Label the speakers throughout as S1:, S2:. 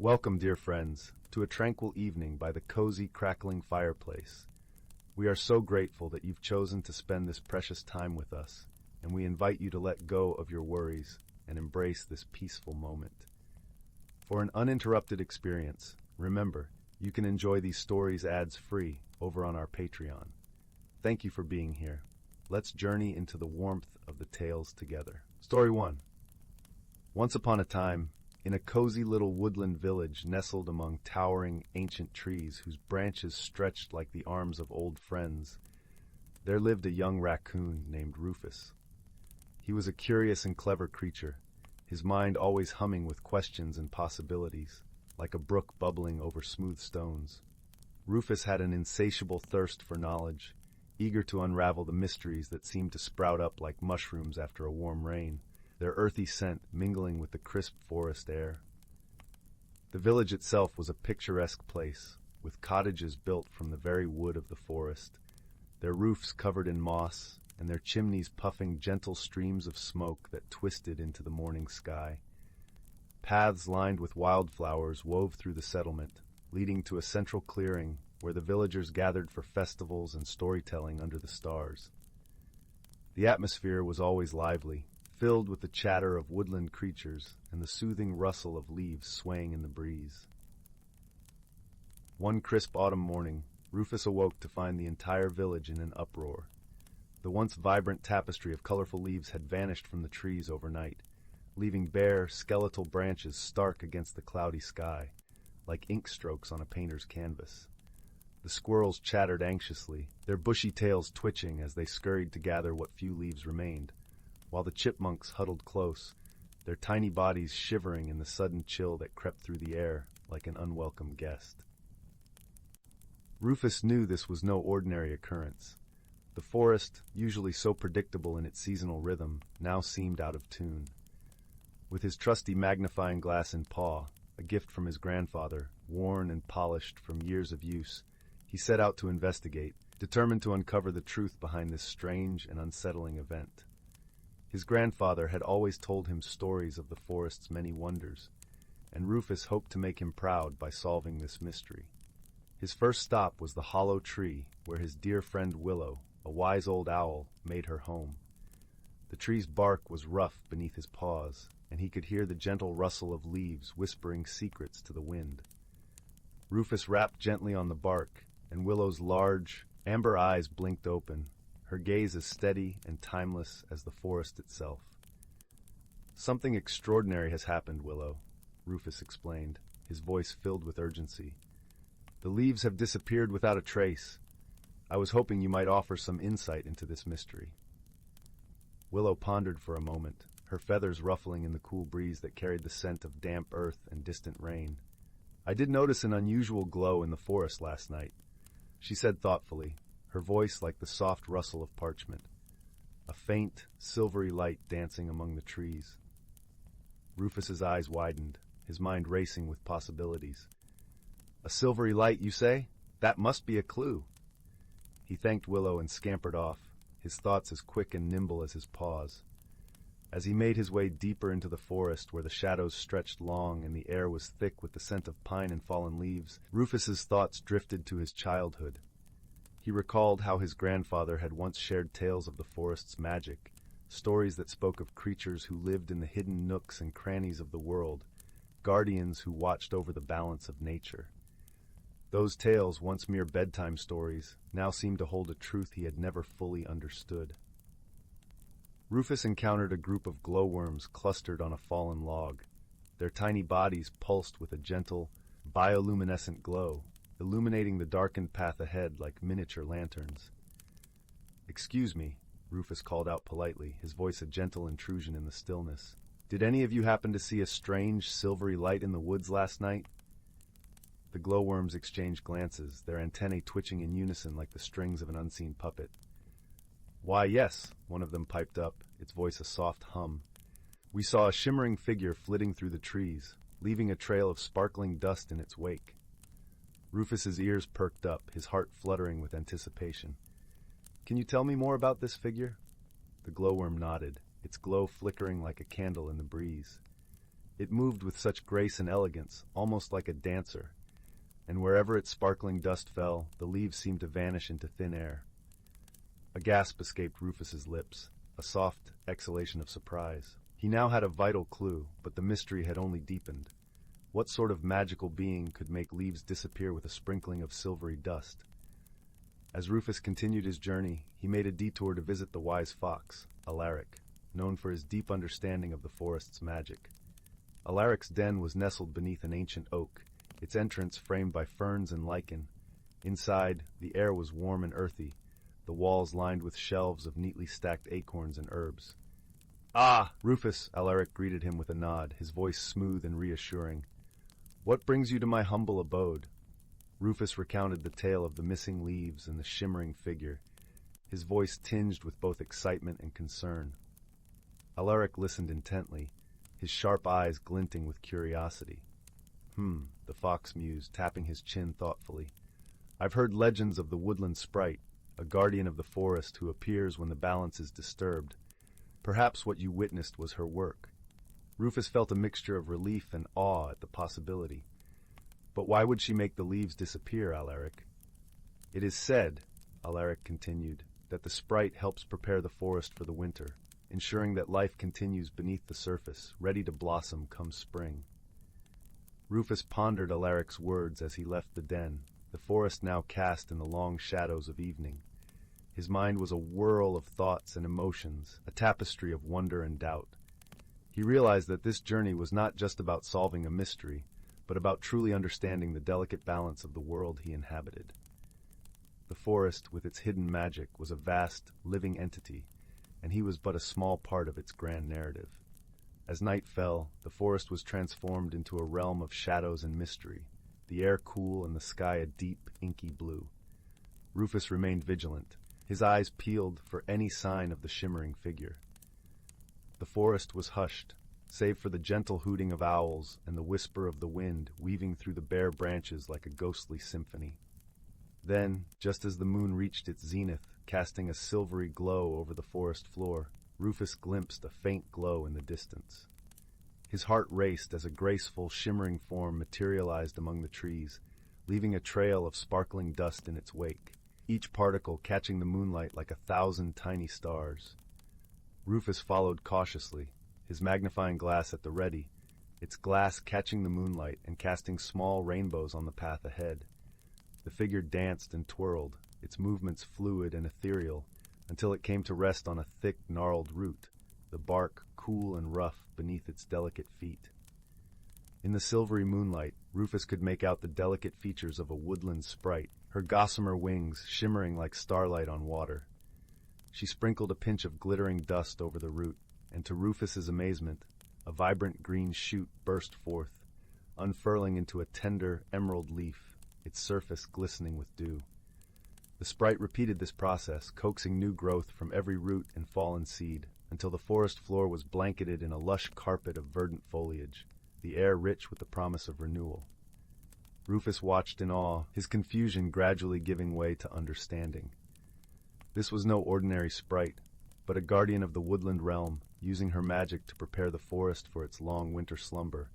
S1: Welcome, dear friends, to a tranquil evening by the cozy, crackling fireplace. We are so grateful that you've chosen to spend this precious time with us, and we invite you to let go of your worries and embrace this peaceful moment. For an uninterrupted experience, remember, you can enjoy these stories ads-free over on our Patreon. Thank you for being here. Let's journey into the warmth of the tales together. Story 1. Once upon a time, in a cozy little woodland village nestled among towering ancient trees whose branches stretched like the arms of old friends, there lived a young raccoon named Rufus. He was a curious and clever creature, his mind always humming with questions and possibilities, like a brook bubbling over smooth stones. Rufus had an insatiable thirst for knowledge, eager to unravel the mysteries that seemed to sprout up like mushrooms after a warm rain, their earthy scent mingling with the crisp forest air. The village itself was a picturesque place, with cottages built from the very wood of the forest, their roofs covered in moss, and their chimneys puffing gentle streams of smoke that twisted into the morning sky. Paths lined with wildflowers wove through the settlement, leading to a central clearing where the villagers gathered for festivals and storytelling under the stars. The atmosphere was always lively, filled with the chatter of woodland creatures and the soothing rustle of leaves swaying in the breeze. One crisp autumn morning, Rufus awoke to find the entire village in an uproar. The once vibrant tapestry of colorful leaves had vanished from the trees overnight, leaving bare, skeletal branches stark against the cloudy sky, like ink strokes on a painter's canvas. The squirrels chattered anxiously, their bushy tails twitching as they scurried to gather what few leaves remained, while the chipmunks huddled close, their tiny bodies shivering in the sudden chill that crept through the air like an unwelcome guest. Rufus knew this was no ordinary occurrence. The forest, usually so predictable in its seasonal rhythm, now seemed out of tune. With his trusty magnifying glass in paw, a gift from his grandfather, worn and polished from years of use, he set out to investigate, determined to uncover the truth behind this strange and unsettling event. His grandfather had always told him stories of the forest's many wonders, and Rufus hoped to make him proud by solving this mystery. His first stop was the hollow tree where his dear friend Willow, a wise old owl, made her home. The tree's bark was rough beneath his paws, and he could hear the gentle rustle of leaves whispering secrets to the wind. Rufus rapped gently on the bark, and Willow's large, amber eyes blinked open, her gaze as steady and timeless as the forest itself. "Something extraordinary has happened, Willow," Rufus explained, his voice filled with urgency. "The leaves have disappeared without a trace. I was hoping you might offer some insight into this mystery." Willow pondered for a moment, her feathers ruffling in the cool breeze that carried the scent of damp earth and distant rain. "I did notice an unusual glow in the forest last night," she said thoughtfully, her voice like the soft rustle of parchment. A faint, silvery light dancing among the trees. Rufus's eyes widened, his mind racing with possibilities. "A silvery light, you say? That must be a clue." He thanked Willow and scampered off, his thoughts as quick and nimble as his paws. As he made his way deeper into the forest where the shadows stretched long and the air was thick with the scent of pine and fallen leaves, Rufus's thoughts drifted to his childhood. He recalled how his grandfather had once shared tales of the forest's magic, stories that spoke of creatures who lived in the hidden nooks and crannies of the world, guardians who watched over the balance of nature. Those tales, once mere bedtime stories, now seemed to hold a truth he had never fully understood. Rufus encountered a group of glowworms clustered on a fallen log. Their tiny bodies pulsed with a gentle, bioluminescent glow, illuminating the darkened path ahead like miniature lanterns. "Excuse me," Rufus called out politely, his voice a gentle intrusion in the stillness. "Did any of you happen to see a strange, silvery light in the woods last night?" The glowworms exchanged glances, their antennae twitching in unison like the strings of an unseen puppet. "Why, yes," one of them piped up, its voice a soft hum. "We saw a shimmering figure flitting through the trees, leaving a trail of sparkling dust in its wake." Rufus's ears perked up, his heart fluttering with anticipation. "Can you tell me more about this figure?" The glowworm nodded, its glow flickering like a candle in the breeze. It moved with such grace and elegance, almost like a dancer, and wherever its sparkling dust fell, the leaves seemed to vanish into thin air. A gasp escaped Rufus's lips, a soft exhalation of surprise. He now had a vital clue, but the mystery had only deepened. What sort of magical being could make leaves disappear with a sprinkling of silvery dust? As Rufus continued his journey, he made a detour to visit the wise fox, Alaric, known for his deep understanding of the forest's magic. Alaric's den was nestled beneath an ancient oak, its entrance framed by ferns and lichen. Inside, the air was warm and earthy, the walls lined with shelves of neatly stacked acorns and herbs. "Ah, Rufus," Alaric greeted him with a nod, his voice smooth and reassuring. "What brings you to my humble abode?" Rufus recounted the tale of the missing leaves and the shimmering figure, his voice tinged with both excitement and concern. Alaric listened intently, his sharp eyes glinting with curiosity. The fox mused, tapping his chin thoughtfully. "I've heard legends of the woodland sprite, a guardian of the forest who appears when the balance is disturbed. Perhaps what you witnessed was her work." Rufus felt a mixture of relief and awe at the possibility. "But why would she make the leaves disappear, Alaric?" "It is said," Alaric continued, "that the sprite helps prepare the forest for the winter, ensuring that life continues beneath the surface, ready to blossom come spring." Rufus pondered Alaric's words as he left the den, the forest now cast in the long shadows of evening. His mind was a whirl of thoughts and emotions, a tapestry of wonder and doubt. He realized that this journey was not just about solving a mystery, but about truly understanding the delicate balance of the world he inhabited. The forest, with its hidden magic, was a vast, living entity, and he was but a small part of its grand narrative. As night fell, the forest was transformed into a realm of shadows and mystery, the air cool and the sky a deep, inky blue. Rufus remained vigilant, his eyes peeled for any sign of the shimmering figure. The forest was hushed, save for the gentle hooting of owls and the whisper of the wind weaving through the bare branches like a ghostly symphony. Then, just as the moon reached its zenith, casting a silvery glow over the forest floor, Rufus glimpsed a faint glow in the distance. His heart raced as a graceful, shimmering form materialized among the trees, leaving a trail of sparkling dust in its wake, each particle catching the moonlight like 1,000 tiny stars. Rufus followed cautiously, his magnifying glass at the ready, its glass catching the moonlight and casting small rainbows on the path ahead. The figure danced and twirled, its movements fluid and ethereal, until it came to rest on a thick, gnarled root, the bark cool and rough beneath its delicate feet. In the silvery moonlight, Rufus could make out the delicate features of a woodland sprite, her gossamer wings shimmering like starlight on water. She sprinkled a pinch of glittering dust over the root, and to Rufus's amazement, a vibrant green shoot burst forth, unfurling into a tender emerald leaf, its surface glistening with dew. The sprite repeated this process, coaxing new growth from every root and fallen seed, until the forest floor was blanketed in a lush carpet of verdant foliage, the air rich with the promise of renewal. Rufus watched in awe, his confusion gradually giving way to understanding. This was no ordinary sprite, but a guardian of the woodland realm, using her magic to prepare the forest for its long winter slumber,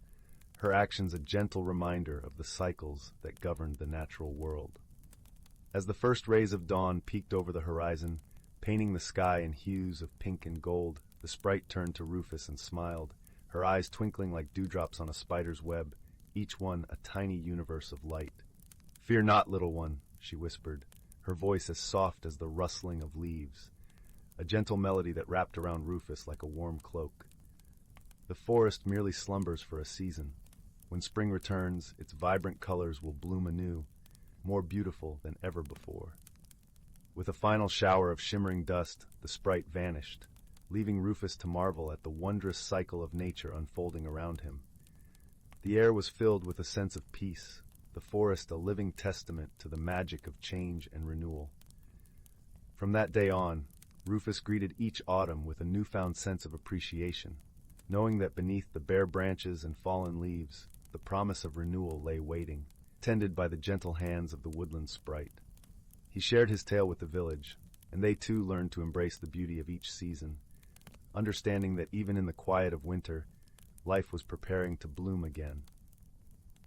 S1: her actions a gentle reminder of the cycles that governed the natural world. As the first rays of dawn peeked over the horizon, painting the sky in hues of pink and gold, the sprite turned to Rufus and smiled, her eyes twinkling like dewdrops on a spider's web, each one a tiny universe of light. "Fear not, little one," she whispered, her voice as soft as the rustling of leaves, a gentle melody that wrapped around Rufus like a warm cloak. "The forest merely slumbers for a season. When spring returns, its vibrant colors will bloom anew, more beautiful than ever before." With a final shower of shimmering dust, the sprite vanished, leaving Rufus to marvel at the wondrous cycle of nature unfolding around him. The air was filled with a sense of peace, the forest a living testament to the magic of change and renewal. From that day on, Rufus greeted each autumn with a newfound sense of appreciation, knowing that beneath the bare branches and fallen leaves, the promise of renewal lay waiting, tended by the gentle hands of the woodland sprite. He shared his tale with the village, and they too learned to embrace the beauty of each season, understanding that even in the quiet of winter, life was preparing to bloom again.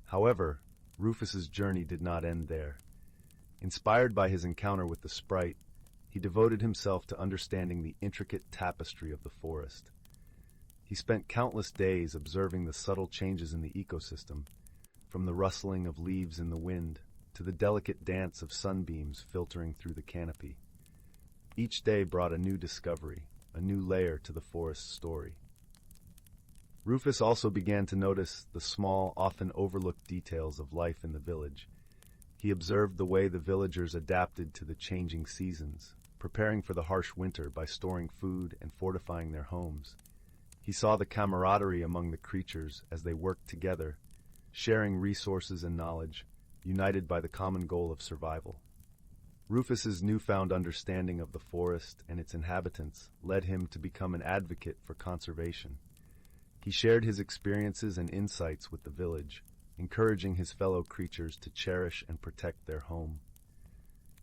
S1: However, Rufus's journey did not end there. Inspired by his encounter with the sprite, he devoted himself to understanding the intricate tapestry of the forest. He spent countless days observing the subtle changes in the ecosystem, from the rustling of leaves in the wind to the delicate dance of sunbeams filtering through the canopy. Each day brought a new discovery, a new layer to the forest's story. Rufus also began to notice the small, often overlooked details of life in the village. He observed the way the villagers adapted to the changing seasons, preparing for the harsh winter by storing food and fortifying their homes. He saw the camaraderie among the creatures as they worked together, sharing resources and knowledge, united by the common goal of survival. Rufus's newfound understanding of the forest and its inhabitants led him to become an advocate for conservation. He shared his experiences and insights with the village, encouraging his fellow creatures to cherish and protect their home.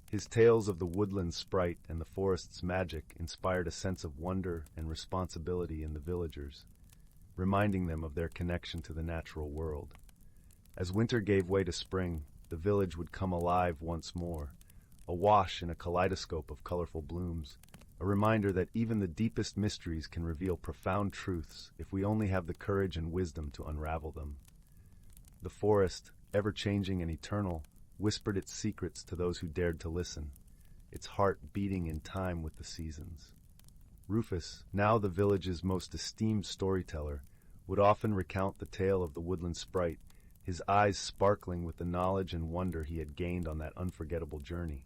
S1: His tales of the woodland sprite and the forest's magic inspired a sense of wonder and responsibility in the villagers, reminding them of their connection to the natural world. As winter gave way to spring, the village would come alive once more, awash in a kaleidoscope of colorful blooms, a reminder that even the deepest mysteries can reveal profound truths if we only have the courage and wisdom to unravel them. The forest, ever-changing and eternal, whispered its secrets to those who dared to listen, its heart beating in time with the seasons. Rufus, now the village's most esteemed storyteller, would often recount the tale of the woodland sprite, his eyes sparkling with the knowledge and wonder he had gained on that unforgettable journey.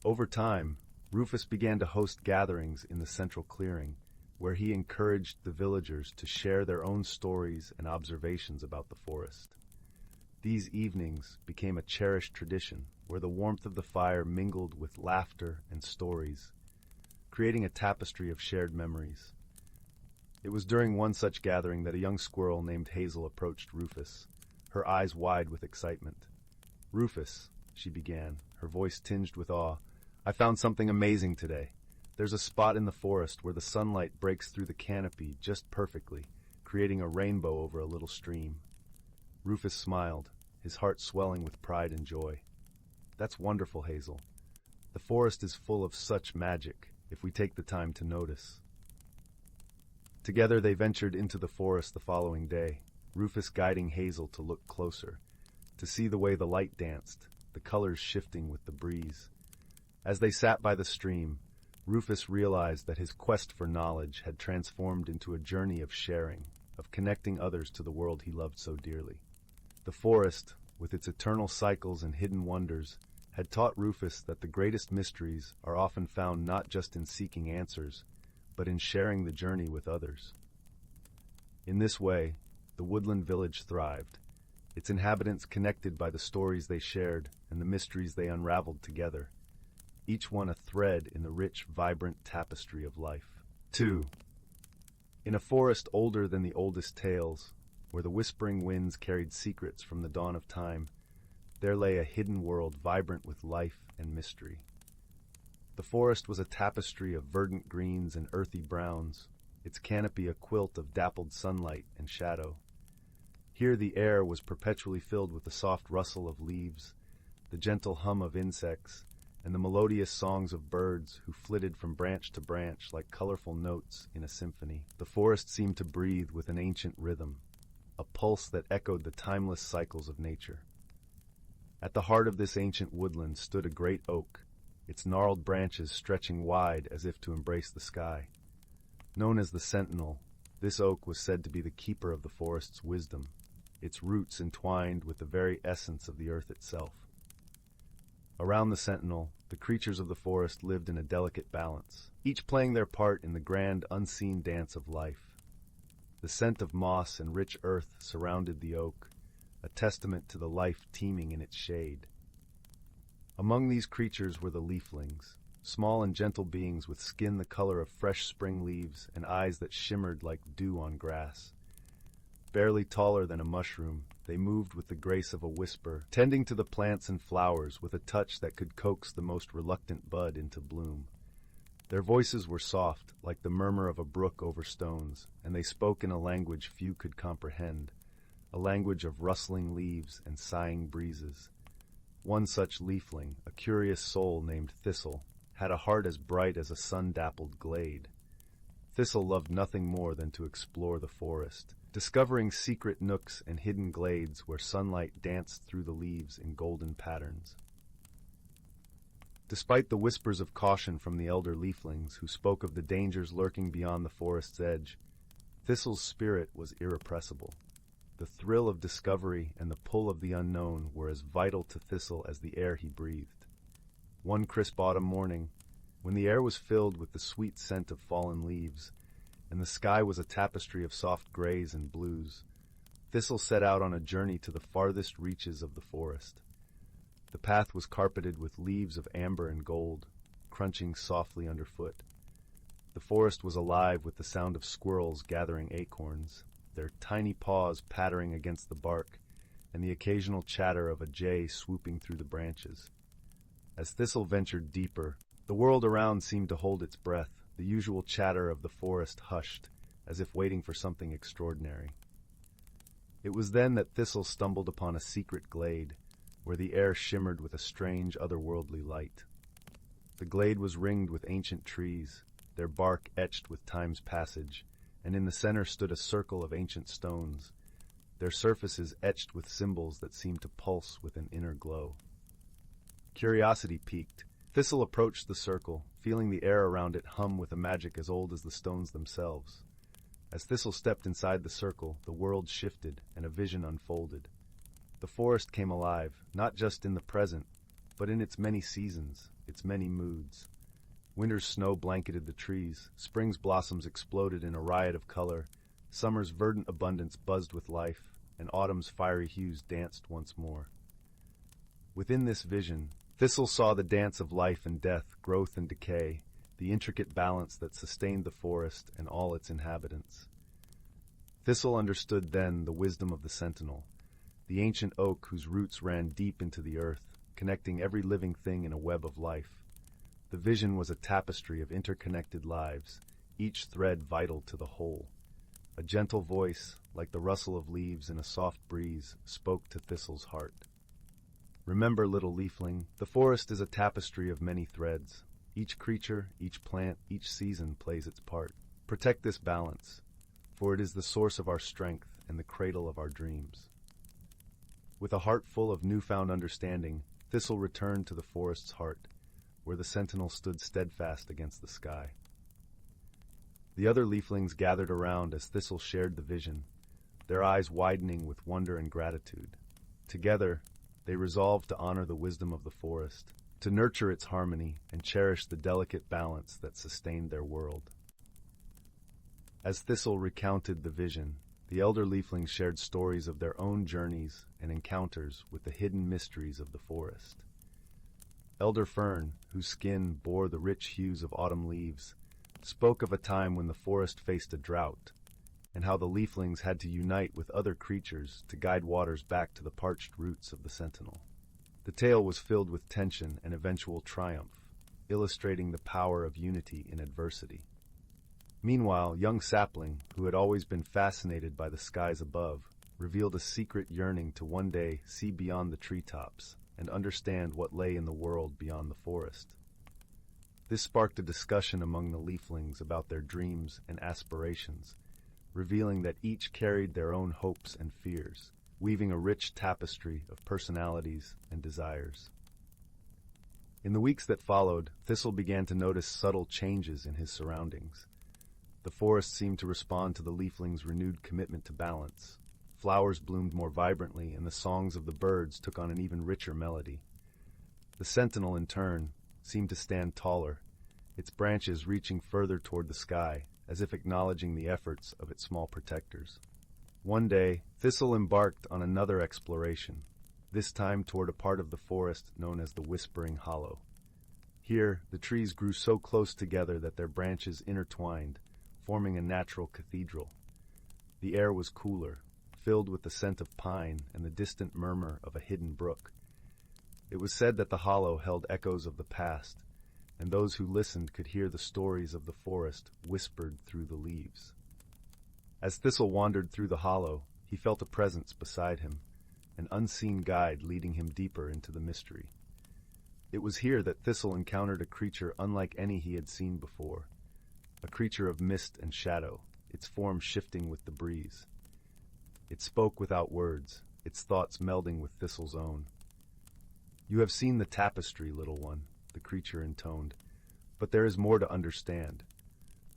S1: Over time, Rufus began to host gatherings in the central clearing, where he encouraged the villagers to share their own stories and observations about the forest. These evenings became a cherished tradition, where the warmth of the fire mingled with laughter and stories, creating a tapestry of shared memories. It was during one such gathering that a young squirrel named Hazel approached Rufus, her eyes wide with excitement. "Rufus," she began, her voice tinged with awe, "I found something amazing today. There's a spot in the forest where the sunlight breaks through the canopy just perfectly, creating a rainbow over a little stream." Rufus smiled, his heart swelling with pride and joy. "That's wonderful, Hazel. The forest is full of such magic, if we take the time to notice." Together they ventured into the forest the following day, Rufus guiding Hazel to look closer, to see the way the light danced, the colors shifting with the breeze. As they sat by the stream, Rufus realized that his quest for knowledge had transformed into a journey of sharing, of connecting others to the world he loved so dearly. The forest, with its eternal cycles and hidden wonders, had taught Rufus that the greatest mysteries are often found not just in seeking answers, but in sharing the journey with others. In this way, the woodland village thrived, its inhabitants connected by the stories they shared and the mysteries they unraveled together, each one a thread in the rich, vibrant tapestry of life. 2. In a forest older than the oldest tales, where the whispering winds carried secrets from the dawn of time, there lay a hidden world vibrant with life and mystery. The forest was a tapestry of verdant greens and earthy browns, its canopy a quilt of dappled sunlight and shadow. Here the air was perpetually filled with the soft rustle of leaves, the gentle hum of insects, and the melodious songs of birds who flitted from branch to branch like colorful notes in a symphony. The forest seemed to breathe with an ancient rhythm, a pulse that echoed the timeless cycles of nature. At the heart of this ancient woodland stood a great oak, its gnarled branches stretching wide as if to embrace the sky. Known as the Sentinel, this oak was said to be the keeper of the forest's wisdom, its roots entwined with the very essence of the earth itself. Around the Sentinel, the creatures of the forest lived in a delicate balance, each playing their part in the grand, unseen dance of life. The scent of moss and rich earth surrounded the oak, a testament to the life teeming in its shade. Among these creatures were the leaflings, small and gentle beings with skin the color of fresh spring leaves and eyes that shimmered like dew on grass. Barely taller than a mushroom, they moved with the grace of a whisper, tending to the plants and flowers with a touch that could coax the most reluctant bud into bloom. Their voices were soft, like the murmur of a brook over stones, and they spoke in a language few could comprehend, a language of rustling leaves and sighing breezes. One such leafling, a curious soul named Thistle, had a heart as bright as a sun-dappled glade. Thistle loved nothing more than to explore the forest, discovering secret nooks and hidden glades where sunlight danced through the leaves in golden patterns. Despite the whispers of caution from the elder leaflings who spoke of the dangers lurking beyond the forest's edge, Thistle's spirit was irrepressible. The thrill of discovery and the pull of the unknown were as vital to Thistle as the air he breathed. One crisp autumn morning, when the air was filled with the sweet scent of fallen leaves, and the sky was a tapestry of soft grays and blues, Thistle set out on a journey to the farthest reaches of the forest. The path was carpeted with leaves of amber and gold, crunching softly underfoot. The forest was alive with the sound of squirrels gathering acorns, their tiny paws pattering against the bark, and the occasional chatter of a jay swooping through the branches. As Thistle ventured deeper, the world around seemed to hold its breath, the usual chatter of the forest hushed, as if waiting for something extraordinary. It was then that Thistle stumbled upon a secret glade, where the air shimmered with a strange, otherworldly light. The glade was ringed with ancient trees, their bark etched with time's passage, and in the center stood a circle of ancient stones, their surfaces etched with symbols that seemed to pulse with an inner glow. Curiosity piqued, Thistle approached the circle, feeling the air around it hum with a magic as old as the stones themselves. As Thistle stepped inside the circle, the world shifted and a vision unfolded. The forest came alive, not just in the present, but in its many seasons, its many moods. Winter's snow blanketed the trees, spring's blossoms exploded in a riot of color, summer's verdant abundance buzzed with life, and autumn's fiery hues danced once more. Within this vision, Thistle saw the dance of life and death, growth and decay, the intricate balance that sustained the forest and all its inhabitants. Thistle understood then the wisdom of the sentinel, the ancient oak whose roots ran deep into the earth, connecting every living thing in a web of life. The vision was a tapestry of interconnected lives, each thread vital to the whole. A gentle voice, like the rustle of leaves in a soft breeze, spoke to Thistle's heart. Remember, little leafling, the forest is a tapestry of many threads. Each creature, each plant, each season plays its part. Protect this balance, for it is the source of our strength and the cradle of our dreams. With a heart full of newfound understanding, Thistle returned to the forest's heart, where the sentinel stood steadfast against the sky. The other leaflings gathered around as Thistle shared the vision, their eyes widening with wonder and gratitude. Together, they resolved to honor the wisdom of the forest, to nurture its harmony and cherish the delicate balance that sustained their world. As Thistle recounted the vision, the elder leaflings shared stories of their own journeys and encounters with the hidden mysteries of the forest. Elder Fern, whose skin bore the rich hues of autumn leaves, spoke of a time when the forest faced a drought, and how the leaflings had to unite with other creatures to guide waters back to the parched roots of the sentinel. The tale was filled with tension and eventual triumph, illustrating the power of unity in adversity. Meanwhile, young Sapling, who had always been fascinated by the skies above, revealed a secret yearning to one day see beyond the treetops and understand what lay in the world beyond the forest. This sparked a discussion among the leaflings about their dreams and aspirations, revealing that each carried their own hopes and fears, weaving a rich tapestry of personalities and desires. In the weeks that followed, Thistle began to notice subtle changes in his surroundings. The forest seemed to respond to the leaflings' renewed commitment to balance. Flowers bloomed more vibrantly, and the songs of the birds took on an even richer melody. The sentinel, in turn, seemed to stand taller, its branches reaching further toward the sky, as if acknowledging the efforts of its small protectors. One day, Thistle embarked on another exploration, this time toward a part of the forest known as the Whispering Hollow. Here, the trees grew so close together that their branches intertwined, forming a natural cathedral. The air was cooler, filled with the scent of pine and the distant murmur of a hidden brook. It was said that the hollow held echoes of the past, and those who listened could hear the stories of the forest whispered through the leaves. As Thistle wandered through the hollow, he felt a presence beside him, an unseen guide leading him deeper into the mystery. It was here that Thistle encountered a creature unlike any he had seen before, a creature of mist and shadow, its form shifting with the breeze. It spoke without words, its thoughts melding with Thistle's own. "You have seen the tapestry, little one," the creature intoned, "but there is more to understand.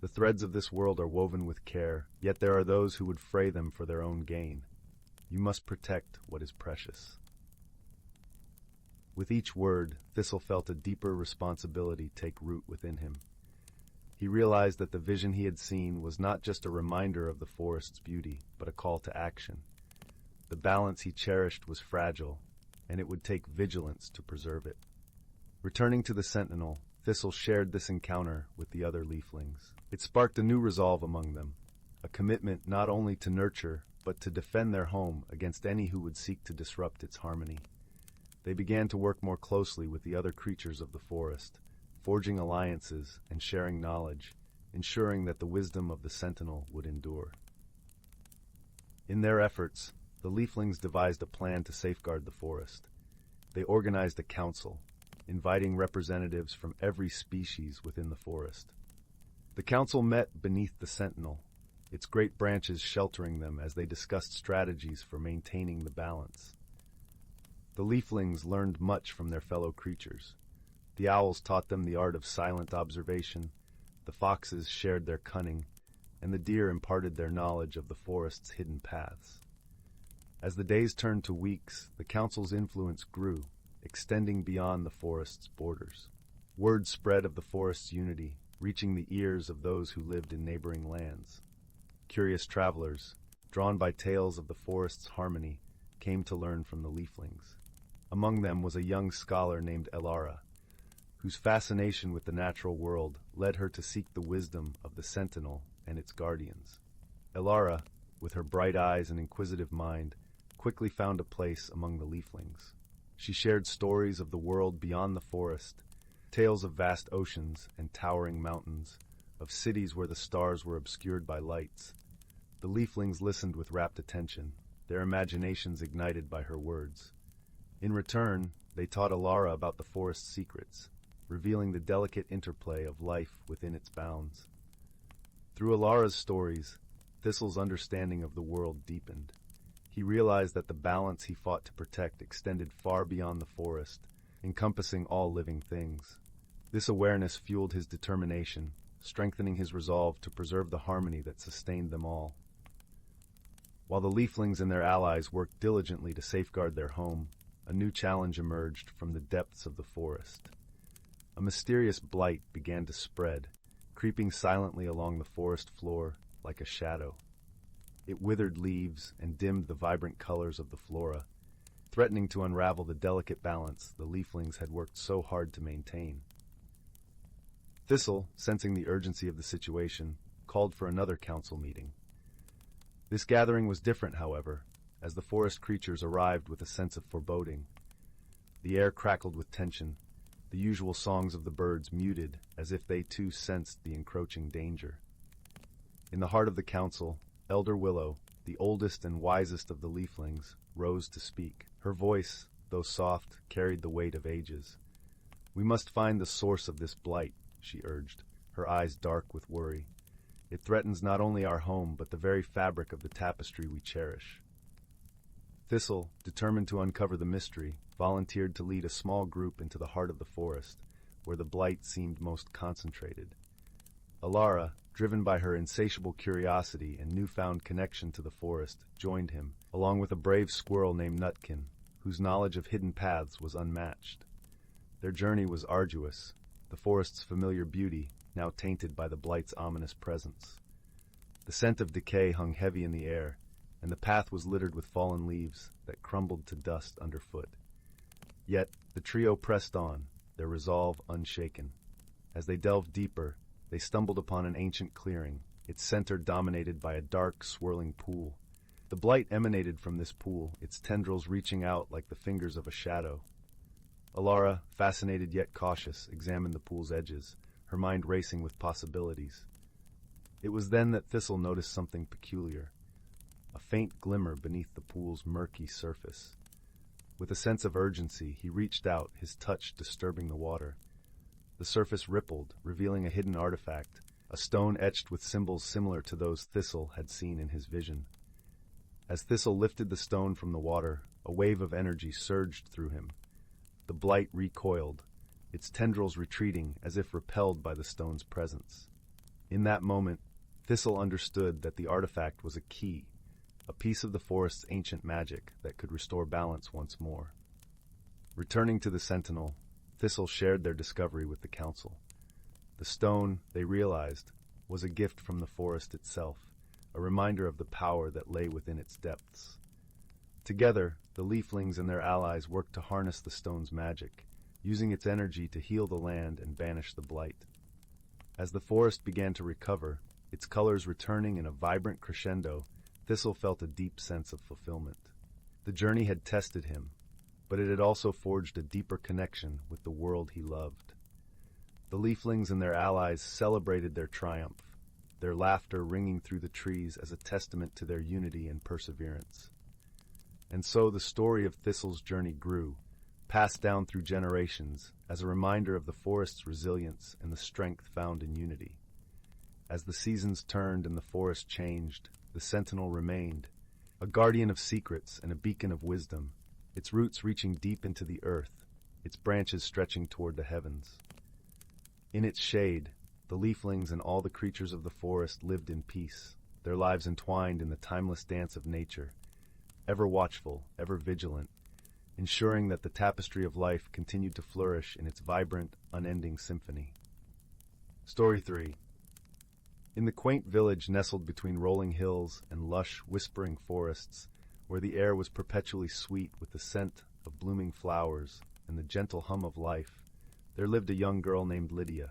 S1: The threads of this world are woven with care, yet there are those who would fray them for their own gain. You must protect what is precious." With each word, Thistle felt a deeper responsibility take root within him. He realized that the vision he had seen was not just a reminder of the forest's beauty, but a call to action. The balance he cherished was fragile, and it would take vigilance to preserve it. Returning to the Sentinel, Thistle shared this encounter with the other leaflings. It sparked a new resolve among them, a commitment not only to nurture, but to defend their home against any who would seek to disrupt its harmony. They began to work more closely with the other creatures of the forest, forging alliances and sharing knowledge, ensuring that the wisdom of the Sentinel would endure. In their efforts, the leaflings devised a plan to safeguard the forest. They organized a council, inviting representatives from every species within the forest. The council met beneath the Sentinel, its great branches sheltering them as they discussed strategies for maintaining the balance. The leaflings learned much from their fellow creatures. The owls taught them the art of silent observation, the foxes shared their cunning, and the deer imparted their knowledge of the forest's hidden paths. As the days turned to weeks, the council's influence grew, extending beyond the forest's borders. Word spread of the forest's unity, reaching the ears of those who lived in neighboring lands. Curious travelers, drawn by tales of the forest's harmony, came to learn from the leaflings. Among them was a young scholar named Elara, whose fascination with the natural world led her to seek the wisdom of the Sentinel and its guardians. Elara, with her bright eyes and inquisitive mind, quickly found a place among the leaflings. She shared stories of the world beyond the forest, tales of vast oceans and towering mountains, of cities where the stars were obscured by lights. The leaflings listened with rapt attention, their imaginations ignited by her words. In return, they taught Elara about the forest's secrets, revealing the delicate interplay of life within its bounds. Through Elara's stories, Thistle's understanding of the world deepened. He realized that the balance he fought to protect extended far beyond the forest, encompassing all living things. This awareness fueled his determination, strengthening his resolve to preserve the harmony that sustained them all. While the leaflings and their allies worked diligently to safeguard their home, a new challenge emerged from the depths of the forest. A mysterious blight began to spread, creeping silently along the forest floor like a shadow. It withered leaves and dimmed the vibrant colors of the flora, threatening to unravel the delicate balance the leaflings had worked so hard to maintain. Thistle, sensing the urgency of the situation, called for another council meeting. This gathering was different, however, as the forest creatures arrived with a sense of foreboding. The air crackled with tension, the usual songs of the birds muted as if they too sensed the encroaching danger. In the heart of the council, Elder Willow, the oldest and wisest of the leaflings, rose to speak. Her voice, though soft, carried the weight of ages. "We must find the source of this blight," she urged, her eyes dark with worry. "It threatens not only our home, but the very fabric of the tapestry we cherish." Thistle, determined to uncover the mystery, volunteered to lead a small group into the heart of the forest, where the blight seemed most concentrated. Elara, driven by her insatiable curiosity and newfound connection to the forest, joined him, along with a brave squirrel named Nutkin, whose knowledge of hidden paths was unmatched. Their journey was arduous, the forest's familiar beauty now tainted by the blight's ominous presence. The scent of decay hung heavy in the air, and the path was littered with fallen leaves that crumbled to dust underfoot. Yet the trio pressed on, their resolve unshaken. As they delved deeper, they stumbled upon an ancient clearing, its center dominated by a dark, swirling pool. The blight emanated from this pool, its tendrils reaching out like the fingers of a shadow. Alara, fascinated yet cautious, examined the pool's edges, her mind racing with possibilities. It was then that Thistle noticed something peculiar, a faint glimmer beneath the pool's murky surface. With a sense of urgency, he reached out, his touch disturbing the water. The surface rippled, revealing a hidden artifact, a stone etched with symbols similar to those Thistle had seen in his vision. As Thistle lifted the stone from the water, a wave of energy surged through him. The blight recoiled, its tendrils retreating as if repelled by the stone's presence. In that moment, Thistle understood that the artifact was a key, a piece of the forest's ancient magic that could restore balance once more. Returning to the Sentinel, Thistle shared their discovery with the Council. The stone, they realized, was a gift from the forest itself, a reminder of the power that lay within its depths. Together, the Leaflings and their allies worked to harness the stone's magic, using its energy to heal the land and banish the blight. As the forest began to recover, its colors returning in a vibrant crescendo, Thistle felt a deep sense of fulfillment. The journey had tested him, but it had also forged a deeper connection with the world he loved. The Leaflings and their allies celebrated their triumph, their laughter ringing through the trees as a testament to their unity and perseverance. And so the story of Thistle's journey grew, passed down through generations, as a reminder of the forest's resilience and the strength found in unity. As the seasons turned and the forest changed, the Sentinel remained, a guardian of secrets and a beacon of wisdom, its roots reaching deep into the earth, its branches stretching toward the heavens. In its shade, the Leaflings and all the creatures of the forest lived in peace, their lives entwined in the timeless dance of nature, ever watchful, ever vigilant, ensuring that the tapestry of life continued to flourish in its vibrant, unending symphony. Story 3. In the quaint village nestled between rolling hills and lush, whispering forests, where the air was perpetually sweet with the scent of blooming flowers and the gentle hum of life, there lived a young girl named Lydia.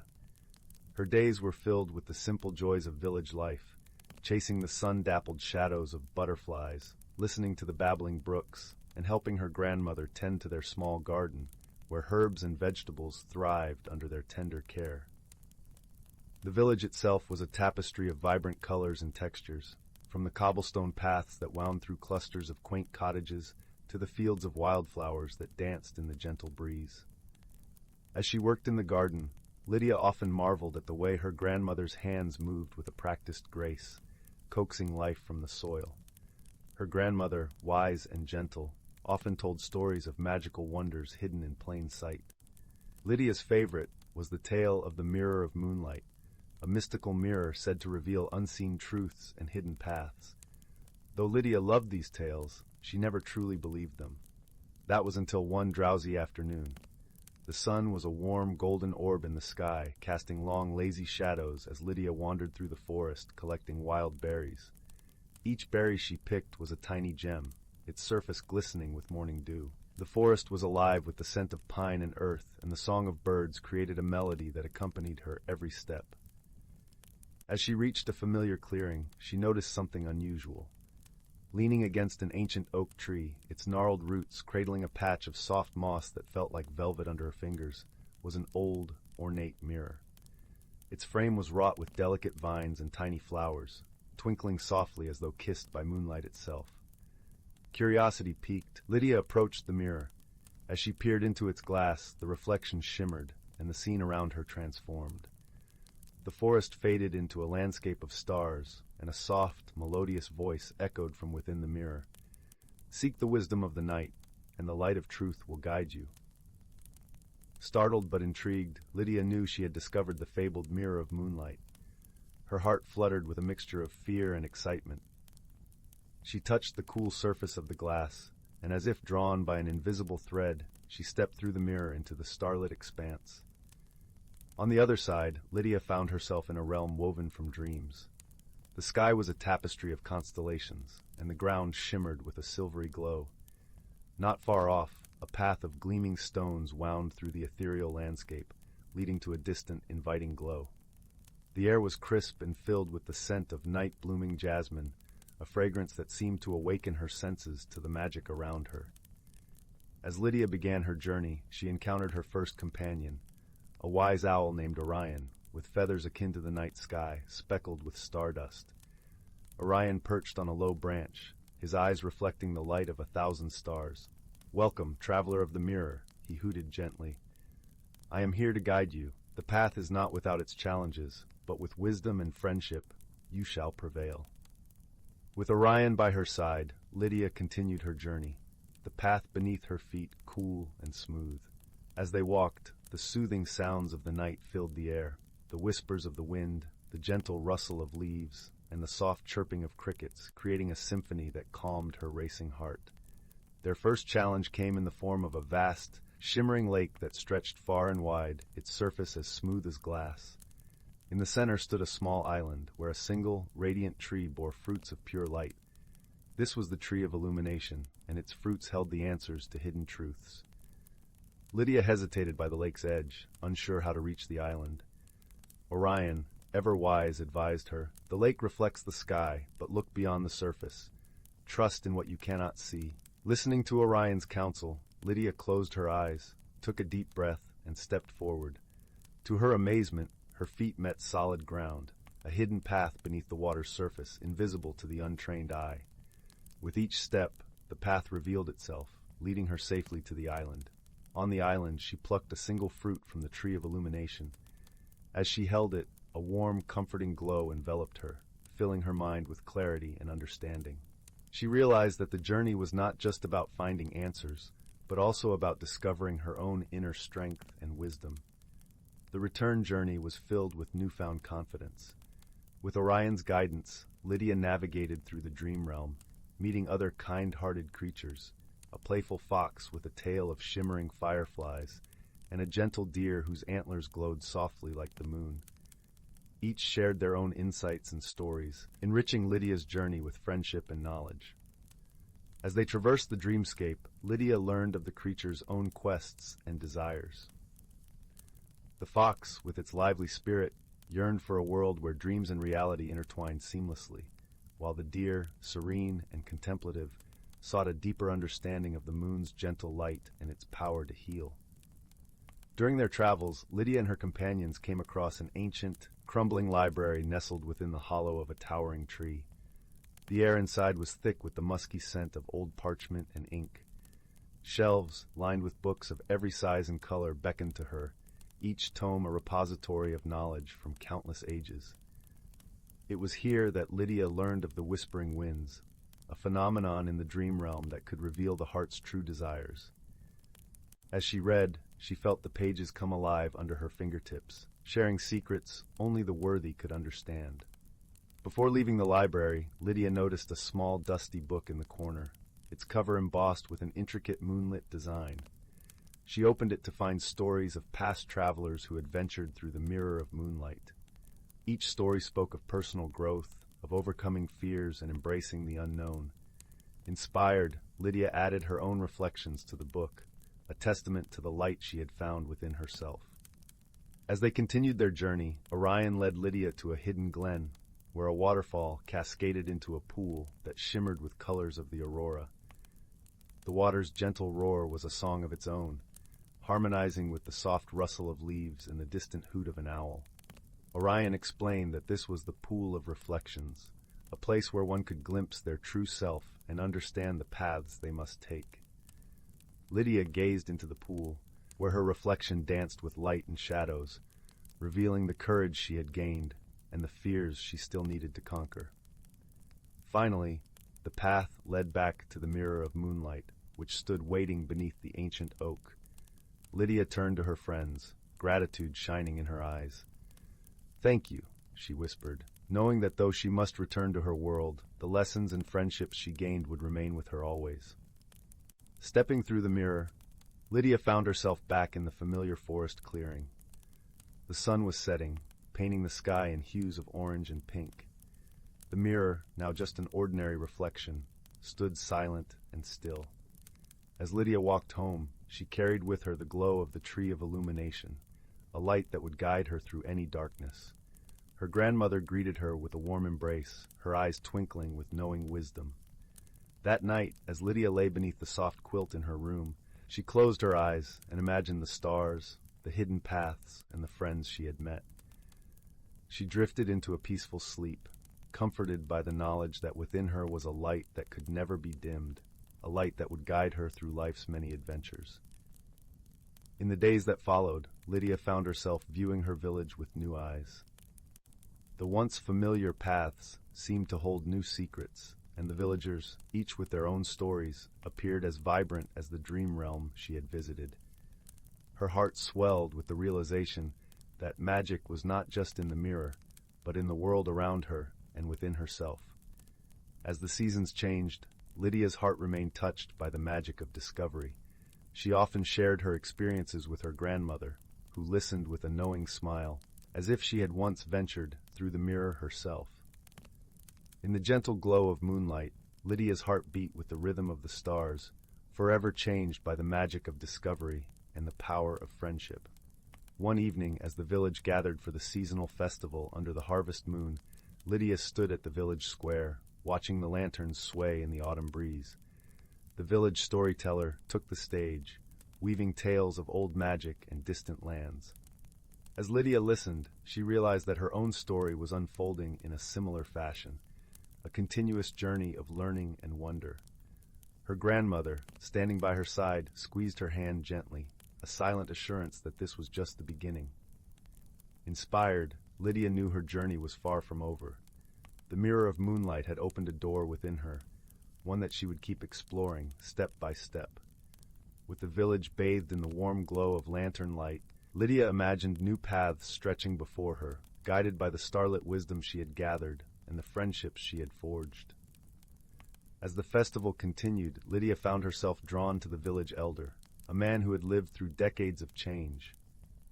S1: Her days were filled with the simple joys of village life, chasing the sun-dappled shadows of butterflies, listening to the babbling brooks, and helping her grandmother tend to their small garden, where herbs and vegetables thrived under their tender care. The village itself was a tapestry of vibrant colors and textures, from the cobblestone paths that wound through clusters of quaint cottages to the fields of wildflowers that danced in the gentle breeze. As she worked in the garden, Lydia often marveled at the way her grandmother's hands moved with a practiced grace, coaxing life from the soil. Her grandmother, wise and gentle, often told stories of magical wonders hidden in plain sight. Lydia's favorite was the tale of the Mirror of Moonlight, a mystical mirror said to reveal unseen truths and hidden paths. Though Lydia loved these tales, she never truly believed them. That was until one drowsy afternoon. The sun was a warm golden orb in the sky, casting long lazy shadows as Lydia wandered through the forest collecting wild berries. Each berry she picked was a tiny gem, its surface glistening with morning dew. The forest was alive with the scent of pine and earth, and the song of birds created a melody that accompanied her every step. As she reached a familiar clearing, she noticed something unusual. Leaning against an ancient oak tree, its gnarled roots cradling a patch of soft moss that felt like velvet under her fingers, was an old, ornate mirror. Its frame was wrought with delicate vines and tiny flowers, twinkling softly as though kissed by moonlight itself. Curiosity piqued, Lydia approached the mirror. As she peered into its glass, the reflection shimmered, and the scene around her transformed. The forest faded into a landscape of stars, and a soft, melodious voice echoed from within the mirror. "Seek the wisdom of the night, and the light of truth will guide you." Startled but intrigued, Lydia knew she had discovered the fabled Mirror of Moonlight. Her heart fluttered with a mixture of fear and excitement. She touched the cool surface of the glass, and as if drawn by an invisible thread, she stepped through the mirror into the starlit expanse. On the other side, Lydia found herself in a realm woven from dreams. The sky was a tapestry of constellations, and the ground shimmered with a silvery glow. Not far off, a path of gleaming stones wound through the ethereal landscape, leading to a distant, inviting glow. The air was crisp and filled with the scent of night-blooming jasmine, a fragrance that seemed to awaken her senses to the magic around her. As Lydia began her journey, she encountered her first companion, a wise owl named Orion, with feathers akin to the night sky, speckled with stardust. Orion perched on a low branch, his eyes reflecting the light of 1,000 stars. "Welcome, traveler of the mirror," he hooted gently. "I am here to guide you. The path is not without its challenges, but with wisdom and friendship, you shall prevail." With Orion by her side, Lydia continued her journey, the path beneath her feet cool and smooth. As they walked, the soothing sounds of the night filled the air, the whispers of the wind, the gentle rustle of leaves, and the soft chirping of crickets, creating a symphony that calmed her racing heart. Their first challenge came in the form of a vast, shimmering lake that stretched far and wide, its surface as smooth as glass. In the center stood a small island, where a single, radiant tree bore fruits of pure light. This was the tree of illumination, and its fruits held the answers to hidden truths. Lydia hesitated by the lake's edge, unsure how to reach the island. Orion, ever wise, advised her, "The lake reflects the sky, but look beyond the surface. Trust in what you cannot see." Listening to Orion's counsel, Lydia closed her eyes, took a deep breath, and stepped forward. To her amazement, her feet met solid ground, a hidden path beneath the water's surface, invisible to the untrained eye. With each step, the path revealed itself, leading her safely to the island. On the island, she plucked a single fruit from the tree of illumination. As she held it, a warm, comforting glow enveloped her, filling her mind with clarity and understanding. She realized that the journey was not just about finding answers, but also about discovering her own inner strength and wisdom. The return journey was filled with newfound confidence. With Orion's guidance, Lydia navigated through the dream realm, meeting other kind-hearted creatures, a playful fox with a tail of shimmering fireflies, and a gentle deer whose antlers glowed softly like the moon. Each shared their own insights and stories, enriching Lydia's journey with friendship and knowledge. As they traversed the dreamscape, Lydia learned of the creatures' own quests and desires. The fox, with its lively spirit, yearned for a world where dreams and reality intertwined seamlessly, while the deer, serene and contemplative, sought a deeper understanding of the moon's gentle light and its power to heal. During their travels, Lydia and her companions came across an ancient, crumbling library nestled within the hollow of a towering tree. The air inside was thick with the musky scent of old parchment and ink. Shelves, lined with books of every size and color, beckoned to her, each tome a repository of knowledge from countless ages. It was here that Lydia learned of the whispering winds, a phenomenon in the dream realm that could reveal the heart's true desires. As she read, she felt the pages come alive under her fingertips, sharing secrets only the worthy could understand. Before leaving the library, Lydia noticed a small, dusty book in the corner, its cover embossed with an intricate moonlit design. She opened it to find stories of past travelers who had ventured through the mirror of moonlight. Each story spoke of personal growth, of overcoming fears and embracing the unknown. Inspired, Lydia added her own reflections to the book, a testament to the light she had found within herself. As they continued their journey, Orion led Lydia to a hidden glen, where a waterfall cascaded into a pool that shimmered with colors of the aurora. The water's gentle roar was a song of its own, harmonizing with the soft rustle of leaves and the distant hoot of an owl. Orion explained that this was the Pool of Reflections, a place where one could glimpse their true self and understand the paths they must take. Lydia gazed into the pool, where her reflection danced with light and shadows, revealing the courage she had gained and the fears she still needed to conquer. Finally, the path led back to the mirror of moonlight, which stood waiting beneath the ancient oak. Lydia turned to her friends, gratitude shining in her eyes. "Thank you," she whispered, knowing that though she must return to her world, the lessons and friendships she gained would remain with her always. Stepping through the mirror, Lydia found herself back in the familiar forest clearing. The sun was setting, painting the sky in hues of orange and pink. The mirror, now just an ordinary reflection, stood silent and still. As Lydia walked home, she carried with her the glow of the tree of illumination, a light that would guide her through any darkness. Her grandmother greeted her with a warm embrace, her eyes twinkling with knowing wisdom. That night, as Lydia lay beneath the soft quilt in her room, She closed her eyes and imagined the stars, the hidden paths, and the friends she had met. She drifted into a peaceful sleep, comforted by the knowledge that within her was a light that could never be dimmed, a light that would guide her through life's many adventures. In the days that followed, Lydia found herself viewing her village with new eyes. The once familiar paths seemed to hold new secrets, and the villagers, each with their own stories, appeared as vibrant as the dream realm she had visited. Her heart swelled with the realization that magic was not just in the mirror, but in the world around her and within herself. As the seasons changed, Lydia's heart remained touched by the magic of discovery. She often shared her experiences with her grandmother, who listened with a knowing smile, as if she had once ventured through the mirror herself. In the gentle glow of moonlight, Lydia's heart beat with the rhythm of the stars, forever changed by the magic of discovery and the power of friendship. One evening, as the village gathered for the seasonal festival under the harvest moon, Lydia stood at the village square, watching the lanterns sway in the autumn breeze. The village storyteller took the stage, weaving tales of old magic and distant lands. As Lydia listened, she realized that her own story was unfolding in a similar fashion, a continuous journey of learning and wonder. Her grandmother, standing by her side, squeezed her hand gently, a silent assurance that this was just the beginning. Inspired, Lydia knew her journey was far from over. The mirror of moonlight had opened a door within her, one that she would keep exploring, step by step. With the village bathed in the warm glow of lantern light, Lydia imagined new paths stretching before her, guided by the starlit wisdom she had gathered and the friendships she had forged. As the festival continued, Lydia found herself drawn to the village elder, a man who had lived through decades of change.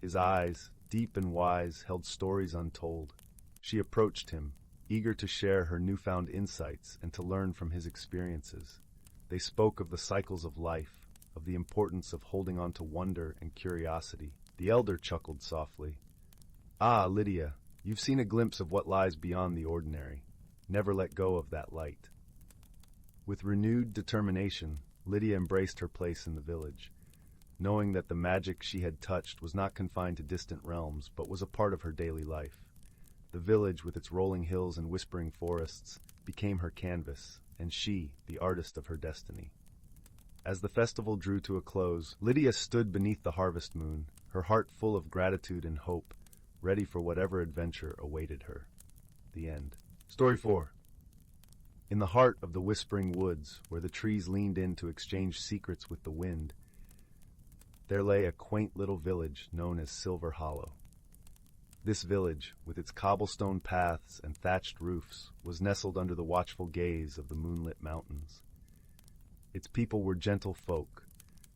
S1: His eyes, deep and wise, held stories untold. She approached him, eager to share her newfound insights and to learn from his experiences. They spoke of the cycles of life, of the importance of holding on to wonder and curiosity. The elder chuckled softly. "Ah, Lydia, you've seen a glimpse of what lies beyond the ordinary. Never let go of that light." With renewed determination, Lydia embraced her place in the village, knowing that the magic she had touched was not confined to distant realms, but was a part of her daily life. The village, with its rolling hills and whispering forests, became her canvas, and she, the artist of her destiny. As the festival drew to a close, Lydia stood beneath the harvest moon, her heart full of gratitude and hope, ready for whatever adventure awaited her. The end. Story 4. In the heart of the whispering woods, where the trees leaned in to exchange secrets with the wind, there lay a quaint little village known as Silver Hollow. This village, with its cobblestone paths and thatched roofs, was nestled under the watchful gaze of the moonlit mountains. Its people were gentle folk,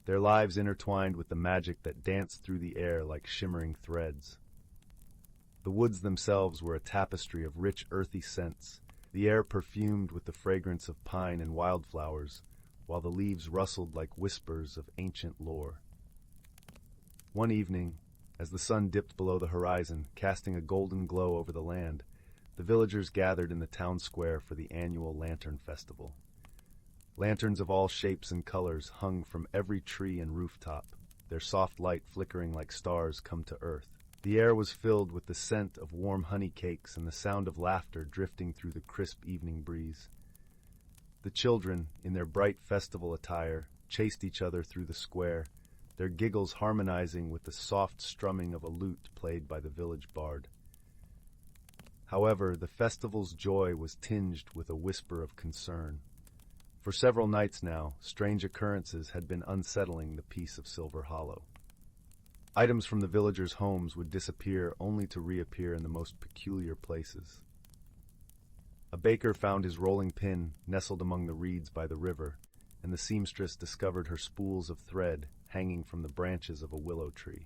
S1: their lives intertwined with the magic that danced through the air like shimmering threads. The woods themselves were a tapestry of rich earthy scents, the air perfumed with the fragrance of pine and wildflowers, while the leaves rustled like whispers of ancient lore. One evening, as the sun dipped below the horizon, casting a golden glow over the land, the villagers gathered in the town square for the annual Lantern Festival. Lanterns of all shapes and colors hung from every tree and rooftop, their soft light flickering like stars come to earth. The air was filled with the scent of warm honey cakes and the sound of laughter drifting through the crisp evening breeze. The children, in their bright festival attire, chased each other through the square, their giggles harmonizing with the soft strumming of a lute played by the village bard. However, the festival's joy was tinged with a whisper of concern. For several nights now, strange occurrences had been unsettling the peace of Silver Hollow. Items from the villagers' homes would disappear only to reappear in the most peculiar places. A baker found his rolling pin nestled among the reeds by the river, and the seamstress discovered her spools of thread hanging from the branches of a willow tree.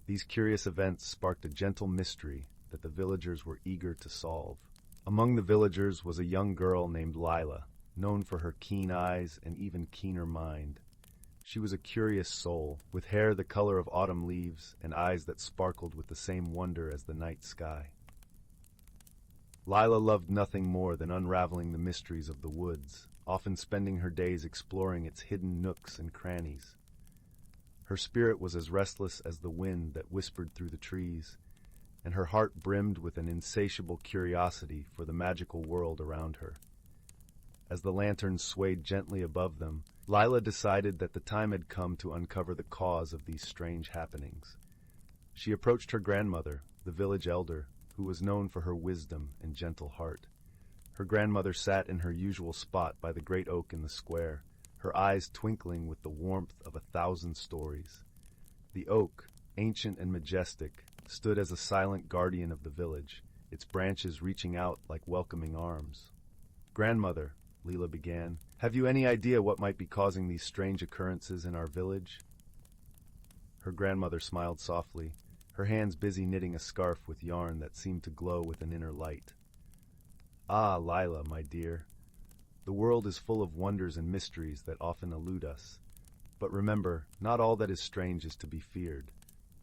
S1: These curious events sparked a gentle mystery that the villagers were eager to solve. Among the villagers was a young girl named Lila, known for her keen eyes and even keener mind. She was a curious soul, with hair the color of autumn leaves and eyes that sparkled with the same wonder as the night sky. Lila loved nothing more than unraveling the mysteries of the woods, often spending her days exploring its hidden nooks and crannies. Her spirit was as restless as the wind that whispered through the trees, and her heart brimmed with an insatiable curiosity for the magical world around her. As the lanterns swayed gently above them, Lila decided that the time had come to uncover the cause of these strange happenings. She approached her grandmother, the village elder, who was known for her wisdom and gentle heart. Her grandmother sat in her usual spot by the great oak in the square, her eyes twinkling with the warmth of 1,000 stories. The oak, ancient and majestic, stood as a silent guardian of the village, its branches reaching out like welcoming arms. "Grandmother," Leela began, "have you any idea what might be causing these strange occurrences in our village?" Her grandmother smiled softly, her hands busy knitting a scarf with yarn that seemed to glow with an inner light. "Ah, Lila, my dear, the world is full of wonders and mysteries that often elude us. But remember, not all that is strange is to be feared.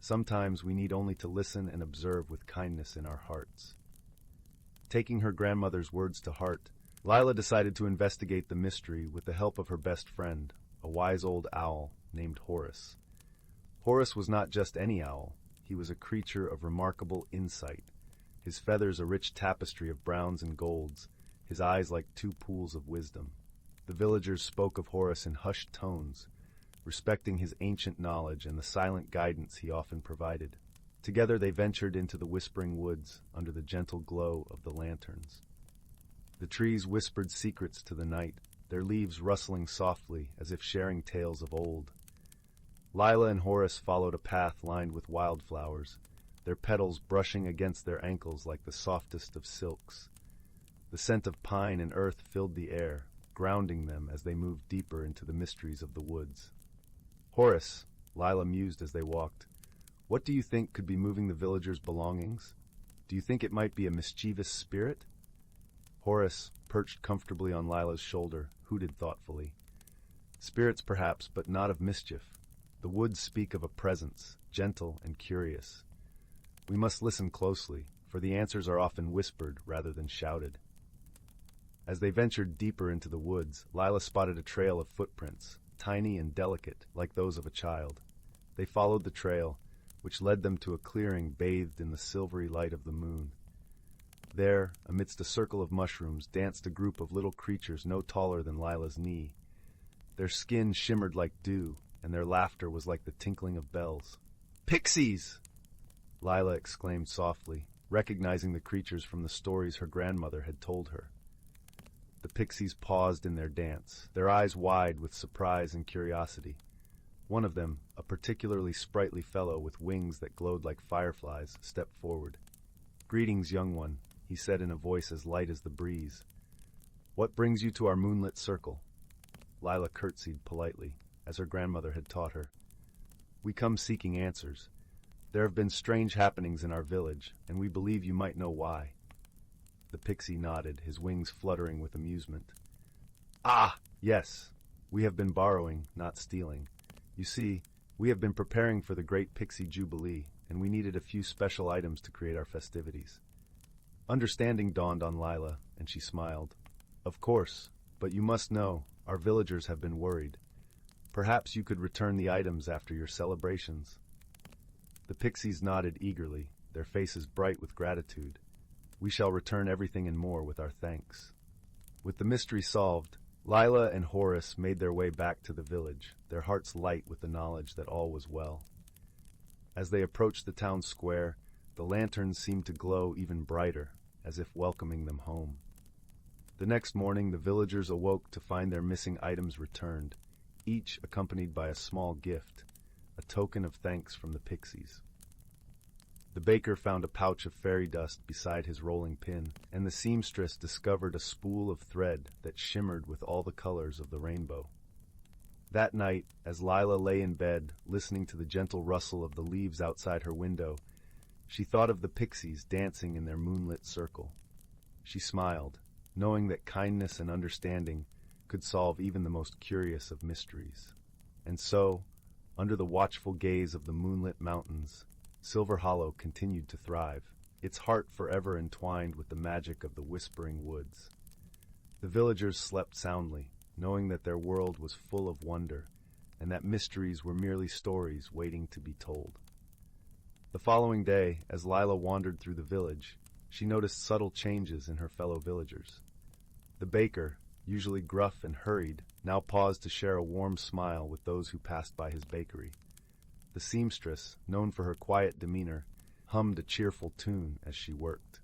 S1: Sometimes we need only to listen and observe with kindness in our hearts." Taking her grandmother's words to heart, Lila decided to investigate the mystery with the help of her best friend, a wise old owl named Horace. Horace was not just any owl. He was a creature of remarkable insight, his feathers a rich tapestry of browns and golds, his eyes like 2 pools of wisdom. The villagers spoke of Horace in hushed tones, respecting his ancient knowledge and the silent guidance he often provided. Together they ventured into the whispering woods under the gentle glow of the lanterns. The trees whispered secrets to the night, their leaves rustling softly as if sharing tales of old. Lila and Horace followed a path lined with wildflowers, their petals brushing against their ankles like the softest of silks. The scent of pine and earth filled the air, grounding them as they moved deeper into the mysteries of the woods. "Horace," Lila mused as they walked, "what do you think could be moving the villagers' belongings? Do you think it might be a mischievous spirit?" Horace, perched comfortably on Lila's shoulder, hooted thoughtfully. "Spirits perhaps, but not of mischief. The woods speak of a presence, gentle and curious. We must listen closely, for the answers are often whispered rather than shouted." As they ventured deeper into the woods, Lila spotted a trail of footprints, tiny and delicate, like those of a child. They followed the trail, which led them to a clearing bathed in the silvery light of the moon. There, amidst a circle of mushrooms, danced a group of little creatures no taller than Lila's knee. Their skin shimmered like dew, and their laughter was like the tinkling of bells. "Pixies!" Lila exclaimed softly, recognizing the creatures from the stories her grandmother had told her. The pixies paused in their dance, their eyes wide with surprise and curiosity. One of them, a particularly sprightly fellow with wings that glowed like fireflies, stepped forward. "Greetings, young one," he said in a voice as light as the breeze. "What brings you to our moonlit circle?" Lila curtsied politely, as her grandmother had taught her. "We come seeking answers. There have been strange happenings in our village, and we believe you might know why." The pixie nodded, his wings fluttering with amusement. "Ah, yes. We have been borrowing, not stealing. You see, we have been preparing for the great Pixie Jubilee, and we needed a few special items to create our festivities." Understanding dawned on Lila, and she smiled. "Of course, but you must know, our villagers have been worried. Perhaps you could return the items after your celebrations." The pixies nodded eagerly, their faces bright with gratitude. "We shall return everything and more with our thanks." With the mystery solved, Lila and Horace made their way back to the village, their hearts light with the knowledge that all was well. As they approached the town square, the lanterns seemed to glow even brighter, as if welcoming them home. The next morning, the villagers awoke to find their missing items returned, each accompanied by a small gift, a token of thanks from the pixies. The baker found a pouch of fairy dust beside his rolling pin, and the seamstress discovered a spool of thread that shimmered with all the colors of the rainbow. That night, as Lila lay in bed, listening to the gentle rustle of the leaves outside her window, she thought of the pixies dancing in their moonlit circle. She smiled, knowing that kindness and understanding could solve even the most curious of mysteries. And so, under the watchful gaze of the moonlit mountains, Silver Hollow continued to thrive, its heart forever entwined with the magic of the whispering woods. The villagers slept soundly, knowing that their world was full of wonder, and that mysteries were merely stories waiting to be told. The following day, as Lila wandered through the village, she noticed subtle changes in her fellow villagers. The baker, usually gruff and hurried, now paused to share a warm smile with those who passed by his bakery. The seamstress, known for her quiet demeanor, hummed a cheerful tune as she worked.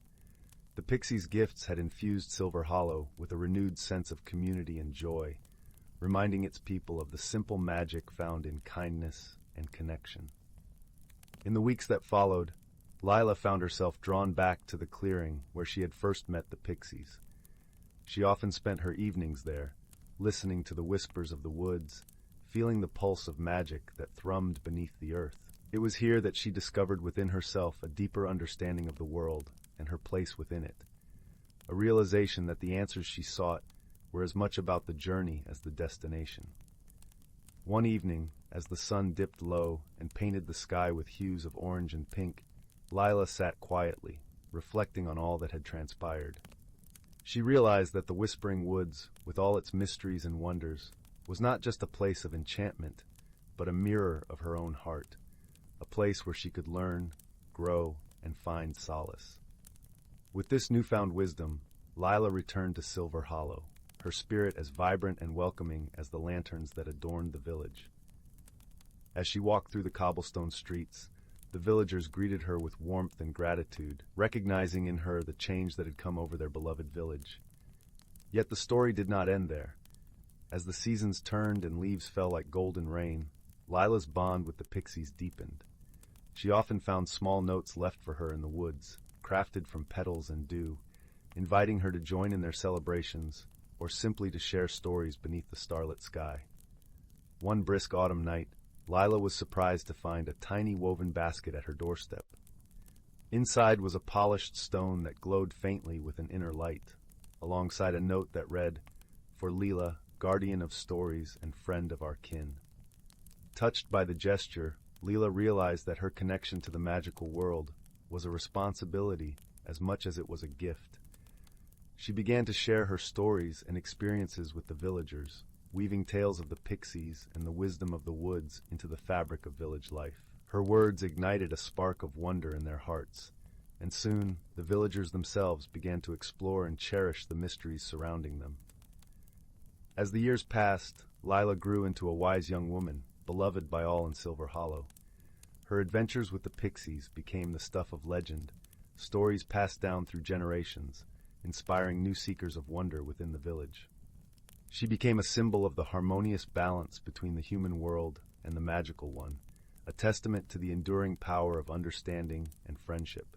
S1: The pixie's gifts had infused Silver Hollow with a renewed sense of community and joy, reminding its people of the simple magic found in kindness and connection. In the weeks that followed, Lila found herself drawn back to the clearing where she had first met the pixies. She often spent her evenings there, listening to the whispers of the woods, feeling the pulse of magic that thrummed beneath the earth. It was here that she discovered within herself a deeper understanding of the world and her place within it, a realization that the answers she sought were as much about the journey as the destination. One evening, as the sun dipped low and painted the sky with hues of orange and pink, Lila sat quietly, reflecting on all that had transpired. She realized that the Whispering Woods, with all its mysteries and wonders, was not just a place of enchantment, but a mirror of her own heart, a place where she could learn, grow, and find solace. With this newfound wisdom, Lila returned to Silver Hollow, her spirit as vibrant and welcoming as the lanterns that adorned the village. As she walked through the cobblestone streets, the villagers greeted her with warmth and gratitude, recognizing in her the change that had come over their beloved village. Yet the story did not end there. As the seasons turned and leaves fell like golden rain, Lila's bond with the pixies deepened. She often found small notes left for her in the woods, crafted from petals and dew, inviting her to join in their celebrations or simply to share stories beneath the starlit sky. One brisk autumn night, Lila was surprised to find a tiny woven basket at her doorstep. Inside was a polished stone that glowed faintly with an inner light, alongside a note that read, "For Lila, guardian of stories and friend of our kin." Touched by the gesture, Lila realized that her connection to the magical world was a responsibility as much as it was a gift. She began to share her stories and experiences with the villagers, weaving tales of the pixies and the wisdom of the woods into the fabric of village life. Her words ignited a spark of wonder in their hearts, and soon the villagers themselves began to explore and cherish the mysteries surrounding them. As the years passed, Lila grew into a wise young woman, beloved by all in Silver Hollow. Her adventures with the pixies became the stuff of legend, stories passed down through generations, inspiring new seekers of wonder within the village. She became a symbol of the harmonious balance between the human world and the magical one, a testament to the enduring power of understanding and friendship.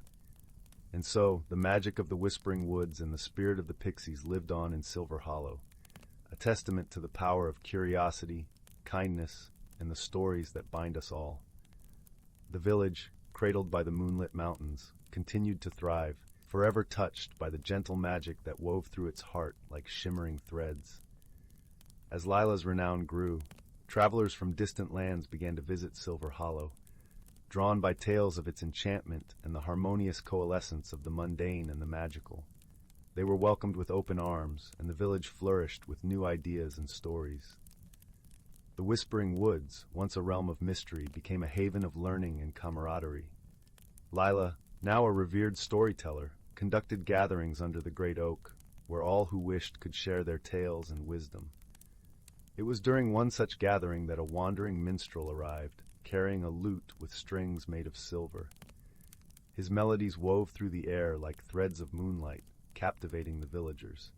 S1: And so, the magic of the Whispering Woods and the spirit of the pixies lived on in Silver Hollow, a testament to the power of curiosity, kindness, and the stories that bind us all. The village, cradled by the moonlit mountains, continued to thrive, forever touched by the gentle magic that wove through its heart like shimmering threads. As Lila's renown grew, travelers from distant lands began to visit Silver Hollow, drawn by tales of its enchantment and the harmonious coalescence of the mundane and the magical. They were welcomed with open arms, and the village flourished with new ideas and stories. The Whispering Woods, once a realm of mystery, became a haven of learning and camaraderie. Lila, now a revered storyteller, conducted gatherings under the great oak, where all who wished could share their tales and wisdom. It was during one such gathering that a wandering minstrel arrived, carrying a lute with strings made of silver. His melodies wove through the air like threads of moonlight, captivating the villagers.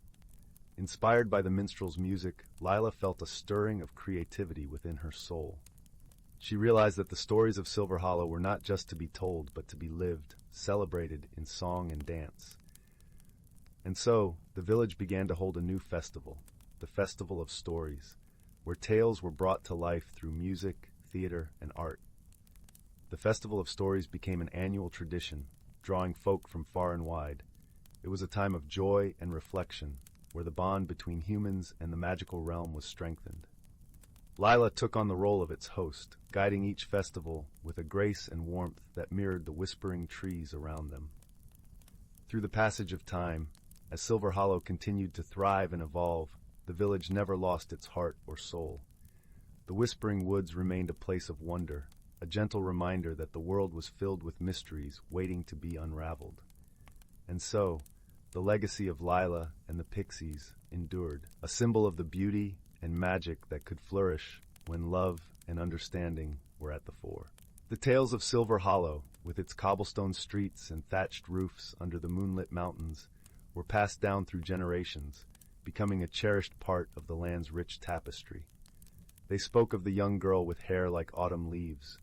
S1: Inspired by the minstrel's music, Lila felt a stirring of creativity within her soul. She realized that the stories of Silver Hollow were not just to be told, but to be lived, celebrated in song and dance. And so, the village began to hold a new festival, the Festival of Stories, where tales were brought to life through music, theater, and art. The Festival of Stories became an annual tradition, drawing folk from far and wide. It was a time of joy and reflection, where the bond between humans and the magical realm was strengthened. Lila took on the role of its host, guiding each festival with a grace and warmth that mirrored the whispering trees around them. Through the passage of time, As Silver Hollow continued to thrive and evolve, the village never lost its heart or soul. The Whispering Woods remained a place of wonder, a gentle reminder that the world was filled with mysteries waiting to be unraveled. And so, the legacy of Lila and the pixies endured, a symbol of the beauty and magic that could flourish when love and understanding were at the fore. The tales of Silver Hollow, with its cobblestone streets and thatched roofs under the moonlit mountains, were passed down through generations, becoming a cherished part of the land's rich tapestry. They spoke of the young girl with hair like autumn leaves,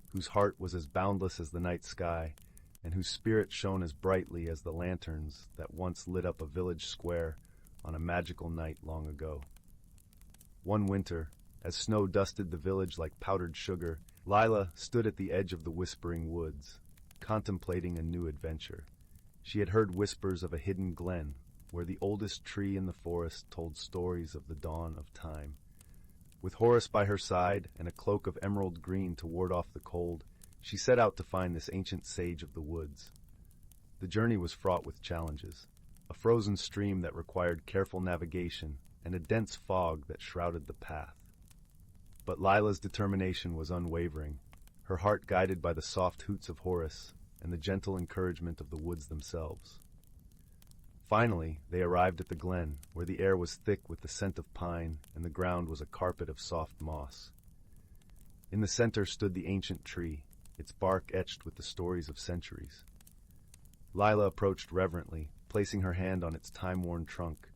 S1: whose heart was as boundless as the night sky, and whose spirit shone as brightly as the lanterns that once lit up a village square on a magical night long ago. One winter, as snow dusted the village like powdered sugar, Lila stood at the edge of the Whispering Woods, contemplating a new adventure. She had heard whispers of a hidden glen, where the oldest tree in the forest told stories of the dawn of time. With Horace by her side and a cloak of emerald green to ward off the cold, she set out to find this ancient sage of the woods. The journey was fraught with challenges: a frozen stream that required careful navigation, and a dense fog that shrouded the path. But Lila's determination was unwavering, her heart guided by the soft hoots of Horace and the gentle encouragement of the woods themselves. Finally, they arrived at the glen, where the air was thick with the scent of pine and the ground was a carpet of soft moss. In the center stood the ancient tree, its bark etched with the stories of centuries. Lila approached reverently, placing her hand on its time-worn trunk.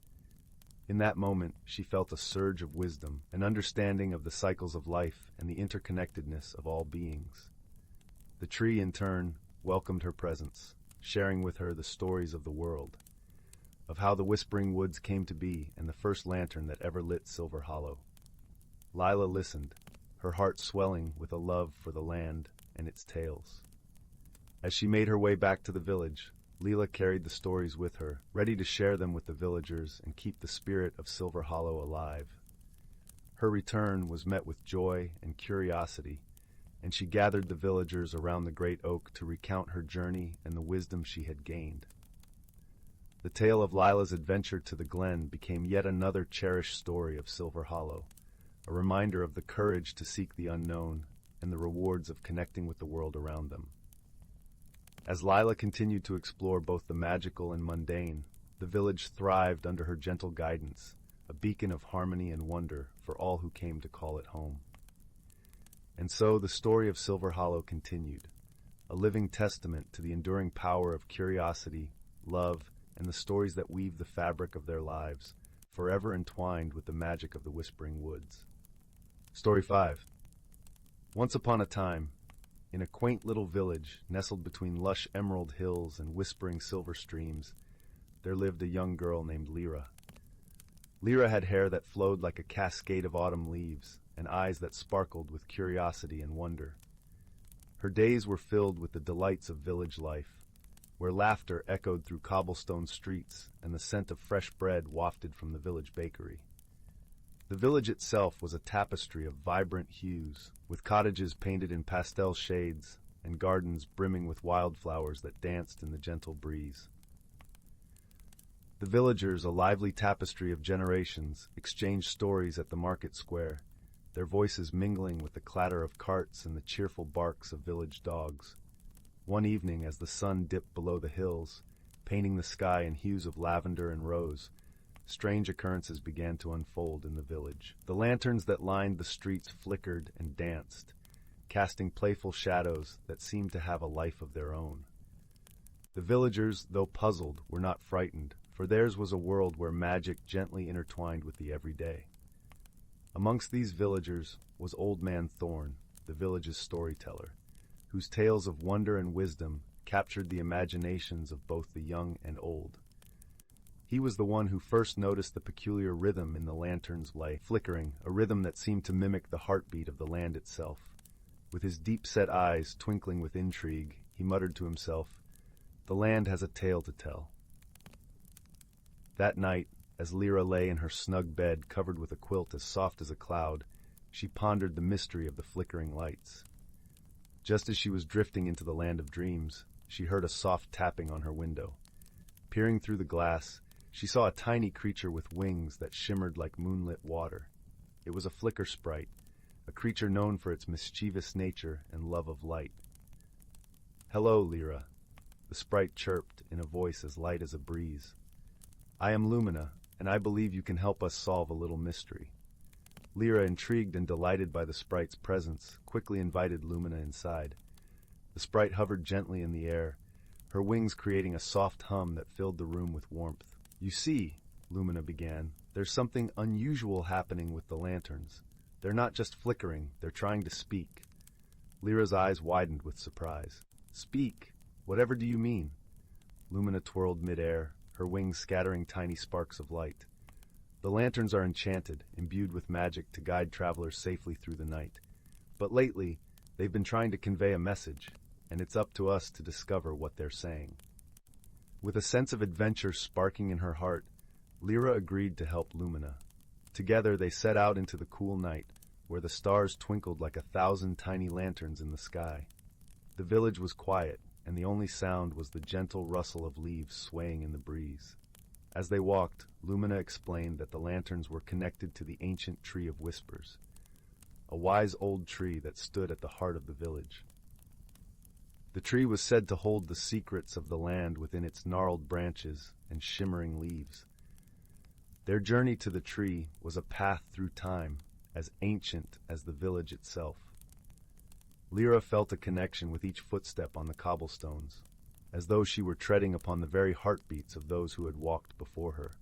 S1: In that moment, she felt a surge of wisdom, an understanding of the cycles of life and the interconnectedness of all beings. The tree, in turn, welcomed her presence, sharing with her the stories of the world, of how the Whispering Woods came to be and the first lantern that ever lit Silver Hollow. Lila listened, her heart swelling with a love for the land and its tales. As she made her way back to the village, Lila carried the stories with her, ready to share them with the villagers and keep the spirit of Silver Hollow alive. Her return was met with joy and curiosity, and she gathered the villagers around the great oak to recount her journey and the wisdom she had gained. The tale of Lila's adventure to the glen became yet another cherished story of Silver Hollow, a reminder of the courage to seek the unknown and the rewards of connecting with the world around them. As Lila continued to explore both the magical and mundane, the village thrived under her gentle guidance, a beacon of harmony and wonder for all who came to call it home. And so the story of Silver Hollow continued, a living testament to the enduring power of curiosity, love, and the stories that weave the fabric of their lives, forever entwined with the magic of the Whispering Woods. Story 5. Once upon a time, in a quaint little village nestled between lush emerald hills and whispering silver streams, there lived a young girl named Lyra. Lyra had hair that flowed like a cascade of autumn leaves, and eyes that sparkled with curiosity and wonder. Her days were filled with the delights of village life, where laughter echoed through cobblestone streets and the scent of fresh bread wafted from the village bakery. The village itself was a tapestry of vibrant hues, with cottages painted in pastel shades and gardens brimming with wildflowers that danced in the gentle breeze. The villagers, a lively tapestry of generations, exchanged stories at the market square, their voices mingling with the clatter of carts and the cheerful barks of village dogs. One evening, as the sun dipped below the hills, painting the sky in hues of lavender and rose, strange occurrences began to unfold in the village. The lanterns that lined the streets flickered and danced, casting playful shadows that seemed to have a life of their own. The villagers, though puzzled, were not frightened, for theirs was a world where magic gently intertwined with the everyday. Amongst these villagers was Old Man Thorn, the village's storyteller, whose tales of wonder and wisdom captured the imaginations of both the young and old. He was the one who first noticed the peculiar rhythm in the lantern's light flickering, a rhythm that seemed to mimic the heartbeat of the land itself. With his deep-set eyes twinkling with intrigue, he muttered to himself, "The land has a tale to tell." That night, as Lyra lay in her snug bed covered with a quilt as soft as a cloud, she pondered the mystery of the flickering lights. Just as she was drifting into the land of dreams, she heard a soft tapping on her window. Peering through the glass, She saw a tiny creature with wings that shimmered like moonlit water. It was a flicker sprite, a creature known for its mischievous nature and love of light. "Hello, Lyra," the sprite chirped in a voice as light as a breeze. "I am Lumina, and I believe you can help us solve a little mystery." Lyra, intrigued and delighted by the sprite's presence, quickly invited Lumina inside. The sprite hovered gently in the air, her wings creating a soft hum that filled the room with warmth. "You see," Lumina began, "there's something unusual happening with the lanterns. They're not just flickering, they're trying to speak." Lyra's eyes widened with surprise. "Speak? Whatever do you mean?" Lumina twirled midair, her wings scattering tiny sparks of light. "The lanterns are enchanted, imbued with magic to guide travelers safely through the night. But lately, they've been trying to convey a message, and it's up to us to discover what they're saying." With a sense of adventure sparking in her heart, Lyra agreed to help Lumina. Together they set out into the cool night, where the stars twinkled like 1,000 tiny lanterns in the sky. The village was quiet, and the only sound was the gentle rustle of leaves swaying in the breeze. As they walked, Lumina explained that the lanterns were connected to the ancient Tree of Whispers, a wise old tree that stood at the heart of the village. The tree was said to hold the secrets of the land within its gnarled branches and shimmering leaves. Their journey to the tree was a path through time, as ancient as the village itself. Lyra felt a connection with each footstep on the cobblestones, as though she were treading upon the very heartbeats of those who had walked before her.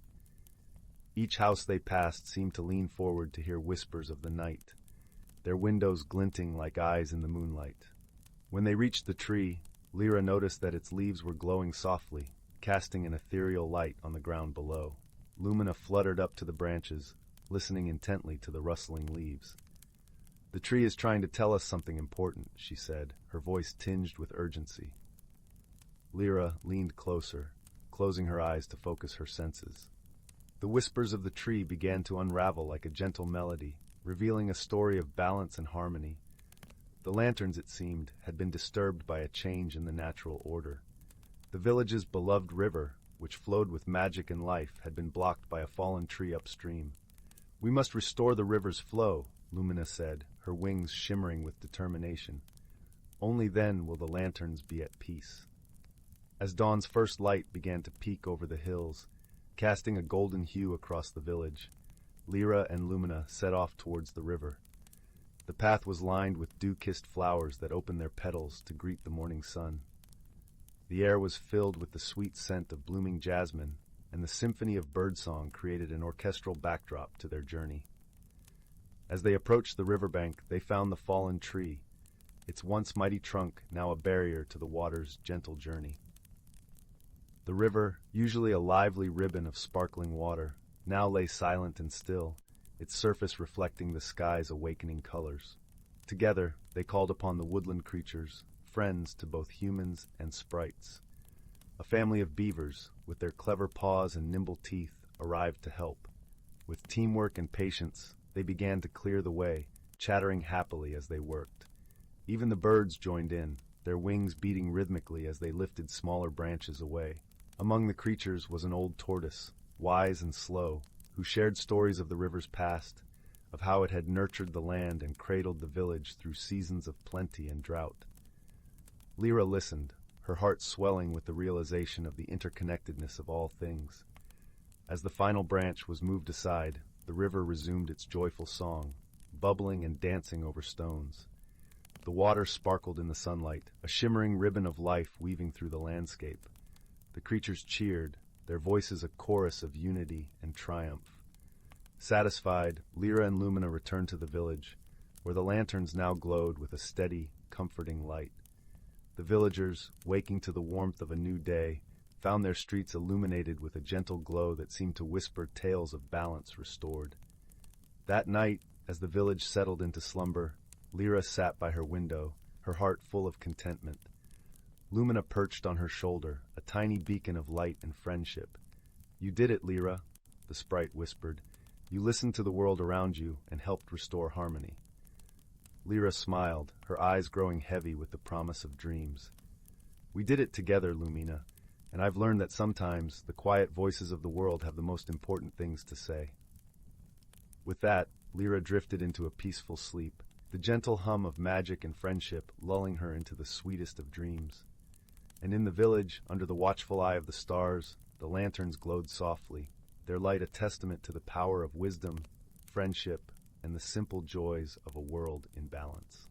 S1: Each house they passed seemed to lean forward to hear whispers of the night, their windows glinting like eyes in the moonlight. When they reached the tree, Lyra noticed that its leaves were glowing softly, casting an ethereal light on the ground below. Lumina fluttered up to the branches, listening intently to the rustling leaves. "The tree is trying to tell us something important," she said, her voice tinged with urgency. Lyra leaned closer, closing her eyes to focus her senses. The whispers of the tree began to unravel like a gentle melody, revealing a story of balance and harmony. The lanterns, it seemed, had been disturbed by a change in the natural order. The village's beloved river, which flowed with magic and life, had been blocked by a fallen tree upstream. "We must restore the river's flow," Lumina said, her wings shimmering with determination. "Only then will the lanterns be at peace." As dawn's first light began to peek over the hills, casting a golden hue across the village, Lyra and Lumina set off towards the river. The path was lined with dew-kissed flowers that opened their petals to greet the morning sun. The air was filled with the sweet scent of blooming jasmine, and the symphony of birdsong created an orchestral backdrop to their journey. As they approached the riverbank, they found the fallen tree, its once mighty trunk now a barrier to the water's gentle journey. The river, usually a lively ribbon of sparkling water, now lay silent and still, its surface reflecting the sky's awakening colors. Together, they called upon the woodland creatures, friends to both humans and sprites. A family of beavers, with their clever paws and nimble teeth, arrived to help. With teamwork and patience, they began to clear the way, chattering happily as they worked. Even the birds joined in, their wings beating rhythmically as they lifted smaller branches away. Among the creatures was an old tortoise, wise and slow, who shared stories of the river's past, of how it had nurtured the land and cradled the village through seasons of plenty and drought. Lyra listened, her heart swelling with the realization of the interconnectedness of all things. As the final branch was moved aside, the river resumed its joyful song, bubbling and dancing over stones. The water sparkled in the sunlight, a shimmering ribbon of life weaving through the landscape. The creatures cheered, their voices a chorus of unity and triumph. Satisfied, Lyra and Lumina returned to the village, where the lanterns now glowed with a steady, comforting light. The villagers, waking to the warmth of a new day, found their streets illuminated with a gentle glow that seemed to whisper tales of balance restored. That night, as the village settled into slumber, Lyra sat by her window, her heart full of contentment. Lumina perched on her shoulder, a tiny beacon of light and friendship. "You did it, Lyra," the sprite whispered. "You listened to the world around you and helped restore harmony." Lyra smiled, her eyes growing heavy with the promise of dreams. "We did it together, Lumina. and I've learned that sometimes the quiet voices of the world have the most important things to say. With that, Lyra drifted into a peaceful sleep, the gentle hum of magic and friendship lulling her into the sweetest of dreams. And in the village, under the watchful eye of the stars, the lanterns glowed softly, their light a testament to the power of wisdom, friendship, and the simple joys of a world in balance.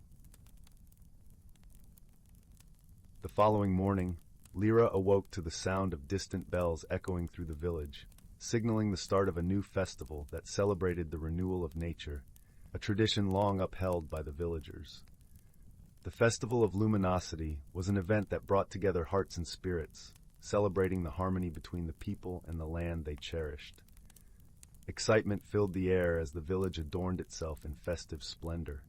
S1: The following morning, Lyra awoke to the sound of distant bells echoing through the village, signaling the start of a new festival that celebrated the renewal of nature, a tradition long upheld by the villagers. The Festival of Luminosity was an event that brought together hearts and spirits, celebrating the harmony between the people and the land they cherished. Excitement filled the air as the village adorned itself in festive splendor.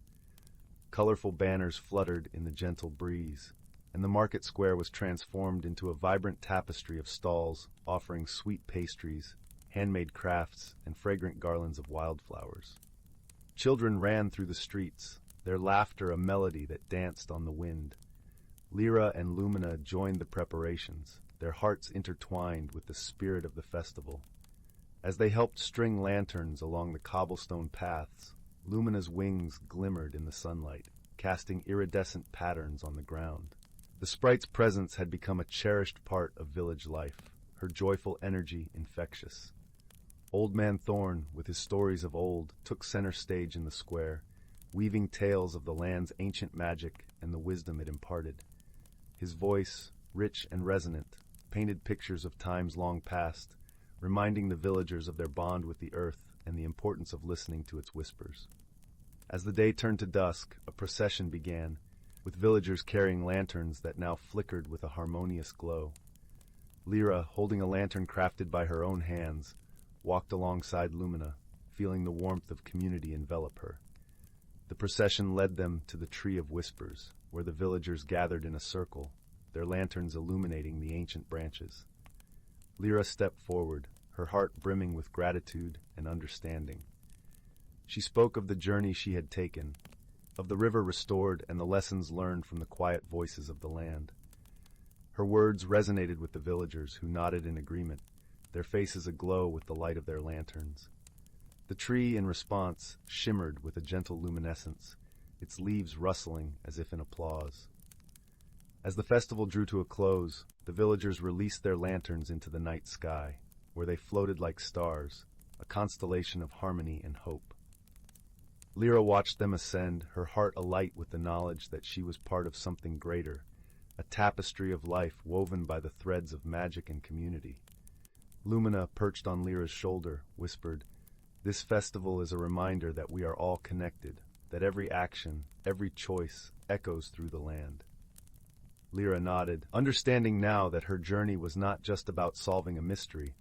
S1: Colorful banners fluttered in the gentle breeze, and the market square was transformed into a vibrant tapestry of stalls offering sweet pastries, handmade crafts, and fragrant garlands of wildflowers. Children ran through the streets, their laughter a melody that danced on the wind. Lyra and Lumina joined the preparations, their hearts intertwined with the spirit of the festival. As they helped string lanterns along the cobblestone paths, Lumina's wings glimmered in the sunlight, casting iridescent patterns on the ground. The sprite's presence had become a cherished part of village life, her joyful energy infectious. Old Man Thorn, with his stories of old, took center stage in the square, weaving tales of the land's ancient magic and the wisdom it imparted. His voice, rich and resonant, painted pictures of times long past, reminding the villagers of their bond with the earth and the importance of listening to its whispers. As the day turned to dusk, a procession began, with villagers carrying lanterns that now flickered with a harmonious glow. Lyra, holding a lantern crafted by her own hands, walked alongside Lumina, feeling the warmth of community envelop her. The procession led them to the Tree of Whispers, where the villagers gathered in a circle, their lanterns illuminating the ancient branches. Lyra stepped forward, her heart brimming with gratitude and understanding. She spoke of the journey she had taken, of the river restored and the lessons learned from the quiet voices of the land. Her words resonated with the villagers, who nodded in agreement, their faces aglow with the light of their lanterns. The tree, in response, shimmered with a gentle luminescence, its leaves rustling as if in applause. As the festival drew to a close, the villagers released their lanterns into the night sky, where they floated like stars, a constellation of harmony and hope. Lyra watched them ascend, her heart alight with the knowledge that she was part of something greater, a tapestry of life woven by the threads of magic and community. Lumina, perched on Lyra's shoulder, whispered, "This festival is a reminder that we are all connected, that every action, every choice, echoes through the land." Lyra nodded, understanding now that her journey was not just about solving a mystery,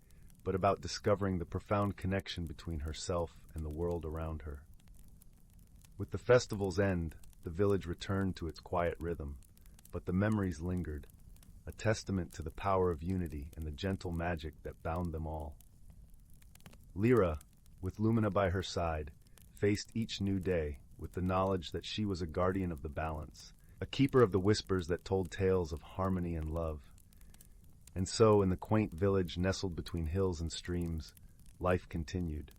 S1: but about discovering the profound connection between herself and the world around her. With the festival's end, the village returned to its quiet rhythm, but the memories lingered, a testament to the power of unity and the gentle magic that bound them all. Lyra, with Lumina by her side, faced each new day with the knowledge that she was a guardian of the balance, a keeper of the whispers that told tales of harmony and love. And so, in the quaint village nestled between hills and streams, life continued,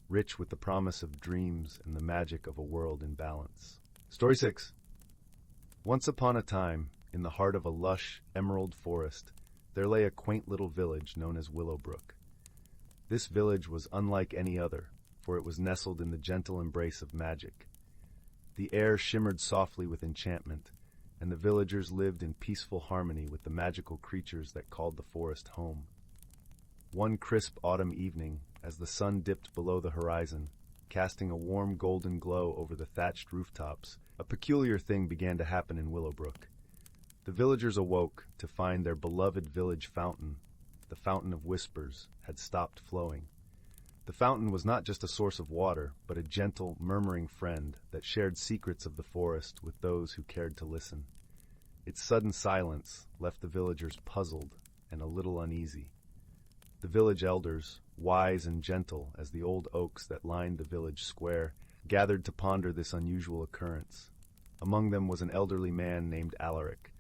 S1: rich with the promise of dreams and the magic of a world in balance. Story 6. Once upon a time, in the heart of a lush, emerald forest, there lay a quaint little village known as Willowbrook. This village was unlike any other, for it was nestled in the gentle embrace of magic. The air shimmered softly with enchantment, and the villagers lived in peaceful harmony with the magical creatures that called the forest home. One crisp autumn evening, as the sun dipped below the horizon, casting a warm golden glow over the thatched rooftops, a peculiar thing began to happen in Willowbrook. The villagers awoke to find their beloved village fountain, the Fountain of Whispers, had stopped flowing. The fountain was not just a source of water, but a gentle, murmuring friend that shared secrets of the forest with those who cared to listen. Its sudden silence left the villagers puzzled and a little uneasy. The village elders, wise and gentle as the old oaks that lined the village square, gathered to ponder this unusual occurrence. Among them was an elderly man named Alaric,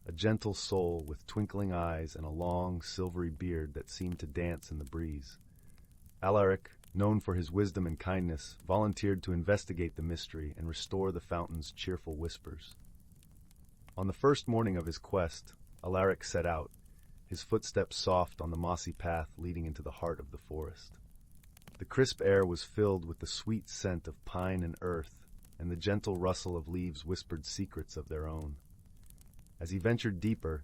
S1: a gentle soul with twinkling eyes and a long, silvery beard that seemed to dance in the breeze. Alaric, known for his wisdom and kindness, volunteered to investigate the mystery and restore the fountain's cheerful whispers. On the first morning of his quest, Alaric set out, his footsteps soft on the mossy path leading into the heart of the forest. The crisp air was filled with the sweet scent of pine and earth, and the gentle rustle of leaves whispered secrets of their own. As he ventured deeper,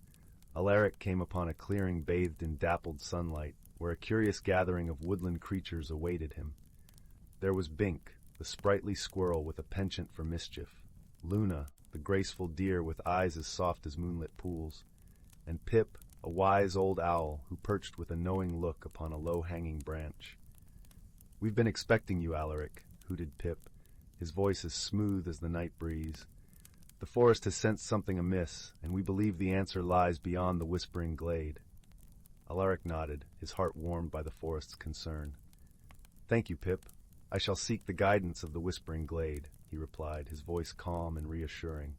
S1: Alaric came upon a clearing bathed in dappled sunlight, where a curious gathering of woodland creatures awaited him. There was Bink, the sprightly squirrel with a penchant for mischief, Luna, the graceful deer with eyes as soft as moonlit pools, and Pip, a wise old owl who perched with a knowing look upon a low-hanging branch. "We've been expecting you, Alaric," hooted Pip, his voice as smooth as the night breeze. "The forest has sensed something amiss, and we believe the answer lies beyond the whispering glade." Alaric nodded, his heart warmed by the forest's concern. "Thank you, Pip. I shall seek the guidance of the whispering glade," he replied, his voice calm and reassuring.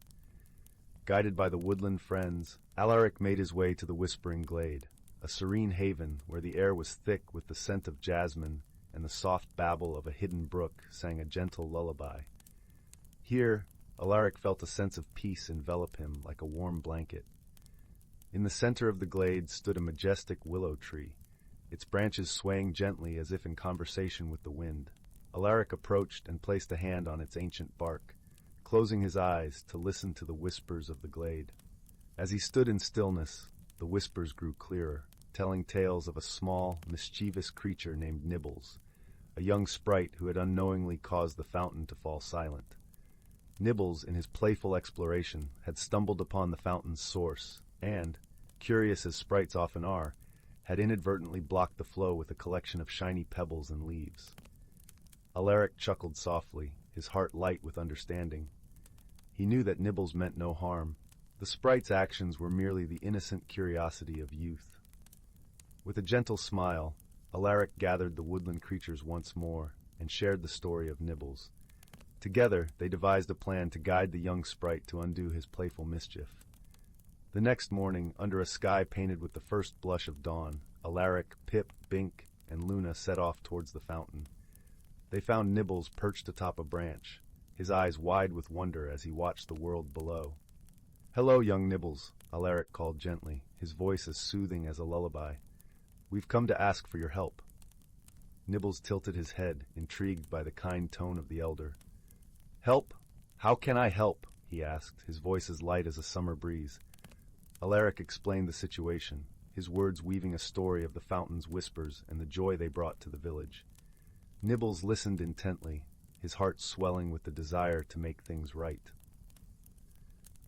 S1: Guided by the woodland friends, Alaric made his way to the whispering glade, a serene haven where the air was thick with the scent of jasmine and the soft babble of a hidden brook sang a gentle lullaby. Here, Alaric felt a sense of peace envelop him like a warm blanket. In the center of the glade stood a majestic willow tree, its branches swaying gently as if in conversation with the wind. Alaric approached and placed a hand on its ancient bark, closing his eyes to listen to the whispers of the glade. As he stood in stillness, the whispers grew clearer, telling tales of a small, mischievous creature named Nibbles, a young sprite who had unknowingly caused the fountain to fall silent. Nibbles, in his playful exploration, had stumbled upon the fountain's source and, curious as sprites often are, had inadvertently blocked the flow with a collection of shiny pebbles and leaves. Alaric chuckled softly, his heart light with understanding. He knew that Nibbles meant no harm. The sprite's actions were merely the innocent curiosity of youth. With a gentle smile, Alaric gathered the woodland creatures once more and shared the story of Nibbles. Together, they devised a plan to guide the young sprite to undo his playful mischief. The next morning, under a sky painted with the first blush of dawn, Alaric, Pip, Bink, and Luna set off towards the fountain. They found Nibbles perched atop a branch, his eyes wide with wonder as he watched the world below. "Hello, young Nibbles," Alaric called gently, his voice as soothing as a lullaby. "We've come to ask for your help." Nibbles tilted his head, intrigued by the kind tone of the elder. "Help? How can I help?" he asked, his voice as light as a summer breeze. Alaric explained the situation, his words weaving a story of the fountain's whispers and the joy they brought to the village. Nibbles listened intently, his heart swelling with the desire to make things right.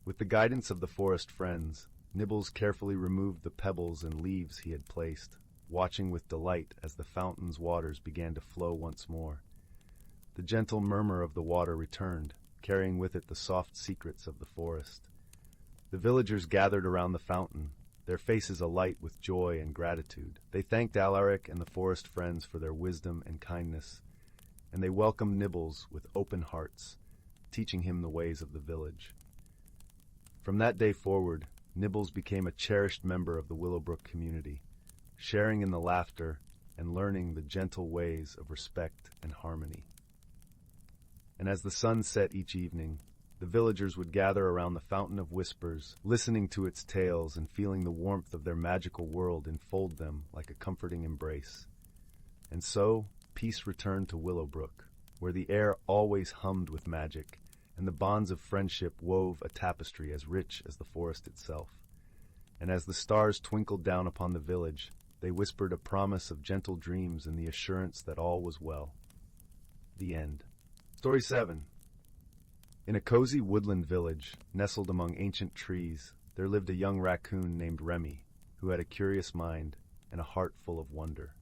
S1: With the guidance of the forest friends, Nibbles carefully removed the pebbles and leaves he had placed, watching with delight as the fountain's waters began to flow once more. The gentle murmur of the water returned, carrying with it the soft secrets of the forest. The villagers gathered around the fountain, their faces alight with joy and gratitude. They thanked Alaric and the forest friends for their wisdom and kindness, and they welcomed Nibbles with open hearts, teaching him the ways of the village. From that day forward, Nibbles became a cherished member of the Willowbrook community, sharing in the laughter and learning the gentle ways of respect and harmony. And as the sun set each evening, the villagers would gather around the Fountain of Whispers, listening to its tales and feeling the warmth of their magical world enfold them like a comforting embrace. And so, peace returned to Willowbrook, where the air always hummed with magic, and the bonds of friendship wove a tapestry as rich as the forest itself. And as the stars twinkled down upon the village, they whispered a promise of gentle dreams and the assurance that all was well. The end. Story 7. In a cozy woodland village, nestled among ancient trees, there lived a young raccoon named Remy, who had a curious mind and a heart full of wonder.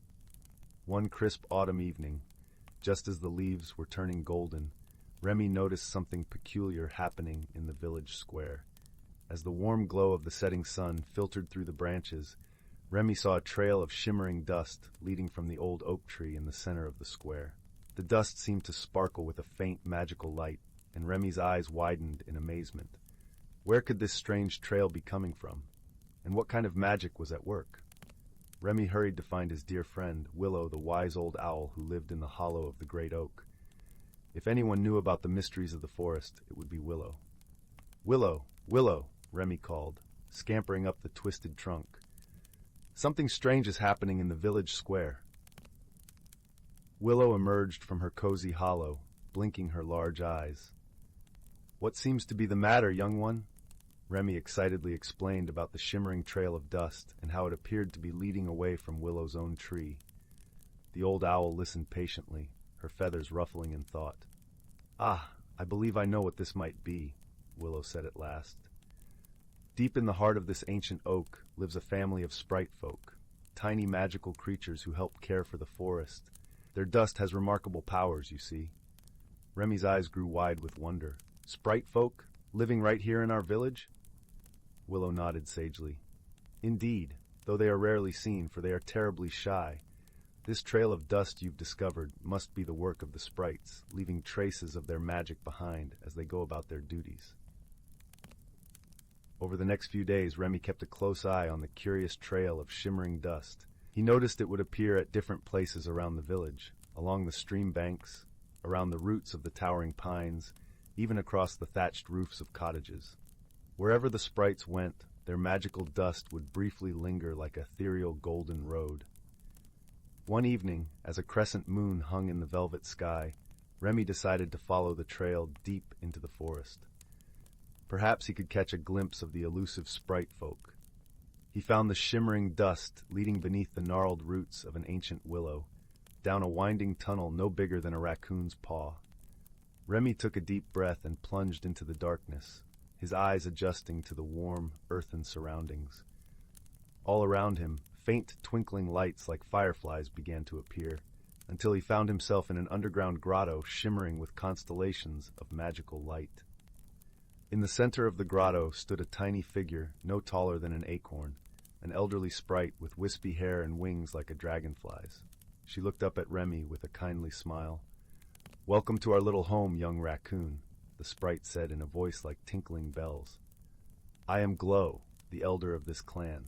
S1: One crisp autumn evening, just as the leaves were turning golden, Remy noticed something peculiar happening in the village square. As the warm glow of the setting sun filtered through the branches, Remy saw a trail of shimmering dust leading from the old oak tree in the center of the square. The dust seemed to sparkle with a faint magical light, and Remy's eyes widened in amazement. Where could this strange trail be coming from? And what kind of magic was at work? Remy hurried to find his dear friend, Willow, the wise old owl who lived in the hollow of the great oak. If anyone knew about the mysteries of the forest, it would be Willow. "Willow, Willow," Remy called, scampering up the twisted trunk. "Something strange is happening in the village square." Willow emerged from her cozy hollow, blinking her large eyes. "What seems to be the matter, young one?" Remy excitedly explained about the shimmering trail of dust and how it appeared to be leading away from Willow's own tree. The old owl listened patiently, her feathers ruffling in thought. "Ah, I believe I know what this might be," Willow said at last. "Deep in the heart of this ancient oak lives a family of sprite folk, tiny magical creatures who help care for the forest. Their dust has remarkable powers, you see." Remy's eyes grew wide with wonder. "Sprite folk? Living right here in our village?" Willow nodded sagely. "Indeed, though they are rarely seen, for they are terribly shy. This trail of dust you've discovered must be the work of the sprites, leaving traces of their magic behind as they go about their duties." Over the next few days, Remy kept a close eye on the curious trail of shimmering dust. He noticed it would appear at different places around the village, along the stream banks, around the roots of the towering pines, even across the thatched roofs of cottages. Wherever the sprites went, their magical dust would briefly linger like a ethereal golden road. One evening, as a crescent moon hung in the velvet sky, Remy decided to follow the trail deep into the forest. Perhaps he could catch a glimpse of the elusive sprite folk. He found the shimmering dust leading beneath the gnarled roots of an ancient willow, down a winding tunnel no bigger than a raccoon's paw. Remy took a deep breath and plunged into the darkness, his eyes adjusting to the warm, earthen surroundings. All around him, faint twinkling lights like fireflies began to appear, until he found himself in an underground grotto shimmering with constellations of magical light. In the center of the grotto stood a tiny figure no taller than an acorn, an elderly sprite with wispy hair and wings like a dragonfly's. She looked up at Remy with a kindly smile. "Welcome to our little home, young raccoon," the sprite said in a voice like tinkling bells. "I am Glow, the elder of this clan."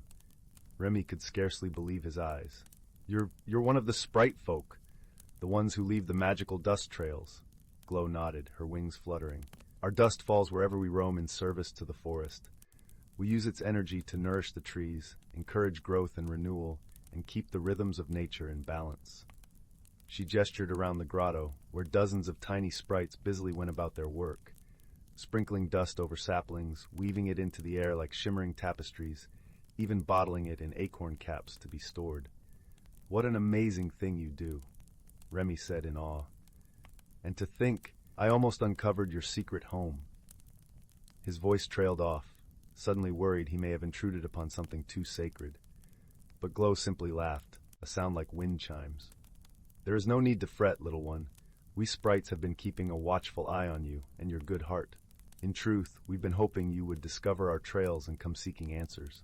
S1: Remy could scarcely believe his eyes. You're one of the sprite folk, the ones who leave the magical dust trails." Glow nodded, her wings fluttering. "Our dust falls wherever we roam in service to the forest. We use its energy to nourish the trees, encourage growth and renewal, and keep the rhythms of nature in balance." She gestured around the grotto, where dozens of tiny sprites busily went about their work, sprinkling dust over saplings, weaving it into the air like shimmering tapestries, even bottling it in acorn caps to be stored. "What an amazing thing you do," Remy said in awe. "And to think, I almost uncovered your secret home." His voice trailed off, suddenly worried he may have intruded upon something too sacred. But Glow simply laughed, a sound like wind chimes. "There is no need to fret, little one. We sprites have been keeping a watchful eye on you and your good heart. In truth, we've been hoping you would discover our trails and come seeking answers."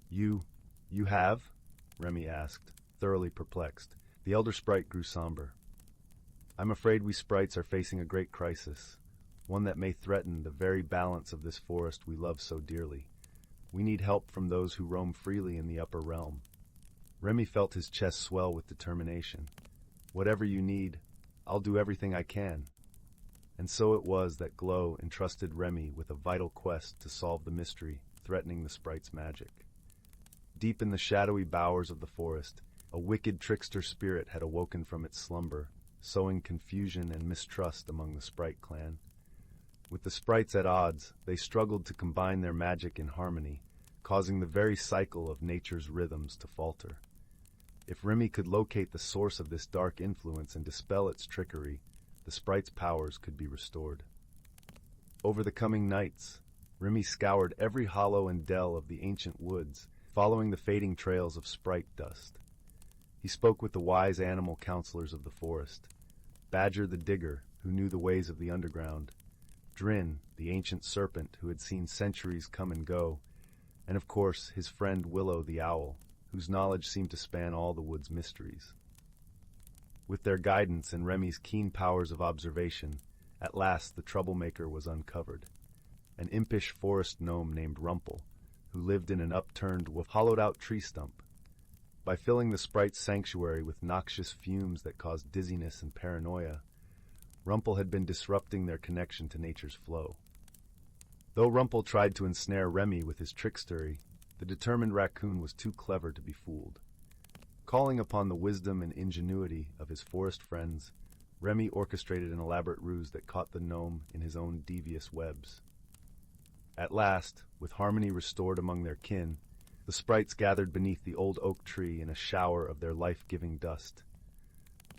S1: You have?" Remy asked, thoroughly perplexed. The elder sprite grew somber. "I'm afraid we sprites are facing a great crisis, one that may threaten the very balance of this forest we love so dearly. We need help from those who roam freely in the upper realm." Remy felt his chest swell with determination. "Whatever you need, I'll do everything I can." And so it was that Glow entrusted Remy with a vital quest to solve the mystery threatening the sprite's magic. Deep in the shadowy bowers of the forest, a wicked trickster spirit had awoken from its slumber, sowing confusion and mistrust among the sprite clan. With the sprites at odds, they struggled to combine their magic in harmony, causing the very cycle of nature's rhythms to falter. If Remy could locate the source of this dark influence and dispel its trickery, the sprite's powers could be restored. Over the coming nights, Remy scoured every hollow and dell of the ancient woods, following the fading trails of sprite dust. He spoke with the wise animal counselors of the forest, Badger the digger, who knew the ways of the underground, Drin, the ancient serpent who had seen centuries come and go, and of course his friend Willow the owl, whose knowledge seemed to span all the wood's mysteries. With their guidance and Remy's keen powers of observation, at last the troublemaker was uncovered. An impish forest gnome named Rumple, who lived in an upturned, hollowed-out tree stump. By filling the sprite's sanctuary with noxious fumes that caused dizziness and paranoia, Rumple had been disrupting their connection to nature's flow. Though Rumple tried to ensnare Remy with his trickstery, the determined raccoon was too clever to be fooled. Calling upon the wisdom and ingenuity of his forest friends, Remy orchestrated an elaborate ruse that caught the gnome in his own devious webs. At last, with harmony restored among their kin, the sprites gathered beneath the old oak tree in a shower of their life-giving dust.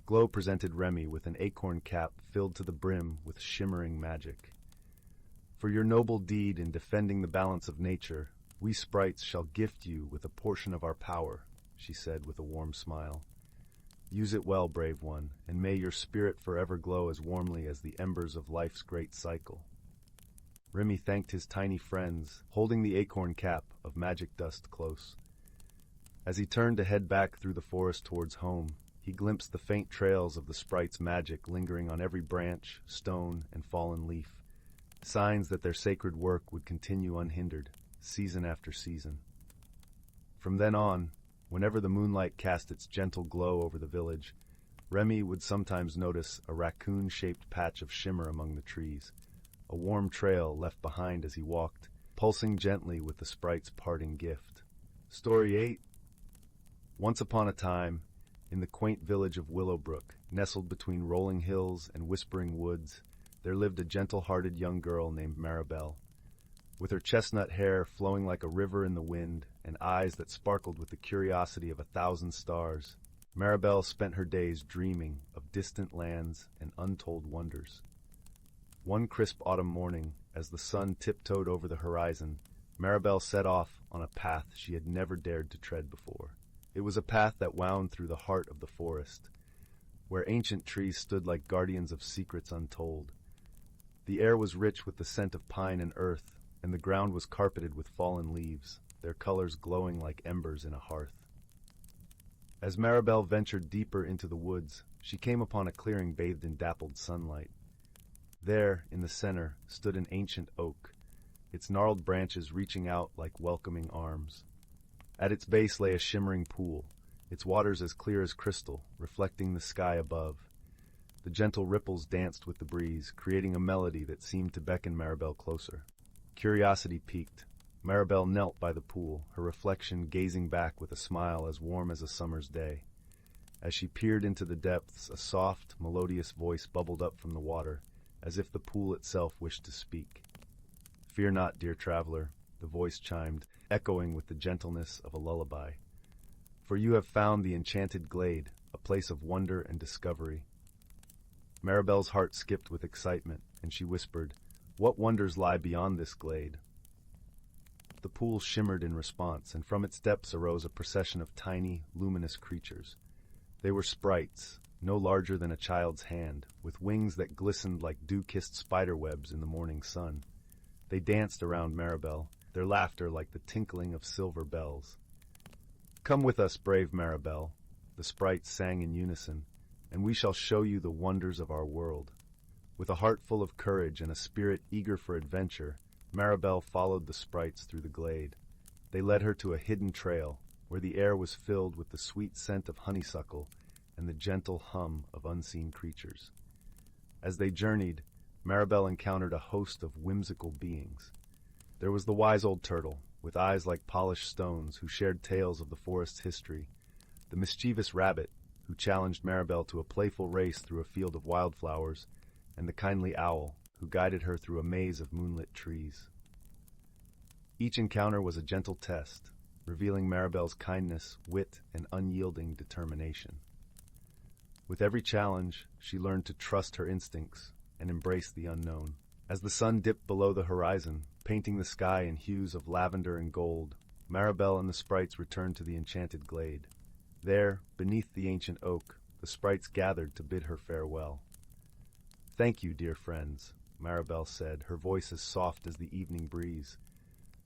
S1: Glow presented Remy with an acorn cap filled to the brim with shimmering magic. "For your noble deed in defending the balance of nature, we sprites shall gift you with a portion of our power," she said with a warm smile. "Use it well, brave one, and may your spirit forever glow as warmly as the embers of life's great cycle." Remy thanked his tiny friends, holding the acorn cap of magic dust close. As he turned to head back through the forest towards home, he glimpsed the faint trails of the sprite's magic lingering on every branch, stone, and fallen leaf, signs that their sacred work would continue unhindered, season after season. From then on, whenever the moonlight cast its gentle glow over the village, Remy would sometimes notice a raccoon-shaped patch of shimmer among the trees, a warm trail left behind as he walked, pulsing gently with the sprite's parting gift. Story 8. Once upon a time, in the quaint village of Willowbrook, nestled between rolling hills and whispering woods, there lived a gentle-hearted young girl named Maribel. With her chestnut hair flowing like a river in the wind and eyes that sparkled with the curiosity of 1,000 stars, Maribel spent her days dreaming of distant lands and untold wonders. One crisp autumn morning, as the sun tiptoed over the horizon, Maribel set off on a path she had never dared to tread before. It was a path that wound through the heart of the forest, where ancient trees stood like guardians of secrets untold. The air was rich with the scent of pine and earth, and the ground was carpeted with fallen leaves, their colors glowing like embers in a hearth. As Maribel ventured deeper into the woods, she came upon a clearing bathed in dappled sunlight. There, in the center, stood an ancient oak, its gnarled branches reaching out like welcoming arms. At its base lay a shimmering pool, its waters as clear as crystal, reflecting the sky above. The gentle ripples danced with the breeze, creating a melody that seemed to beckon Maribel closer. Curiosity piqued. Maribel knelt by the pool, her reflection gazing back with a smile as warm as a summer's day. As she peered into the depths, a soft, melodious voice bubbled up from the water, as if the pool itself wished to speak. "Fear not, dear traveler," the voice chimed, echoing with the gentleness of a lullaby. "For you have found the enchanted glade, a place of wonder and discovery." Maribel's heart skipped with excitement, and she whispered, "What wonders lie beyond this glade?" The pool shimmered in response, and from its depths arose a procession of tiny, luminous creatures. They were sprites, no larger than a child's hand, with wings that glistened like dew-kissed spiderwebs in the morning sun. They danced around Maribel, their laughter like the tinkling of silver bells. "Come with us, brave Maribel," the sprites sang in unison, "and we shall show you the wonders of our world." With a heart full of courage and a spirit eager for adventure, Maribel followed the sprites through the glade. They led her to a hidden trail, where the air was filled with the sweet scent of honeysuckle and the gentle hum of unseen creatures. As they journeyed, Maribel encountered a host of whimsical beings. There was the wise old turtle, with eyes like polished stones, who shared tales of the forest's history, the mischievous rabbit, who challenged Maribel to a playful race through a field of wildflowers, and the kindly owl, who guided her through a maze of moonlit trees. Each encounter was a gentle test, revealing Maribel's kindness, wit, and unyielding determination. With every challenge, she learned to trust her instincts and embrace the unknown. As the sun dipped below the horizon, painting the sky in hues of lavender and gold, Maribel and the sprites returned to the enchanted glade. There, beneath the ancient oak, the sprites gathered to bid her farewell. "Thank you, dear friends," Maribel said, her voice as soft as the evening breeze.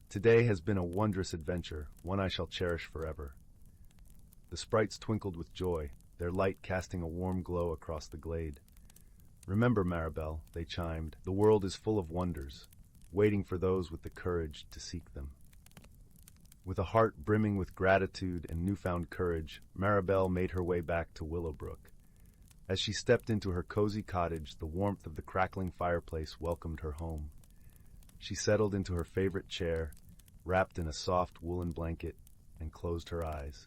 S1: "Today has been a wondrous adventure, one I shall cherish forever." The sprites twinkled with joy, their light casting a warm glow across the glade. "Remember, Maribel," they chimed, "the world is full of wonders. waiting for those with the courage to seek them. With a heart brimming with gratitude and newfound courage, Maribel made her way back to Willowbrook. As she stepped into her cozy cottage, the warmth of the crackling fireplace welcomed her home. She settled into her favorite chair, wrapped in a soft woolen blanket, and closed her eyes.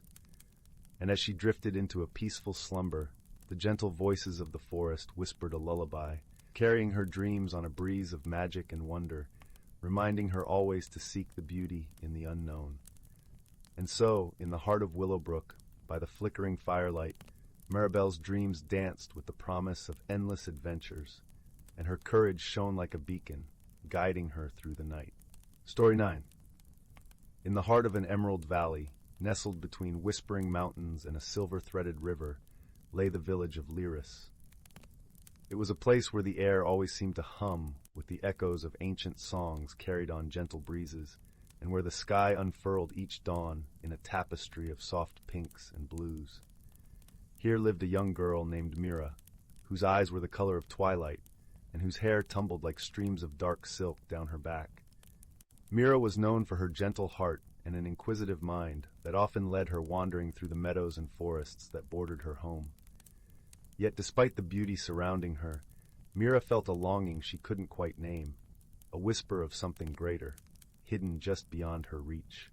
S1: And as she drifted into a peaceful slumber, the gentle voices of the forest whispered a lullaby, carrying her dreams on a breeze of magic and wonder, reminding her always to seek the beauty in the unknown. And so, in the heart of Willowbrook, by the flickering firelight, Maribel's dreams danced with the promise of endless adventures, and her courage shone like a beacon, guiding her through the night. Story 9. In the heart of an emerald valley, nestled between whispering mountains and a silver-threaded river, lay the village of Immerse. It was a place where the air always seemed to hum with the echoes of ancient songs carried on gentle breezes, and where the sky unfurled each dawn in a tapestry of soft pinks and blues. Here lived a young girl named Mira, whose eyes were the color of twilight, and whose hair tumbled like streams of dark silk down her back. Mira was known for her gentle heart and an inquisitive mind that often led her wandering through the meadows and forests that bordered her home. Yet despite the beauty surrounding her, Mira felt a longing she couldn't quite name, a whisper of something greater, hidden just beyond her reach.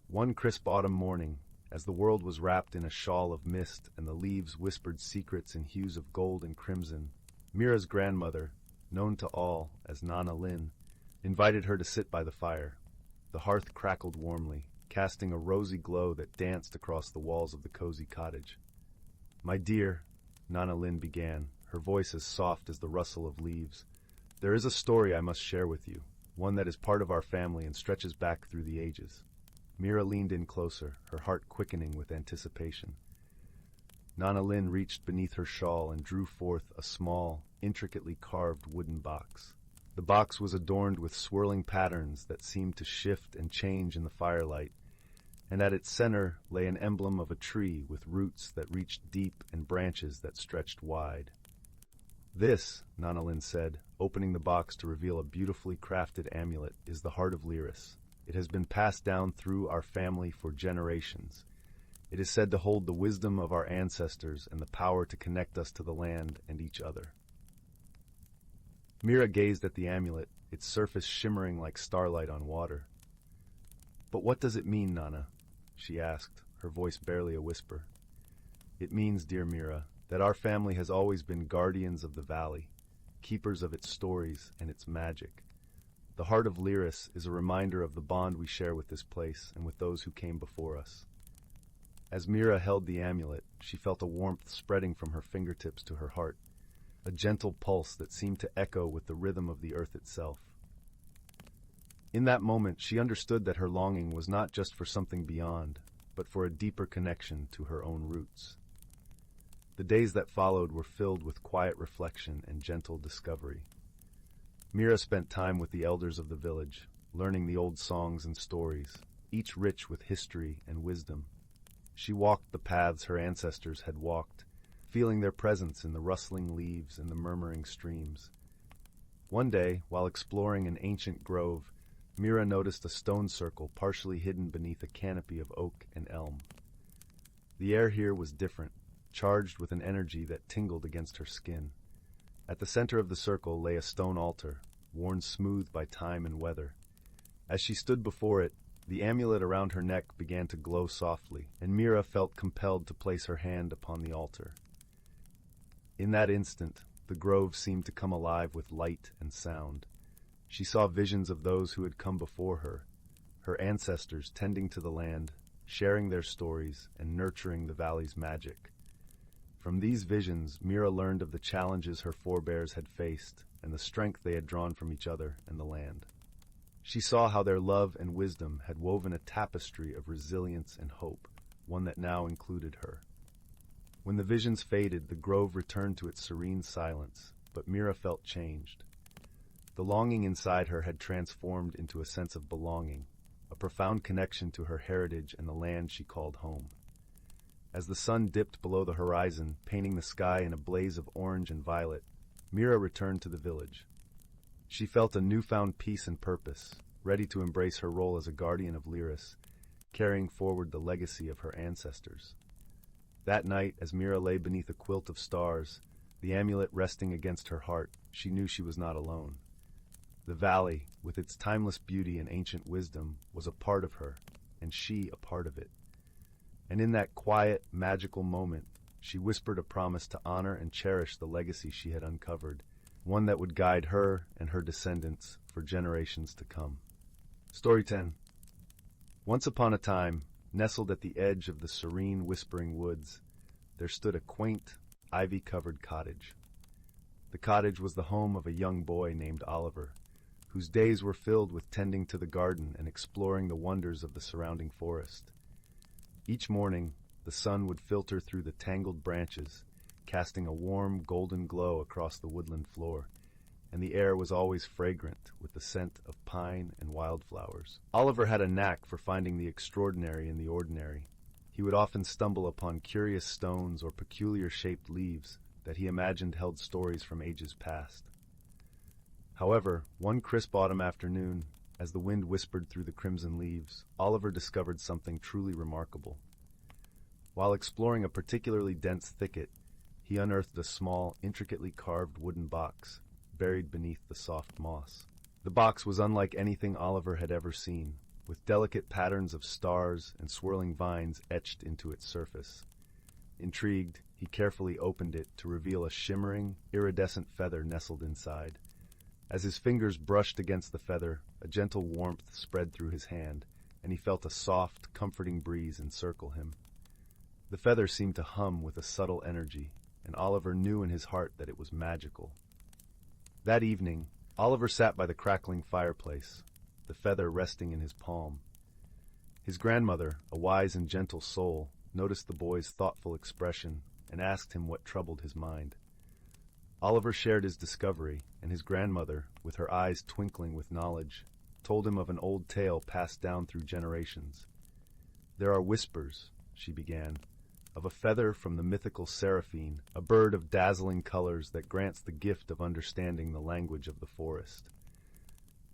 S1: One crisp autumn morning, as the world was wrapped in a shawl of mist and the leaves whispered secrets in hues of gold and crimson, Mira's grandmother, known to all as Nana Lynn, invited her to sit by the fire. The hearth crackled warmly, casting a rosy glow that danced across the walls of the cozy cottage. "My dear," Nana Lynn began, her voice as soft as the rustle of leaves, "there is a story I must share with you, one that is part of our family and stretches back through the ages." Mira leaned in closer, her heart quickening with anticipation. Nana Lynn reached beneath her shawl and drew forth a small, intricately carved wooden box. The box was adorned with swirling patterns that seemed to shift and change in the firelight, and at its center lay an emblem of a tree with roots that reached deep and branches that stretched wide. "This," Nana Lynn said, opening the box to reveal a beautifully crafted amulet, "is the heart of Immerse. It has been passed down through our family for generations. It is said to hold the wisdom of our ancestors and the power to connect us to the land and each other." Mira gazed at the amulet, its surface shimmering like starlight on water. "But what does it mean, Nana?" she asked, her voice barely a whisper. "It means, dear Mira, that our family has always been guardians of the valley, keepers of its stories and its magic. The heart of Immerse is a reminder of the bond we share with this place and with those who came before us." As Mira held the amulet, she felt a warmth spreading from her fingertips to her heart, a gentle pulse that seemed to echo with the rhythm of the earth itself. In that moment, she understood that her longing was not just for something beyond, but for a deeper connection to her own roots. The days that followed were filled with quiet reflection and gentle discovery. Mira spent time with the elders of the village, learning the old songs and stories, each rich with history and wisdom. She walked the paths her ancestors had walked, feeling their presence in the rustling leaves and the murmuring streams. One day, while exploring an ancient grove, Mira noticed a stone circle partially hidden beneath a canopy of oak and elm. The air here was different, charged with an energy that tingled against her skin. At the center of the circle lay a stone altar, worn smooth by time and weather. As she stood before it, the amulet around her neck began to glow softly, and Mira felt compelled to place her hand upon the altar. In that instant, the grove seemed to come alive with light and sound. She saw visions of those who had come before her, her ancestors tending to the land, sharing their stories, and nurturing the valley's magic. From these visions, Mira learned of the challenges her forebears had faced and the strength they had drawn from each other and the land. She saw how their love and wisdom had woven a tapestry of resilience and hope, one that now included her. When the visions faded, the grove returned to its serene silence, but Mira felt changed. The longing inside her had transformed into a sense of belonging, a profound connection to her heritage and the land she called home. As the sun dipped below the horizon, painting the sky in a blaze of orange and violet, Mira returned to the village. She felt a newfound peace and purpose, ready to embrace her role as a guardian of Lyris, carrying forward the legacy of her ancestors. That night, as Mira lay beneath a quilt of stars, the amulet resting against her heart, she knew she was not alone. The valley, with its timeless beauty and ancient wisdom, was a part of her, and she a part of it. And in that quiet, magical moment, she whispered a promise to honor and cherish the legacy she had uncovered, one that would guide her and her descendants for generations to come. Story 10. Once upon a time, nestled at the edge of the serene, whispering woods, there stood a quaint, ivy-covered cottage. The cottage was the home of a young boy named Oliver, whose days were filled with tending to the garden and exploring the wonders of the surrounding forest. Each morning, the sun would filter through the tangled branches, casting a warm, golden glow across the woodland floor, and the air was always fragrant with the scent of pine and wildflowers. Oliver had a knack for finding the extraordinary in the ordinary. He would often stumble upon curious stones or peculiar-shaped leaves that he imagined held stories from ages past. However, one crisp autumn afternoon, as the wind whispered through the crimson leaves, Oliver discovered something truly remarkable. While exploring a particularly dense thicket, he unearthed a small, intricately carved wooden box, buried beneath the soft moss. The box was unlike anything Oliver had ever seen, with delicate patterns of stars and swirling vines etched into its surface. Intrigued, he carefully opened it to reveal a shimmering, iridescent feather nestled inside. As his fingers brushed against the feather, a gentle warmth spread through his hand, and he felt a soft, comforting breeze encircle him. The feather seemed to hum with a subtle energy, and Oliver knew in his heart that it was magical. That evening, Oliver sat by the crackling fireplace, the feather resting in his palm. His grandmother, a wise and gentle soul, noticed the boy's thoughtful expression and asked him what troubled his mind. Oliver shared his discovery, and his grandmother, with her eyes twinkling with knowledge, told him of an old tale passed down through generations. "There are whispers," she began, "of a feather from the mythical seraphine, a bird of dazzling colors that grants the gift of understanding the language of the forest.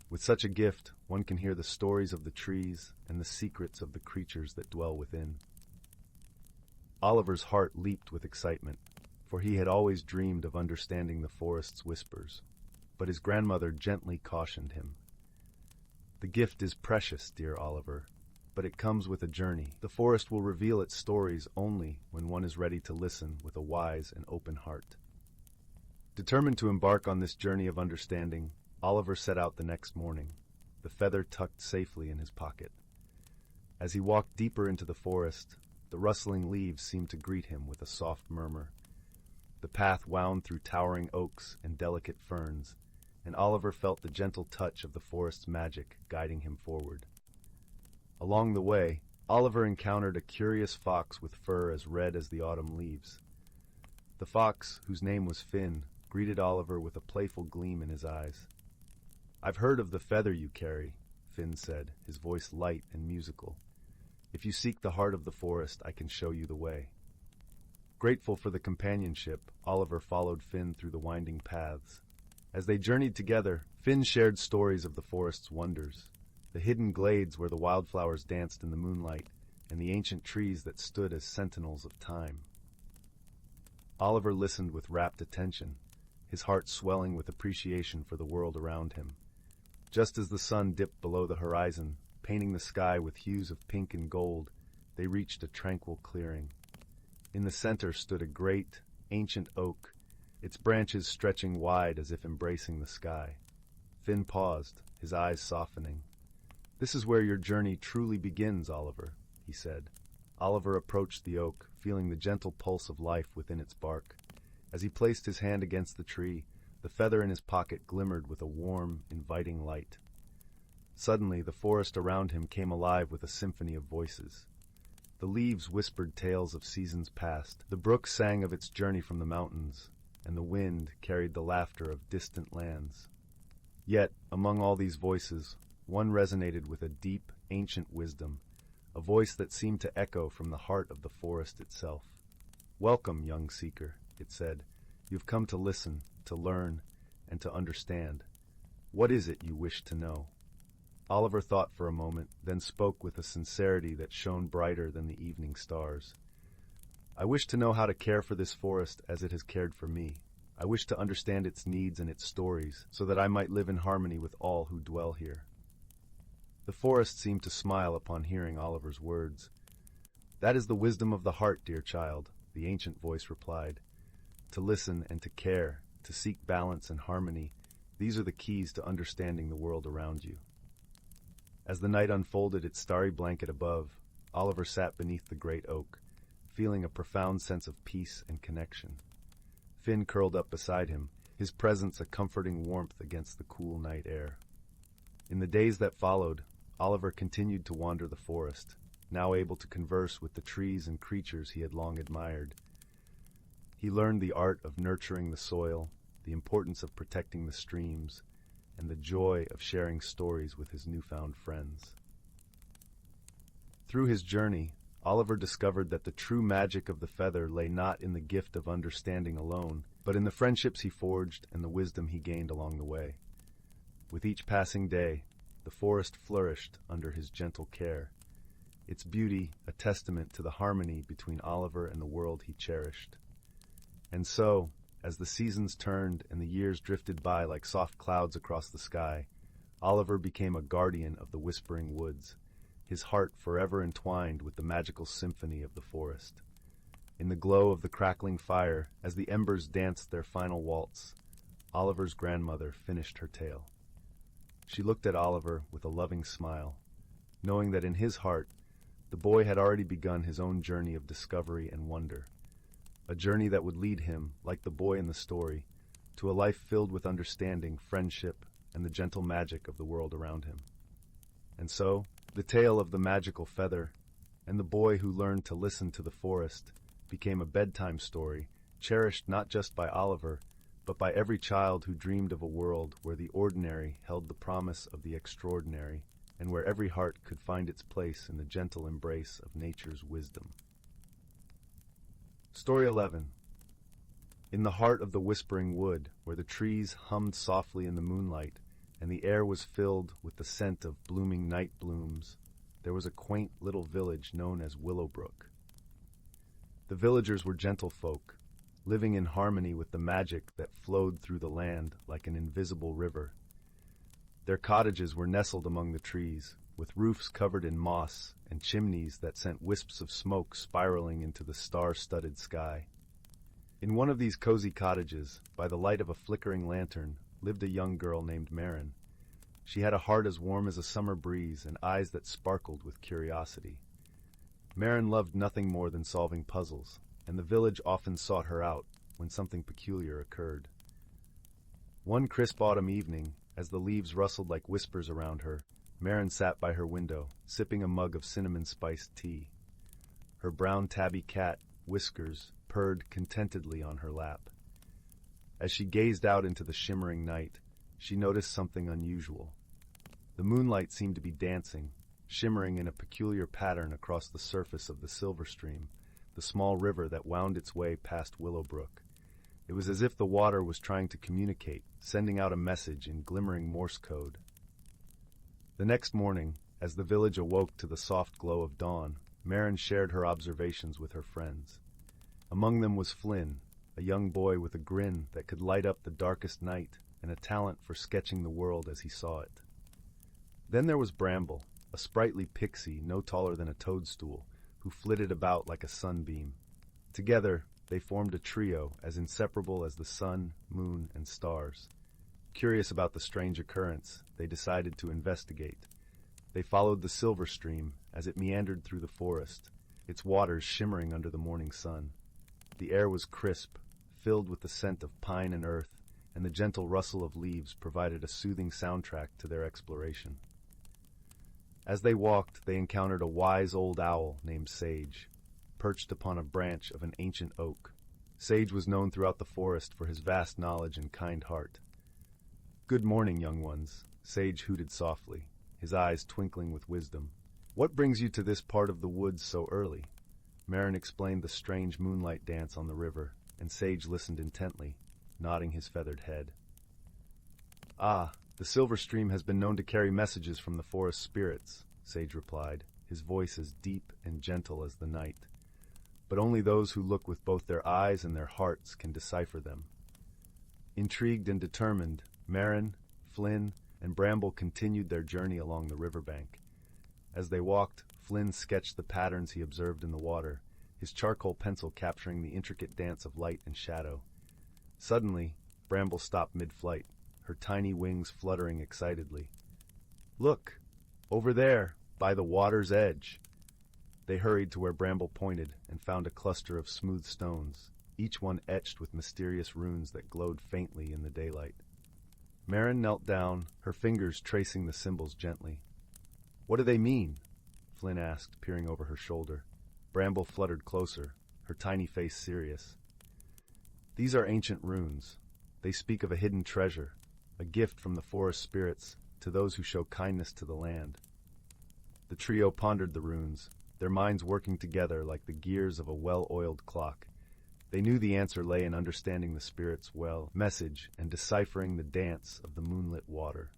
S1: With such a gift, one can hear the stories of the trees and the secrets of the creatures that dwell within." Oliver's heart leaped with excitement, for he had always dreamed of understanding the forest's whispers, but his grandmother gently cautioned him. "The gift is precious, dear Oliver, but it comes with a journey. The forest will reveal its stories only when one is ready to listen with a wise and open heart." Determined to embark on this journey of understanding, Oliver set out the next morning, the feather tucked safely in his pocket. As he walked deeper into the forest, the rustling leaves seemed to greet him with a soft murmur. The path wound through towering oaks and delicate ferns, and Oliver felt the gentle touch of the forest's magic guiding him forward. Along the way, Oliver encountered a curious fox with fur as red as the autumn leaves. The fox, whose name was Finn, greeted Oliver with a playful gleam in his eyes. "I've heard of the feather you carry," Finn said, his voice light and musical. "If you seek the heart of the forest, I can show you the way." Grateful for the companionship, Oliver followed Finn through the winding paths. As they journeyed together, Finn shared stories of the forest's wonders, the hidden glades where the wildflowers danced in the moonlight, and the ancient trees that stood as sentinels of time. Oliver listened with rapt attention, his heart swelling with appreciation for the world around him. Just as the sun dipped below the horizon, painting the sky with hues of pink and gold, they reached a tranquil clearing. In the center stood a great, ancient oak, its branches stretching wide as if embracing the sky. Finn paused, his eyes softening. "This is where your journey truly begins, Oliver," he said. Oliver approached the oak, feeling the gentle pulse of life within its bark. As he placed his hand against the tree, the feather in his pocket glimmered with a warm, inviting light. Suddenly, the forest around him came alive with a symphony of voices. The leaves whispered tales of seasons past, the brook sang of its journey from the mountains, and the wind carried the laughter of distant lands. Yet, among all these voices, one resonated with a deep, ancient wisdom, a voice that seemed to echo from the heart of the forest itself. "Welcome, young seeker," it said. "You've come to listen, to learn, and to understand. What is it you wish to know? Oliver thought for a moment, then spoke with a sincerity that shone brighter than the evening stars. I wish to know how to care for this forest as it has cared for me. I wish to understand its needs and its stories, so that I might live in harmony with all who dwell here. The forest seemed to smile upon hearing Oliver's words. That is the wisdom of the heart, dear child, the ancient voice replied. To listen and to care, to seek balance and harmony, these are the keys to understanding the world around you. As the night unfolded its starry blanket above, Oliver sat beneath the great oak, feeling a profound sense of peace and connection. Finn curled up beside him, his presence a comforting warmth against the cool night air. In the days that followed, Oliver continued to wander the forest, now able to converse with the trees and creatures he had long admired. He learned the art of nurturing the soil, the importance of protecting the streams, and the joy of sharing stories with his newfound friends. Through his journey, Oliver discovered that the true magic of the feather lay not in the gift of understanding alone, but in the friendships he forged and the wisdom he gained along the way. With each passing day, the forest flourished under his gentle care, its beauty a testament to the harmony between Oliver and the world he cherished. And so, as the seasons turned and the years drifted by like soft clouds across the sky, Oliver became a guardian of the whispering woods, his heart forever entwined with the magical symphony of the forest. In the glow of the crackling fire, as the embers danced their final waltz, Oliver's grandmother finished her tale. She looked at Oliver with a loving smile, knowing that in his heart, the boy had already begun his own journey of discovery and wonder. A journey that would lead him, like the boy in the story, to a life filled with understanding, friendship, and the gentle magic of the world around him. And so, the tale of the magical feather and the boy who learned to listen to the forest became a bedtime story, cherished not just by Oliver, but by every child who dreamed of a world where the ordinary held the promise of the extraordinary, and where every heart could find its place in the gentle embrace of nature's wisdom. Story 11. In the heart of the whispering wood, where the trees hummed softly in the moonlight, and the air was filled with the scent of blooming night blooms, there was a quaint little village known as Willowbrook. The villagers were gentle folk, living in harmony with the magic that flowed through the land like an invisible river. Their cottages were nestled among the trees, with roofs covered in moss and chimneys that sent wisps of smoke spiraling into the star-studded sky. In one of these cozy cottages, by the light of a flickering lantern, lived a young girl named Marin. She had a heart as warm as a summer breeze and eyes that sparkled with curiosity. Marin loved nothing more than solving puzzles, and the village often sought her out when something peculiar occurred. One crisp autumn evening, as the leaves rustled like whispers around her, Marin sat by her window, sipping a mug of cinnamon-spiced tea. Her brown tabby cat, Whiskers, purred contentedly on her lap. As she gazed out into the shimmering night, she noticed something unusual. The moonlight seemed to be dancing, shimmering in a peculiar pattern across the surface of the silver stream, the small river that wound its way past Willowbrook. It was as if the water was trying to communicate, sending out a message in glimmering Morse code. The next morning, as the village awoke to the soft glow of dawn, Marin shared her observations with her friends. Among them was Flynn, a young boy with a grin that could light up the darkest night and a talent for sketching the world as he saw it. Then there was Bramble, a sprightly pixie no taller than a toadstool, who flitted about like a sunbeam. Together, they formed a trio as inseparable as the sun, moon, and stars. Curious about the strange occurrence, they decided to investigate. They followed the silver stream as it meandered through the forest, its waters shimmering under the morning sun. The air was crisp, filled with the scent of pine and earth, and the gentle rustle of leaves provided a soothing soundtrack to their exploration. As they walked, they encountered a wise old owl named Sage, perched upon a branch of an ancient oak. Sage was known throughout the forest for his vast knowledge and kind heart. "Good morning, young ones," Sage hooted softly, his eyes twinkling with wisdom. "What brings you to this part of the woods so early?" Marin explained the strange moonlight dance on the river, and Sage listened intently, nodding his feathered head. "Ah, The silver stream has been known to carry messages from the forest spirits, Sage replied, his voice as deep and gentle as the night. But only those who look with both their eyes and their hearts can decipher them. Intrigued and determined, Merrin, Flynn, and Bramble continued their journey along the riverbank. As they walked, Flynn sketched the patterns he observed in the water, his charcoal pencil capturing the intricate dance of light and shadow. Suddenly, Bramble stopped mid-flight, her tiny wings fluttering excitedly. "Look! Over there, by the water's edge!" They hurried to where Bramble pointed and found a cluster of smooth stones, each one etched with mysterious runes that glowed faintly in the daylight. Merrin knelt down, her fingers tracing the symbols gently. "What do they mean?" Flynn asked, peering over her shoulder. Bramble fluttered closer, her tiny face serious. "These are ancient runes. They speak of a hidden treasure, a gift from the forest spirits to those who show kindness to the land." The trio pondered the runes, their minds working together like the gears of a well-oiled clock. They knew the answer lay in understanding the spirit's message and deciphering the dance of the moonlit water.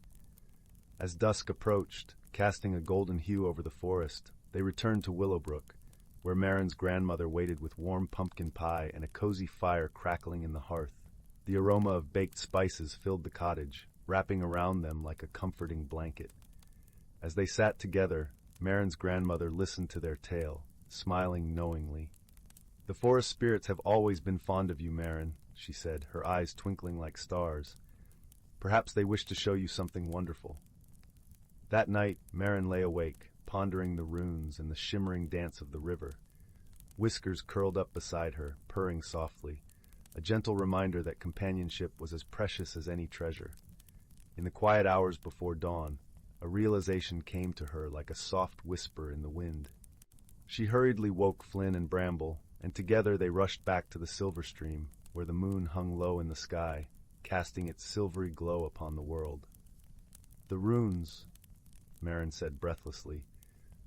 S1: As dusk approached, casting a golden hue over the forest, they returned to Willowbrook, where Merrin's grandmother waited with warm pumpkin pie and a cozy fire crackling in the hearth. The aroma of baked spices filled the cottage, wrapping around them like a comforting blanket. As they sat together, Merrin's grandmother listened to their tale, smiling knowingly. "The forest spirits have always been fond of you, Merrin," she said, her eyes twinkling like stars. "Perhaps they wish to show you something wonderful." That night, Merrin lay awake, pondering the runes and the shimmering dance of the river. Whiskers curled up beside her, purring softly, a gentle reminder that companionship was as precious as any treasure. In the quiet hours before dawn, a realization came to her like a soft whisper in the wind. She hurriedly woke Flynn and Bramble, and together they rushed back to the silver stream, where the moon hung low in the sky, casting its silvery glow upon the world. "The runes," Merrin said breathlessly.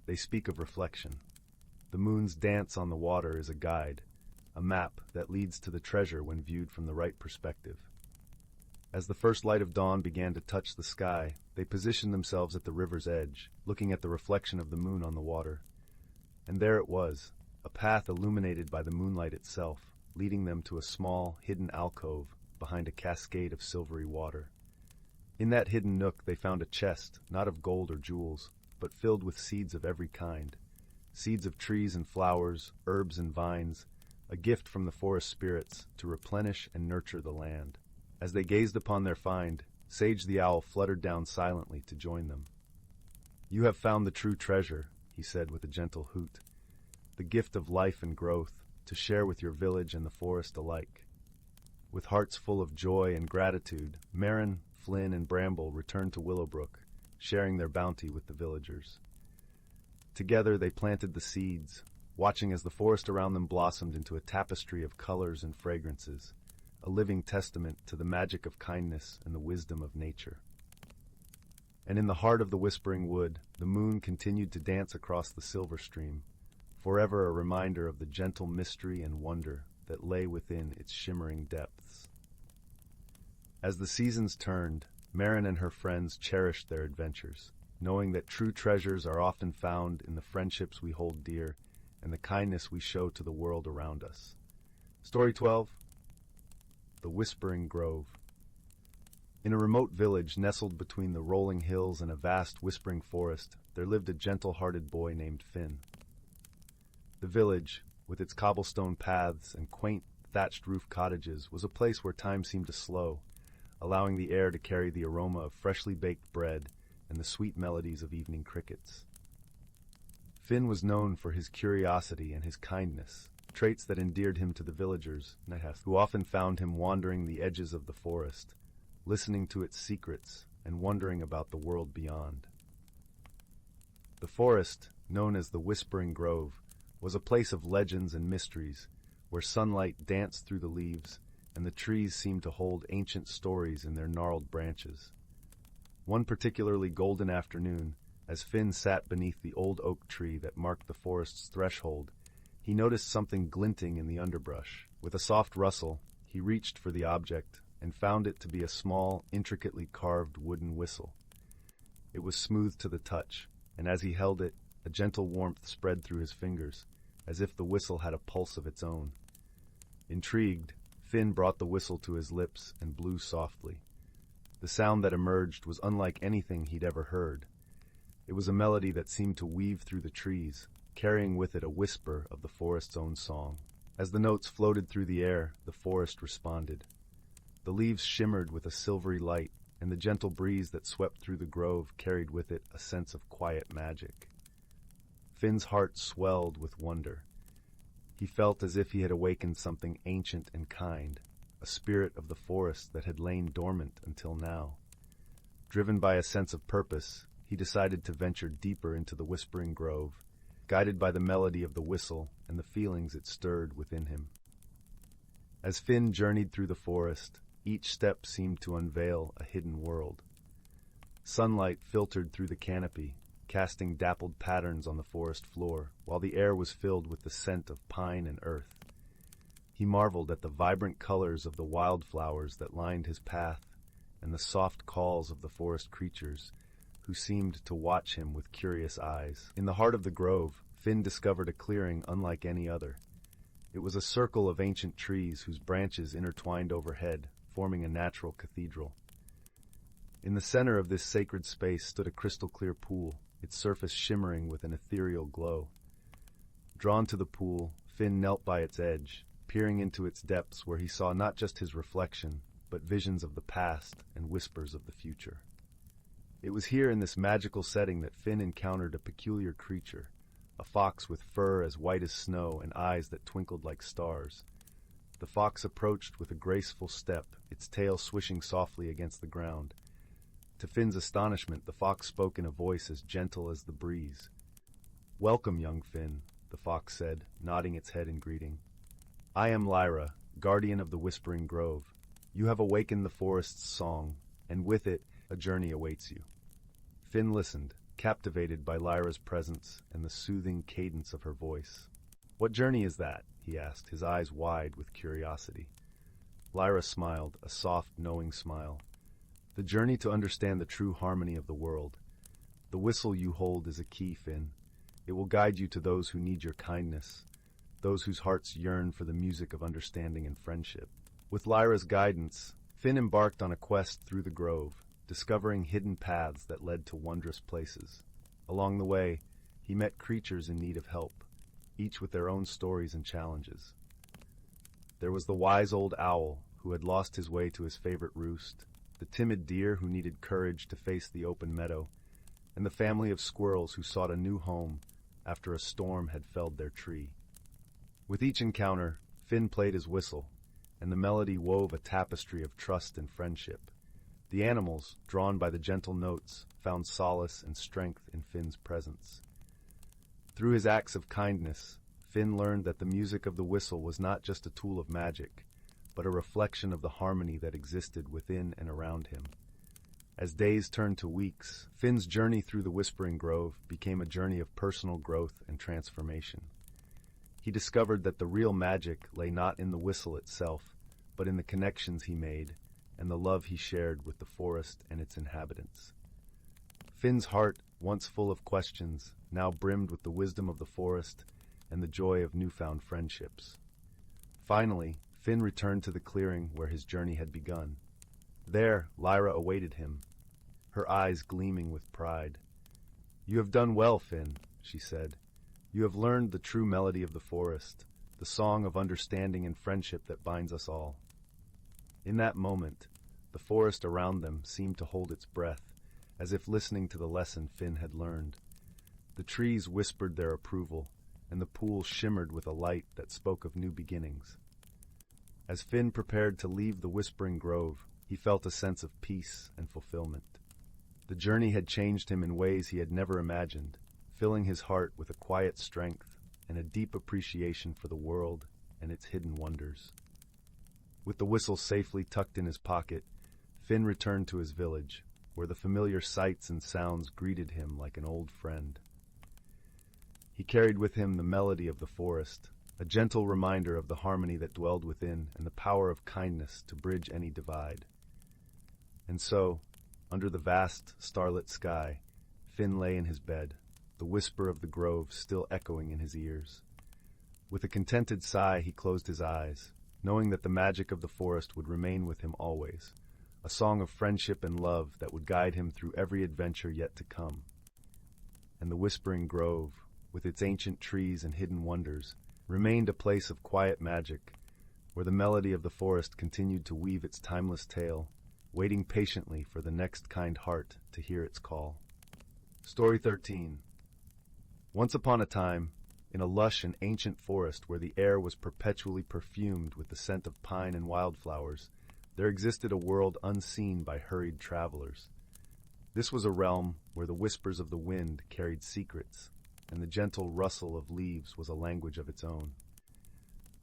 S1: "They speak of reflection. The moon's dance on the water is a guide, a map that leads to the treasure when viewed from the right perspective." As the first light of dawn began to touch the sky, they positioned themselves at the river's edge, looking at the reflection of the moon on the water. And there it was, a path illuminated by the moonlight itself, leading them to a small, hidden alcove behind a cascade of silvery water. In that hidden nook they found a chest, not of gold or jewels, but filled with seeds of every kind. Seeds of trees and flowers, herbs and vines, a gift from the forest spirits to replenish and nurture the land. As they gazed upon their find, Sage the Owl fluttered down silently to join them. "You have found the true treasure," he said with a gentle hoot, "the gift of life and growth, to share with your village and the forest alike." With hearts full of joy and gratitude, Merrin, Flynn, and Bramble returned to Willowbrook, sharing their bounty with the villagers. Together they planted the seeds, watching as the forest around them blossomed into a tapestry of colors and fragrances, a living testament to the magic of kindness and the wisdom of nature. And in the heart of the Whispering Wood, the moon continued to dance across the silver stream, forever a reminder of the gentle mystery and wonder that lay within its shimmering depths. As the seasons turned, Merrin and her friends cherished their adventures, knowing that true treasures are often found in the friendships we hold dear and the kindness we show to the world around us. Story 12. The Whispering Grove. In a remote village nestled between the rolling hills and a vast whispering forest, there lived a gentle-hearted boy named Finn. The village, with its cobblestone paths and quaint, thatched-roof cottages, was a place where time seemed to slow, allowing the air to carry the aroma of freshly baked bread and the sweet melodies of evening crickets. Finn was known for his curiosity and his kindness, traits that endeared him to the villagers, who often found him wandering the edges of the forest, listening to its secrets and wondering about the world beyond. The forest, known as the Whispering Grove, was a place of legends and mysteries, where sunlight danced through the leaves and the trees seemed to hold ancient stories in their gnarled branches. One particularly golden afternoon, as Finn sat beneath the old oak tree that marked the forest's threshold, he noticed something glinting in the underbrush. With a soft rustle, he reached for the object, and found it to be a small, intricately carved wooden whistle. It was smooth to the touch, and as he held it, a gentle warmth spread through his fingers, as if the whistle had a pulse of its own. Intrigued, Finn brought the whistle to his lips and blew softly. The sound that emerged was unlike anything he'd ever heard. It was a melody that seemed to weave through the trees, carrying with it a whisper of the forest's own song. As the notes floated through the air, the forest responded. The leaves shimmered with a silvery light, and the gentle breeze that swept through the grove carried with it a sense of quiet magic. Finn's heart swelled with wonder. He felt as if he had awakened something ancient and kind, a spirit of the forest that had lain dormant until now. Driven by a sense of purpose, he decided to venture deeper into the whispering grove, guided by the melody of the whistle and the feelings it stirred within him. As Finn journeyed through the forest, each step seemed to unveil a hidden world. Sunlight filtered through the canopy, casting dappled patterns on the forest floor, while the air was filled with the scent of pine and earth. He marveled at the vibrant colors of the wildflowers that lined his path and the soft calls of the forest creatures, who seemed to watch him with curious eyes. In the heart of the grove, Finn discovered a clearing unlike any other. It was a circle of ancient trees whose branches intertwined overhead, forming a natural cathedral. In the center of this sacred space stood a crystal-clear pool, its surface shimmering with an ethereal glow. Drawn to the pool, Finn knelt by its edge, peering into its depths where he saw not just his reflection, but visions of the past and whispers of the future. It was here in this magical setting that Finn encountered a peculiar creature, a fox with fur as white as snow and eyes that twinkled like stars. The fox approached with a graceful step, its tail swishing softly against the ground. To Finn's astonishment, the fox spoke in a voice as gentle as the breeze. "Welcome, young Finn," the fox said, nodding its head in greeting. "I am Lyra, guardian of the Whispering Grove. You have awakened the forest's song, and with it, a journey awaits you." Finn listened, captivated by Lyra's presence and the soothing cadence of her voice. "What journey is that?" he asked, his eyes wide with curiosity. Lyra smiled, a soft, knowing smile. "The journey to understand the true harmony of the world. The whistle you hold is a key, Finn. It will guide you to those who need your kindness, those whose hearts yearn for the music of understanding and friendship." With Lyra's guidance, Finn embarked on a quest through the grove, discovering hidden paths that led to wondrous places. Along the way, he met creatures in need of help, each with their own stories and challenges. There was the wise old owl who had lost his way to his favorite roost, the timid deer who needed courage to face the open meadow, and the family of squirrels who sought a new home after a storm had felled their tree. With each encounter, Finn played his whistle, and the melody wove a tapestry of trust and friendship. The animals, drawn by the gentle notes, found solace and strength in Finn's presence. Through his acts of kindness, Finn learned that the music of the whistle was not just a tool of magic, but a reflection of the harmony that existed within and around him. As days turned to weeks, Finn's journey through the Whispering Grove became a journey of personal growth and transformation. He discovered that the real magic lay not in the whistle itself, but in the connections he made and the love he shared with the forest and its inhabitants. Finn's heart, once full of questions, now brimmed with the wisdom of the forest and the joy of newfound friendships. Finally, Finn returned to the clearing where his journey had begun. There, Lyra awaited him, her eyes gleaming with pride. "You have done well, Finn," she said. "You have learned the true melody of the forest, the song of understanding and friendship that binds us all." In that moment, the forest around them seemed to hold its breath, as if listening to the lesson Finn had learned. The trees whispered their approval, and the pool shimmered with a light that spoke of new beginnings. As Finn prepared to leave the Whispering Grove, he felt a sense of peace and fulfillment. The journey had changed him in ways he had never imagined, filling his heart with a quiet strength and a deep appreciation for the world and its hidden wonders. With the whistle safely tucked in his pocket, Finn returned to his village, where the familiar sights and sounds greeted him like an old friend. He carried with him the melody of the forest, a gentle reminder of the harmony that dwelled within and the power of kindness to bridge any divide. And so, under the vast, starlit sky, Finn lay in his bed, the whisper of the grove still echoing in his ears. With a contented sigh, he closed his eyes, knowing that the magic of the forest would remain with him always, a song of friendship and love that would guide him through every adventure yet to come. And the whispering grove, with its ancient trees and hidden wonders, remained a place of quiet magic, where the melody of the forest continued to weave its timeless tale, waiting patiently for the next kind heart to hear its call. Story 13. Once upon a time, in a lush and ancient forest where the air was perpetually perfumed with the scent of pine and wildflowers, there existed a world unseen by hurried travelers. This was a realm where the whispers of the wind carried secrets, and the gentle rustle of leaves was a language of its own.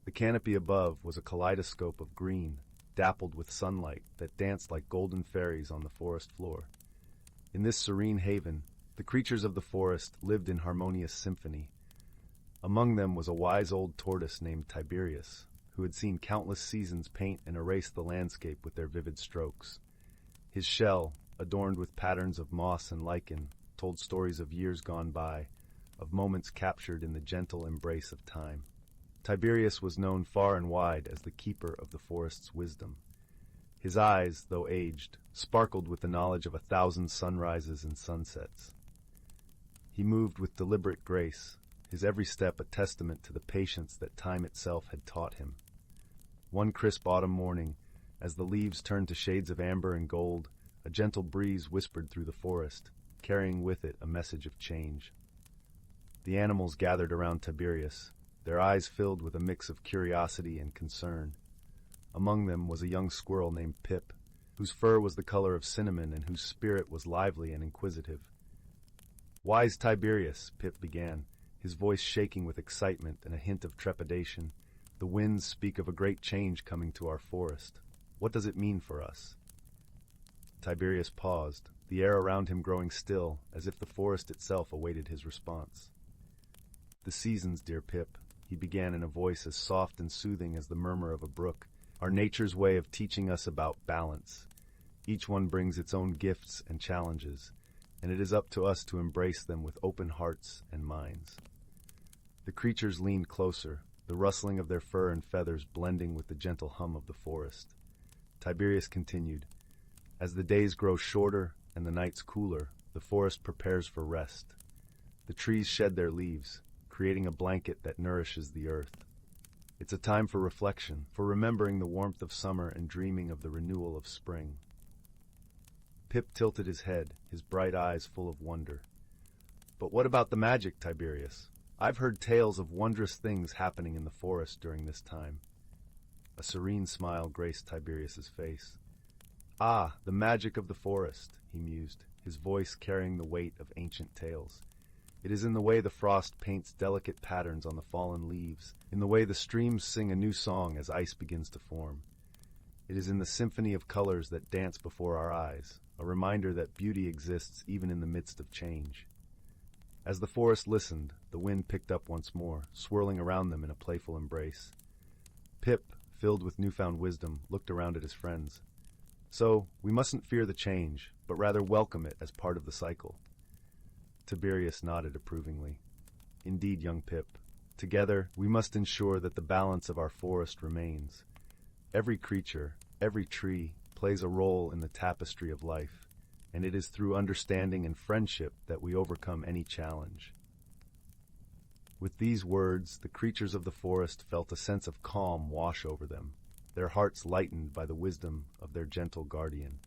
S1: The canopy above was a kaleidoscope of green, dappled with sunlight that danced like golden fairies on the forest floor. In this serene haven, the creatures of the forest lived in harmonious symphony. Among them was a wise old tortoise named Tiberius, who had seen countless seasons paint and erase the landscape with their vivid strokes. His shell, adorned with patterns of moss and lichen, told stories of years gone by, of moments captured in the gentle embrace of time. Tiberius was known far and wide as the keeper of the forest's wisdom. His eyes, though aged, sparkled with the knowledge of 1,000 sunrises and sunsets. He moved with deliberate grace, his every step a testament to the patience that time itself had taught him. One crisp autumn morning, as the leaves turned to shades of amber and gold, a gentle breeze whispered through the forest, carrying with it a message of change. The animals gathered around Tiberius, their eyes filled with a mix of curiosity and concern. Among them was a young squirrel named Pip, whose fur was the color of cinnamon and whose spirit was lively and inquisitive. "Wise Tiberius," Pip began, his voice shaking with excitement and a hint of trepidation, "the winds speak of a great change coming to our forest. What does it mean for us?" Tiberius paused, the air around him growing still, as if the forest itself awaited his response. "The seasons, dear Pip," he began in a voice as soft and soothing as the murmur of a brook, "are nature's way of teaching us about balance. Each one brings its own gifts and challenges, and it is up to us to embrace them with open hearts and minds." The creatures leaned closer, the rustling of their fur and feathers blending with the gentle hum of the forest. Tiberius continued, "As the days grow shorter and the nights cooler, the forest prepares for rest. The trees shed their leaves, creating a blanket that nourishes the earth. It's a time for reflection, for remembering the warmth of summer and dreaming of the renewal of spring." Pip tilted his head, his bright eyes full of wonder. "But what about the magic, Tiberius? I've heard tales of wondrous things happening in the forest during this time." A serene smile graced Tiberius's face. "Ah, the magic of the forest," he mused, his voice carrying the weight of ancient tales. "It is in the way the frost paints delicate patterns on the fallen leaves, in the way the streams sing a new song as ice begins to form. It is in the symphony of colors that dance before our eyes, a reminder that beauty exists even in the midst of change." As the forest listened, the wind picked up once more, swirling around them in a playful embrace. Pip, filled with newfound wisdom, looked around at his friends. "So, we mustn't fear the change, but rather welcome it as part of the cycle." Tiberius nodded approvingly. "Indeed, young Pip. Together, we must ensure that the balance of our forest remains. Every creature, every tree, plays a role in the tapestry of life, and it is through understanding and friendship that we overcome any challenge." With these words, the creatures of the forest felt a sense of calm wash over them, their hearts lightened by the wisdom of their gentle guardian.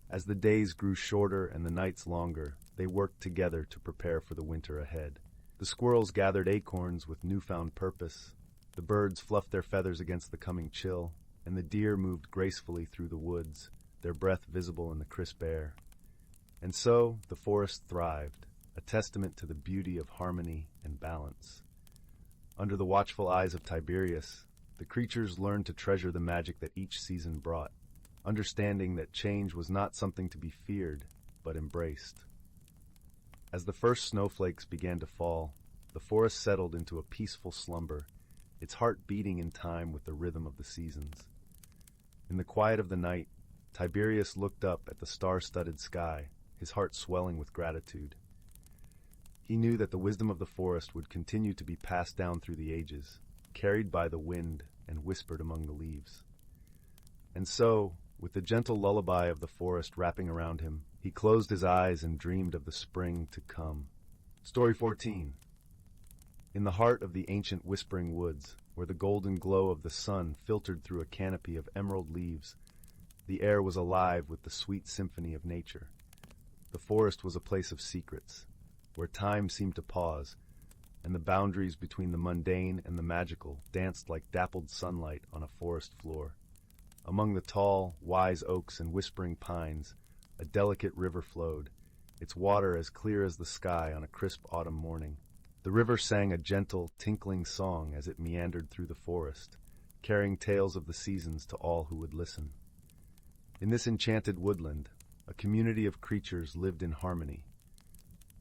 S1: As the days grew shorter and the nights longer, they worked together to prepare for the winter ahead. The squirrels gathered acorns with newfound purpose, the birds fluffed their feathers against the coming chill, and the deer moved gracefully through the woods, their breath visible in the crisp air. And so the forest thrived, a testament to the beauty of harmony and balance. Under the watchful eyes of Tiberius, the creatures learned to treasure the magic that each season brought, understanding that change was not something to be feared, but embraced. As the first snowflakes began to fall, the forest settled into a peaceful slumber, its heart beating in time with the rhythm of the seasons. In the quiet of the night, Tiberius looked up at the star-studded sky, his heart swelling with gratitude. He knew that the wisdom of the forest would continue to be passed down through the ages, carried by the wind and whispered among the leaves. And so, with the gentle lullaby of the forest wrapping around him, he closed his eyes and dreamed of the spring to come. Story 14. In the heart of the ancient whispering woods, where the golden glow of the sun filtered through a canopy of emerald leaves, the air was alive with the sweet symphony of nature. The forest was a place of secrets, where time seemed to pause, and the boundaries between the mundane and the magical danced like dappled sunlight on a forest floor. Among the tall, wise oaks and whispering pines, a delicate river flowed, its water as clear as the sky on a crisp autumn morning. The river sang a gentle, tinkling song as it meandered through the forest, carrying tales of the seasons to all who would listen. In this enchanted woodland, a community of creatures lived in harmony,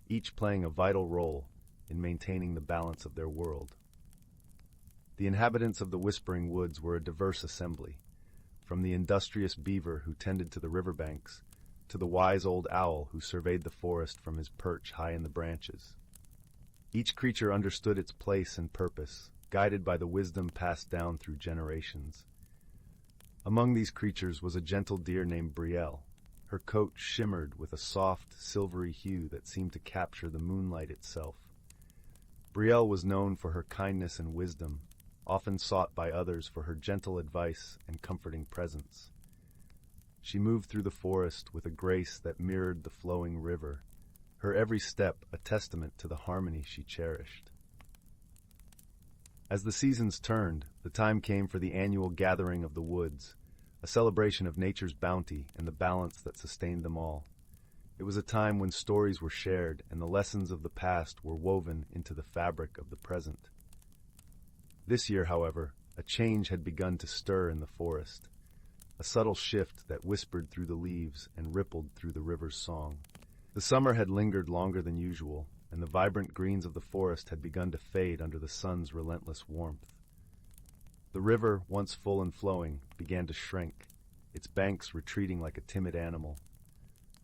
S1: each playing a vital role in maintaining the balance of their world. The inhabitants of the Whispering Woods were a diverse assembly, from the industrious beaver who tended to the riverbanks to the wise old owl who surveyed the forest from his perch high in the branches. Each creature understood its place and purpose, guided by the wisdom passed down through generations. Among these creatures was a gentle deer named Brielle. Her coat shimmered with a soft, silvery hue that seemed to capture the moonlight itself. Brielle was known for her kindness and wisdom, often sought by others for her gentle advice and comforting presence. She moved through the forest with a grace that mirrored the flowing river, her every step a testament to the harmony she cherished. As the seasons turned, the time came for the annual gathering of the woods, a celebration of nature's bounty and the balance that sustained them all. It was a time when stories were shared and the lessons of the past were woven into the fabric of the present. This year, however, a change had begun to stir in the forest, a subtle shift that whispered through the leaves and rippled through the river's song. The summer had lingered longer than usual, and the vibrant greens of the forest had begun to fade under the sun's relentless warmth. The river, once full and flowing, began to shrink, its banks retreating like a timid animal.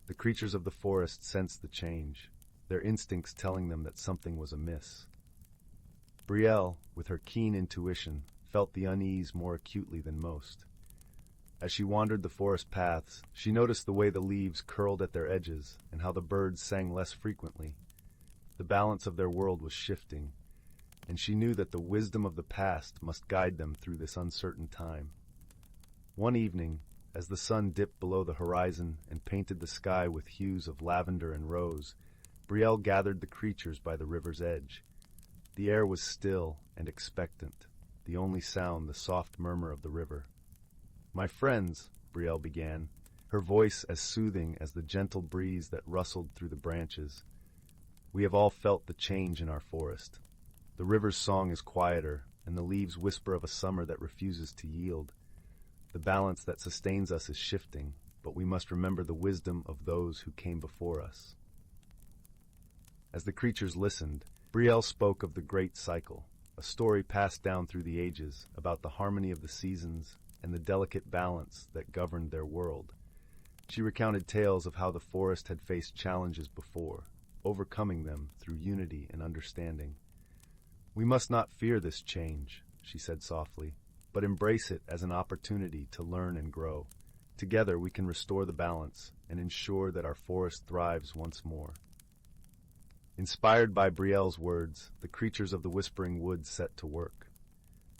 S1: The creatures of the forest sensed the change, their instincts telling them that something was amiss. Brielle, with her keen intuition, felt the unease more acutely than most. As she wandered the forest paths, she noticed the way the leaves curled at their edges and how the birds sang less frequently. The balance of their world was shifting, and she knew that the wisdom of the past must guide them through this uncertain time. One evening, as the sun dipped below the horizon and painted the sky with hues of lavender and rose, Brielle gathered the creatures by the river's edge. The air was still and expectant, the only sound the soft murmur of the river. "My friends," Brielle began, her voice as soothing as the gentle breeze that rustled through the branches, "we have all felt the change in our forest. The river's song is quieter, and the leaves whisper of a summer that refuses to yield. The balance that sustains us is shifting, but we must remember the wisdom of those who came before us." As the creatures listened, Brielle spoke of the great cycle, a story passed down through the ages about the harmony of the seasons and the delicate balance that governed their world. She recounted tales of how the forest had faced challenges before, overcoming them through unity and understanding. "We must not fear this change," she said softly, "but embrace it as an opportunity to learn and grow. Together we can restore the balance and ensure that our forest thrives once more." Inspired by Brielle's words, the creatures of the Whispering Woods set to work.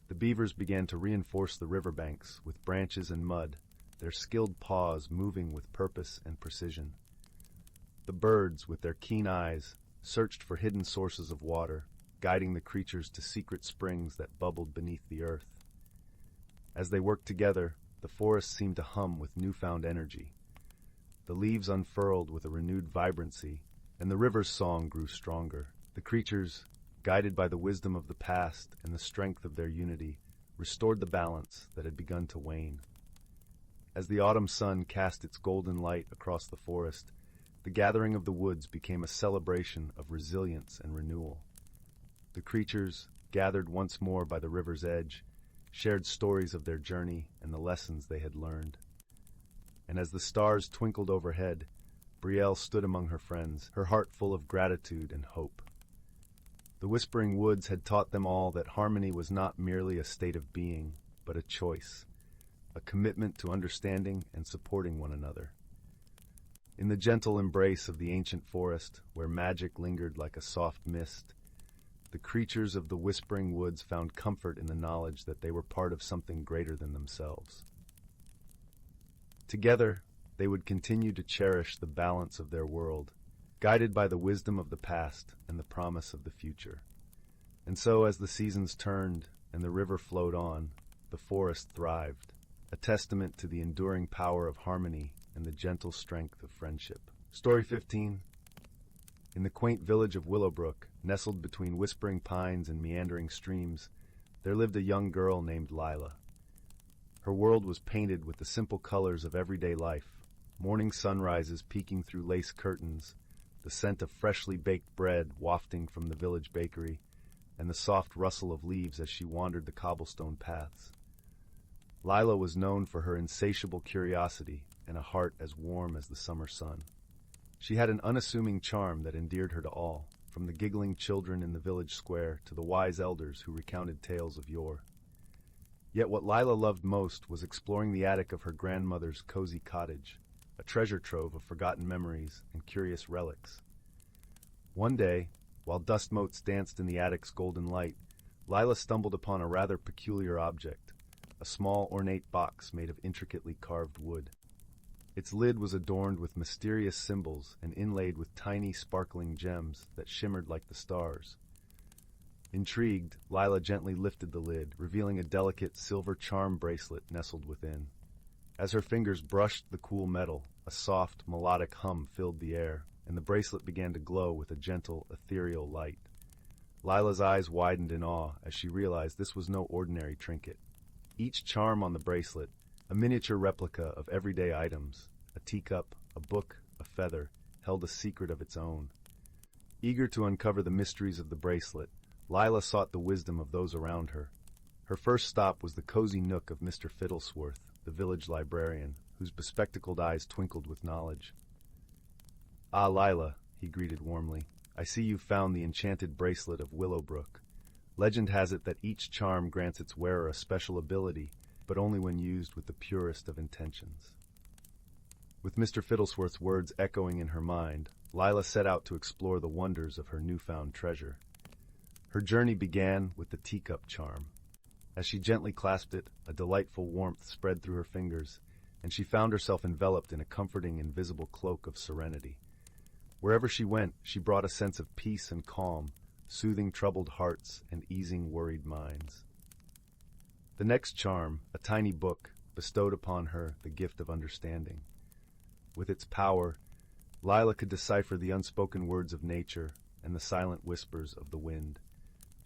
S1: The beavers began to reinforce the riverbanks with branches and mud, their skilled paws moving with purpose and precision. The birds, with their keen eyes, searched for hidden sources of water, guiding the creatures to secret springs that bubbled beneath the earth. As they worked together, the forest seemed to hum with newfound energy. The leaves unfurled with a renewed vibrancy, and the river's song grew stronger. The creatures, guided by the wisdom of the past and the strength of their unity, restored the balance that had begun to wane. As the autumn sun cast its golden light across the forest, the gathering of the woods became a celebration of resilience and renewal. The creatures, gathered once more by the river's edge, shared stories of their journey and the lessons they had learned. And as the stars twinkled overhead, Brielle stood among her friends, her heart full of gratitude and hope. The Whispering Woods had taught them all that harmony was not merely a state of being, but a choice, a commitment to understanding and supporting one another. In the gentle embrace of the ancient forest, where magic lingered like a soft mist, the creatures of the Whispering Woods found comfort in the knowledge that they were part of something greater than themselves. Together, they would continue to cherish the balance of their world, guided by the wisdom of the past and the promise of the future. And so, as the seasons turned and the river flowed on, the forest thrived, a testament to the enduring power of harmony and the gentle strength of friendship. Story 15. In the quaint village of Willowbrook, nestled between whispering pines and meandering streams, there lived a young girl named Lila. Her world was painted with the simple colors of everyday life, morning sunrises peeking through lace curtains, the scent of freshly baked bread wafting from the village bakery, and the soft rustle of leaves as she wandered the cobblestone paths. Lila was known for her insatiable curiosity and a heart as warm as the summer sun. She had an unassuming charm that endeared her to all, from the giggling children in the village square to the wise elders who recounted tales of yore. Yet what Lila loved most was exploring the attic of her grandmother's cozy cottage, a treasure trove of forgotten memories and curious relics. One day, while dust motes danced in the attic's golden light, Lila stumbled upon a rather peculiar object, a small ornate box made of intricately carved wood. Its lid was adorned with mysterious symbols and inlaid with tiny, sparkling gems that shimmered like the stars. Intrigued, Lila gently lifted the lid, revealing a delicate silver charm bracelet nestled within. As her fingers brushed the cool metal, a soft, melodic hum filled the air, and the bracelet began to glow with a gentle, ethereal light. Lila's eyes widened in awe as she realized this was no ordinary trinket. Each charm on the bracelet, a miniature replica of everyday items, a teacup, a book, a feather, held a secret of its own. Eager to uncover the mysteries of the bracelet, Lila sought the wisdom of those around her. Her first stop was the cozy nook of Mr. Fiddlesworth, the village librarian, whose bespectacled eyes twinkled with knowledge. "Ah, Lila," he greeted warmly, "I see you've found the enchanted bracelet of Willowbrook. Legend has it that each charm grants its wearer a special ability, but only when used with the purest of intentions." With Mr. Fiddlesworth's words echoing in her mind, Lila set out to explore the wonders of her newfound treasure. Her journey began with the teacup charm. As she gently clasped it, a delightful warmth spread through her fingers, and she found herself enveloped in a comforting, invisible cloak of serenity. Wherever she went, she brought a sense of peace and calm, soothing troubled hearts and easing worried minds. The next charm, a tiny book, bestowed upon her the gift of understanding. With its power, Lila could decipher the unspoken words of nature and the silent whispers of the wind.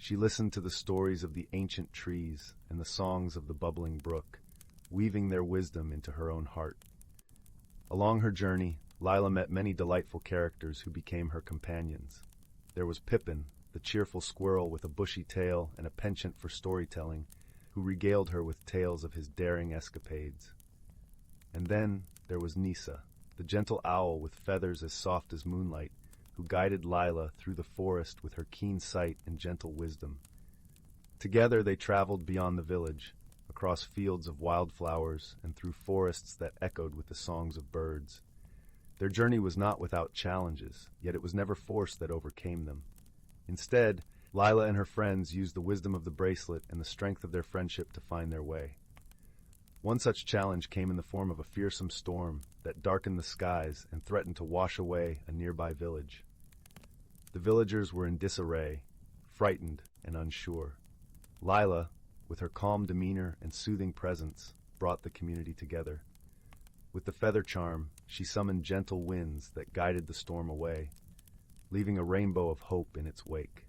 S1: She listened to the stories of the ancient trees and the songs of the bubbling brook, weaving their wisdom into her own heart. Along her journey, Lila met many delightful characters who became her companions. There was Pippin, the cheerful squirrel with a bushy tail and a penchant for storytelling, who regaled her with tales of his daring escapades. And then there was Nisa, the gentle owl with feathers as soft as moonlight, who guided Lila through the forest with her keen sight and gentle wisdom. Together they traveled beyond the village, across fields of wildflowers and through forests that echoed with the songs of birds. Their journey was not without challenges, yet it was never force that overcame them. Instead, Lila and her friends used the wisdom of the bracelet and the strength of their friendship to find their way. One such challenge came in the form of a fearsome storm that darkened the skies and threatened to wash away a nearby village. The villagers were in disarray, frightened and unsure. Lila, with her calm demeanor and soothing presence, brought the community together. With the feather charm, she summoned gentle winds that guided the storm away, leaving a rainbow of hope in its wake.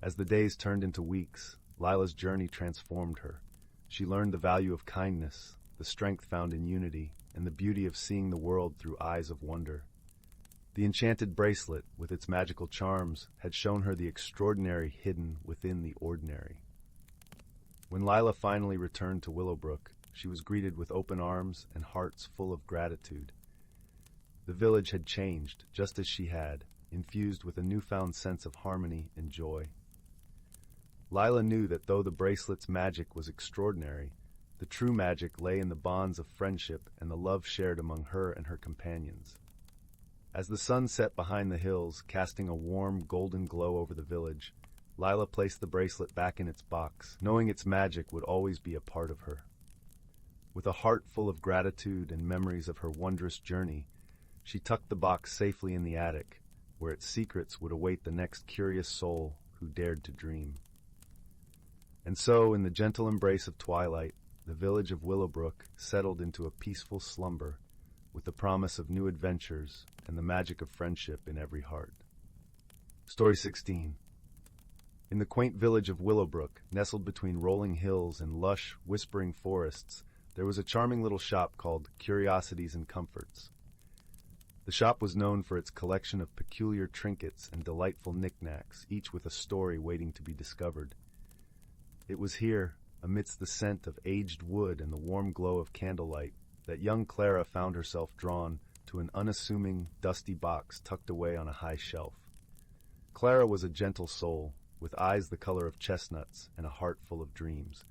S1: As the days turned into weeks, Lila's journey transformed her. She learned the value of kindness, the strength found in unity, and the beauty of seeing the world through eyes of wonder. The enchanted bracelet, with its magical charms, had shown her the extraordinary hidden within the ordinary. When Lila finally returned to Willowbrook, she was greeted with open arms and hearts full of gratitude. The village had changed, just as she had, infused with a newfound sense of harmony and joy. Lila knew that though the bracelet's magic was extraordinary, the true magic lay in the bonds of friendship and the love shared among her and her companions. As the sun set behind the hills, casting a warm, golden glow over the village, Lila placed the bracelet back in its box, knowing its magic would always be a part of her. With a heart full of gratitude and memories of her wondrous journey, she tucked the box safely in the attic, where its secrets would await the next curious soul who dared to dream. And so, in the gentle embrace of twilight, the village of Willowbrook settled into a peaceful slumber, with the promise of new adventures and the magic of friendship in every heart. Story 16. In the quaint village of Willowbrook, nestled between rolling hills and lush, whispering forests, there was a charming little shop called Curiosities and Comforts. The shop was known for its collection of peculiar trinkets and delightful knickknacks, each with a story waiting to be discovered. It was here, amidst the scent of aged wood and the warm glow of candlelight, that young Clara found herself drawn to an unassuming, dusty box tucked away on a high shelf. Clara was a gentle soul, with eyes the color of chestnuts and a heart full of dreams.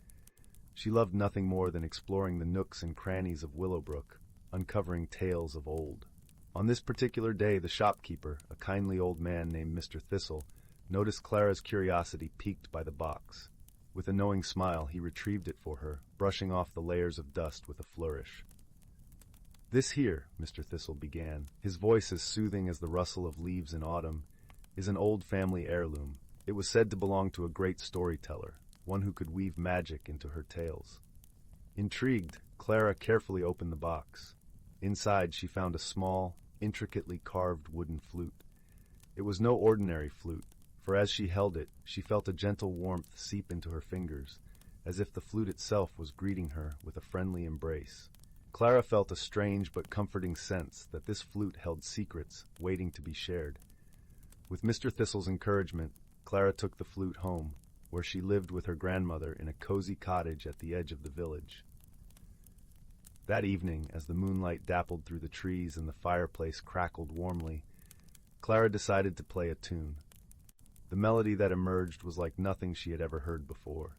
S1: She loved nothing more than exploring the nooks and crannies of Willowbrook, uncovering tales of old. On this particular day, the shopkeeper, a kindly old man named Mr. Thistle, noticed Clara's curiosity piqued by the box. With a knowing smile, he retrieved it for her, brushing off the layers of dust with a flourish. "This here," Mr. Thistle began, his voice as soothing as the rustle of leaves in autumn, "is an old family heirloom. It was said to belong to a great storyteller, one who could weave magic into her tales." Intrigued, Clara carefully opened the box. Inside, she found a small, intricately carved wooden flute. It was no ordinary flute, for as she held it, she felt a gentle warmth seep into her fingers, as if the flute itself was greeting her with a friendly embrace. Clara felt a strange but comforting sense that this flute held secrets waiting to be shared. With Mr. Thistle's encouragement, Clara took the flute home, where she lived with her grandmother in a cozy cottage at the edge of the village. That evening, as the moonlight dappled through the trees and the fireplace crackled warmly, Clara decided to play a tune. The melody that emerged was like nothing she had ever heard before.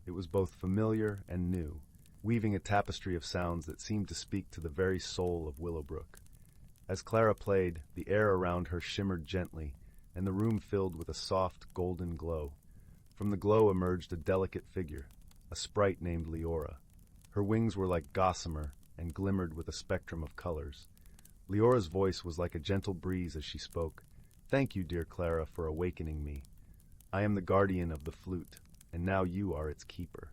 S1: It was both familiar and new, weaving a tapestry of sounds that seemed to speak to the very soul of Willowbrook. As Clara played, the air around her shimmered gently, and the room filled with a soft, golden glow. From the glow emerged a delicate figure, a sprite named Leora. Her wings were like gossamer and glimmered with a spectrum of colors. Leora's voice was like a gentle breeze as she spoke. "Thank you, dear Clara, for awakening me. I am the guardian of the flute, and now you are its keeper."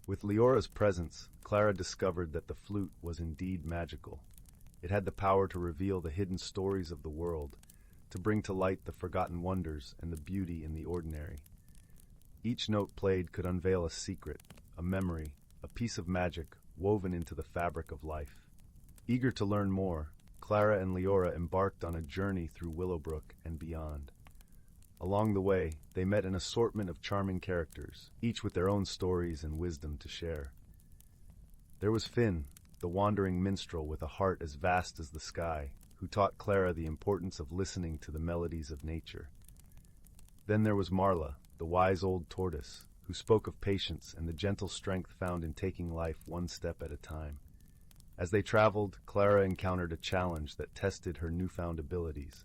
S1: With Leora's presence, Clara discovered that the flute was indeed magical. It had the power to reveal the hidden stories of the world, to bring to light the forgotten wonders and the beauty in the ordinary. Each note played could unveil a secret, a memory, a piece of magic woven into the fabric of life. Eager to learn more, Clara and Leora embarked on a journey through Willowbrook and beyond. Along the way, they met an assortment of charming characters, each with their own stories and wisdom to share. There was Finn, the wandering minstrel with a heart as vast as the sky, who taught Clara the importance of listening to the melodies of nature. Then there was Marla, the wise old tortoise, who spoke of patience and the gentle strength found in taking life one step at a time. As they traveled, Clara encountered a challenge that tested her newfound abilities.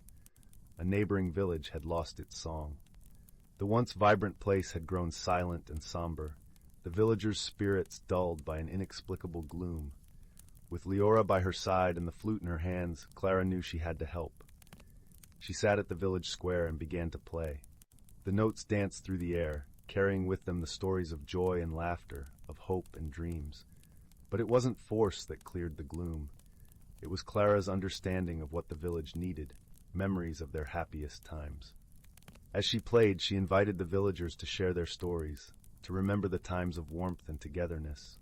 S1: A neighboring village had lost its song. The once vibrant place had grown silent and somber, the villagers' spirits dulled by an inexplicable gloom. With Leora by her side and the flute in her hands, Clara knew she had to help. She sat at the village square and began to play. The notes danced through the air, carrying with them the stories of joy and laughter, of hope and dreams. But it wasn't force that cleared the gloom. It was Clara's understanding of what the village needed, memories of their happiest times. As she played, she invited the villagers to share their stories, to remember the times of warmth and togetherness.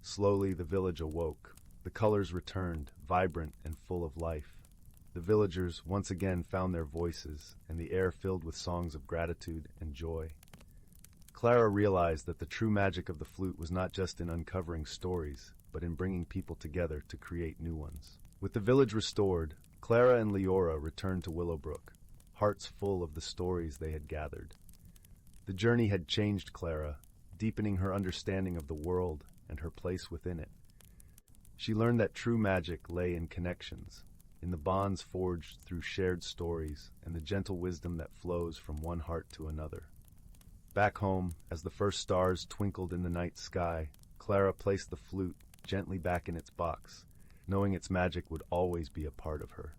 S1: Slowly the village awoke. The colors returned, vibrant and full of life. The villagers once again found their voices, and the air filled with songs of gratitude and joy. Clara realized that the true magic of the flute was not just in uncovering stories, but in bringing people together to create new ones. With the village restored, Clara and Leora returned to Willowbrook, hearts full of the stories they had gathered. The journey had changed Clara, deepening her understanding of the world and her place within it. She learned that true magic lay in connections, in the bonds forged through shared stories and the gentle wisdom that flows from one heart to another. Back home, as the first stars twinkled in the night sky, Clara placed the flute gently back in its box, knowing its magic would always be a part of her.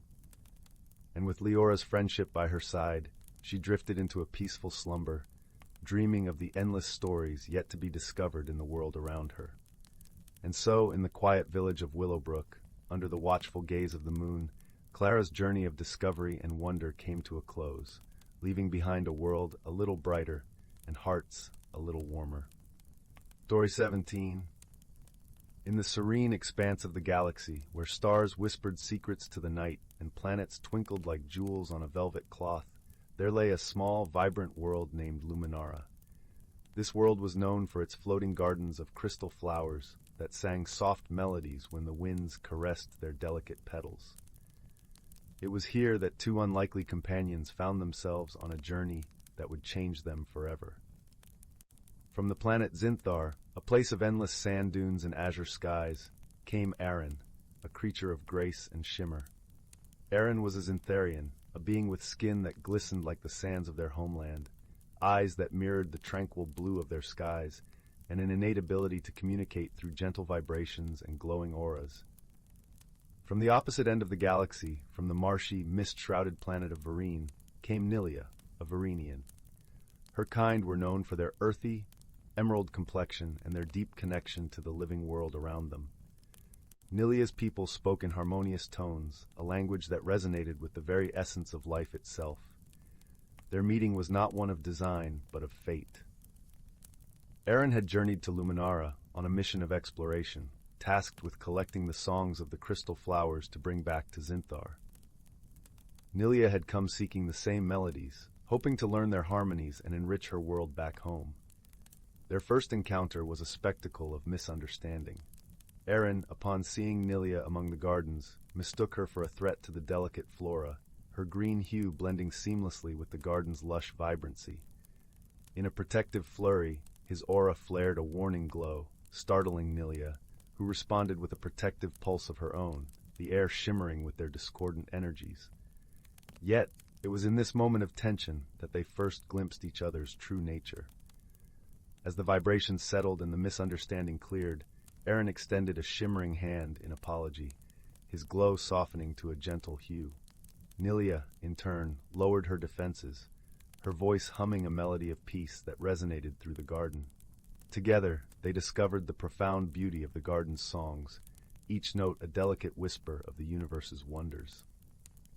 S1: And with Leora's friendship by her side, she drifted into a peaceful slumber, dreaming of the endless stories yet to be discovered in the world around her. And so, in the quiet village of Willowbrook, under the watchful gaze of the moon, Clara's journey of discovery and wonder came to a close, leaving behind a world a little brighter and hearts a little warmer. Story 17. In the serene expanse of the galaxy, where stars whispered secrets to the night and planets twinkled like jewels on a velvet cloth, there lay a small, vibrant world named Luminara. This world was known for its floating gardens of crystal flowers that sang soft melodies when the winds caressed their delicate petals. It was here that two unlikely companions found themselves on a journey that would change them forever. From the planet Zinthar, a place of endless sand dunes and azure skies, came Aaron, a creature of grace and shimmer. Aaron was a Zintharian, a being with skin that glistened like the sands of their homeland, eyes that mirrored the tranquil blue of their skies, and an innate ability to communicate through gentle vibrations and glowing auras. From the opposite end of the galaxy, from the marshy, mist-shrouded planet of Varine, came Nilia, a Varinian. Her kind were known for their earthy, emerald complexion and their deep connection to the living world around them. Nilia's people spoke in harmonious tones, a language that resonated with the very essence of life itself. Their meeting was not one of design, but of fate. Aaron had journeyed to Luminara on a mission of exploration, tasked with collecting the songs of the crystal flowers to bring back to Zinthar. Nilia had come seeking the same melodies, hoping to learn their harmonies and enrich her world back home. Their first encounter was a spectacle of misunderstanding. Aaron, upon seeing Nilia among the gardens, mistook her for a threat to the delicate flora, her green hue blending seamlessly with the garden's lush vibrancy. In a protective flurry, his aura flared a warning glow, startling Nilia, who responded with a protective pulse of her own, the air shimmering with their discordant energies. Yet, it was in this moment of tension that they first glimpsed each other's true nature. As the vibrations settled and the misunderstanding cleared, Aaron extended a shimmering hand in apology, his glow softening to a gentle hue. Nilia, in turn, lowered her defenses, her voice humming a melody of peace that resonated through the garden. Together, they discovered the profound beauty of the garden's songs, each note a delicate whisper of the universe's wonders.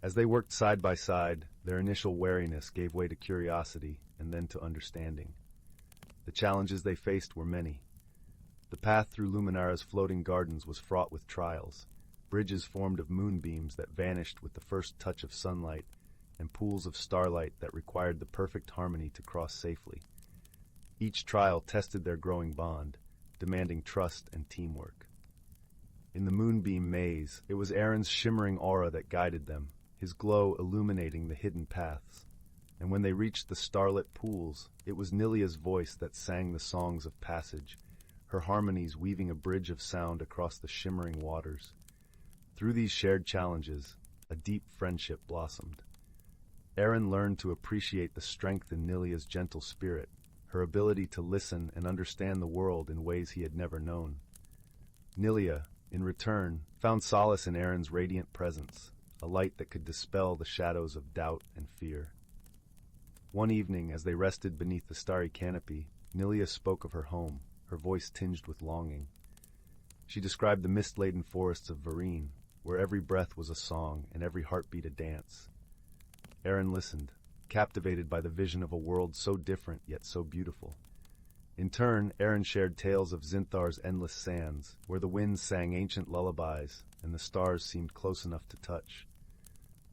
S1: As they worked side by side, their initial wariness gave way to curiosity and then to understanding. The challenges they faced were many. The path through Luminara's floating gardens was fraught with trials, bridges formed of moonbeams that vanished with the first touch of sunlight, and pools of starlight that required the perfect harmony to cross safely. Each trial tested their growing bond, demanding trust and teamwork. In the moonbeam maze, it was Aaron's shimmering aura that guided them, his glow illuminating the hidden paths. And when they reached the starlit pools, it was Nilia's voice that sang the songs of passage, her harmonies weaving a bridge of sound across the shimmering waters. Through these shared challenges, a deep friendship blossomed. Aaron learned to appreciate the strength in Nilia's gentle spirit, her ability to listen and understand the world in ways he had never known. Nilia, in return, found solace in Aaron's radiant presence, a light that could dispel the shadows of doubt and fear. One evening, as they rested beneath the starry canopy, Nilia spoke of her home, her voice tinged with longing. She described the mist-laden forests of Varine, where every breath was a song and every heartbeat a dance. Aaron listened, captivated by the vision of a world so different yet so beautiful. In turn, Aaron shared tales of Zinthar's endless sands, where the winds sang ancient lullabies and the stars seemed close enough to touch.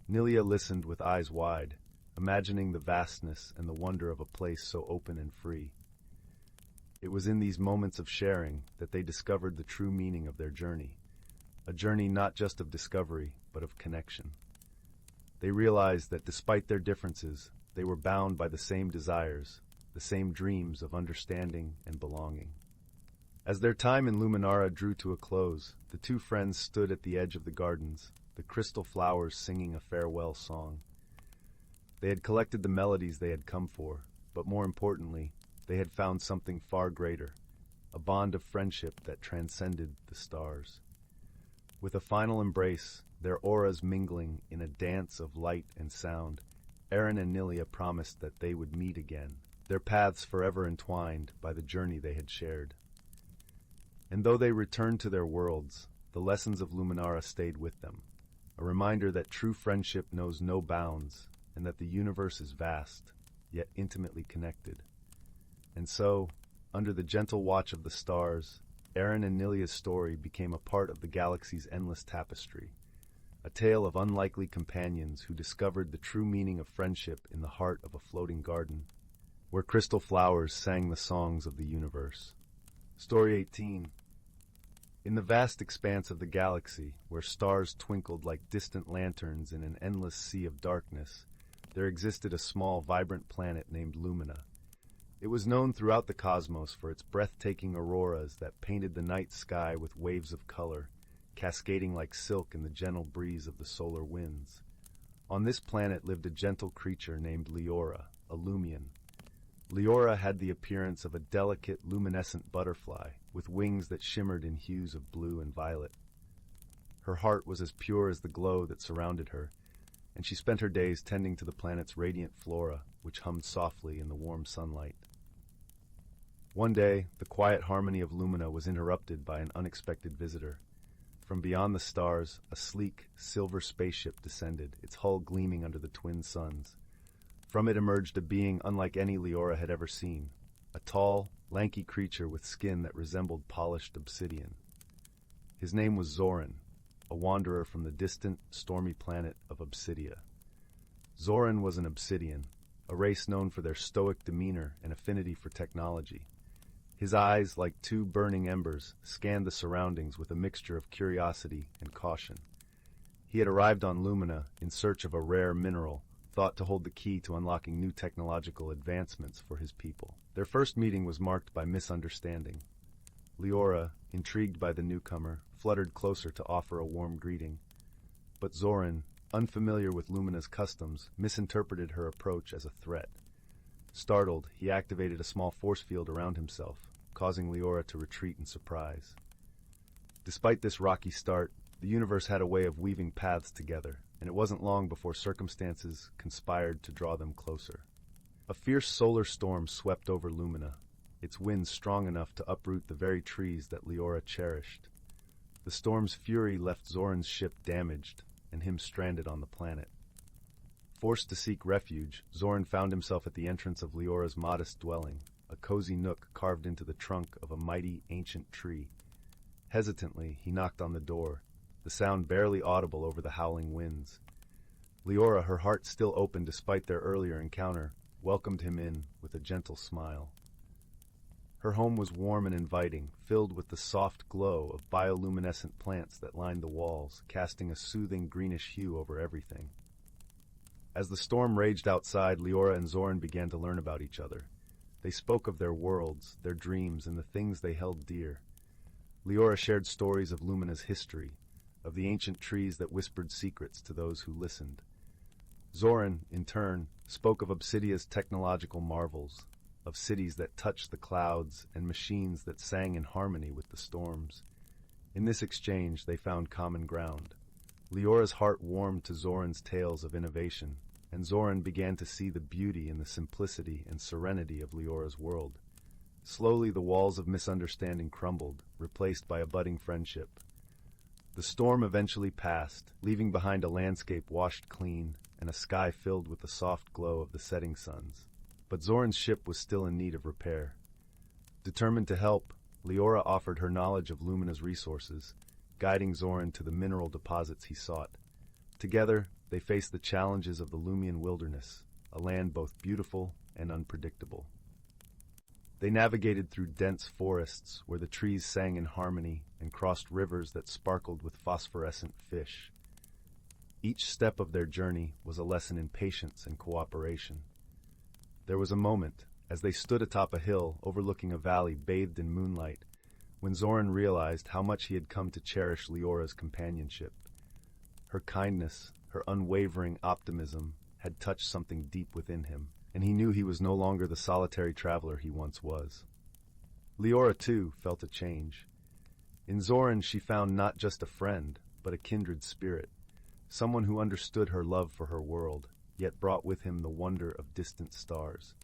S1: Nilia listened with eyes wide, imagining the vastness and the wonder of a place so open and free. It was in these moments of sharing that they discovered the true meaning of their journey, a journey not just of discovery, but of connection. They realized that despite their differences, they were bound by the same desires, the same dreams of understanding and belonging. As their time in Luminara drew to a close, the two friends stood at the edge of the gardens, the crystal flowers singing a farewell song. They had collected the melodies they had come for, but more importantly, they had found something far greater, a bond of friendship that transcended the stars. With a final embrace, their auras mingling in a dance of light and sound, Aaron and Nilia promised that they would meet again, their paths forever entwined by the journey they had shared. And though they returned to their worlds, the lessons of Luminara stayed with them, a reminder that true friendship knows no bounds and that the universe is vast, yet intimately connected. And so, under the gentle watch of the stars, Aaron and Nilia's story became a part of the galaxy's endless tapestry, a tale of unlikely companions who discovered the true meaning of friendship in the heart of a floating garden, where crystal flowers sang the songs of the universe. Story 18. In the vast expanse of the galaxy, where stars twinkled like distant lanterns in an endless sea of darkness, there existed a small, vibrant planet named Lumina. It was known throughout the cosmos for its breathtaking auroras that painted the night sky with waves of color, cascading like silk in the gentle breeze of the solar winds. On this planet lived a gentle creature named Leora, a Lumian. Leora had the appearance of a delicate, luminescent butterfly, with wings that shimmered in hues of blue and violet. Her heart was as pure as the glow that surrounded her, and she spent her days tending to the planet's radiant flora, which hummed softly in the warm sunlight. One day, the quiet harmony of Lumina was interrupted by an unexpected visitor. From beyond the stars, a sleek, silver spaceship descended, its hull gleaming under the twin suns. From it emerged a being unlike any Leora had ever seen, a tall, lanky creature with skin that resembled polished obsidian. His name was Zoran, a wanderer from the distant, stormy planet of Obsidia. Zoran was an Obsidian, a race known for their stoic demeanor and affinity for technology. His eyes, like two burning embers, scanned the surroundings with a mixture of curiosity and caution. He had arrived on Lumina in search of a rare mineral, thought to hold the key to unlocking new technological advancements for his people. Their first meeting was marked by misunderstanding. Leora, intrigued by the newcomer, fluttered closer to offer a warm greeting. But Zoran, unfamiliar with Lumina's customs, misinterpreted her approach as a threat. Startled, he activated a small force field around himself, causing Leora to retreat in surprise. Despite this rocky start, the universe had a way of weaving paths together, and it wasn't long before circumstances conspired to draw them closer. A fierce solar storm swept over Lumina, its winds strong enough to uproot the very trees that Leora cherished. The storm's fury left Zoran's ship damaged, and him stranded on the planet. Forced to seek refuge, Zoran found himself at the entrance of Leora's modest dwelling, a cozy nook carved into the trunk of a mighty ancient tree. Hesitantly, he knocked on the door, the sound barely audible over the howling winds. Leora, her heart still open despite their earlier encounter, welcomed him in with a gentle smile. Her home was warm and inviting, filled with the soft glow of bioluminescent plants that lined the walls, casting a soothing greenish hue over everything. As the storm raged outside, Leora and Zoran began to learn about each other. They spoke of their worlds, their dreams, and the things they held dear. Leora shared stories of Lumina's history, of the ancient trees that whispered secrets to those who listened. Zoran, in turn, spoke of Obsidia's technological marvels, of cities that touched the clouds and machines that sang in harmony with the storms. In this exchange, they found common ground. Leora's heart warmed to Zoran's tales of innovation, and Zoran began to see the beauty in the simplicity and serenity of Leora's world. Slowly, the walls of misunderstanding crumbled, replaced by a budding friendship. The storm eventually passed, leaving behind a landscape washed clean and a sky filled with the soft glow of the setting suns. But Zoran's ship was still in need of repair. Determined to help, Leora offered her knowledge of Lumina's resources, guiding Zoran to the mineral deposits he sought. Together, they faced the challenges of the Lumian wilderness, a land both beautiful and unpredictable. They navigated through dense forests where the trees sang in harmony and crossed rivers that sparkled with phosphorescent fish. Each step of their journey was a lesson in patience and cooperation. There was a moment, as they stood atop a hill overlooking a valley bathed in moonlight, when Zoran realized how much he had come to cherish Leora's companionship. Her kindness, her unwavering optimism, had touched something deep within him, and he knew he was no longer the solitary traveler he once was. Leora, too, felt a change. In Zoran she found not just a friend, but a kindred spirit, someone who understood her love for her world, yet brought with him the wonder of distant stars.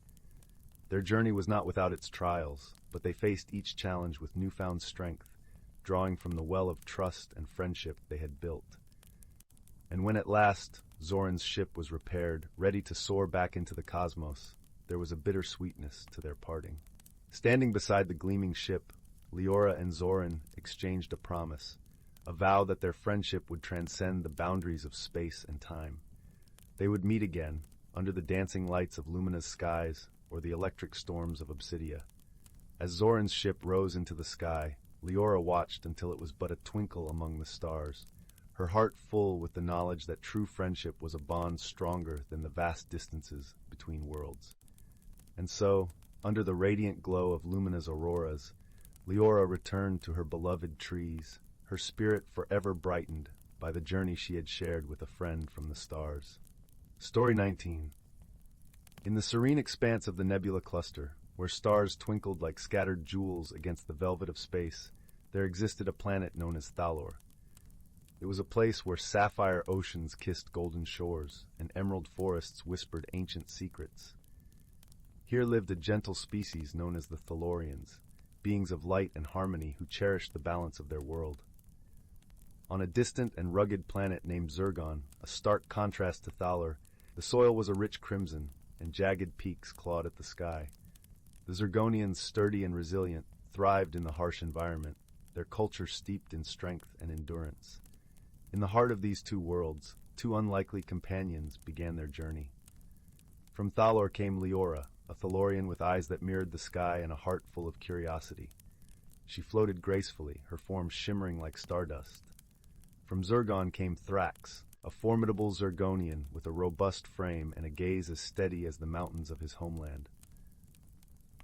S1: Their journey was not without its trials, but they faced each challenge with newfound strength, drawing from the well of trust and friendship they had built. And when at last Zoran's ship was repaired, ready to soar back into the cosmos, there was a bitter sweetness to their parting. Standing beside the gleaming ship, Leora and Zoran exchanged a promise, a vow that their friendship would transcend the boundaries of space and time. They would meet again, under the dancing lights of Lumina's skies or the electric storms of Obsidia. As Zoran's ship rose into the sky, Leora watched until it was but a twinkle among the stars, her heart full with the knowledge that true friendship was a bond stronger than the vast distances between worlds. And so, under the radiant glow of Lumina's auroras, Leora returned to her beloved trees, her spirit forever brightened by the journey she had shared with a friend from the stars. Story 19. In the serene expanse of the nebula cluster, where stars twinkled like scattered jewels against the velvet of space, there existed a planet known as Thalor. It was a place where sapphire oceans kissed golden shores, and emerald forests whispered ancient secrets. Here lived a gentle species known as the Thalorians, beings of light and harmony who cherished the balance of their world. On a distant and rugged planet named Zurgon, a stark contrast to Thalor, the soil was a rich crimson, and jagged peaks clawed at the sky. The Zurgonians, sturdy and resilient, thrived in the harsh environment, their culture steeped in strength and endurance. In the heart of these two worlds, two unlikely companions began their journey. From Thalor came Leora, a Thalorian with eyes that mirrored the sky and a heart full of curiosity. She floated gracefully, her form shimmering like stardust. From Zurgon came Thrax, a formidable Zurgonian with a robust frame and a gaze as steady as the mountains of his homeland.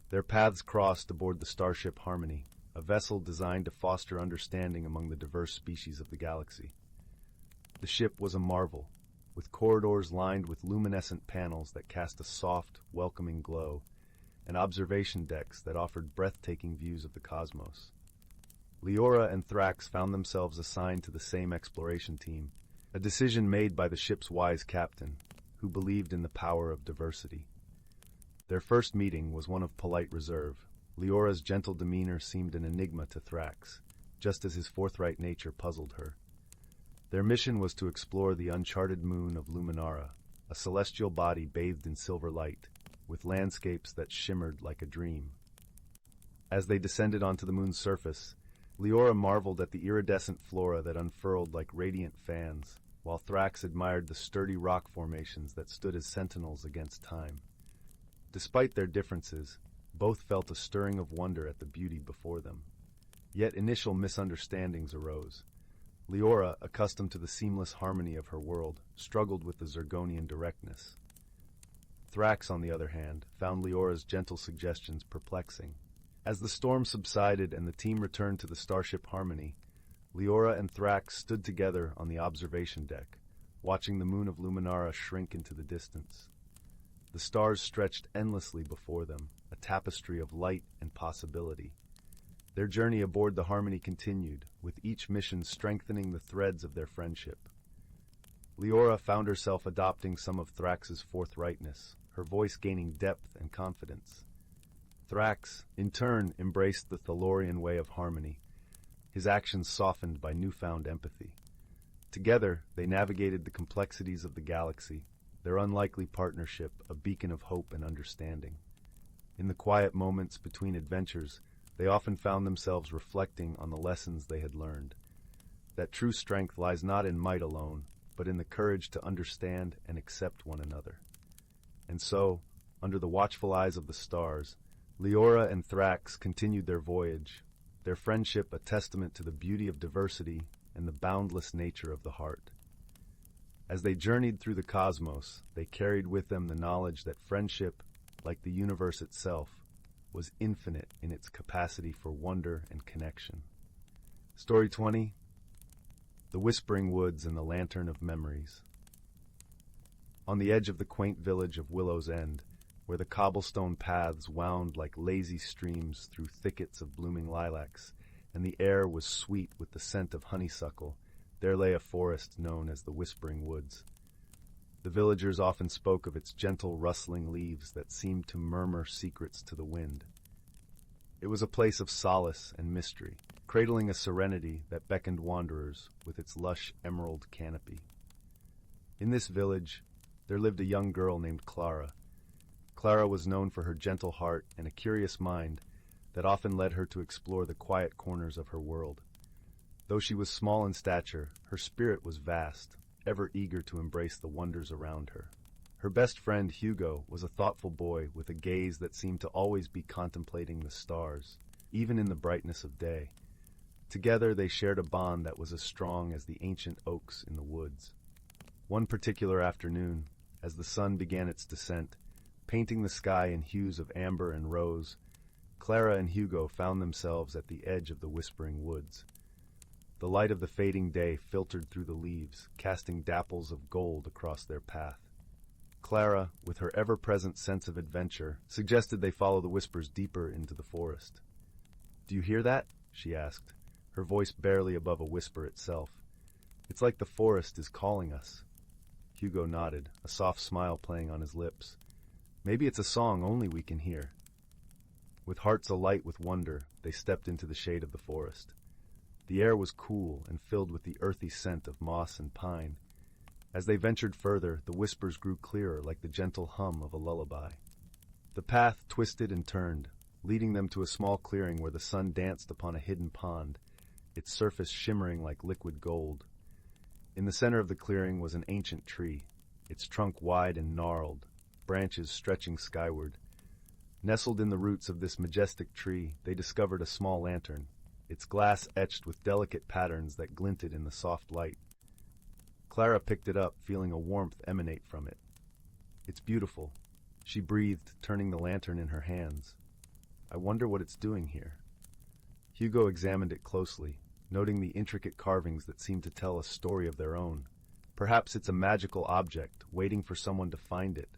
S1: Their paths crossed aboard the starship Harmony, a vessel designed to foster understanding among the diverse species of the galaxy. The ship was a marvel, with corridors lined with luminescent panels that cast a soft, welcoming glow, and observation decks that offered breathtaking views of the cosmos. Leora and Thrax found themselves assigned to the same exploration team, a decision made by the ship's wise captain, who believed in the power of diversity. Their first meeting was one of polite reserve. Leora's gentle demeanor seemed an enigma to Thrax, just as his forthright nature puzzled her. Their mission was to explore the uncharted moon of Luminara, a celestial body bathed in silver light, with landscapes that shimmered like a dream. As they descended onto the moon's surface, Leora marveled at the iridescent flora that unfurled like radiant fans, while Thrax admired the sturdy rock formations that stood as sentinels against time. Despite their differences, both felt a stirring of wonder at the beauty before them. Yet initial misunderstandings arose. Leora, accustomed to the seamless harmony of her world, struggled with the Zurgonian directness. Thrax, on the other hand, found Leora's gentle suggestions perplexing. As the storm subsided and the team returned to the starship Harmony, Leora and Thrax stood together on the observation deck, watching the moon of Luminara shrink into the distance. The stars stretched endlessly before them, a tapestry of light and possibility. Their journey aboard the Harmony continued, with each mission strengthening the threads of their friendship. Leora found herself adopting some of Thrax's forthrightness, her voice gaining depth and confidence. Thrax, in turn, embraced the Thalorian way of harmony, his actions softened by newfound empathy. Together, they navigated the complexities of the galaxy, their unlikely partnership a beacon of hope and understanding. In the quiet moments between adventures, they often found themselves reflecting on the lessons they had learned. That true strength lies not in might alone, but in the courage to understand and accept one another. And so, under the watchful eyes of the stars, Leora and Thrax continued their voyage, their friendship a testament to the beauty of diversity and the boundless nature of the heart. As they journeyed through the cosmos, they carried with them the knowledge that friendship, like the universe itself, was infinite in its capacity for wonder and connection. Story 20, The Whispering Woods and the Lantern of Memories. On the edge of the quaint village of Willow's End, where the cobblestone paths wound like lazy streams through thickets of blooming lilacs, and the air was sweet with the scent of honeysuckle, there lay a forest known as the Whispering Woods. The villagers often spoke of its gentle rustling leaves that seemed to murmur secrets to the wind. It was a place of solace and mystery, cradling a serenity that beckoned wanderers with its lush emerald canopy. In this village, there lived a young girl named Clara. Clara was known for her gentle heart and a curious mind that often led her to explore the quiet corners of her world. Though she was small in stature, her spirit was vast, ever eager to embrace the wonders around her. Her best friend, Hugo, was a thoughtful boy with a gaze that seemed to always be contemplating the stars, even in the brightness of day. Together they shared a bond that was as strong as the ancient oaks in the woods. One particular afternoon, as the sun began its descent, painting the sky in hues of amber and rose, Clara and Hugo found themselves at the edge of the Whispering Woods. The light of the fading day filtered through the leaves, casting dapples of gold across their path. Clara, with her ever-present sense of adventure, suggested they follow the whispers deeper into the forest. "Do you hear that?" she asked, her voice barely above a whisper itself. "It's like the forest is calling us." Hugo nodded, a soft smile playing on his lips. "Maybe it's a song only we can hear." With hearts alight with wonder, they stepped into the shade of the forest. The air was cool and filled with the earthy scent of moss and pine. As they ventured further, the whispers grew clearer like the gentle hum of a lullaby. The path twisted and turned, leading them to a small clearing where the sun danced upon a hidden pond, its surface shimmering like liquid gold. In the center of the clearing was an ancient tree, its trunk wide and gnarled, branches stretching skyward. Nestled in the roots of this majestic tree, they discovered a small lantern, its glass etched with delicate patterns that glinted in the soft light. Clara picked it up, feeling a warmth emanate from it. "It's beautiful," she breathed, turning the lantern in her hands. "I wonder what it's doing here." Hugo examined it closely, noting the intricate carvings that seemed to tell a story of their own. Perhaps it's a magical object, waiting for someone to find it.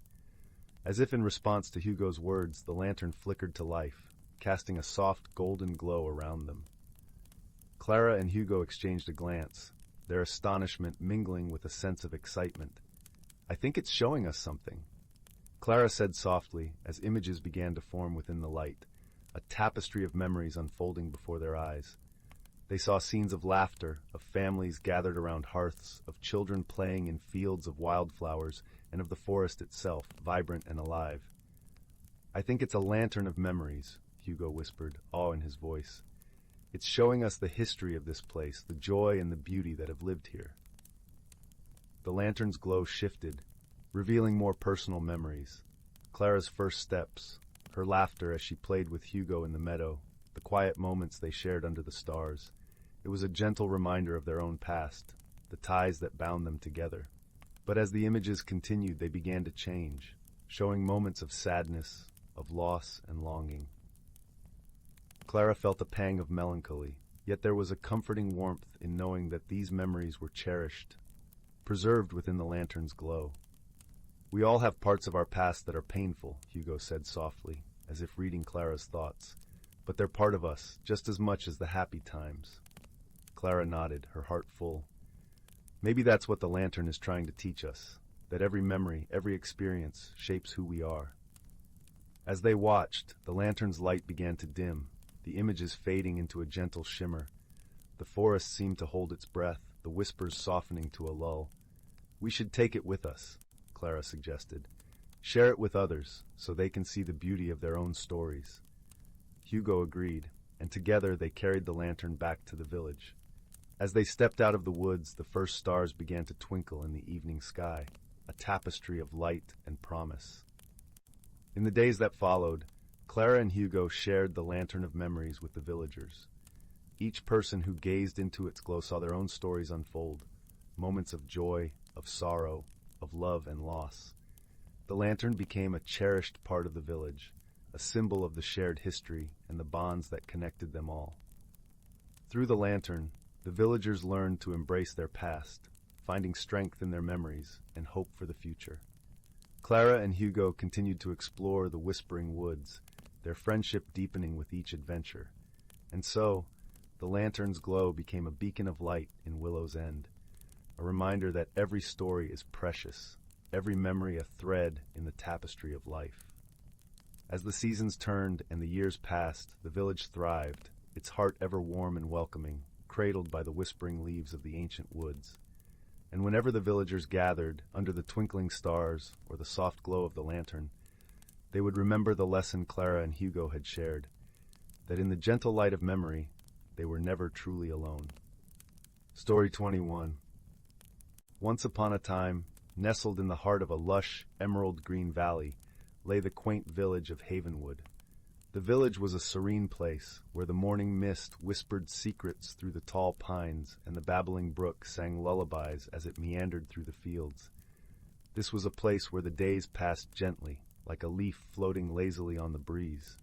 S1: As if in response to Hugo's words, the lantern flickered to life, casting a soft golden glow around them. Clara and Hugo exchanged a glance, their astonishment mingling with a sense of excitement. "I think it's showing us something," Clara said softly as images began to form within the light, a tapestry of memories unfolding before their eyes. They saw scenes of laughter, of families gathered around hearths, of children playing in fields of wildflowers, and of the forest itself, vibrant and alive. "I think it's a lantern of memories," Hugo whispered, awe in his voice. "It's showing us the history of this place, the joy and the beauty that have lived here." The lantern's glow shifted, revealing more personal memories. Clara's first steps, her laughter as she played with Hugo in the meadow, the quiet moments they shared under the stars. It was a gentle reminder of their own past, the ties that bound them together. But as the images continued, they began to change, showing moments of sadness, of loss and longing. Clara felt a pang of melancholy, yet there was a comforting warmth in knowing that these memories were cherished, preserved within the lantern's glow. "We all have parts of our past that are painful," Hugo said softly, as if reading Clara's thoughts. "But they're part of us, just as much as the happy times." Clara nodded, her heart full. "Maybe that's what the lantern is trying to teach us, that every memory, every experience, shapes who we are." As they watched, the lantern's light began to dim, the images fading into a gentle shimmer. The forest seemed to hold its breath, the whispers softening to a lull. "We should take it with us," Clara suggested. "Share it with others, so they can see the beauty of their own stories." Hugo agreed, and together they carried the lantern back to the village. As they stepped out of the woods, the first stars began to twinkle in the evening sky, a tapestry of light and promise. In the days that followed, Clara and Hugo shared the lantern of memories with the villagers. Each person who gazed into its glow saw their own stories unfold, moments of joy, of sorrow, of love and loss. The lantern became a cherished part of the village, a symbol of the shared history and the bonds that connected them all. Through the lantern, the villagers learned to embrace their past, finding strength in their memories and hope for the future. Clara and Hugo continued to explore the whispering woods, their friendship deepening with each adventure. And so, the lantern's glow became a beacon of light in Willow's End, a reminder that every story is precious, every memory a thread in the tapestry of life. As the seasons turned and the years passed, the village thrived, its heart ever warm and welcoming, cradled by the whispering leaves of the ancient woods. And whenever the villagers gathered, under the twinkling stars or the soft glow of the lantern, they would remember the lesson Clara and Hugo had shared, that in the gentle light of memory, they were never truly alone. Story 21. Once upon a time, nestled in the heart of a lush, emerald-green valley, lay the quaint village of Havenwood. The village was a serene place, where the morning mist whispered secrets through the tall pines and the babbling brook sang lullabies as it meandered through the fields. This was a place where the days passed gently, like a leaf floating lazily on the breeze.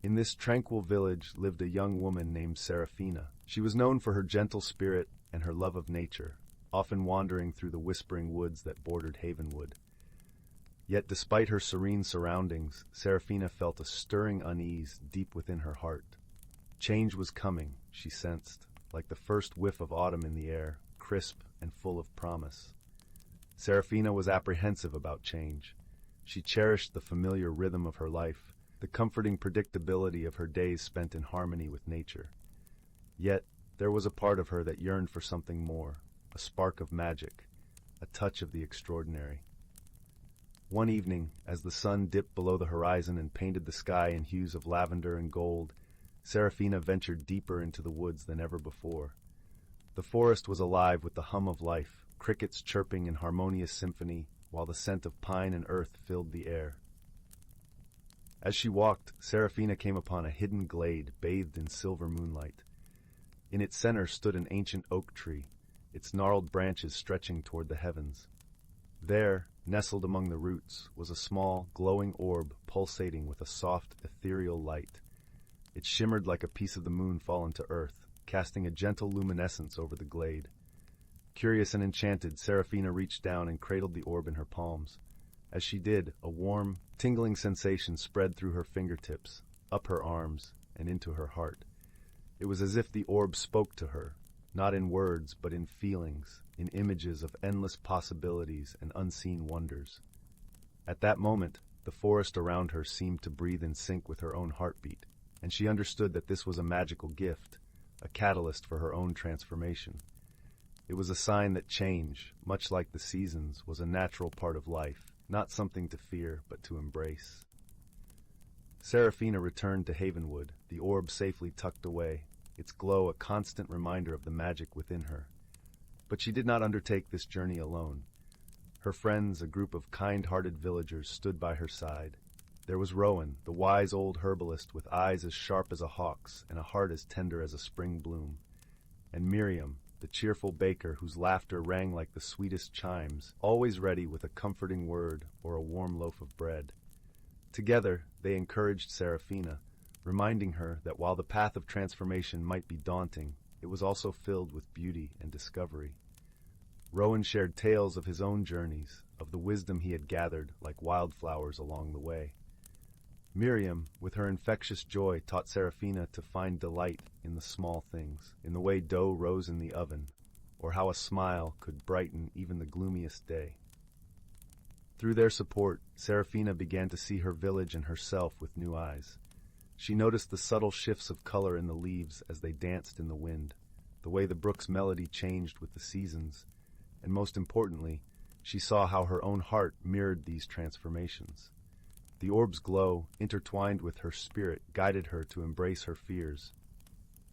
S1: In this tranquil village lived a young woman named Seraphina. She was known for her gentle spirit and her love of nature, often wandering through the whispering woods that bordered Havenwood. Yet despite her serene surroundings, Seraphina felt a stirring unease deep within her heart. Change was coming, she sensed, like the first whiff of autumn in the air, crisp and full of promise. Seraphina was apprehensive about change. She cherished the familiar rhythm of her life, the comforting predictability of her days spent in harmony with nature. Yet there was a part of her that yearned for something more, a spark of magic, a touch of the extraordinary. One evening, as the sun dipped below the horizon and painted the sky in hues of lavender and gold, Seraphina ventured deeper into the woods than ever before. The forest was alive with the hum of life, crickets chirping in harmonious symphony, while the scent of pine and earth filled the air. As she walked, Seraphina came upon a hidden glade bathed in silver moonlight. In its center stood an ancient oak tree, its gnarled branches stretching toward the heavens. There, nestled among the roots, was a small, glowing orb pulsating with a soft, ethereal light. It shimmered like a piece of the moon fallen to earth, casting a gentle luminescence over the glade. Curious and enchanted, Seraphina reached down and cradled the orb in her palms. As she did, a warm, tingling sensation spread through her fingertips, up her arms, and into her heart. It was as if the orb spoke to her, not in words, but in feelings, in images of endless possibilities and unseen wonders. At that moment, the forest around her seemed to breathe in sync with her own heartbeat, and she understood that this was a magical gift, a catalyst for her own transformation. It was a sign that change, much like the seasons, was a natural part of life, not something to fear, but to embrace. Seraphina returned to Havenwood, the orb safely tucked away, its glow a constant reminder of the magic within her. But she did not undertake this journey alone. Her friends, a group of kind-hearted villagers, stood by her side. There was Rowan, the wise old herbalist with eyes as sharp as a hawk's and a heart as tender as a spring bloom. And Miriam, the cheerful baker whose laughter rang like the sweetest chimes, always ready with a comforting word or a warm loaf of bread. Together, they encouraged Seraphina, reminding her that while the path of transformation might be daunting, it was also filled with beauty and discovery. Rowan shared tales of his own journeys, of the wisdom he had gathered like wildflowers along the way. Miriam, with her infectious joy, taught Seraphina to find delight in the small things, in the way dough rose in the oven, or how a smile could brighten even the gloomiest day. Through their support, Seraphina began to see her village and herself with new eyes. She noticed the subtle shifts of color in the leaves as they danced in the wind, the way the brook's melody changed with the seasons, and most importantly, she saw how her own heart mirrored these transformations. The orb's glow, intertwined with her spirit, guided her to embrace her fears,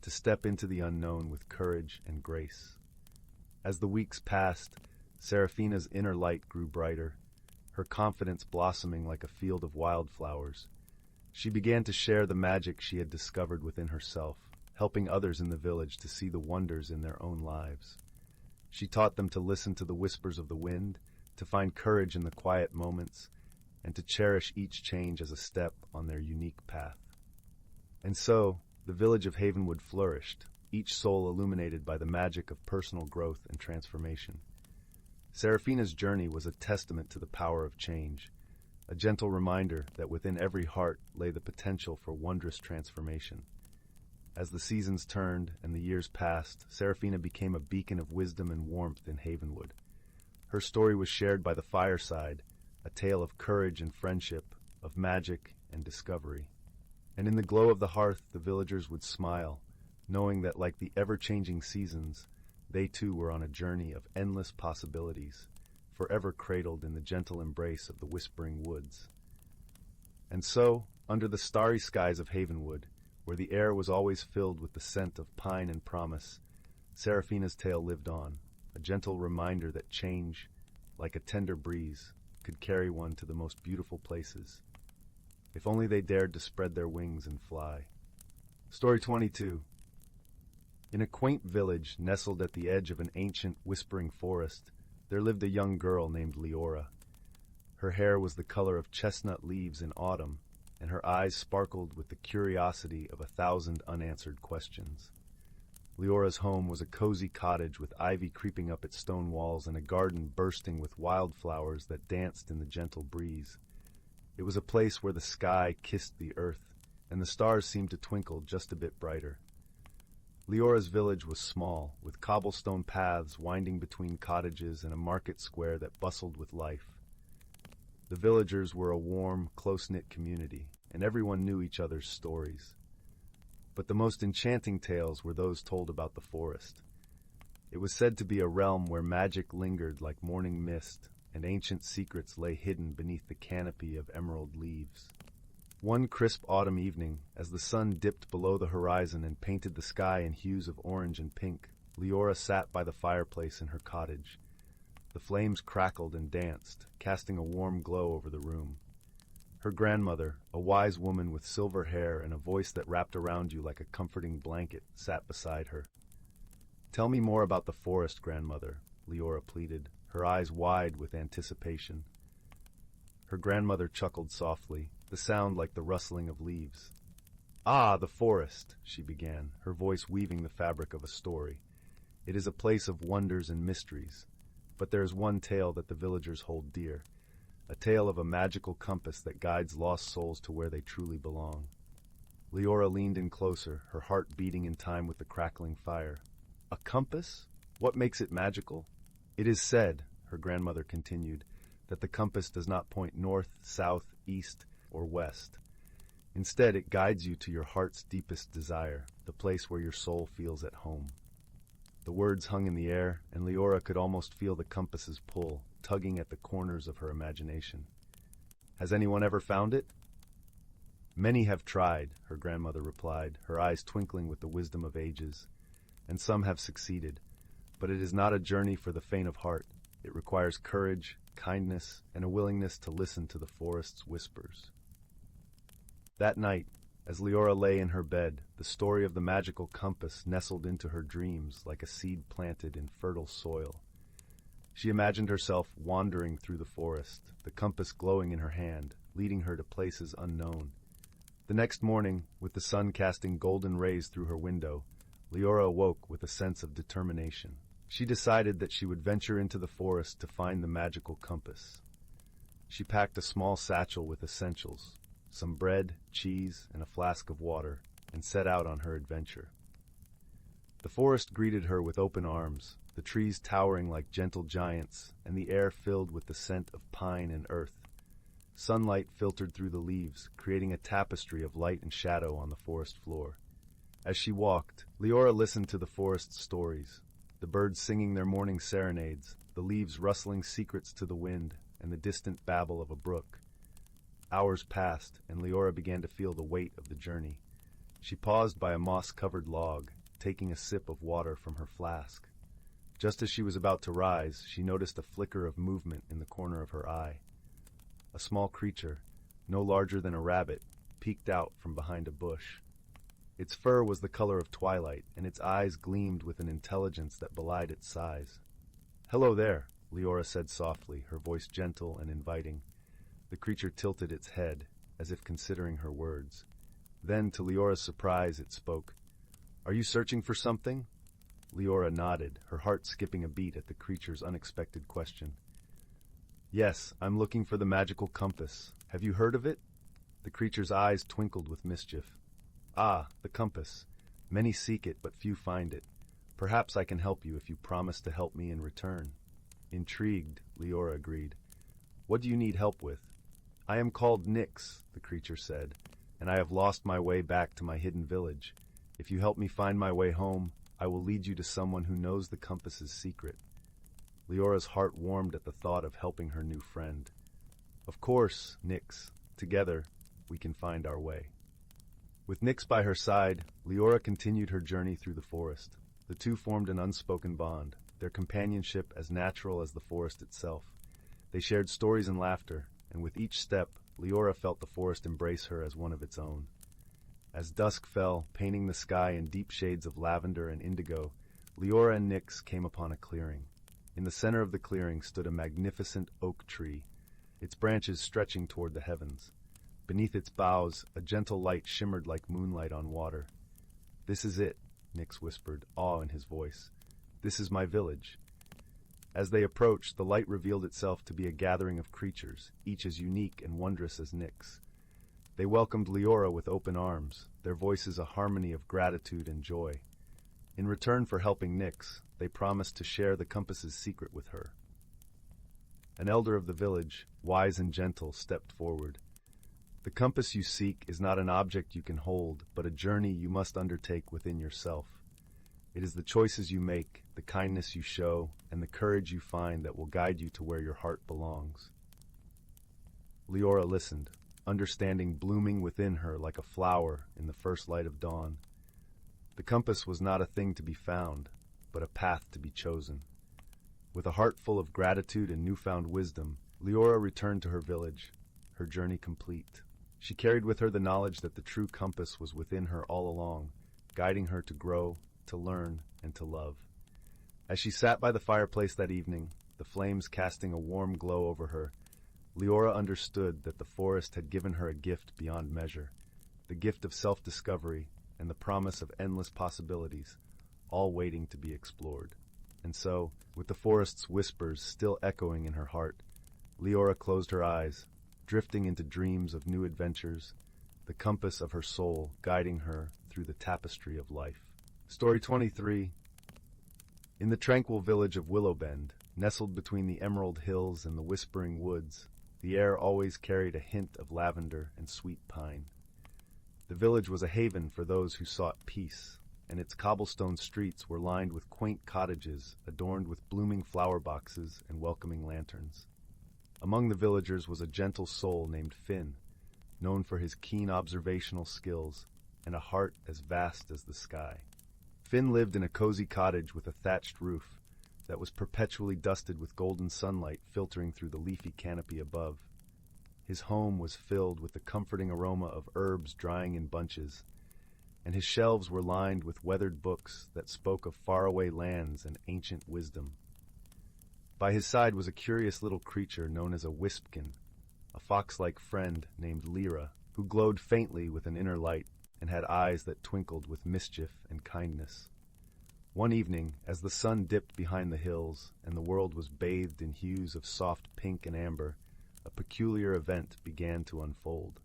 S1: to step into the unknown with courage and grace. As the weeks passed, Seraphina's inner light grew brighter, her confidence blossoming like a field of wildflowers. She began to share the magic she had discovered within herself, helping others in the village to see the wonders in their own lives. She taught them to listen to the whispers of the wind, to find courage in the quiet moments, and to cherish each change as a step on their unique path. And so, the village of Havenwood flourished, each soul illuminated by the magic of personal growth and transformation. Seraphina's journey was a testament to the power of change, a gentle reminder that within every heart lay the potential for wondrous transformation. As the seasons turned and the years passed, Seraphina became a beacon of wisdom and warmth in Havenwood. Her story was shared by the fireside, a tale of courage and friendship, of magic and discovery. And in the glow of the hearth, the villagers would smile, knowing that like the ever-changing seasons, they too were on a journey of endless possibilities, forever cradled in the gentle embrace of the whispering woods. And so, under the starry skies of Havenwood, where the air was always filled with the scent of pine and promise, Seraphina's tale lived on, a gentle reminder that change, like a tender breeze, could carry one to the most beautiful places, if only they dared to spread their wings and fly. Story 22. In a quaint village nestled at the edge of an ancient, whispering forest, there lived a young girl named Leora. Her hair was the color of chestnut leaves in autumn, and her eyes sparkled with the curiosity of 1,000 unanswered questions. Leora's home was a cozy cottage with ivy creeping up its stone walls and a garden bursting with wildflowers that danced in the gentle breeze. It was a place where the sky kissed the earth, and the stars seemed to twinkle just a bit brighter. Leora's village was small, with cobblestone paths winding between cottages and a market square that bustled with life. The villagers were a warm, close-knit community, and everyone knew each other's stories. But the most enchanting tales were those told about the forest. It was said to be a realm where magic lingered like morning mist, and ancient secrets lay hidden beneath the canopy of emerald leaves. One crisp autumn evening, as the sun dipped below the horizon and painted the sky in hues of orange and pink, Leora sat by the fireplace in her cottage. The flames crackled and danced, casting a warm glow over the room. Her grandmother, a wise woman with silver hair and a voice that wrapped around you like a comforting blanket, sat beside her. "Tell me more about the forest, grandmother," Leora pleaded, her eyes wide with anticipation. Her grandmother chuckled softly, the sound like the rustling of leaves. "Ah, the forest," she began, her voice weaving the fabric of a story. "It is a place of wonders and mysteries. But there is one tale that the villagers hold dear, a tale of a magical compass that guides lost souls to where they truly belong." Leora leaned in closer, her heart beating in time with the crackling fire. "A compass? What makes it magical?" "It is said," her grandmother continued, "that the compass does not point north, south, east, or west. Instead, it guides you to your heart's deepest desire, the place where your soul feels at home." The words hung in the air, and Leora could almost feel the compass's pull, tugging at the corners of her imagination. "Has anyone ever found it?" "Many have tried," her grandmother replied, her eyes twinkling with the wisdom of ages. "And some have succeeded. But it is not a journey for the faint of heart. It requires courage, kindness, and a willingness to listen to the forest's whispers." That night, as Leora lay in her bed, the story of the magical compass nestled into her dreams like a seed planted in fertile soil. She imagined herself wandering through the forest, the compass glowing in her hand, leading her to places unknown. The next morning, with the sun casting golden rays through her window, Leora awoke with a sense of determination. She decided that she would venture into the forest to find the magical compass. She packed a small satchel with essentials, some bread, cheese, and a flask of water, and set out on her adventure. The forest greeted her with open arms, the trees towering like gentle giants, and the air filled with the scent of pine and earth. Sunlight filtered through the leaves, creating a tapestry of light and shadow on the forest floor. As she walked, Leora listened to the forest's stories, the birds singing their morning serenades, the leaves rustling secrets to the wind, and the distant babble of a brook. Hours passed, and Leora began to feel the weight of the journey. She paused by a moss-covered log, taking a sip of water from her flask. Just as she was about to rise, she noticed a flicker of movement in the corner of her eye. A small creature, no larger than a rabbit, peeked out from behind a bush. Its fur was the color of twilight, and its eyes gleamed with an intelligence that belied its size. "Hello there," Leora said softly, her voice gentle and inviting. The creature tilted its head, as if considering her words. Then, to Leora's surprise, it spoke. "Are you searching for something?" Leora nodded, her heart skipping a beat at the creature's unexpected question. "Yes, I'm looking for the magical compass. Have you heard of it?" The creature's eyes twinkled with mischief. "Ah, the compass. Many seek it, but few find it. Perhaps I can help you if you promise to help me in return." Intrigued, Leora agreed. "What do you need help with?" "I am called Nyx," the creature said, "and I have lost my way back to my hidden village. If you help me find my way home, I will lead you to someone who knows the compass's secret." Leora's heart warmed at the thought of helping her new friend. "Of course, Nyx. Together, we can find our way." With Nyx by her side, Leora continued her journey through the forest. The two formed an unspoken bond, their companionship as natural as the forest itself. They shared stories and laughter, and with each step, Leora felt the forest embrace her as one of its own. As dusk fell, painting the sky in deep shades of lavender and indigo, Leora and Nyx came upon a clearing. In the center of the clearing stood a magnificent oak tree, its branches stretching toward the heavens. Beneath its boughs, a gentle light shimmered like moonlight on water. "This is it," Nyx whispered, awe in his voice. "This is my village." As they approached, the light revealed itself to be a gathering of creatures, each as unique and wondrous as Nyx. They welcomed Leora with open arms, their voices a harmony of gratitude and joy. In return for helping Nyx, they promised to share the compass's secret with her. An elder of the village, wise and gentle, stepped forward. "The compass you seek is not an object you can hold, but a journey you must undertake within yourself. It is the choices you make, the kindness you show, and the courage you find that will guide you to where your heart belongs." Leora listened, understanding blooming within her like a flower in the first light of dawn. The compass was not a thing to be found, but a path to be chosen. With a heart full of gratitude and newfound wisdom, Leora returned to her village, her journey complete. She carried with her the knowledge that the true compass was within her all along, guiding her to grow, to learn, and to love. As she sat by the fireplace that evening, the flames casting a warm glow over her, Leora understood that the forest had given her a gift beyond measure, the gift of self-discovery and the promise of endless possibilities, all waiting to be explored. And so, with the forest's whispers still echoing in her heart, Leora closed her eyes, drifting into dreams of new adventures, the compass of her soul guiding her through the tapestry of life. Story 23. In the tranquil village of Willowbend, nestled between the emerald hills and the whispering woods, the air always carried a hint of lavender and sweet pine. The village was a haven for those who sought peace, and its cobblestone streets were lined with quaint cottages adorned with blooming flower boxes and welcoming lanterns. Among the villagers was a gentle soul named Finn, known for his keen observational skills and a heart as vast as the sky. Finn lived in a cozy cottage with a thatched roof that was perpetually dusted with golden sunlight filtering through the leafy canopy above. His home was filled with the comforting aroma of herbs drying in bunches, and his shelves were lined with weathered books that spoke of faraway lands and ancient wisdom. By his side was a curious little creature known as a wispkin, a fox-like friend named Lyra, who glowed faintly with an inner light and had eyes that twinkled with mischief and kindness. One evening, as the sun dipped behind the hills and the world was bathed in hues of soft pink and amber, a peculiar event began to unfold.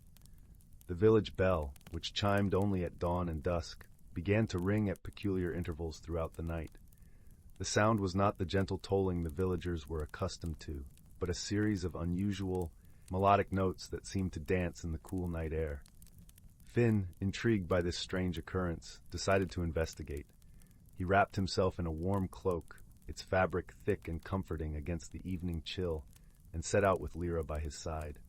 S1: The village bell, which chimed only at dawn and dusk, began to ring at peculiar intervals throughout the night. The sound was not the gentle tolling the villagers were accustomed to, but a series of unusual, melodic notes that seemed to dance in the cool night air. Finn, intrigued by this strange occurrence, decided to investigate. He wrapped himself in a warm cloak, its fabric thick and comforting against the evening chill, and set out with Lyra by his side.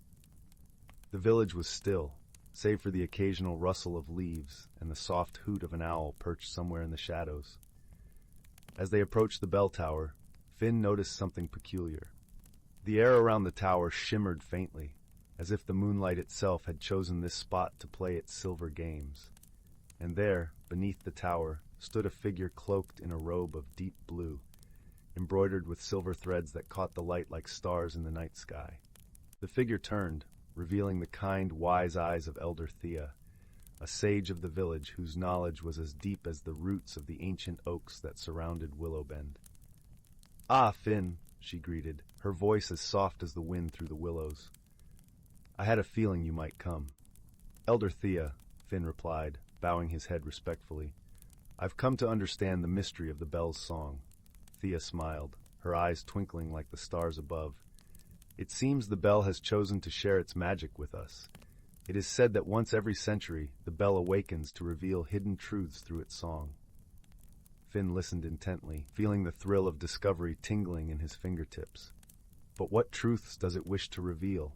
S1: The village was still, save for the occasional rustle of leaves and the soft hoot of an owl perched somewhere in the shadows. As they approached the bell tower, Finn noticed something peculiar. The air around the tower shimmered faintly, as if the moonlight itself had chosen this spot to play its silver games. And there, beneath the tower, stood a figure cloaked in a robe of deep blue, embroidered with silver threads that caught the light like stars in the night sky. The figure turned, revealing the kind, wise eyes of Elder Thea, a sage of the village whose knowledge was as deep as the roots of the ancient oaks that surrounded Willowbend. "Ah, Finn," she greeted, her voice as soft as the wind through the willows. "I had a feeling you might come." "Elder Thea," Finn replied, bowing his head respectfully. "I've come to understand the mystery of the bell's song." Thea smiled, her eyes twinkling like the stars above. "It seems the bell has chosen to share its magic with us. It is said that once every century, the bell awakens to reveal hidden truths through its song." Finn listened intently, feeling the thrill of discovery tingling in his fingertips. "But what truths does it wish to reveal?"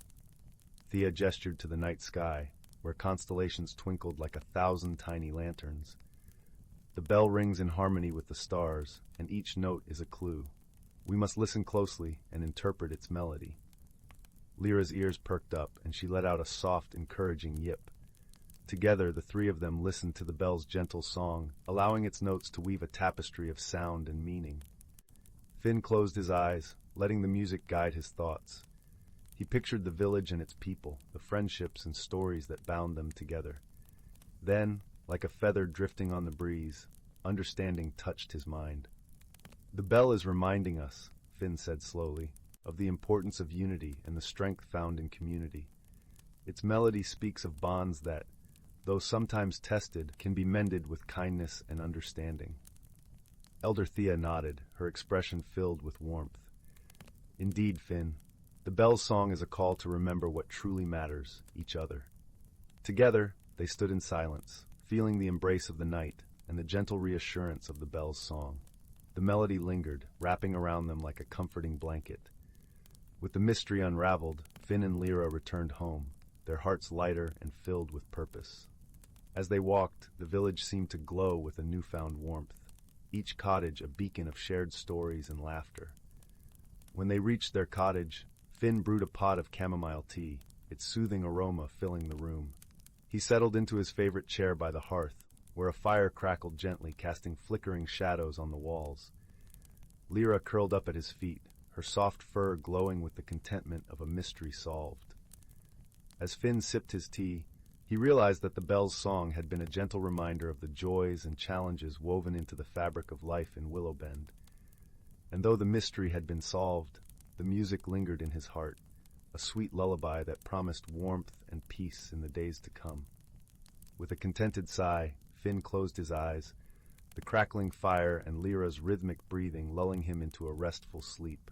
S1: Thea gestured to the night sky, where constellations twinkled like 1,000 tiny lanterns. "The bell rings in harmony with the stars, and each note is a clue. We must listen closely and interpret its melody." Lyra's ears perked up, and she let out a soft, encouraging yip. Together, the three of them listened to the bell's gentle song, allowing its notes to weave a tapestry of sound and meaning. Finn closed his eyes, letting the music guide his thoughts. He pictured the village and its people, the friendships and stories that bound them together. Then, like a feather drifting on the breeze, understanding touched his mind. "The bell is reminding us," Finn said slowly, "of the importance of unity and the strength found in community. Its melody speaks of bonds that, though sometimes tested, can be mended with kindness and understanding." Elder Thea nodded, her expression filled with warmth. "Indeed, Finn, the bell's song is a call to remember what truly matters, each other." Together, they stood in silence, feeling the embrace of the night and the gentle reassurance of the bell's song. The melody lingered, wrapping around them like a comforting blanket. With the mystery unraveled, Finn and Lyra returned home, their hearts lighter and filled with purpose. As they walked, the village seemed to glow with a newfound warmth, each cottage a beacon of shared stories and laughter. When they reached their cottage, Finn brewed a pot of chamomile tea, its soothing aroma filling the room. He settled into his favorite chair by the hearth, where a fire crackled gently, casting flickering shadows on the walls. Lyra curled up at his feet, her soft fur glowing with the contentment of a mystery solved. As Finn sipped his tea, he realized that the bell's song had been a gentle reminder of the joys and challenges woven into the fabric of life in Willowbend. And though the mystery had been solved, the music lingered in his heart, a sweet lullaby that promised warmth and peace in the days to come. With a contented sigh, Finn closed his eyes, the crackling fire and Lyra's rhythmic breathing lulling him into a restful sleep.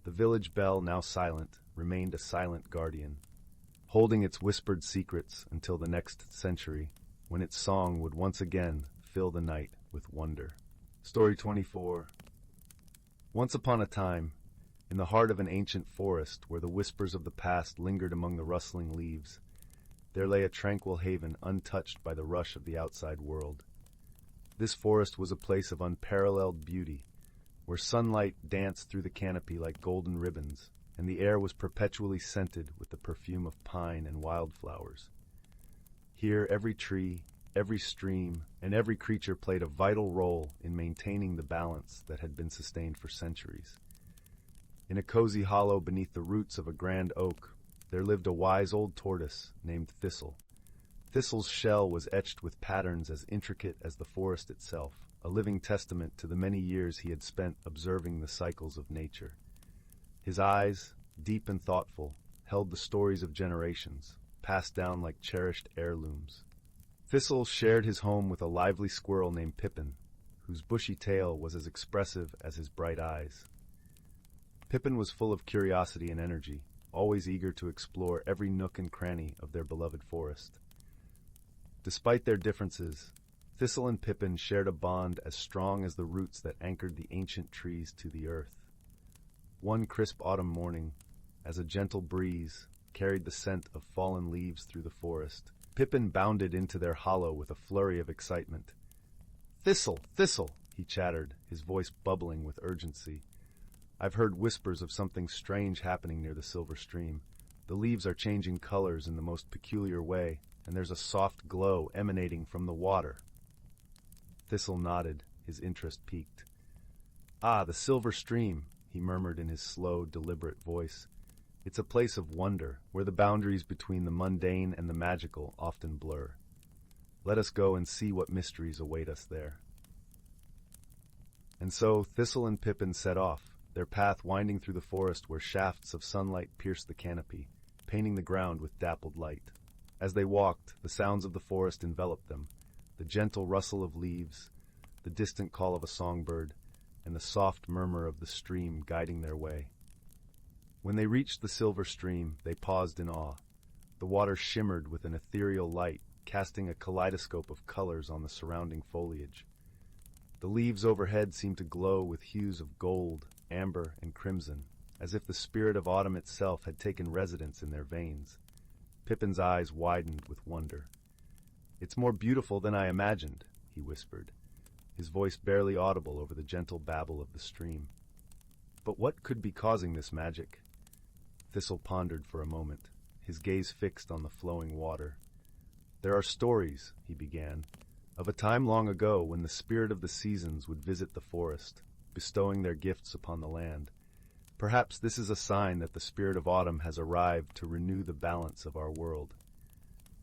S1: The village bell, now silent, remained a silent guardian, holding its whispered secrets until the next century, when its song would once again fill the night with wonder. Story 24. Once upon a time, in the heart of an ancient forest where the whispers of the past lingered among the rustling leaves, there lay a tranquil haven untouched by the rush of the outside world. This forest was a place of unparalleled beauty, where sunlight danced through the canopy like golden ribbons, and the air was perpetually scented with the perfume of pine and wildflowers. Here every tree, every stream, and every creature played a vital role in maintaining the balance that had been sustained for centuries. In a cozy hollow beneath the roots of a grand oak, there lived a wise old tortoise named Thistle. Thistle's shell was etched with patterns as intricate as the forest itself, a living testament to the many years he had spent observing the cycles of nature. His eyes, deep and thoughtful, held the stories of generations, passed down like cherished heirlooms. Thistle shared his home with a lively squirrel named Pippin, whose bushy tail was as expressive as his bright eyes. Pippin was full of curiosity and energy, always eager to explore every nook and cranny of their beloved forest. Despite their differences, Thistle and Pippin shared a bond as strong as the roots that anchored the ancient trees to the earth. One crisp autumn morning, as a gentle breeze, carried the scent of fallen leaves through the forest. Pippin bounded into their hollow with a flurry of excitement. "Thistle! Thistle!" he chattered, his voice bubbling with urgency. "I've heard whispers of something strange happening near the silver stream. The leaves are changing colors in the most peculiar way, and there's a soft glow emanating from the water." Thistle nodded, his interest piqued. "Ah, the silver stream," he murmured in his slow, deliberate voice. "It's a place of wonder, where the boundaries between the mundane and the magical often blur. Let us go and see what mysteries await us there." And so Thistle and Pippin set off, their path winding through the forest where shafts of sunlight pierced the canopy, painting the ground with dappled light. As they walked, the sounds of the forest enveloped them, the gentle rustle of leaves, the distant call of a songbird, and the soft murmur of the stream guiding their way. When they reached the silver stream, they paused in awe. The water shimmered with an ethereal light, casting a kaleidoscope of colors on the surrounding foliage. The leaves overhead seemed to glow with hues of gold, amber, and crimson, as if the spirit of autumn itself had taken residence in their veins. Pippin's eyes widened with wonder. "It's more beautiful than I imagined," he whispered, his voice barely audible over the gentle babble of the stream. "But what could be causing this magic?" Thistle pondered for a moment, his gaze fixed on the flowing water. "There are stories," he began, "of a time long ago when the spirit of the seasons would visit the forest, bestowing their gifts upon the land. Perhaps this is a sign that the spirit of autumn has arrived to renew the balance of our world."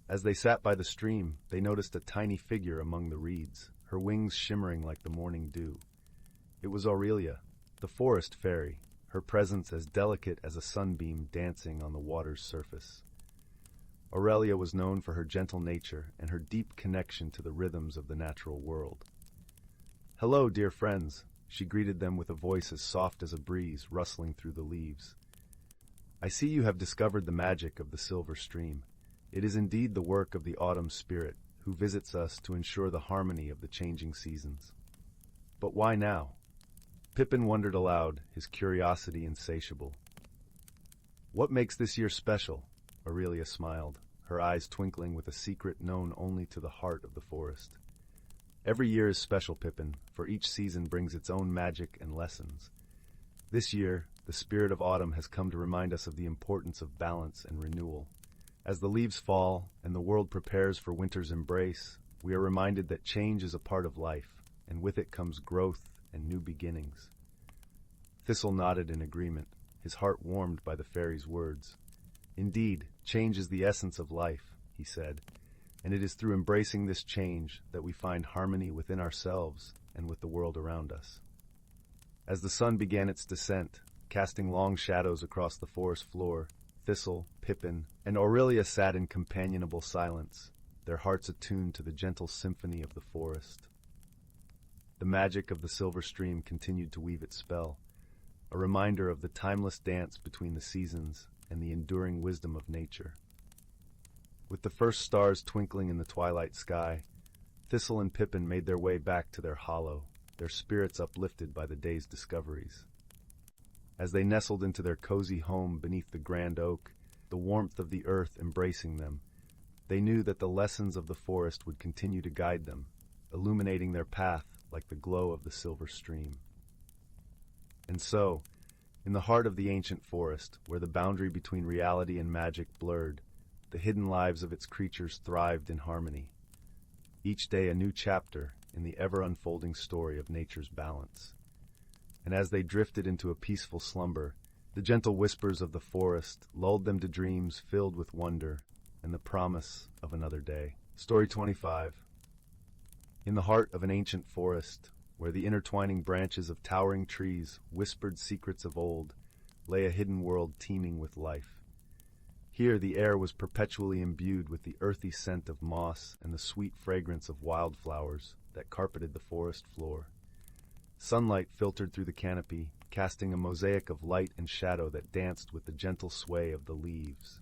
S1: As they sat by the stream, they noticed a tiny figure among the reeds, her wings shimmering like the morning dew. It was Aurelia, the forest fairy, her presence as delicate as a sunbeam dancing on the water's surface. Aurelia was known for her gentle nature and her deep connection to the rhythms of the natural world. "Hello, dear friends," she greeted them with a voice as soft as a breeze rustling through the leaves. "I see you have discovered the magic of the silver stream. It is indeed the work of the autumn spirit, who visits us to ensure the harmony of the changing seasons. But why now?" Pippin wondered aloud, his curiosity insatiable. "What makes this year special?" Aurelia smiled, her eyes twinkling with a secret known only to the heart of the forest. "Every year is special, Pippin, for each season brings its own magic and lessons. This year, the spirit of autumn has come to remind us of the importance of balance and renewal. As the leaves fall and the world prepares for winter's embrace, we are reminded that change is a part of life, and with it comes growth and new beginnings." Thistle nodded in agreement, his heart warmed by the fairy's words. "Indeed, change is the essence of life," he said, "and it is through embracing this change that we find harmony within ourselves and with the world around us." As the sun began its descent, casting long shadows across the forest floor, Thistle, Pippin, and Aurelia sat in companionable silence, their hearts attuned to the gentle symphony of the forest. The magic of the silver stream continued to weave its spell, a reminder of the timeless dance between the seasons and the enduring wisdom of nature. With the first stars twinkling in the twilight sky, Thistle and Pippin made their way back to their hollow, their spirits uplifted by the day's discoveries. As they nestled into their cozy home beneath the grand oak, the warmth of the earth embracing them, they knew that the lessons of the forest would continue to guide them, illuminating their path like the glow of the silver stream. And so, in the heart of the ancient forest, where the boundary between reality and magic blurred, the hidden lives of its creatures thrived in harmony. Each day a new chapter in the ever-unfolding story of nature's balance. And as they drifted into a peaceful slumber, the gentle whispers of the forest lulled them to dreams filled with wonder and the promise of another day. Story 25. In the heart of an ancient forest, where the intertwining branches of towering trees whispered secrets of old, lay a hidden world teeming with life. Here the air was perpetually imbued with the earthy scent of moss and the sweet fragrance of wildflowers that carpeted the forest floor. Sunlight filtered through the canopy, casting a mosaic of light and shadow that danced with the gentle sway of the leaves.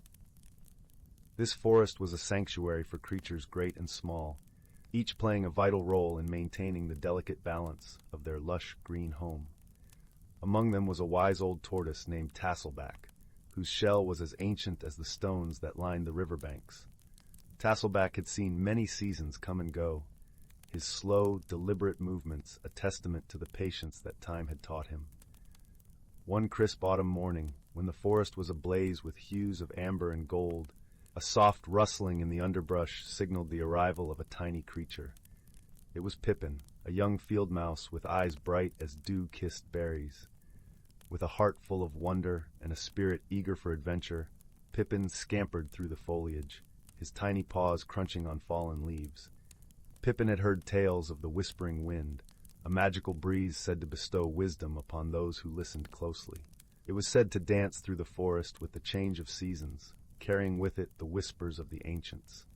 S1: This forest was a sanctuary for creatures great and small, each playing a vital role in maintaining the delicate balance of their lush green home. Among them was a wise old tortoise named Tasselback, whose shell was as ancient as the stones that lined the riverbanks. Tasselback had seen many seasons come and go, his slow, deliberate movements a testament to the patience that time had taught him. One crisp autumn morning, when the forest was ablaze with hues of amber and gold, a soft rustling in the underbrush signaled the arrival of a tiny creature. It was Pippin, a young field mouse with eyes bright as dew-kissed berries. With a heart full of wonder and a spirit eager for adventure, Pippin scampered through the foliage, his tiny paws crunching on fallen leaves. Pippin had heard tales of the whispering wind, a magical breeze said to bestow wisdom upon those who listened closely. It was said to dance through the forest with the change of seasons, carrying with it the whispers of the ancients.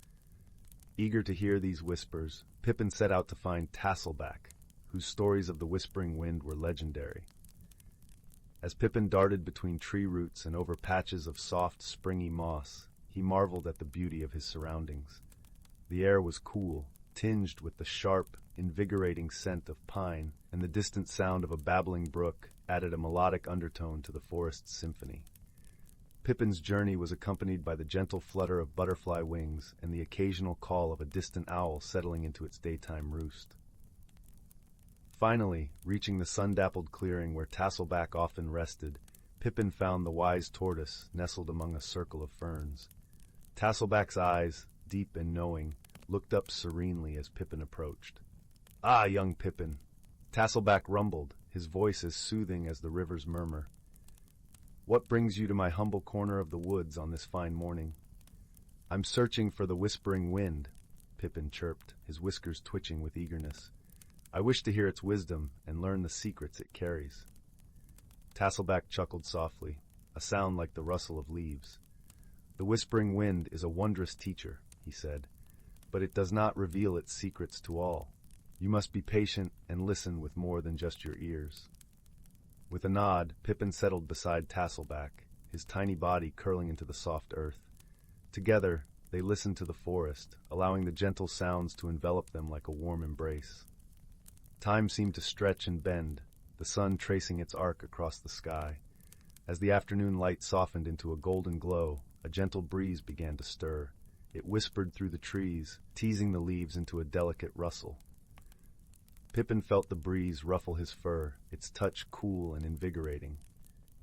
S1: Eager to hear these whispers, Pippin set out to find Tasselback, whose stories of the whispering wind were legendary. As Pippin darted between tree roots and over patches of soft, springy moss, he marveled at the beauty of his surroundings. The air was cool, tinged with the sharp, invigorating scent of pine, and the distant sound of a babbling brook added a melodic undertone to the forest's symphony. Pippin's journey was accompanied by the gentle flutter of butterfly wings and the occasional call of a distant owl settling into its daytime roost. Finally, reaching the sun-dappled clearing where Tasselback often rested, Pippin found the wise tortoise nestled among a circle of ferns. Tasselback's eyes, deep and knowing, looked up serenely as Pippin approached. "Ah, young Pippin," Tasselback rumbled, his voice as soothing as the river's murmur. "What brings you to my humble corner of the woods on this fine morning?" "I'm searching for the whispering wind," Pippin chirped, his whiskers twitching with eagerness. "I wish to hear its wisdom and learn the secrets it carries." Tasselback chuckled softly, a sound like the rustle of leaves. "The whispering wind is a wondrous teacher," he said, "but it does not reveal its secrets to all. You must be patient and listen with more than just your ears." With a nod, Pippin settled beside Tasselback, his tiny body curling into the soft earth. Together, they listened to the forest, allowing the gentle sounds to envelop them like a warm embrace. Time seemed to stretch and bend, the sun tracing its arc across the sky. As the afternoon light softened into a golden glow, a gentle breeze began to stir. It whispered through the trees, teasing the leaves into a delicate rustle. Pippin felt the breeze ruffle his fur, its touch cool and invigorating.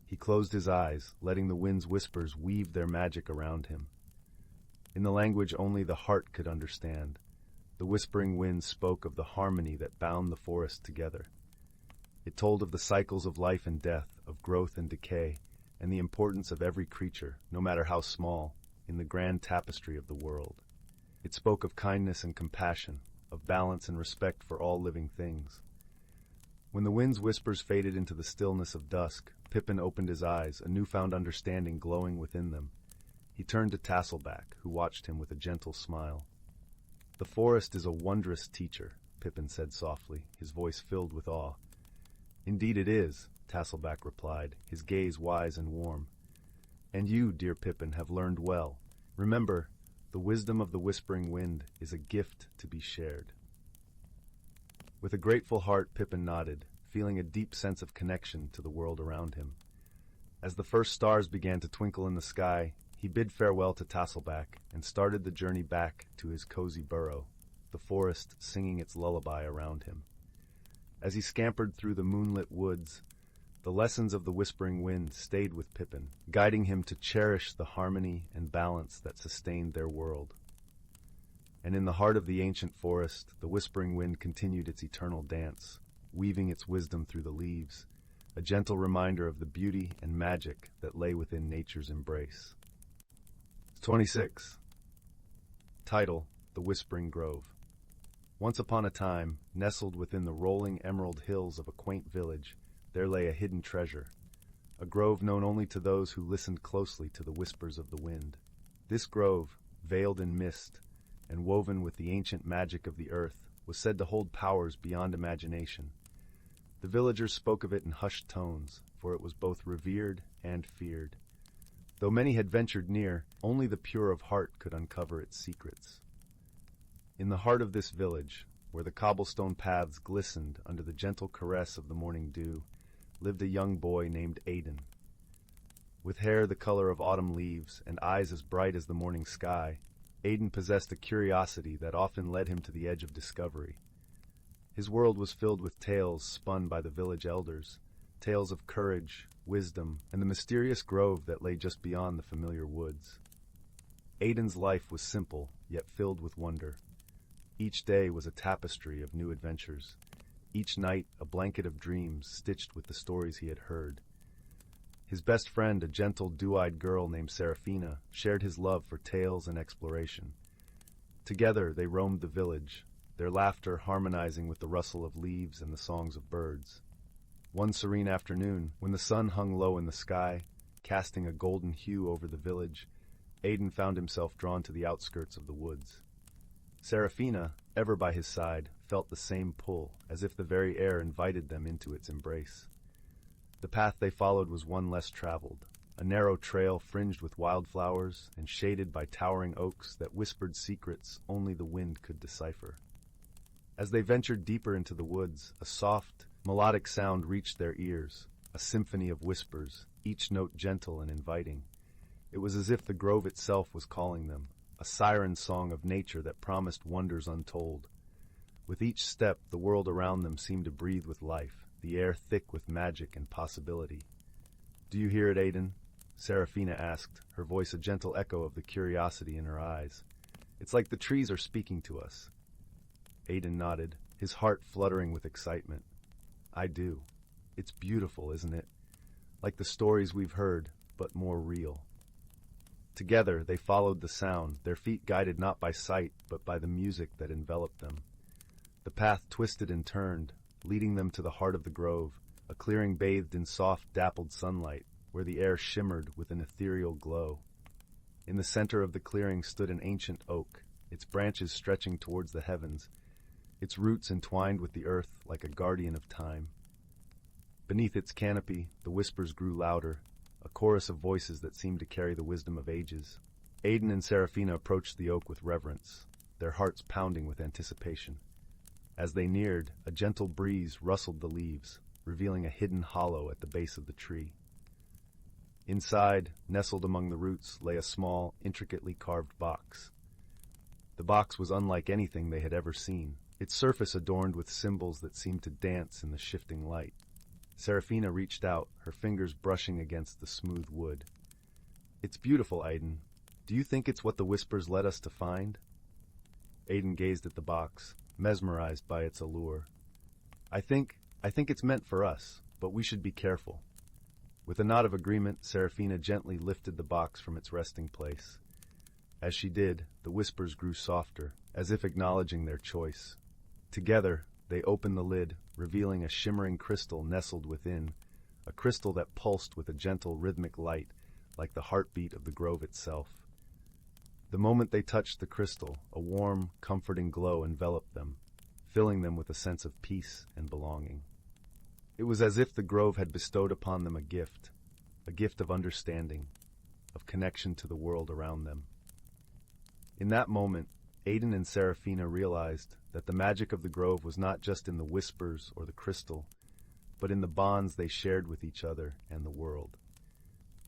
S1: He closed his eyes, letting the wind's whispers weave their magic around him. In the language only the heart could understand, the whispering wind spoke of the harmony that bound the forest together. It told of the cycles of life and death, of growth and decay, and the importance of every creature, no matter how small, in the grand tapestry of the world. It spoke of kindness and compassion, of balance and respect for all living things. When the wind's whispers faded into the stillness of dusk, Pippin opened his eyes, a newfound understanding glowing within them. He turned to Tasselback, who watched him with a gentle smile. "The forest is a wondrous teacher," Pippin said softly, his voice filled with awe. "Indeed it is," Tasselback replied, his gaze wise and warm. "And you, dear Pippin, have learned well. Remember, the wisdom of the whispering wind is a gift to be shared." With a grateful heart, Pippin nodded, feeling a deep sense of connection to the world around him. As the first stars began to twinkle in the sky, he bid farewell to Tasselback and started the journey back to his cozy burrow, the forest singing its lullaby around him. As he scampered through the moonlit woods, the lessons of the whispering wind stayed with Pippin, guiding him to cherish the harmony and balance that sustained their world. And in the heart of the ancient forest, the whispering wind continued its eternal dance, weaving its wisdom through the leaves, a gentle reminder of the beauty and magic that lay within nature's embrace. 26. Title: The Whispering Grove. Once upon a time, nestled within the rolling emerald hills of a quaint village, there lay a hidden treasure, a grove known only to those who listened closely to the whispers of the wind. This grove, veiled in mist and woven with the ancient magic of the earth, was said to hold powers beyond imagination. The villagers spoke of it in hushed tones, for it was both revered and feared. Though many had ventured near, only the pure of heart could uncover its secrets. In the heart of this village, where the cobblestone paths glistened under the gentle caress of the morning dew, lived a young boy named Aidan. With hair the color of autumn leaves and eyes as bright as the morning sky, Aiden possessed a curiosity that often led him to the edge of discovery. His world was filled with tales spun by the village elders, tales of courage, wisdom, and the mysterious grove that lay just beyond the familiar woods. Aiden's life was simple, yet filled with wonder. Each day was a tapestry of new adventures. Each night a blanket of dreams stitched with the stories he had heard. His best friend, a gentle, dew-eyed girl named Seraphina, shared his love for tales and exploration. Together they roamed the village, their laughter harmonizing with the rustle of leaves and the songs of birds. One serene afternoon, when the sun hung low in the sky, casting a golden hue over the village, Aiden found himself drawn to the outskirts of the woods. Seraphina, ever by his side, felt the same pull, as if the very air invited them into its embrace. The path they followed was one less traveled, a narrow trail fringed with wildflowers and shaded by towering oaks that whispered secrets only the wind could decipher. As they ventured deeper into the woods, a soft, melodic sound reached their ears, a symphony of whispers, each note gentle and inviting. It was as if the grove itself was calling them, a siren song of nature that promised wonders untold. With each step, the world around them seemed to breathe with life, the air thick with magic and possibility. "Do you hear it, Aiden?" Seraphina asked, her voice a gentle echo of the curiosity in her eyes. "It's like the trees are speaking to us." Aiden nodded, his heart fluttering with excitement. "I do. It's beautiful, isn't it? Like the stories we've heard, but more real." Together, they followed the sound, their feet guided not by sight, but by the music that enveloped them. The path twisted and turned, leading them to the heart of the grove, a clearing bathed in soft, dappled sunlight, where the air shimmered with an ethereal glow. In the center of the clearing stood an ancient oak, its branches stretching towards the heavens, its roots entwined with the earth like a guardian of time. Beneath its canopy, the whispers grew louder, a chorus of voices that seemed to carry the wisdom of ages. Aiden and Seraphina approached the oak with reverence, their hearts pounding with anticipation. As they neared, a gentle breeze rustled the leaves, revealing a hidden hollow at the base of the tree. Inside, nestled among the roots, lay a small, intricately carved box. The box was unlike anything they had ever seen, its surface adorned with symbols that seemed to dance in the shifting light. Seraphina reached out, her fingers brushing against the smooth wood. "It's beautiful, Aiden. Do you think it's what the whispers led us to find?" Aiden gazed at the box, mesmerized by its allure. I think it's meant for us, but we should be careful." With a nod of agreement, Seraphina gently lifted the box from its resting place. As she did, the whispers grew softer, as if acknowledging their choice. Together, they opened the lid, revealing a shimmering crystal nestled within, a crystal that pulsed with a gentle rhythmic light, like the heartbeat of the grove itself. The moment they touched the crystal, a warm, comforting glow enveloped them, filling them with a sense of peace and belonging. It was as if the grove had bestowed upon them a gift of understanding, of connection to the world around them. In that moment, Aiden and Seraphina realized that the magic of the grove was not just in the whispers or the crystal, but in the bonds they shared with each other and the world.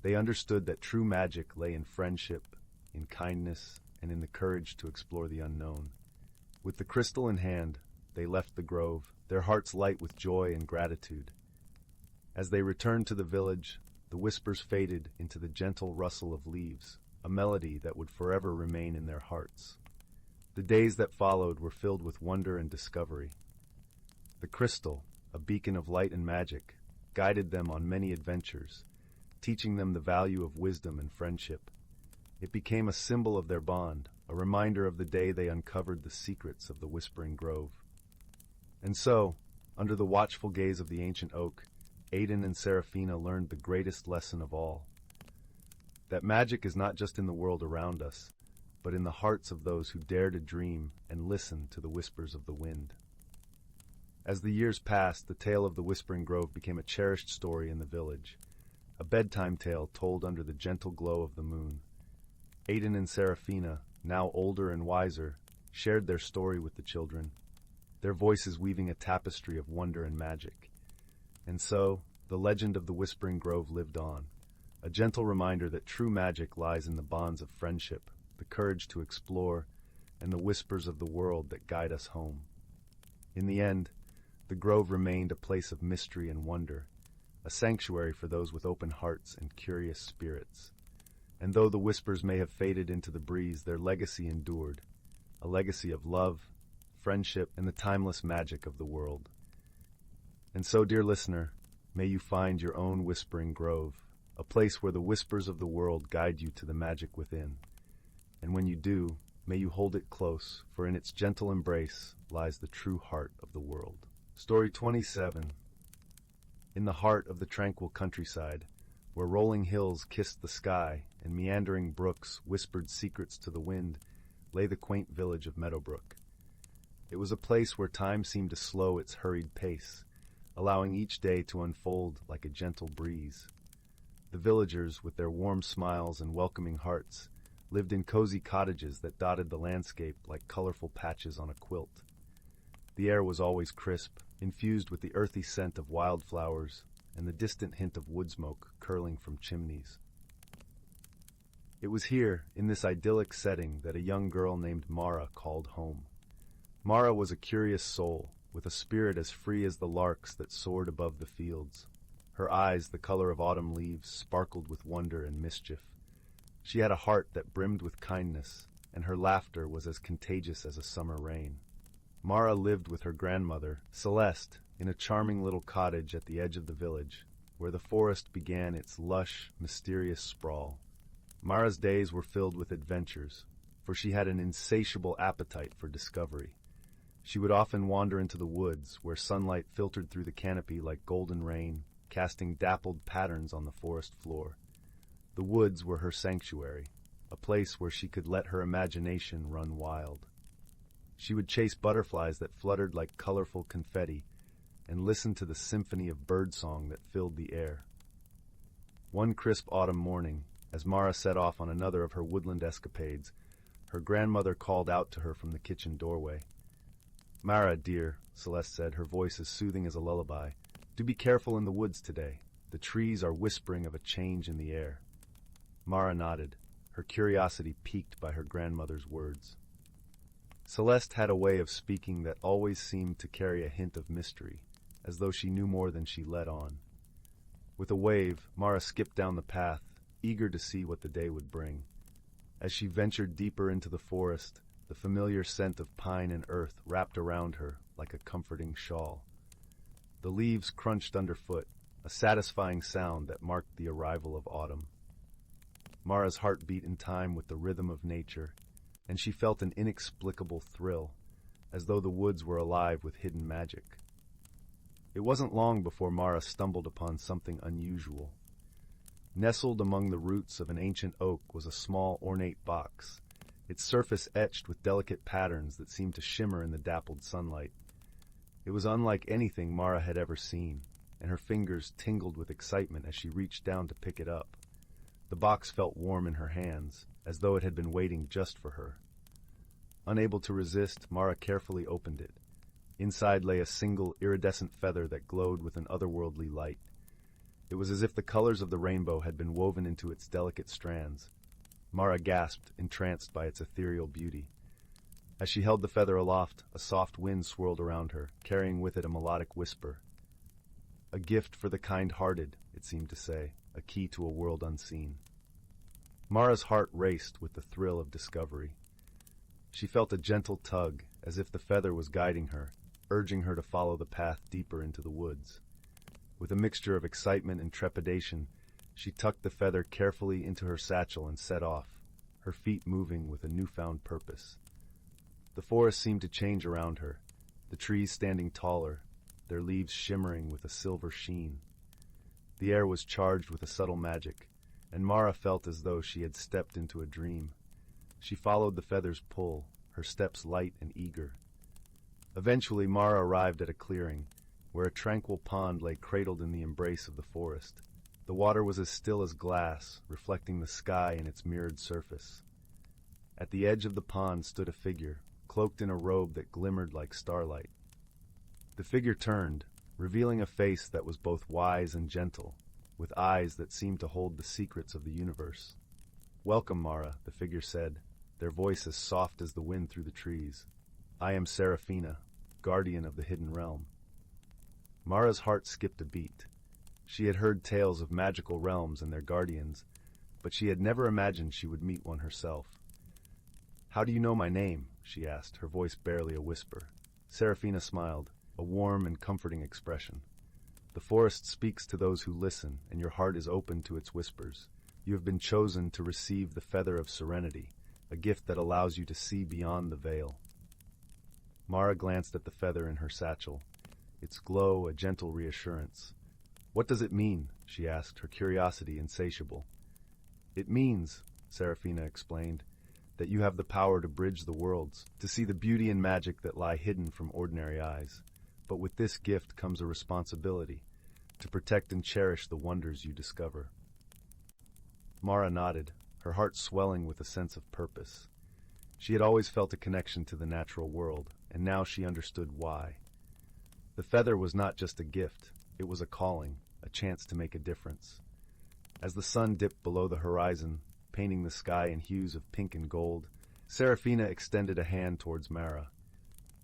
S1: They understood that true magic lay in friendship, in kindness, and in the courage to explore the unknown. With the crystal in hand, they left the grove, their hearts light with joy and gratitude. As they returned to the village, the whispers faded into the gentle rustle of leaves, a melody that would forever remain in their hearts. The days that followed were filled with wonder and discovery. The crystal, a beacon of light and magic, guided them on many adventures, teaching them the value of wisdom and friendship. It became a symbol of their bond, a reminder of the day they uncovered the secrets of the Whispering Grove. And so, under the watchful gaze of the ancient oak, Aiden and Seraphina learned the greatest lesson of all. That magic is not just in the world around us, but in the hearts of those who dare to dream and listen to the whispers of the wind. As the years passed, the tale of the Whispering Grove became a cherished story in the village, a bedtime tale told under the gentle glow of the moon. Aiden and Seraphina, now older and wiser, shared their story with the children, their voices weaving a tapestry of wonder and magic. And so, the legend of the Whispering Grove lived on, a gentle reminder that true magic lies in the bonds of friendship, the courage to explore, and the whispers of the world that guide us home. In the end, the grove remained a place of mystery and wonder, a sanctuary for those with open hearts and curious spirits. And though the whispers may have faded into the breeze, their legacy endured, a legacy of love, friendship, and the timeless magic of the world. And so, dear listener, may you find your own whispering grove, a place where the whispers of the world guide you to the magic within. And when you do, may you hold it close, for in its gentle embrace lies the true heart of the world. Story 27. In the heart of the tranquil countryside, where rolling hills kissed the sky and meandering brooks whispered secrets to the wind, lay the quaint village of Meadowbrook. It was a place where time seemed to slow its hurried pace, allowing each day to unfold like a gentle breeze. The villagers, with their warm smiles and welcoming hearts, lived in cozy cottages that dotted the landscape like colorful patches on a quilt. The air was always crisp, infused with the earthy scent of wildflowers and the distant hint of wood smoke curling from chimneys. It was here, in this idyllic setting, that a young girl named Mara called home. Mara was a curious soul, with a spirit as free as the larks that soared above the fields. Her eyes, the color of autumn leaves, sparkled with wonder and mischief. She had a heart that brimmed with kindness, and her laughter was as contagious as a summer rain. Mara lived with her grandmother, Celeste, in a charming little cottage at the edge of the village, where the forest began its lush, mysterious sprawl. Mara's days were filled with adventures, for she had an insatiable appetite for discovery. She would often wander into the woods, where sunlight filtered through the canopy like golden rain, casting dappled patterns on the forest floor. The woods were her sanctuary, a place where she could let her imagination run wild. She would chase butterflies that fluttered like colorful confetti and listen to the symphony of birdsong that filled the air. One crisp autumn morning, as Mara set off on another of her woodland escapades, her grandmother called out to her from the kitchen doorway. "Mara, dear," Celeste said, her voice as soothing as a lullaby, "do be careful in the woods today. The trees are whispering of a change in the air." Mara nodded, her curiosity piqued by her grandmother's words. Celeste had a way of speaking that always seemed to carry a hint of mystery, as though she knew more than she let on. With a wave, Mara skipped down the path, eager to see what the day would bring. As she ventured deeper into the forest, the familiar scent of pine and earth wrapped around her like a comforting shawl. The leaves crunched underfoot, a satisfying sound that marked the arrival of autumn. Mara's heart beat in time with the rhythm of nature, and she felt an inexplicable thrill, as though the woods were alive with hidden magic. It wasn't long before Mara stumbled upon something unusual. Nestled among the roots of an ancient oak was a small, ornate box, its surface etched with delicate patterns that seemed to shimmer in the dappled sunlight. It was unlike anything Mara had ever seen, and her fingers tingled with excitement as she reached down to pick it up. The box felt warm in her hands, as though it had been waiting just for her. Unable to resist, Mara carefully opened it. Inside lay a single, iridescent feather that glowed with an otherworldly light. It was as if the colors of the rainbow had been woven into its delicate strands. Mara gasped, entranced by its ethereal beauty. As she held the feather aloft, a soft wind swirled around her, carrying with it a melodic whisper. A gift for the kind-hearted, it seemed to say, a key to a world unseen. Mara's heart raced with the thrill of discovery. She felt a gentle tug, as if the feather was guiding her, urging her to follow the path deeper into the woods. With a mixture of excitement and trepidation, she tucked the feather carefully into her satchel and set off, her feet moving with a newfound purpose. The forest seemed to change around her, the trees standing taller, their leaves shimmering with a silver sheen. The air was charged with a subtle magic, and Mara felt as though she had stepped into a dream. She followed the feather's pull, her steps light and eager. Eventually, Mara arrived at a clearing, where a tranquil pond lay cradled in the embrace of the forest. The water was as still as glass, reflecting the sky in its mirrored surface. At the edge of the pond stood a figure, cloaked in a robe that glimmered like starlight. The figure turned, revealing a face that was both wise and gentle, with eyes that seemed to hold the secrets of the universe. "Welcome, Mara," the figure said, their voice as soft as the wind through the trees. "I am Seraphina, guardian of the hidden realm." Mara's heart skipped a beat. She had heard tales of magical realms and their guardians, but she had never imagined she would meet one herself. "How do you know my name?" she asked, her voice barely a whisper. Seraphina smiled, a warm and comforting expression. "The forest speaks to those who listen, and your heart is open to its whispers. You have been chosen to receive the feather of serenity, a gift that allows you to see beyond the veil." Mara glanced at the feather in her satchel, its glow a gentle reassurance. "What does it mean?" she asked, her curiosity insatiable. "It means," Seraphina explained, "that you have the power to bridge the worlds, to see the beauty and magic that lie hidden from ordinary eyes. But with this gift comes a responsibility, to protect and cherish the wonders you discover." Mara nodded, her heart swelling with a sense of purpose. She had always felt a connection to the natural world, and now she understood why. The feather was not just a gift, it was a calling, a chance to make a difference. As the sun dipped below the horizon, painting the sky in hues of pink and gold, Seraphina extended a hand towards Mara.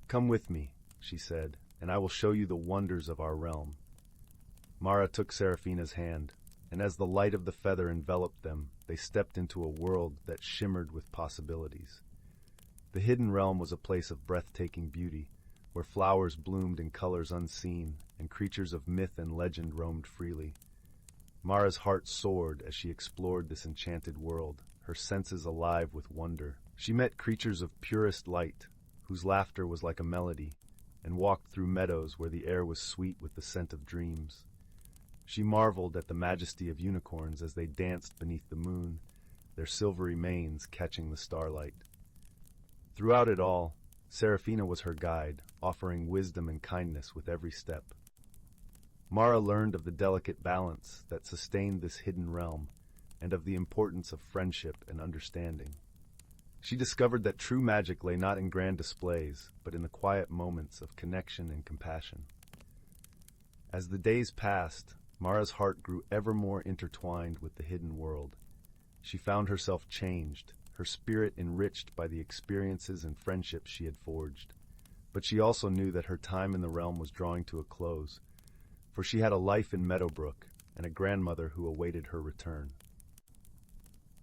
S1: "Come with me," she said, "and I will show you the wonders of our realm." Mara took Seraphina's hand, and as the light of the feather enveloped them, they stepped into a world that shimmered with possibilities. The hidden realm was a place of breathtaking beauty, where flowers bloomed in colors unseen, and creatures of myth and legend roamed freely. Mara's heart soared as she explored this enchanted world, her senses alive with wonder. She met creatures of purest light, whose laughter was like a melody, and walked through meadows where the air was sweet with the scent of dreams. She marveled at the majesty of unicorns as they danced beneath the moon, their silvery manes catching the starlight. Throughout it all, Seraphina was her guide, offering wisdom and kindness with every step. Mara learned of the delicate balance that sustained this hidden realm, and of the importance of friendship and understanding. She discovered that true magic lay not in grand displays, but in the quiet moments of connection and compassion. As the days passed, Mara's heart grew ever more intertwined with the hidden world. She found herself changed, her spirit enriched by the experiences and friendships she had forged. But she also knew that her time in the realm was drawing to a close, for she had a life in Meadowbrook and a grandmother who awaited her return.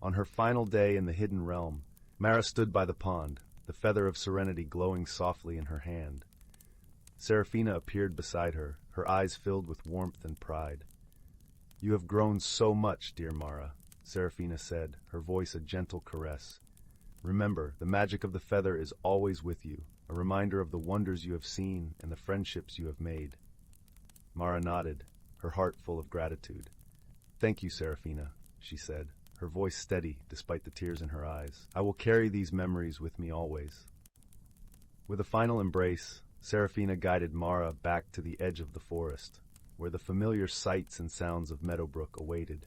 S1: On her final day in the hidden realm, Mara stood by the pond, the feather of serenity glowing softly in her hand. Seraphina appeared beside her, her eyes filled with warmth and pride. "You have grown so much, dear Mara," Seraphina said, her voice a gentle caress. "Remember, the magic of the feather is always with you, a reminder of the wonders you have seen and the friendships you have made." Mara nodded, her heart full of gratitude. "Thank you, Seraphina," she said, her voice steady despite the tears in her eyes. "I will carry these memories with me always." With a final embrace, Seraphina guided Mara back to the edge of the forest, where the familiar sights and sounds of Meadowbrook awaited.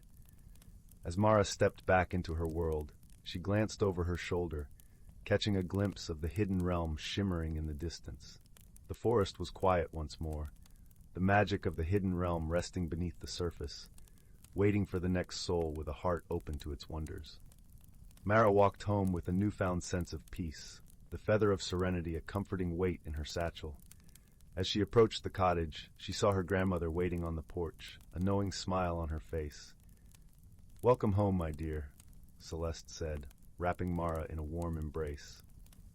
S1: As Mara stepped back into her world, she glanced over her shoulder, catching a glimpse of the hidden realm shimmering in the distance. The forest was quiet once more, the magic of the hidden realm resting beneath the surface, waiting for the next soul with a heart open to its wonders. Mara walked home with a newfound sense of peace, the feather of serenity a comforting weight in her satchel. As she approached the cottage, she saw her grandmother waiting on the porch, a knowing smile on her face. "Welcome home, my dear," Celeste said, wrapping Mara in a warm embrace.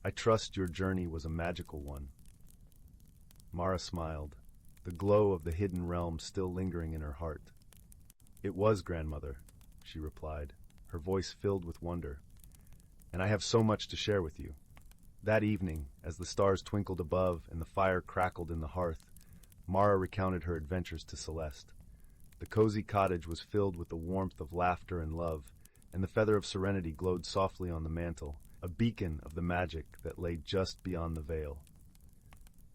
S1: "I trust your journey was a magical one." Mara smiled, the glow of the hidden realm still lingering in her heart. "It was, grandmother," she replied, her voice filled with wonder. "And I have so much to share with you." That evening, as the stars twinkled above and the fire crackled in the hearth, Mara recounted her adventures to Celeste. The cozy cottage was filled with the warmth of laughter and love, and the feather of serenity glowed softly on the mantel, a beacon of the magic that lay just beyond the veil.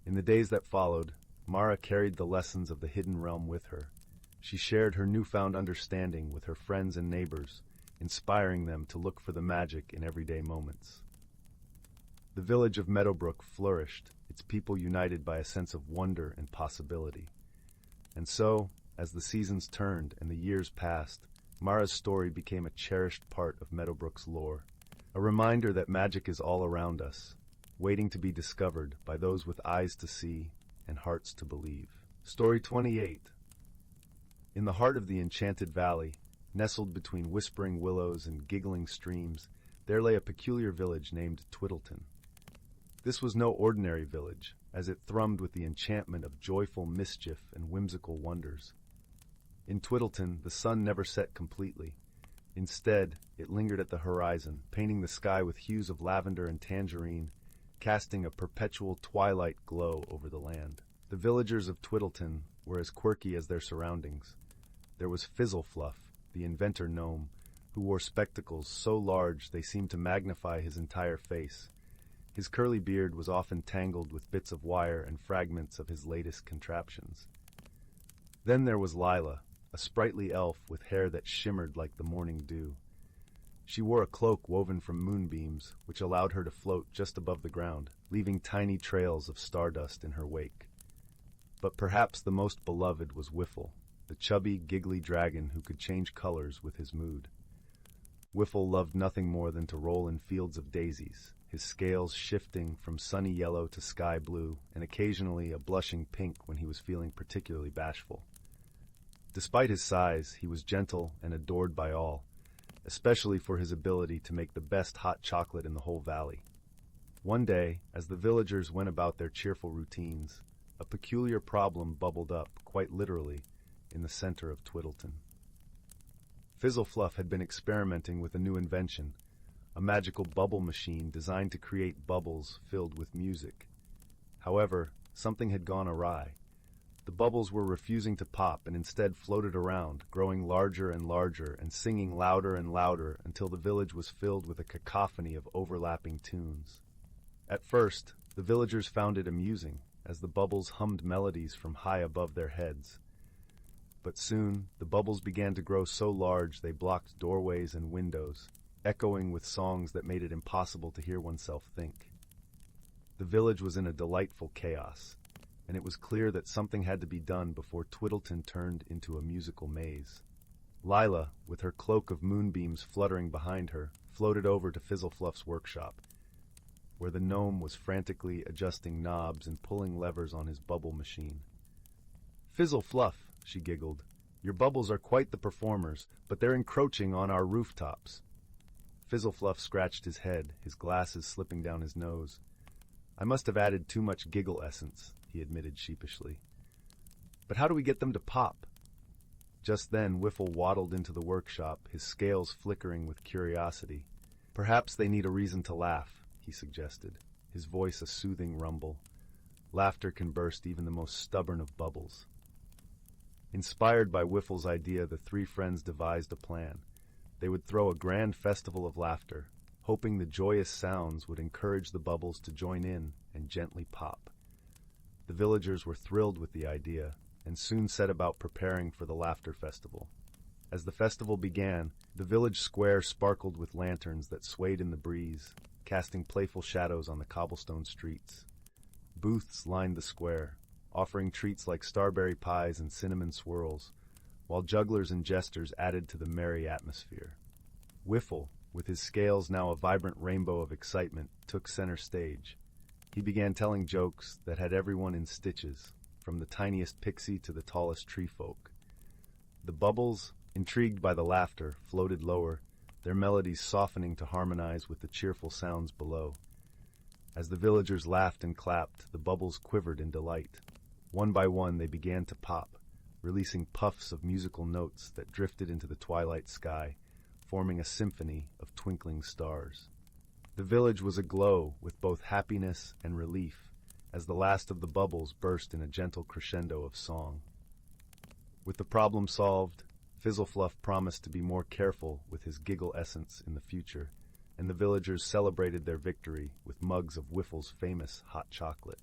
S1: In the days that followed, Mara carried the lessons of the hidden realm with her. She shared her newfound understanding with her friends and neighbors, inspiring them to look for the magic in everyday moments. The village of Meadowbrook flourished, its people united by a sense of wonder and possibility. And so, as the seasons turned and the years passed, Mara's story became a cherished part of Meadowbrook's lore. A reminder that magic is all around us, waiting to be discovered by those with eyes to see and hearts to believe. Story 28. In the heart of the Enchanted Valley, nestled between whispering willows and giggling streams, there lay a peculiar village named Twiddleton. This was no ordinary village, as it thrummed with the enchantment of joyful mischief and whimsical wonders. In Twiddleton, the sun never set completely. Instead, it lingered at the horizon, painting the sky with hues of lavender and tangerine, casting a perpetual twilight glow over the land. The villagers of Twiddleton were as quirky as their surroundings. There was Fizzlefluff, the inventor gnome, who wore spectacles so large they seemed to magnify his entire face. His curly beard was often tangled with bits of wire and fragments of his latest contraptions. Then there was Lila, a sprightly elf with hair that shimmered like the morning dew. She wore a cloak woven from moonbeams, which allowed her to float just above the ground, leaving tiny trails of stardust in her wake. But perhaps the most beloved was Whiffle, the chubby, giggly dragon who could change colors with his mood. Whiffle loved nothing more than to roll in fields of daisies, his scales shifting from sunny yellow to sky blue, and occasionally a blushing pink when he was feeling particularly bashful. Despite his size, he was gentle and adored by all, especially for his ability to make the best hot chocolate in the whole valley. One day, as the villagers went about their cheerful routines, a peculiar problem bubbled up, quite literally, in the center of Twiddleton. Fizzlefluff had been experimenting with a new invention, a magical bubble machine designed to create bubbles filled with music. However, something had gone awry. The bubbles were refusing to pop and instead floated around, growing larger and larger and singing louder and louder until the village was filled with a cacophony of overlapping tunes. At first, the villagers found it amusing, as the bubbles hummed melodies from high above their heads. But soon, the bubbles began to grow so large they blocked doorways and windows, echoing with songs that made it impossible to hear oneself think. The village was in a delightful chaos, and it was clear that something had to be done before Twiddleton turned into a musical maze. Lila, with her cloak of moonbeams fluttering behind her, floated over to Fizzlefluff's workshop, where the gnome was frantically adjusting knobs and pulling levers on his bubble machine. "Fizzlefluff," she giggled, "your bubbles are quite the performers, but they're encroaching on our rooftops." Fizzlefluff scratched his head, his glasses slipping down his nose. "I must have added too much giggle essence," he admitted sheepishly. "But how do we get them to pop?" Just then Whiffle waddled into the workshop, his scales flickering with curiosity. "Perhaps they need a reason to laugh," he suggested, his voice a soothing rumble. Laughter can burst even the most stubborn of bubbles. Inspired by Whiffle's idea, the three friends devised a plan. They would throw a grand festival of laughter, hoping the joyous sounds would encourage the bubbles to join in and gently pop. The villagers were thrilled with the idea, and soon set about preparing for the laughter festival. As the festival began, the village square sparkled with lanterns that swayed in the breeze, casting playful shadows on the cobblestone streets. Booths lined the square, offering treats like starberry pies and cinnamon swirls, while jugglers and jesters added to the merry atmosphere. Whiffle, with his scales now a vibrant rainbow of excitement, took center stage. He began telling jokes that had everyone in stitches, from the tiniest pixie to the tallest tree folk. The bubbles, intrigued by the laughter, floated lower, their melodies softening to harmonize with the cheerful sounds below. As the villagers laughed and clapped, the bubbles quivered in delight. One by one they began to pop, releasing puffs of musical notes that drifted into the twilight sky, forming a symphony of twinkling stars. The village was aglow with both happiness and relief as the last of the bubbles burst in a gentle crescendo of song. With the problem solved, Fizzlefluff promised to be more careful with his giggle essence in the future, and the villagers celebrated their victory with mugs of Whiffle's famous hot chocolate.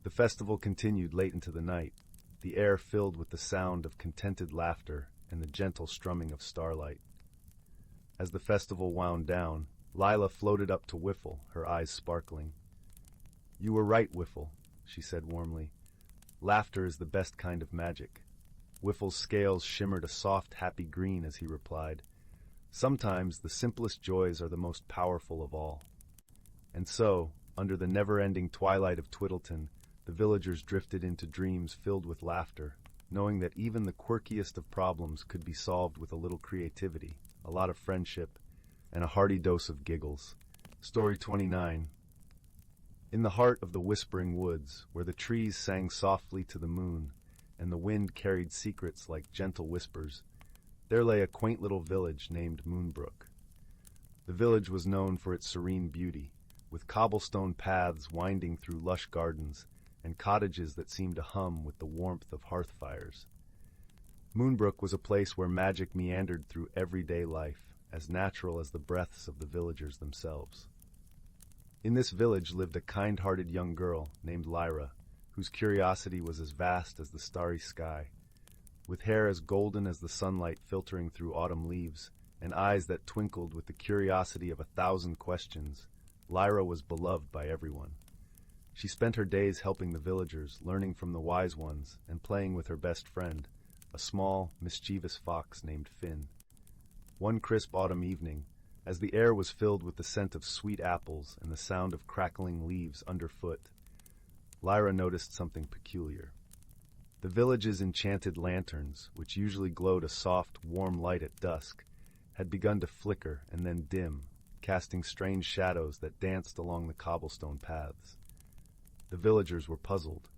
S1: The festival continued late into the night, the air filled with the sound of contented laughter and the gentle strumming of starlight. As the festival wound down, Lila floated up to Whiffle, her eyes sparkling. "You were right, Whiffle," she said warmly. "Laughter is the best kind of magic. Whiffle's scales shimmered a soft, happy green as he replied, "Sometimes the simplest joys are the most powerful of all." And so, under the never-ending twilight of Twiddleton, the villagers drifted into dreams filled with laughter, knowing that even the quirkiest of problems could be solved with a little creativity, a lot of friendship, and a hearty dose of giggles. Story 29. In the heart of the whispering woods, where the trees sang softly to the moon, and the wind carried secrets like gentle whispers, there lay a quaint little village named Moonbrook. The village was known for its serene beauty, with cobblestone paths winding through lush gardens, and cottages that seemed to hum with the warmth of hearth fires. Moonbrook was a place where magic meandered through everyday life, as natural as the breaths of the villagers themselves. In this village lived a kind-hearted young girl named Lyra, whose curiosity was as vast as the starry sky. With hair as golden as the sunlight filtering through autumn leaves, and eyes that twinkled with the curiosity of 1,000 questions, Lyra was beloved by everyone. She spent her days helping the villagers, learning from the wise ones, and playing with her best friend, a small, mischievous fox named Finn. One crisp autumn evening, as the air was filled with the scent of sweet apples and the sound of crackling leaves underfoot, Lyra noticed something peculiar. The village's enchanted lanterns, which usually glowed a soft, warm light at dusk, had begun to flicker and then dim, casting strange shadows that danced along the cobblestone paths. The villagers were puzzled.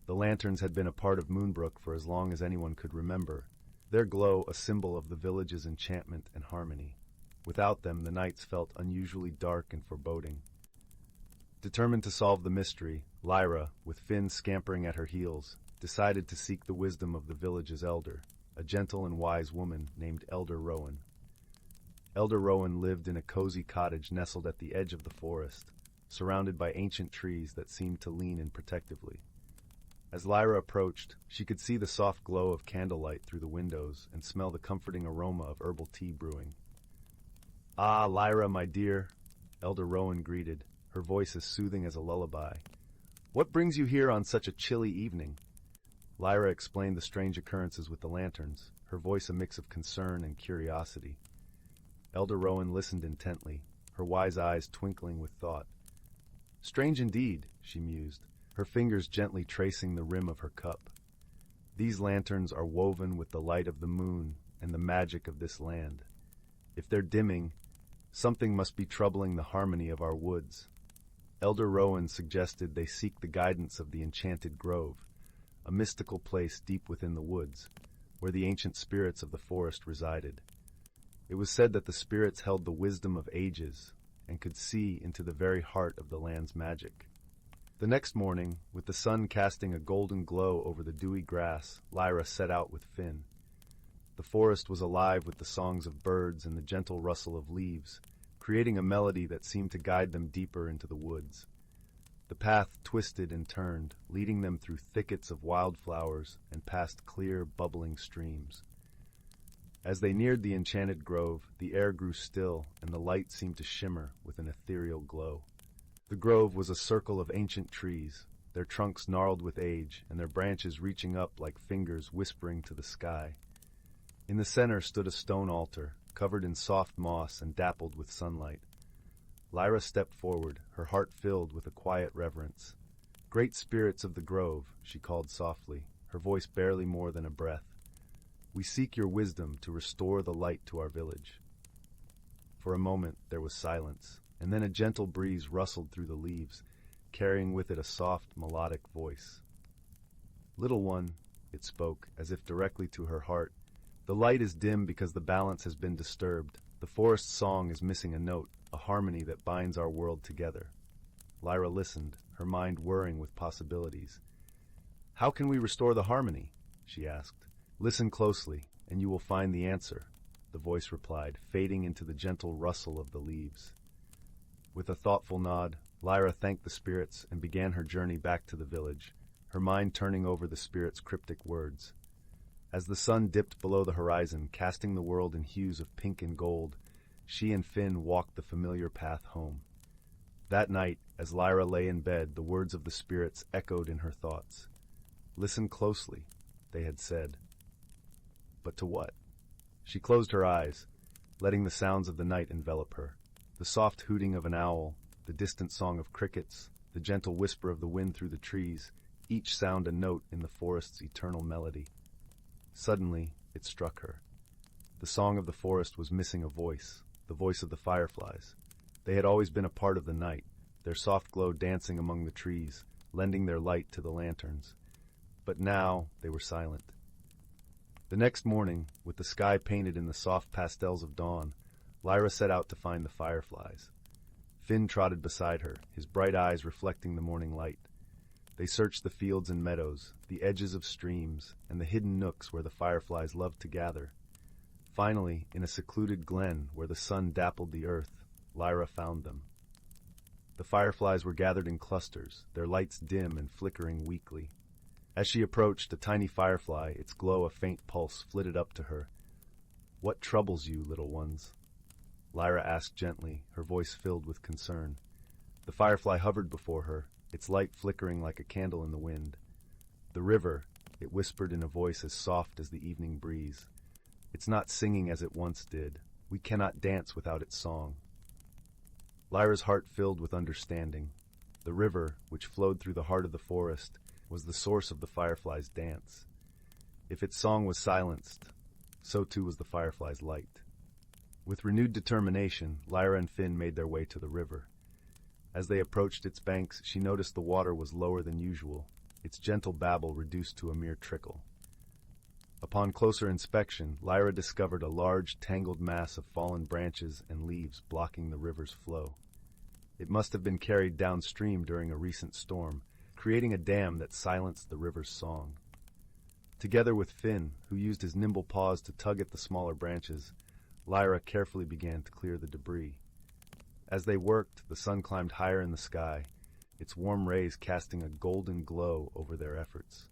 S1: The lanterns had been a part of Moonbrook for as long as anyone could remember, their glow a symbol of the village's enchantment and harmony. Without them, the nights felt unusually dark and foreboding. Determined to solve the mystery, Lyra, with Finn scampering at her heels, decided to seek the wisdom of the village's elder, a gentle and wise woman named Elder Rowan. Elder Rowan lived in a cozy cottage nestled at the edge of the forest, surrounded by ancient trees that seemed to lean in protectively. As Lyra approached, she could see the soft glow of candlelight through the windows and smell the comforting aroma of herbal tea brewing. "Ah, Lyra, my dear," Elder Rowan greeted, her voice as soothing as a lullaby. "What brings you here on such a chilly evening?" Lyra explained the strange occurrences with the lanterns, her voice a mix of concern and curiosity. Elder Rowan listened intently, her wise eyes twinkling with thought. "Strange indeed," she mused, her fingers gently tracing the rim of her cup. "These lanterns are woven with the light of the moon and the magic of this land. If they're dimming, something must be troubling the harmony of our woods." Elder Rowan suggested they seek the guidance of the Enchanted Grove, a mystical place deep within the woods, where the ancient spirits of the forest resided. It was said that the spirits held the wisdom of ages and could see into the very heart of the land's magic. The next morning, with the sun casting a golden glow over the dewy grass, Lyra set out with Finn. The forest was alive with the songs of birds and the gentle rustle of leaves, creating a melody that seemed to guide them deeper into the woods. The path twisted and turned, leading them through thickets of wildflowers and past clear, bubbling streams. As they neared the enchanted grove, the air grew still and the light seemed to shimmer with an ethereal glow. The grove was a circle of ancient trees, their trunks gnarled with age and their branches reaching up like fingers whispering to the sky. In the center stood a stone altar, covered in soft moss and dappled with sunlight. Lyra stepped forward, her heart filled with a quiet reverence. "Great spirits of the grove," she called softly, her voice barely more than a breath. "We seek your wisdom to restore the light to our village." For a moment there was silence, and then a gentle breeze rustled through the leaves, carrying with it a soft, melodic voice. "Little one," it spoke, as if directly to her heart, "the light is dim because the balance has been disturbed. The forest's song is missing a note, a harmony that binds our world together." Lyra listened, her mind whirring with possibilities. "How can we restore the harmony?" she asked. "Listen closely, and you will find the answer," the voice replied, fading into the gentle rustle of the leaves. With a thoughtful nod, Lyra thanked the spirits and began her journey back to the village, her mind turning over the spirits' cryptic words. As the sun dipped below the horizon, casting the world in hues of pink and gold, she and Finn walked the familiar path home. That night, as Lyra lay in bed, the words of the spirits echoed in her thoughts. "Listen closely," they had said. but to what? She closed her eyes, letting the sounds of the night envelop her. The soft hooting of an owl, the distant song of crickets, the gentle whisper of the wind through the trees, each sound a note in the forest's eternal melody. Suddenly, it struck her. The song of the forest was missing a voice, the voice of the fireflies. They had always been a part of the night, their soft glow dancing among the trees, lending their light to the lanterns. But now they were silent. The next morning, with the sky painted in the soft pastels of dawn, Lyra set out to find the fireflies. Finn trotted beside her, his bright eyes reflecting the morning light. They searched the fields and meadows, the edges of streams, and the hidden nooks where the fireflies loved to gather. Finally, in a secluded glen where the sun dappled the earth, Lyra found them. The fireflies were gathered in clusters, their lights dim and flickering weakly. As she approached, a tiny firefly, its glow a faint pulse, flitted up to her. "What troubles you, little ones?" Lyra asked gently, her voice filled with concern. The firefly hovered before her, its light flickering like a candle in the wind. "The river," it whispered in a voice as soft as the evening breeze. "It's not singing as it once did. We cannot dance without its song." Lyra's heart filled with understanding. The river, which flowed through the heart of the forest, was the source of the firefly's dance. If its song was silenced, so too was the firefly's light. With renewed determination, Lyra and Finn made their way to the river. As they approached its banks, she noticed the water was lower than usual, its gentle babble reduced to a mere trickle. Upon closer inspection, Lyra discovered a large, tangled mass of fallen branches and leaves blocking the river's flow. It must have been carried downstream during a recent storm, creating a dam that silenced the river's song. Together with Finn, who used his nimble paws to tug at the smaller branches, Lyra carefully began to clear the debris. As they worked, the sun climbed higher in the sky, its warm rays casting a golden glow over their efforts.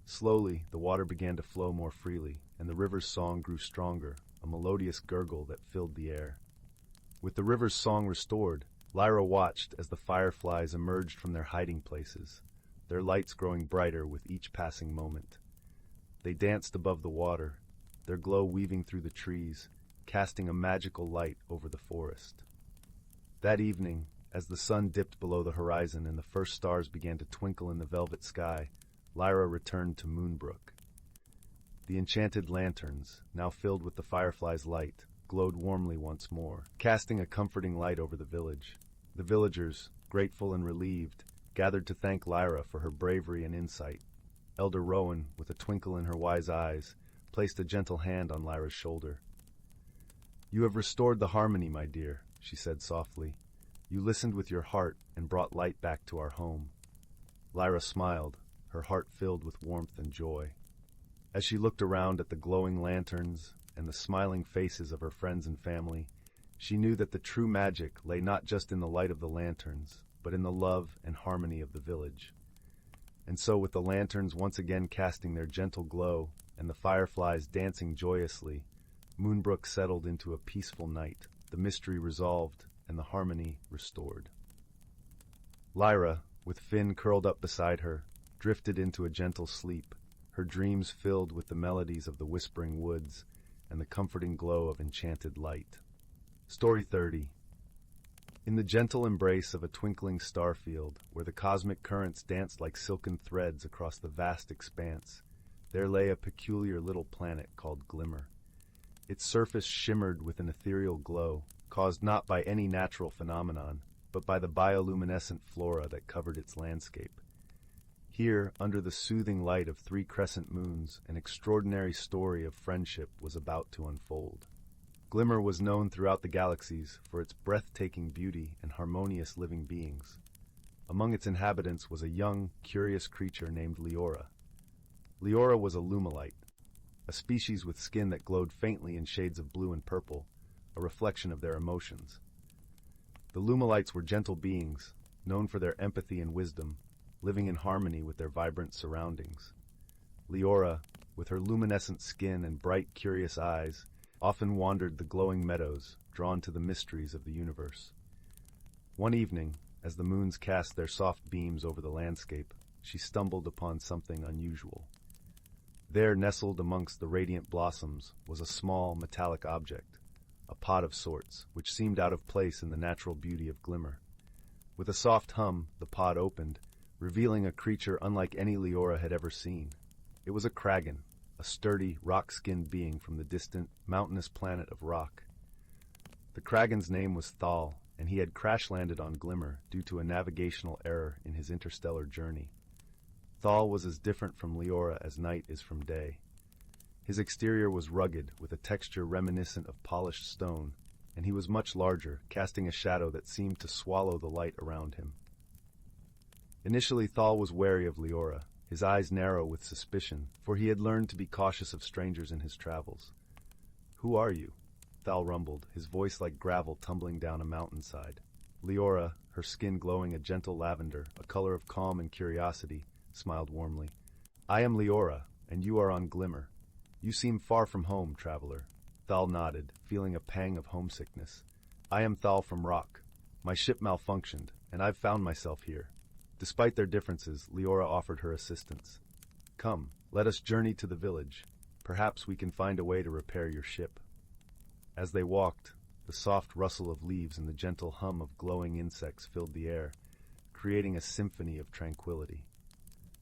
S1: Slowly, the water began to flow more freely, and the river's song grew stronger, a melodious gurgle that filled the air. With the river's song restored, Lyra watched as the fireflies emerged from their hiding places, their lights growing brighter with each passing moment. They danced above the water, their glow weaving through the trees, casting a magical light over the forest. That evening, as the sun dipped below the horizon and the first stars began to twinkle in the velvet sky, Lyra returned to Moonbrook. The enchanted lanterns, now filled with the fireflies' light, glowed warmly once more, casting a comforting light over the village. The villagers, grateful and relieved, gathered to thank Lyra for her bravery and insight. Elder Rowan, with a twinkle in her wise eyes, placed a gentle hand on Lyra's shoulder. "You have restored the harmony, my dear," she said softly. "You listened with your heart and brought light back to our home." Lyra smiled, her heart filled with warmth and joy. As she looked around at the glowing lanterns and the smiling faces of her friends and family, she knew that the true magic lay not just in the light of the lanterns, but in the love and harmony of the village. And so, with the lanterns once again casting their gentle glow and the fireflies dancing joyously, Moonbrook settled into a peaceful night, the mystery resolved and the harmony restored. Lyra, with Finn curled up beside her, drifted into a gentle sleep, her dreams filled with the melodies of the whispering woods and the comforting glow of enchanted light. Story 30. In the gentle embrace of a twinkling starfield, where the cosmic currents danced like silken threads across the vast expanse, there lay a peculiar little planet called Glimmer. Its surface shimmered with an ethereal glow, caused not by any natural phenomenon, but by the bioluminescent flora that covered its landscape. Here, under the soothing light of 3 crescent moons, an extraordinary story of friendship was about to unfold. Glimmer was known throughout the galaxies for its breathtaking beauty and harmonious living beings. Among its inhabitants was a young, curious creature named Leora. Leora was a lumelite, a species with skin that glowed faintly in shades of blue and purple, a reflection of their emotions. The lumelites were gentle beings, known for their empathy and wisdom, living in harmony with their vibrant surroundings. Leora, with her luminescent skin and bright, curious eyes, often wandered the glowing meadows, drawn to the mysteries of the universe. One evening, as the moons cast their soft beams over the landscape, she stumbled upon something unusual. There, nestled amongst the radiant blossoms, was a small, metallic object, a pot of sorts, which seemed out of place in the natural beauty of Glimmer. With a soft hum, the pod opened, revealing a creature unlike any Leora had ever seen. It was a kraken, a sturdy, rock-skinned being from the distant, mountainous planet of rock. The kraken's name was Thal, and he had crash-landed on Glimmer due to a navigational error in his interstellar journey. Thal was as different from Leora as night is from day. His exterior was rugged, with a texture reminiscent of polished stone, and he was much larger, casting a shadow that seemed to swallow the light around him. Initially, Thal was wary of Leora, his eyes narrow with suspicion, for he had learned to be cautious of strangers in his travels. "Who are you?" Thal rumbled, his voice like gravel tumbling down a mountainside. Leora, her skin glowing a gentle lavender, a color of calm and curiosity, smiled warmly. "I am Leora, and you are on Glimmer. You seem far from home, traveler." Thal nodded, feeling a pang of homesickness. "I am Thal from Rock. My ship malfunctioned, and I've found myself here." Despite their differences, Leora offered her assistance. "Come, let us journey to the village. Perhaps we can find a way to repair your ship." As they walked, the soft rustle of leaves and the gentle hum of glowing insects filled the air, creating a symphony of tranquility.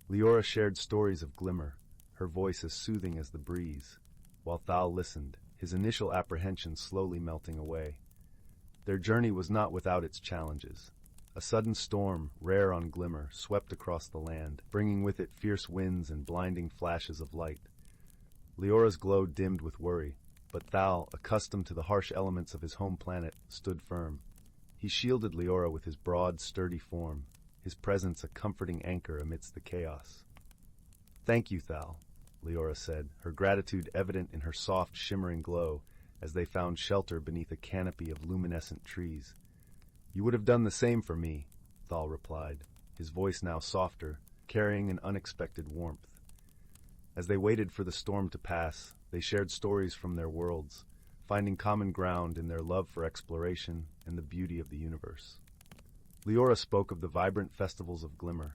S1: Leora shared stories of Glimmer, her voice as soothing as the breeze, while Thal listened, his initial apprehension slowly melting away. Their journey was not without its challenges. A sudden storm, rare on Glimmer, swept across the land, bringing with it fierce winds and blinding flashes of light. Leora's glow dimmed with worry, but Thal, accustomed to the harsh elements of his home planet, stood firm. He shielded Leora with his broad, sturdy form, his presence a comforting anchor amidst the chaos. "Thank you, Thal," Leora said, her gratitude evident in her soft, shimmering glow as they found shelter beneath a canopy of luminescent trees. "You would have done the same for me," Thal replied, his voice now softer, carrying an unexpected warmth. As they waited for the storm to pass, they shared stories from their worlds, finding common ground in their love for exploration and the beauty of the universe. Leora spoke of the vibrant festivals of Glimmer,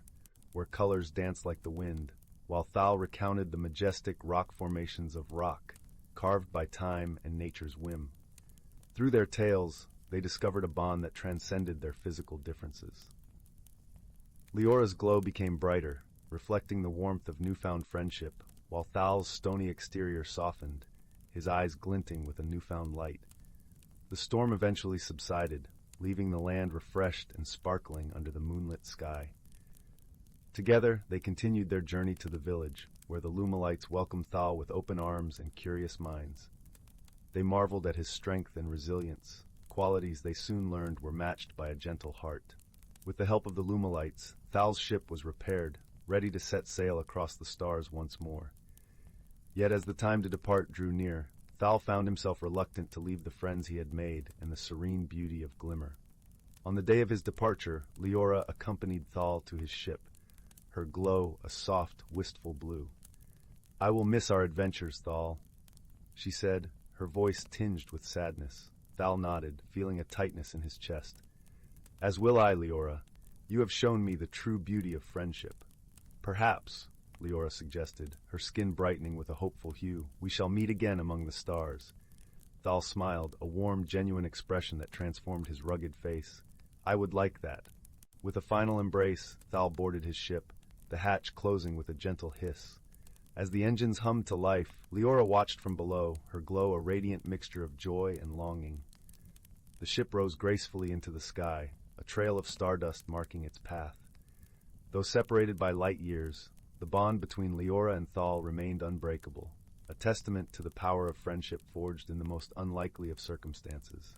S1: where colors danced like the wind, while Thal recounted the majestic rock formations of Rock, carved by time and nature's whim. Through their tales, they discovered a bond that transcended their physical differences. Leora's glow became brighter, reflecting the warmth of newfound friendship, while Thal's stony exterior softened, his eyes glinting with a newfound light. The storm eventually subsided, leaving the land refreshed and sparkling under the moonlit sky. Together, they continued their journey to the village, where the Lumalites welcomed Thal with open arms and curious minds. They marveled at his strength and resilience, qualities they soon learned were matched by a gentle heart. With the help of the Lumalites, Thal's ship was repaired, ready to set sail across the stars once more. Yet as the time to depart drew near, Thal found himself reluctant to leave the friends he had made and the serene beauty of Glimmer. On the day of his departure, Leora accompanied Thal to his ship, her glow a soft, wistful blue. "I will miss our adventures, Thal," she said, her voice tinged with sadness. Thal nodded, feeling a tightness in his chest. "As will I, Leora. You have shown me the true beauty of friendship." "Perhaps," Leora suggested, her skin brightening with a hopeful hue, "we shall meet again among the stars." Thal smiled, a warm, genuine expression that transformed his rugged face. "I would like that." With a final embrace, Thal boarded his ship, the hatch closing with a gentle hiss. As the engines hummed to life, Leora watched from below, her glow a radiant mixture of joy and longing. The ship rose gracefully into the sky, a trail of stardust marking its path. Though separated by light years, the bond between Leora and Thal remained unbreakable, a testament to the power of friendship forged in the most unlikely of circumstances.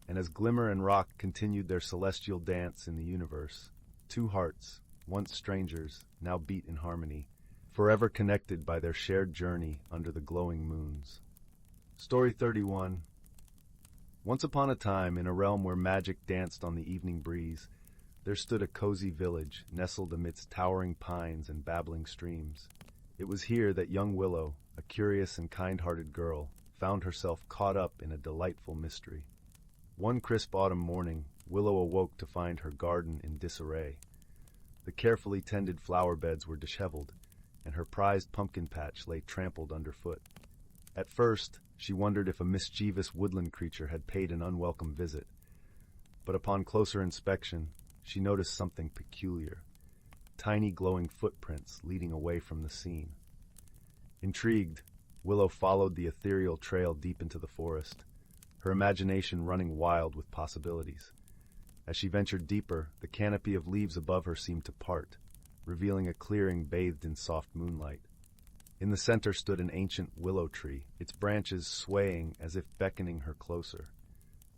S1: And as Glimmer and Rock continued their celestial dance in the universe, two hearts, once strangers, now beat in harmony, forever connected by their shared journey under the glowing moons. Story 31. Once upon a time, in a realm where magic danced on the evening breeze, there stood a cozy village nestled amidst towering pines and babbling streams. It was here that young Willow, a curious and kind-hearted girl, found herself caught up in a delightful mystery. One crisp autumn morning, Willow awoke to find her garden in disarray. The carefully tended flower beds were disheveled, and her prized pumpkin patch lay trampled underfoot. At first, she wondered if a mischievous woodland creature had paid an unwelcome visit, but upon closer inspection, she noticed something peculiar: tiny glowing footprints leading away from the scene. Intrigued, Willow followed the ethereal trail deep into the forest, her imagination running wild with possibilities. As she ventured deeper, the canopy of leaves above her seemed to part, revealing a clearing bathed in soft moonlight. In the center stood an ancient willow tree, its branches swaying as if beckoning her closer.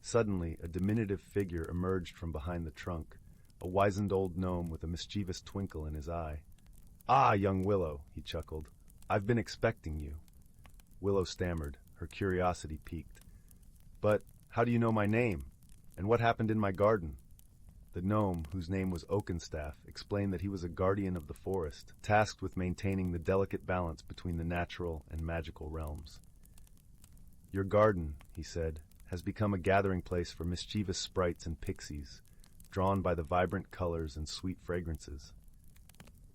S1: Suddenly, a diminutive figure emerged from behind the trunk, a wizened old gnome with a mischievous twinkle in his eye. "Ah, young Willow," he chuckled. "I've been expecting you." Willow stammered, her curiosity piqued. "But how do you know my name? And what happened in my garden?" The gnome, whose name was Oakenstaff, explained that he was a guardian of the forest, tasked with maintaining the delicate balance between the natural and magical realms. "Your garden," he said, "has become a gathering place for mischievous sprites and pixies, drawn by the vibrant colors and sweet fragrances."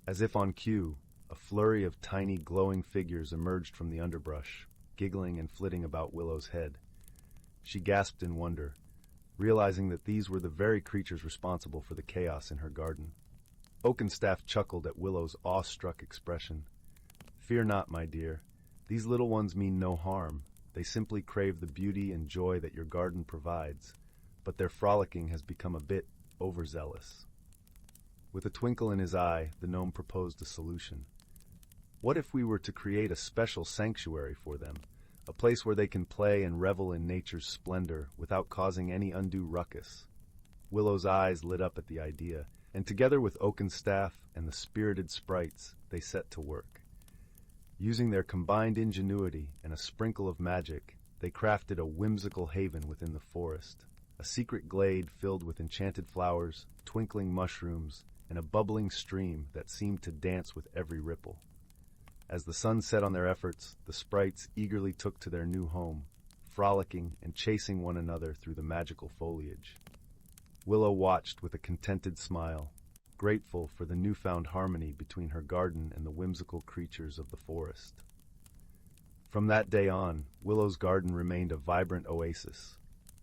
S1: As if on cue, a flurry of tiny glowing figures emerged from the underbrush, giggling and flitting about Willow's head. She gasped in wonder, realizing that these were the very creatures responsible for the chaos in her garden. Oakenstaff chuckled at Willow's awestruck expression. "Fear not, my dear. These little ones mean no harm. They simply crave the beauty and joy that your garden provides, but their frolicking has become a bit overzealous." With a twinkle in his eye, the gnome proposed a solution. "What if we were to create a special sanctuary for them? A place where they can play and revel in nature's splendor without causing any undue ruckus." Willow's eyes lit up at the idea, and together with Oakenstaff and the spirited sprites, they set to work. Using their combined ingenuity and a sprinkle of magic, they crafted a whimsical haven within the forest, a secret glade filled with enchanted flowers, twinkling mushrooms, and a bubbling stream that seemed to dance with every ripple. As the sun set on their efforts, the sprites eagerly took to their new home, frolicking and chasing one another through the magical foliage. Willow watched with a contented smile, grateful for the newfound harmony between her garden and the whimsical creatures of the forest. From that day on, Willow's garden remained a vibrant oasis,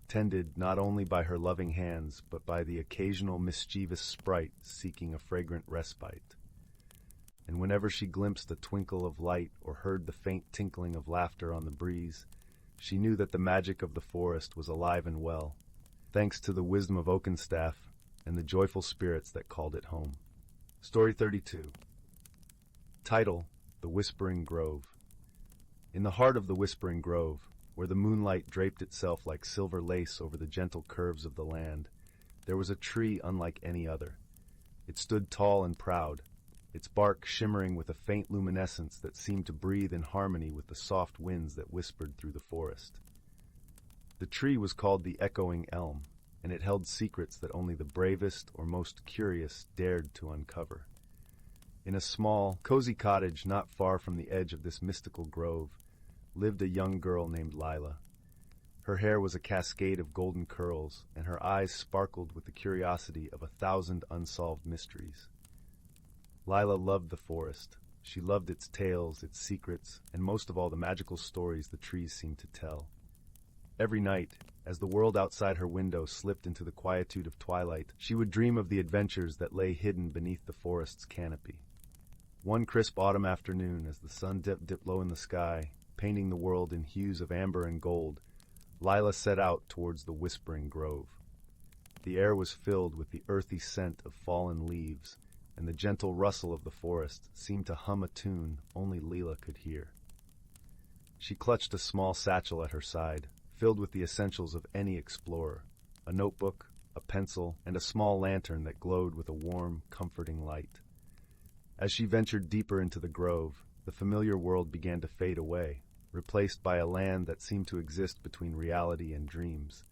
S1: tended not only by her loving hands, but by the occasional mischievous sprite seeking a fragrant respite. And whenever she glimpsed a twinkle of light or heard the faint tinkling of laughter on the breeze, she knew that the magic of the forest was alive and well, thanks to the wisdom of Oakenstaff and the joyful spirits that called it home. Story 32. Title: The Whispering Grove. In the heart of the Whispering Grove, where the moonlight draped itself like silver lace over the gentle curves of the land, there was a tree unlike any other. It stood tall and proud, its bark shimmering with a faint luminescence that seemed to breathe in harmony with the soft winds that whispered through the forest. The tree was called the Echoing Elm, and it held secrets that only the bravest or most curious dared to uncover. In a small, cozy cottage not far from the edge of this mystical grove lived a young girl named Lila. Her hair was a cascade of golden curls, and her eyes sparkled with the curiosity of 1,000 unsolved mysteries. Lila loved the forest. She loved its tales, its secrets, and most of all the magical stories the trees seemed to tell. Every night, as the world outside her window slipped into the quietude of twilight, she would dream of the adventures that lay hidden beneath the forest's canopy. One crisp autumn afternoon, as the sun dipped low in the sky, painting the world in hues of amber and gold, Lila set out towards the Whispering Grove. The air was filled with the earthy scent of fallen leaves, and the gentle rustle of the forest seemed to hum a tune only Lila could hear. She clutched a small satchel at her side, filled with the essentials of any explorer: a notebook, a pencil, and a small lantern that glowed with a warm, comforting light. As she ventured deeper into the grove, the familiar world began to fade away, replaced by a land that seemed to exist between reality and dreams.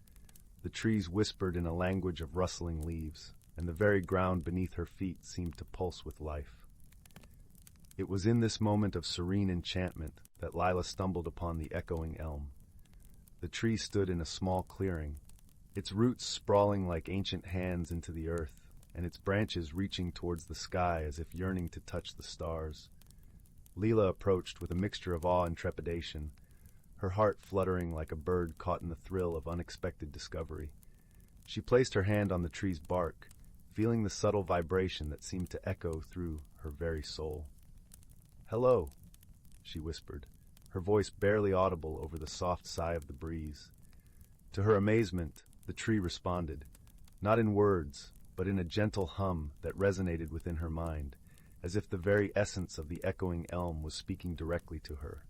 S1: The trees whispered in a language of rustling leaves, and the very ground beneath her feet seemed to pulse with life. It was in this moment of serene enchantment that Lila stumbled upon the Echoing Elm. The tree stood in a small clearing, its roots sprawling like ancient hands into the earth, and its branches reaching towards the sky as if yearning to touch the stars. Leela approached with a mixture of awe and trepidation, her heart fluttering like a bird caught in the thrill of unexpected discovery. She placed her hand on the tree's bark, feeling the subtle vibration that seemed to echo through her very soul. "Hello," she whispered, her voice barely audible over the soft sigh of the breeze. To her amazement, the tree responded, not in words, but in a gentle hum that resonated within her mind, as if the very essence of the echoing elm was speaking directly to her.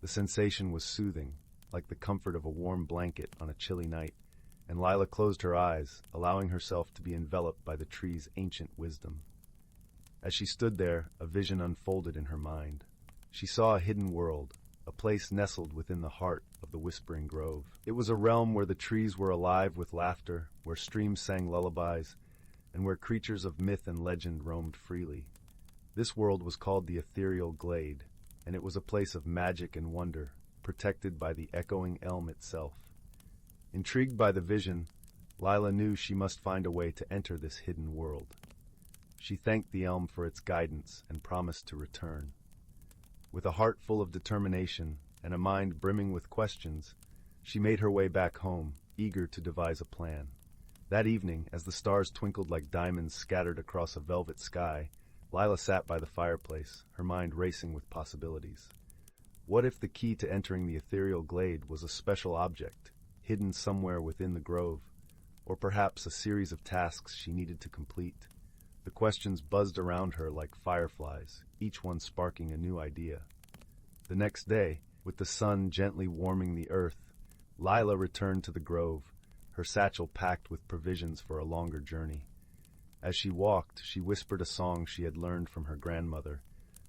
S1: The sensation was soothing, like the comfort of a warm blanket on a chilly night, and Lila closed her eyes, allowing herself to be enveloped by the tree's ancient wisdom. As she stood there, a vision unfolded in her mind. She saw a hidden world, a place nestled within the heart of the Whispering Grove. It was a realm where the trees were alive with laughter, where streams sang lullabies, and where creatures of myth and legend roamed freely. This world was called the Ethereal Glade, and it was a place of magic and wonder, protected by the echoing elm itself. Intrigued by the vision, Lila knew she must find a way to enter this hidden world. She thanked the elm for its guidance and promised to return. With a heart full of determination and a mind brimming with questions, she made her way back home, eager to devise a plan. That evening, as the stars twinkled like diamonds scattered across a velvet sky, Lila sat by the fireplace, her mind racing with possibilities. What if the key to entering the ethereal glade was a special object, hidden somewhere within the grove, or perhaps a series of tasks she needed to complete? The questions buzzed around her like fireflies, each one sparking a new idea. The next day, with the sun gently warming the earth, Lila returned to the grove, her satchel packed with provisions for a longer journey. As she walked, she whispered a song she had learned from her grandmother,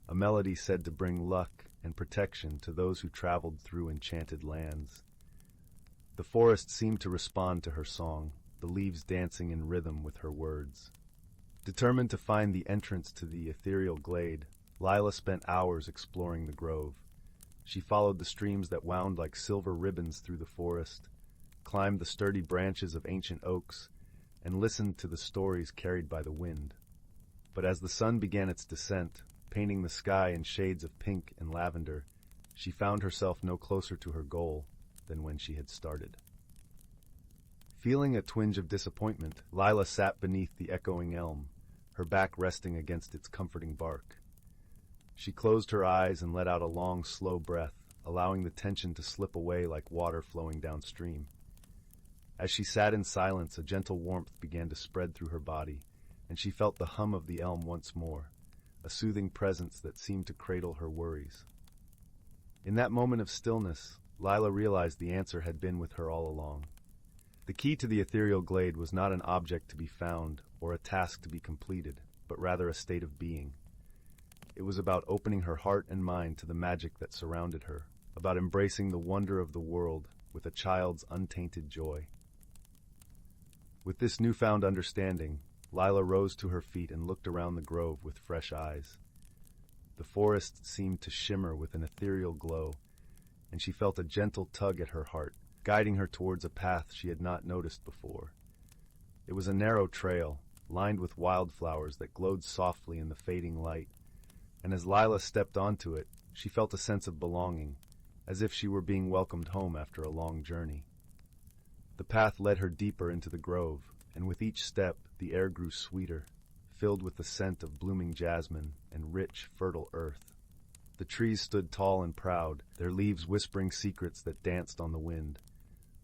S1: a melody said to bring luck and protection to those who traveled through enchanted lands. The forest seemed to respond to her song, the leaves dancing in rhythm with her words. Determined to find the entrance to the ethereal glade, Lila spent hours exploring the grove. She followed the streams that wound like silver ribbons through the forest, climbed the sturdy branches of ancient oaks, and listened to the stories carried by the wind. But as the sun began its descent, painting the sky in shades of pink and lavender, she found herself no closer to her goal than when she had started. Feeling a twinge of disappointment, Lila sat beneath the echoing elm, her back resting against its comforting bark. She closed her eyes and let out a long, slow breath, allowing the tension to slip away like water flowing downstream. As she sat in silence, a gentle warmth began to spread through her body, and she felt the hum of the elm once more, a soothing presence that seemed to cradle her worries. In that moment of stillness, Lila realized the answer had been with her all along. The key to the ethereal glade was not an object to be found or a task to be completed, but rather a state of being. It was about opening her heart and mind to the magic that surrounded her, about embracing the wonder of the world with a child's untainted joy. With this newfound understanding, Lila rose to her feet and looked around the grove with fresh eyes. The forest seemed to shimmer with an ethereal glow, and she felt a gentle tug at her heart, guiding her towards a path she had not noticed before. It was a narrow trail, lined with wildflowers that glowed softly in the fading light, and as Lila stepped onto it, she felt a sense of belonging, as if she were being welcomed home after a long journey. The path led her deeper into the grove, and with each step the air grew sweeter, filled with the scent of blooming jasmine and rich, fertile earth. The trees stood tall and proud, their leaves whispering secrets that danced on the wind.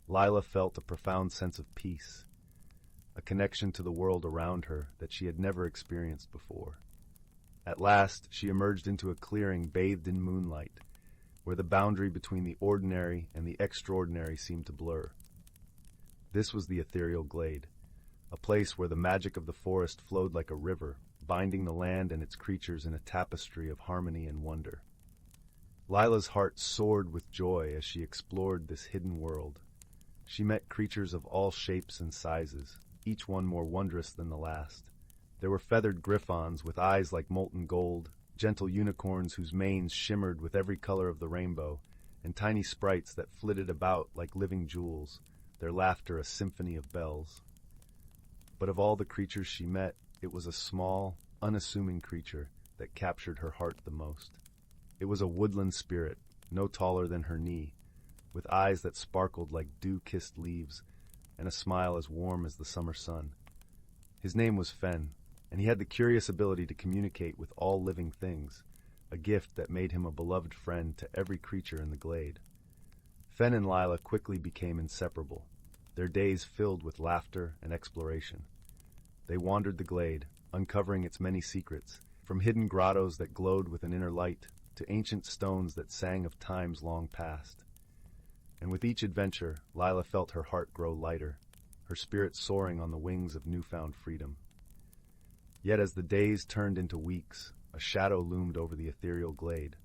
S1: Lila felt a profound sense of peace, a connection to the world around her that she had never experienced before. At last, she emerged into a clearing bathed in moonlight, where the boundary between the ordinary and the extraordinary seemed to blur. This was the ethereal glade, a place where the magic of the forest flowed like a river, binding the land and its creatures in a tapestry of harmony and wonder. Lila's heart soared with joy as she explored this hidden world. She met creatures of all shapes and sizes, each one more wondrous than the last. There were feathered griffons with eyes like molten gold, gentle unicorns whose manes shimmered with every color of the rainbow, and tiny sprites that flitted about like living jewels, their laughter a symphony of bells. But of all the creatures she met, it was a small, unassuming creature that captured her heart the most. It was a woodland spirit, no taller than her knee, with eyes that sparkled like dew-kissed leaves and a smile as warm as the summer sun. His name was Fen, and he had the curious ability to communicate with all living things, a gift that made him a beloved friend to every creature in the glade. Fen and Lila quickly became inseparable, their days filled with laughter and exploration. They wandered the glade, uncovering its many secrets, from hidden grottos that glowed with an inner light to ancient stones that sang of times long past. And with each adventure, Lila felt her heart grow lighter, her spirit soaring on the wings of newfound freedom. Yet as the days turned into weeks, a shadow loomed over the ethereal glade.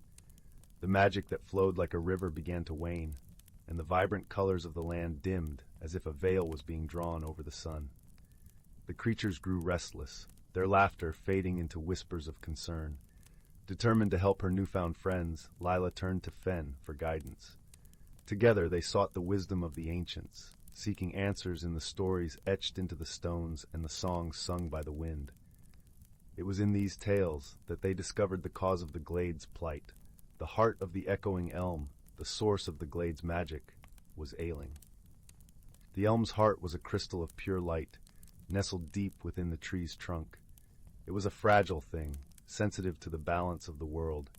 S1: The magic that flowed like a river began to wane, and the vibrant colors of the land dimmed as if a veil was being drawn over the sun. The creatures grew restless, their laughter fading into whispers of concern. Determined to help her newfound friends, Lila turned to Fen for guidance. Together they sought the wisdom of the ancients, seeking answers in the stories etched into the stones and the songs sung by the wind. It was in these tales that they discovered the cause of the glade's plight. The heart of the echoing elm, the source of the glade's magic, was ailing. The elm's heart was a crystal of pure light, nestled deep within the tree's trunk. It was a fragile thing, sensitive to the balance of the world,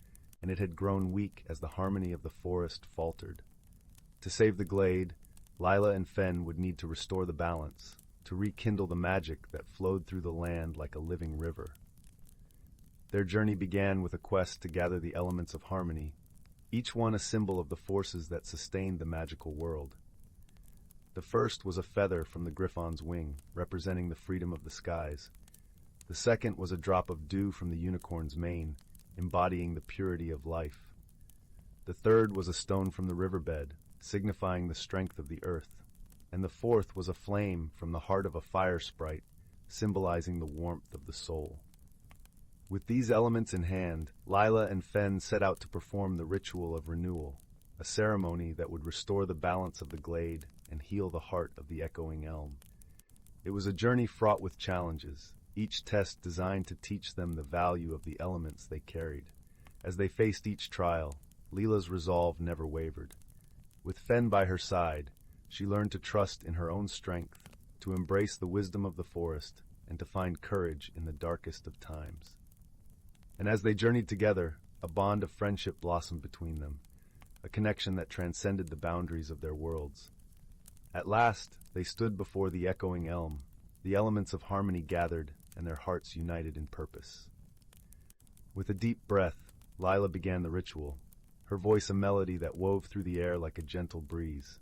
S1: and it had grown weak as the harmony of the forest faltered. To save the glade, Lila and Fen would need to restore the balance, to rekindle the magic that flowed through the land like a living river. Their journey began with a quest to gather the elements of harmony, each one a symbol of the forces that sustained the magical world. The first was a feather from the griffon's wing, representing the freedom of the skies. The second was a drop of dew from the unicorn's mane, embodying the purity of life. The third was a stone from the riverbed, signifying the strength of the earth. And the fourth was a flame from the heart of a fire sprite, symbolizing the warmth of the soul. With these elements in hand, Lila and Fen set out to perform the ritual of renewal, a ceremony that would restore the balance of the glade and heal the heart of the echoing elm. It was a journey fraught with challenges, each test designed to teach them the value of the elements they carried. As they faced each trial, Lila's resolve never wavered. With Fen by her side, she learned to trust in her own strength, to embrace the wisdom of the forest, and to find courage in the darkest of times. And as they journeyed together, a bond of friendship blossomed between them, a connection that transcended the boundaries of their worlds. At last, they stood before the echoing elm, the elements of harmony gathered and their hearts united in purpose. With a deep breath, Lila began the ritual, her voice a melody that wove through the air like a gentle breeze.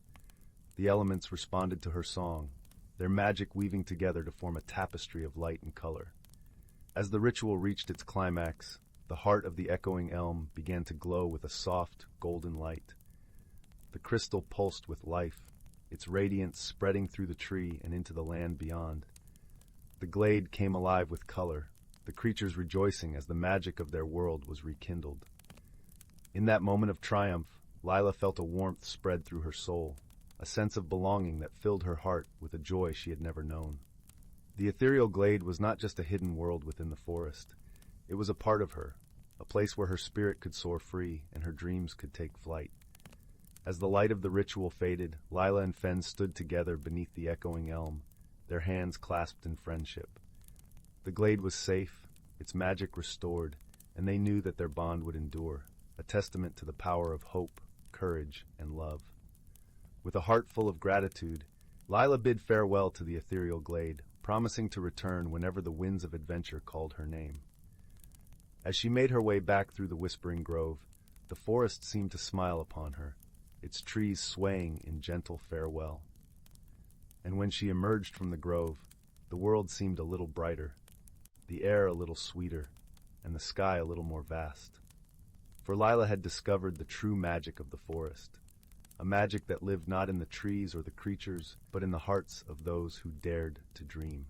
S1: The elements responded to her song, their magic weaving together to form a tapestry of light and color. As the ritual reached its climax, the heart of the echoing elm began to glow with a soft, golden light. The crystal pulsed with life, its radiance spreading through the tree and into the land beyond. The glade came alive with color, the creatures rejoicing as the magic of their world was rekindled. In that moment of triumph, Lila felt a warmth spread through her soul, a sense of belonging that filled her heart with a joy she had never known. The ethereal glade was not just a hidden world within the forest. It was a part of her, a place where her spirit could soar free and her dreams could take flight. As the light of the ritual faded, Lila and Fen stood together beneath the echoing elm, their hands clasped in friendship. The glade was safe, its magic restored, and they knew that their bond would endure, a testament to the power of hope, courage, and love. With a heart full of gratitude, Lila bid farewell to the ethereal glade, promising to return whenever the winds of adventure called her name. As she made her way back through the whispering grove, the forest seemed to smile upon her, its trees swaying in gentle farewell. And when she emerged from the grove, the world seemed a little brighter, the air a little sweeter, and the sky a little more vast. For Lila had discovered the true magic of the forest, a magic that lived not in the trees or the creatures, but in the hearts of those who dared to dream.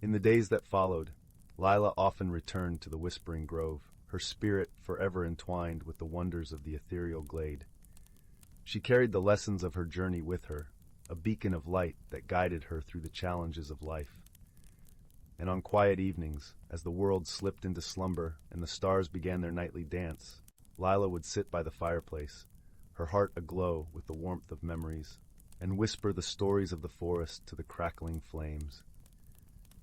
S1: In the days that followed, Lila often returned to the Whispering Grove, her spirit forever entwined with the wonders of the ethereal glade. She carried the lessons of her journey with her, a beacon of light that guided her through the challenges of life. And on quiet evenings, as the world slipped into slumber and the stars began their nightly dance, Lila would sit by the fireplace, her heart aglow with the warmth of memories, and whisper the stories of the forest to the crackling flames.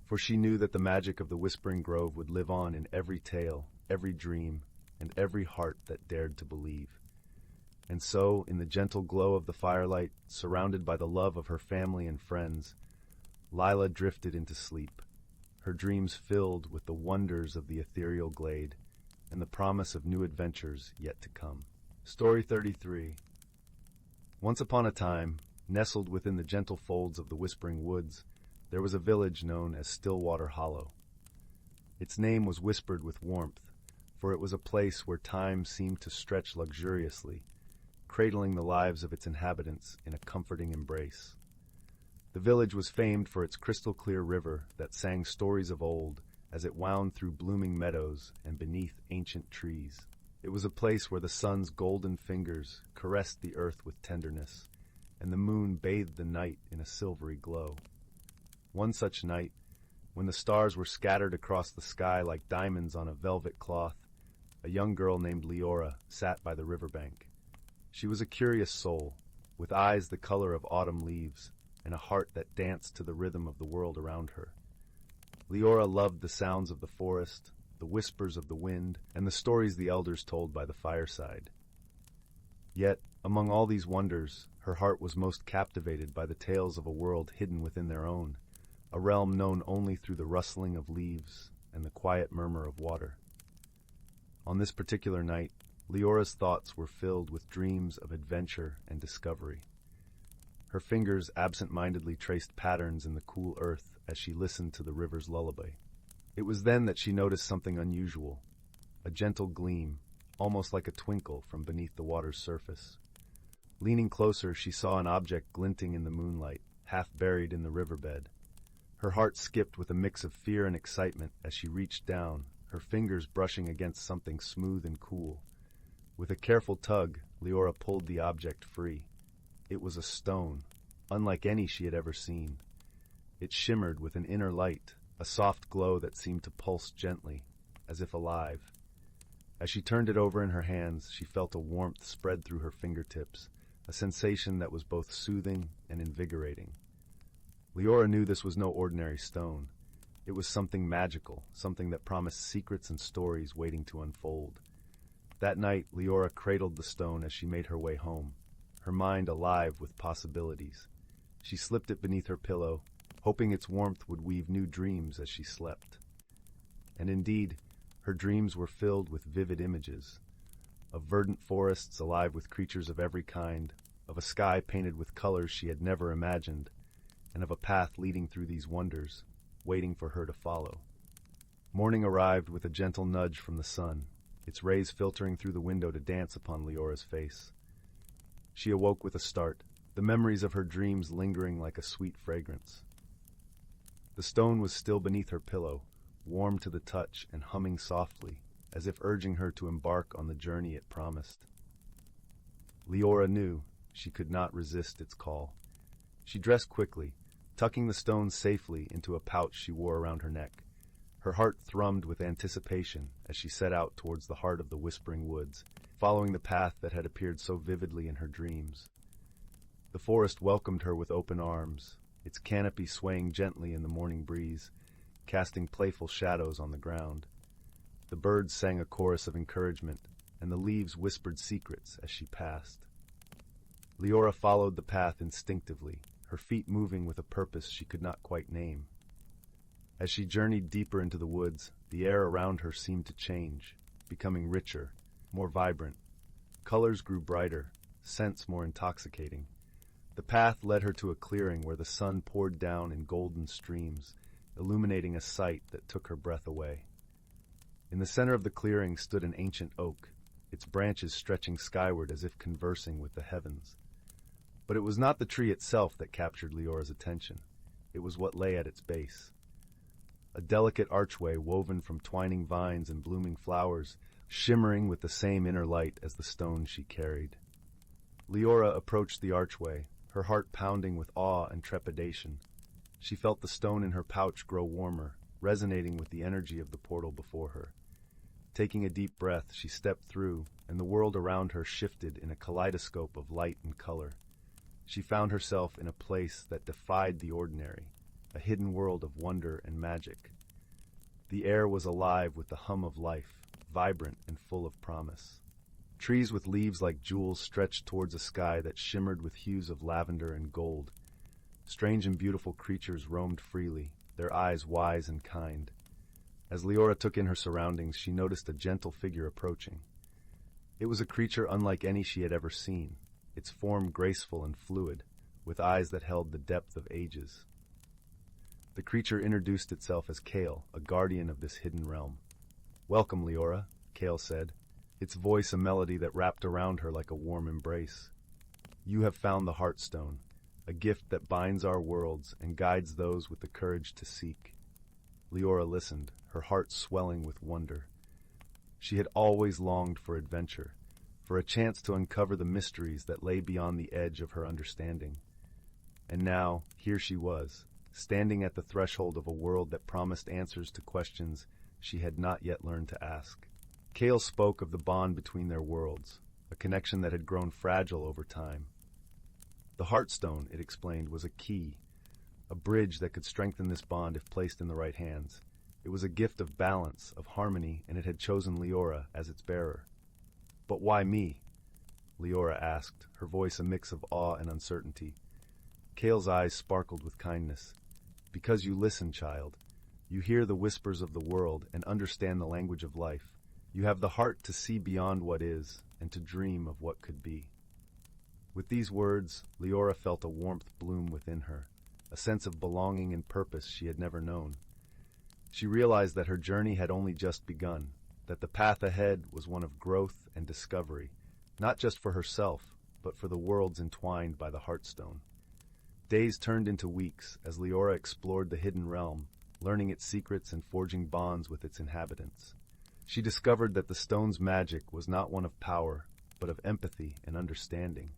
S1: For she knew that the magic of the Whispering Grove would live on in every tale, every dream, and every heart that dared to believe. And so, in the gentle glow of the firelight, surrounded by the love of her family and friends, Lila drifted into sleep, her dreams filled with the wonders of the ethereal glade and the promise of new adventures yet to come. Story 33. Once upon a time, nestled within the gentle folds of the Whispering Woods, there was a village known as Stillwater Hollow. Its name was whispered with warmth, for it was a place where time seemed to stretch luxuriously, cradling the lives of its inhabitants in a comforting embrace. The village was famed for its crystal-clear river that sang stories of old as it wound through blooming meadows and beneath ancient trees. It was a place where the sun's golden fingers caressed the earth with tenderness, and the moon bathed the night in a silvery glow. One such night, when the stars were scattered across the sky like diamonds on a velvet cloth, a young girl named Leora sat by the riverbank. She was a curious soul, with eyes the color of autumn leaves, and a heart that danced to the rhythm of the world around her. Leora loved the sounds of the forest, the whispers of the wind, and the stories the elders told by the fireside. Yet, among all these wonders, her heart was most captivated by the tales of a world hidden within their own, a realm known only through the rustling of leaves and the quiet murmur of water. On this particular night, Leora's thoughts were filled with dreams of adventure and discovery. Her fingers absent-mindedly traced patterns in the cool earth as she listened to the river's lullaby. It was then that she noticed something unusual, a gentle gleam, almost like a twinkle from beneath the water's surface. Leaning closer, she saw an object glinting in the moonlight, half buried in the riverbed. Her heart skipped with a mix of fear and excitement as she reached down, her fingers brushing against something smooth and cool. With a careful tug, Leora pulled the object free. It was a stone, unlike any she had ever seen. It shimmered with an inner light, a soft glow that seemed to pulse gently, as if alive. As she turned it over in her hands, she felt a warmth spread through her fingertips, a sensation that was both soothing and invigorating. Leora knew this was no ordinary stone. It was something magical, something that promised secrets and stories waiting to unfold. That night, Leora cradled the stone as she made her way home, her mind alive with possibilities. She slipped it beneath her pillow, hoping its warmth would weave new dreams as she slept. And indeed, her dreams were filled with vivid images, of verdant forests alive with creatures of every kind, of a sky painted with colors she had never imagined, and of a path leading through these wonders, waiting for her to follow. Morning arrived with a gentle nudge from the sun, its rays filtering through the window to dance upon Leora's face. She awoke with a start, the memories of her dreams lingering like a sweet fragrance. The stone was still beneath her pillow, warm to the touch and humming softly, as if urging her to embark on the journey it promised. Leora knew she could not resist its call. She dressed quickly, tucking the stone safely into a pouch she wore around her neck. Her heart thrummed with anticipation as she set out towards the heart of the Whispering Woods, following the path that had appeared so vividly in her dreams. The forest welcomed her with open arms, its canopy swaying gently in the morning breeze, casting playful shadows on the ground. The birds sang a chorus of encouragement, and the leaves whispered secrets as she passed. Leora followed the path instinctively, her feet moving with a purpose she could not quite name. As she journeyed deeper into the woods, the air around her seemed to change, becoming richer, more vibrant. Colors grew brighter, scents more intoxicating. The path led her to a clearing where the sun poured down in golden streams, illuminating a sight that took her breath away. In the center of the clearing stood an ancient oak, its branches stretching skyward as if conversing with the heavens. But it was not the tree itself that captured Leora's attention. It was what lay at its base. A delicate archway woven from twining vines and blooming flowers, shimmering with the same inner light as the stone she carried. Leora approached the archway, her heart pounding with awe and trepidation. She felt the stone in her pouch grow warmer, resonating with the energy of the portal before her. Taking a deep breath, she stepped through, and the world around her shifted in a kaleidoscope of light and color. She found herself in a place that defied the ordinary, a hidden world of wonder and magic. The air was alive with the hum of life, vibrant and full of promise. Trees with leaves like jewels stretched towards a sky that shimmered with hues of lavender and gold. Strange and beautiful creatures roamed freely, their eyes wise and kind. As Leora took in her surroundings, she noticed a gentle figure approaching. It was a creature unlike any she had ever seen, its form graceful and fluid, with eyes that held the depth of ages. The creature introduced itself as Kale, a guardian of this hidden realm. "Welcome, Leora," Kale said, its voice a melody that wrapped around her like a warm embrace. "You have found the Heartstone, a gift that binds our worlds and guides those with the courage to seek." Leora listened, her heart swelling with wonder. She had always longed for adventure, for a chance to uncover the mysteries that lay beyond the edge of her understanding. And now, here she was, standing at the threshold of a world that promised answers to questions she had not yet learned to ask. Kale spoke of the bond between their worlds, a connection that had grown fragile over time. The Heartstone, it explained, was a key, a bridge that could strengthen this bond if placed in the right hands. It was a gift of balance, of harmony, and it had chosen Leora as its bearer. "But why me?" Leora asked, her voice a mix of awe and uncertainty. Kale's eyes sparkled with kindness. "Because you listen, child. You hear the whispers of the world and understand the language of life. You have the heart to see beyond what is and to dream of what could be." With these words, Leora felt a warmth bloom within her, a sense of belonging and purpose she had never known. She realized that her journey had only just begun, that the path ahead was one of growth and discovery, not just for herself, but for the worlds entwined by the Heartstone. Days turned into weeks as Leora explored the hidden realm, learning its secrets and forging bonds with its inhabitants. She discovered that the stone's magic was not one of power, but of empathy and understanding.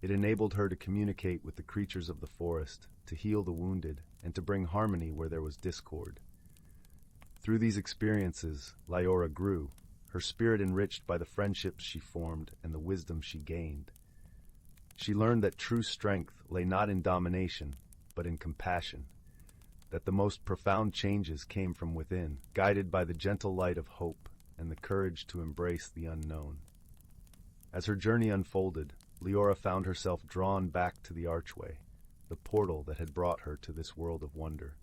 S1: It enabled her to communicate with the creatures of the forest, to heal the wounded, and to bring harmony where there was discord. Through these experiences, Leora grew, her spirit enriched by the friendships she formed and the wisdom she gained. She learned that true strength lay not in domination, but in compassion, that the most profound changes came from within, guided by the gentle light of hope and the courage to embrace the unknown. As her journey unfolded, Leora found herself drawn back to the archway, the portal that had brought her to this world of wonder.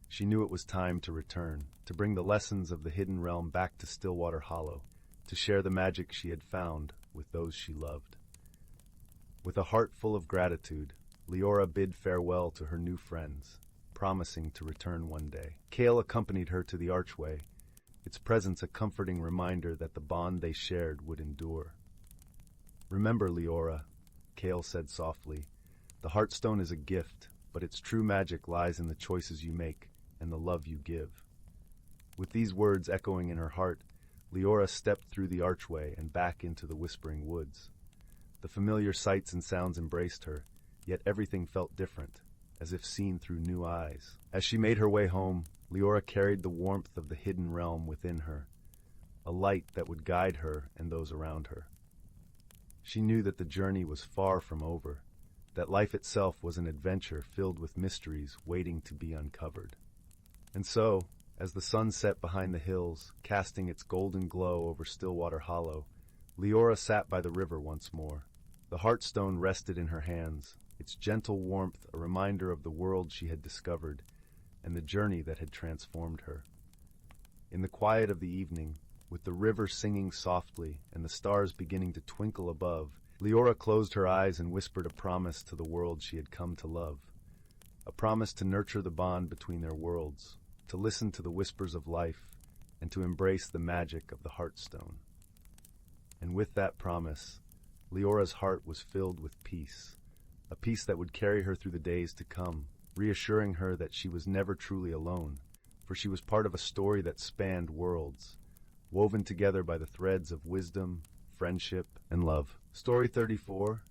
S1: She knew it was time to return, to bring the lessons of the hidden realm back to Stillwater Hollow, to share the magic she had found with those she loved. With a heart full of gratitude, Leora bid farewell to her new friends, promising to return one day. Kale accompanied her to the archway, its presence a comforting reminder that the bond they shared would endure. "Remember, Leora," Kale said softly, "the Heartstone is a gift, but its true magic lies in the choices you make and the love you give." With these words echoing in her heart, Leora stepped through the archway and back into the Whispering Woods. The familiar sights and sounds embraced her, yet everything felt different, as if seen through new eyes. As she made her way home, Leora carried the warmth of the hidden realm within her, a light that would guide her and those around her. She knew that the journey was far from over, that life itself was an adventure filled with mysteries waiting to be uncovered. And so, as the sun set behind the hills, casting its golden glow over Stillwater Hollow, Leora sat by the river once more. The Heartstone rested in her hands, its gentle warmth a reminder of the world she had discovered and the journey that had transformed her. In the quiet of the evening, with the river singing softly and the stars beginning to twinkle above, Leora closed her eyes and whispered a promise to the world she had come to love. A promise to nurture the bond between their worlds, to listen to the whispers of life, and to embrace the magic of the Heartstone. And with that promise, Leora's heart was filled with peace, a peace that would carry her through the days to come, reassuring her that she was never truly alone, for she was part of a story that spanned worlds, woven together by the threads of wisdom, friendship, and love. Story 34.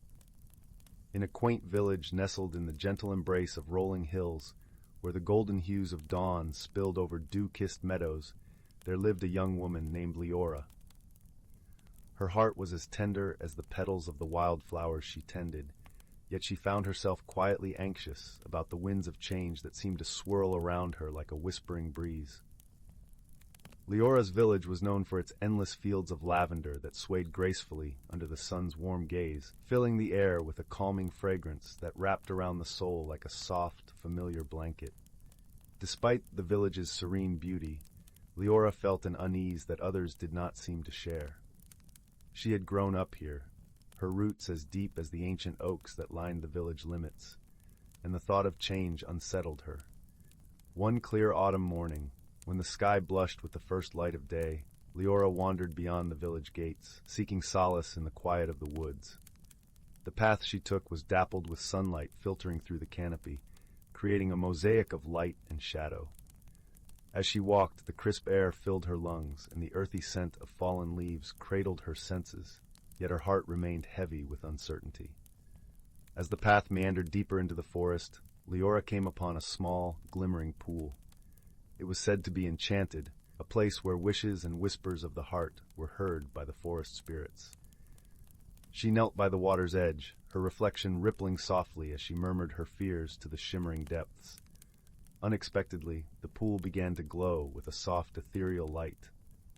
S1: In a quaint village nestled in the gentle embrace of rolling hills, where the golden hues of dawn spilled over dew-kissed meadows, there lived a young woman named Leora. Her heart was as tender as the petals of the wildflowers she tended, yet she found herself quietly anxious about the winds of change that seemed to swirl around her like a whispering breeze. Leora's village was known for its endless fields of lavender that swayed gracefully under the sun's warm gaze, filling the air with a calming fragrance that wrapped around the soul like a soft, familiar blanket. Despite the village's serene beauty, Leora felt an unease that others did not seem to share. She had grown up here, her roots as deep as the ancient oaks that lined the village limits, and the thought of change unsettled her. One clear autumn morning, when the sky blushed with the first light of day, Leora wandered beyond the village gates, seeking solace in the quiet of the woods. The path she took was dappled with sunlight filtering through the canopy, creating a mosaic of light and shadow. As she walked, the crisp air filled her lungs, and the earthy scent of fallen leaves cradled her senses, yet her heart remained heavy with uncertainty. As the path meandered deeper into the forest, Leora came upon a small, glimmering pool. It was said to be enchanted, a place where wishes and whispers of the heart were heard by the forest spirits. She knelt by the water's edge, her reflection rippling softly as she murmured her fears to the shimmering depths. Unexpectedly, the pool began to glow with a soft, ethereal light.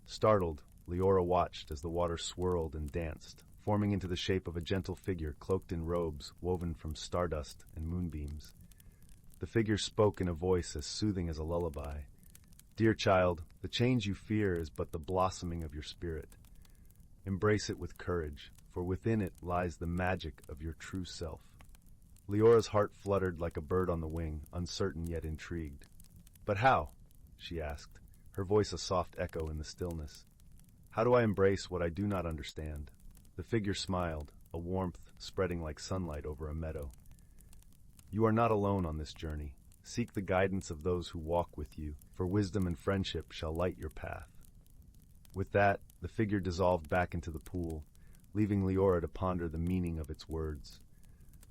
S1: Startled, Leora watched as the water swirled and danced, forming into the shape of a gentle figure cloaked in robes woven from stardust and moonbeams. The figure spoke in a voice as soothing as a lullaby. "Dear child, the change you fear is but the blossoming of your spirit. Embrace it with courage, for within it lies the magic of your true self." Leora's heart fluttered like a bird on the wing, uncertain yet intrigued. "But how?" she asked, her voice a soft echo in the stillness. "How do I embrace what I do not understand?" The figure smiled, a warmth spreading like sunlight over a meadow. "You are not alone on this journey. Seek the guidance of those who walk with you, for wisdom and friendship shall light your path." With that, the figure dissolved back into the pool, leaving Leora to ponder the meaning of its words.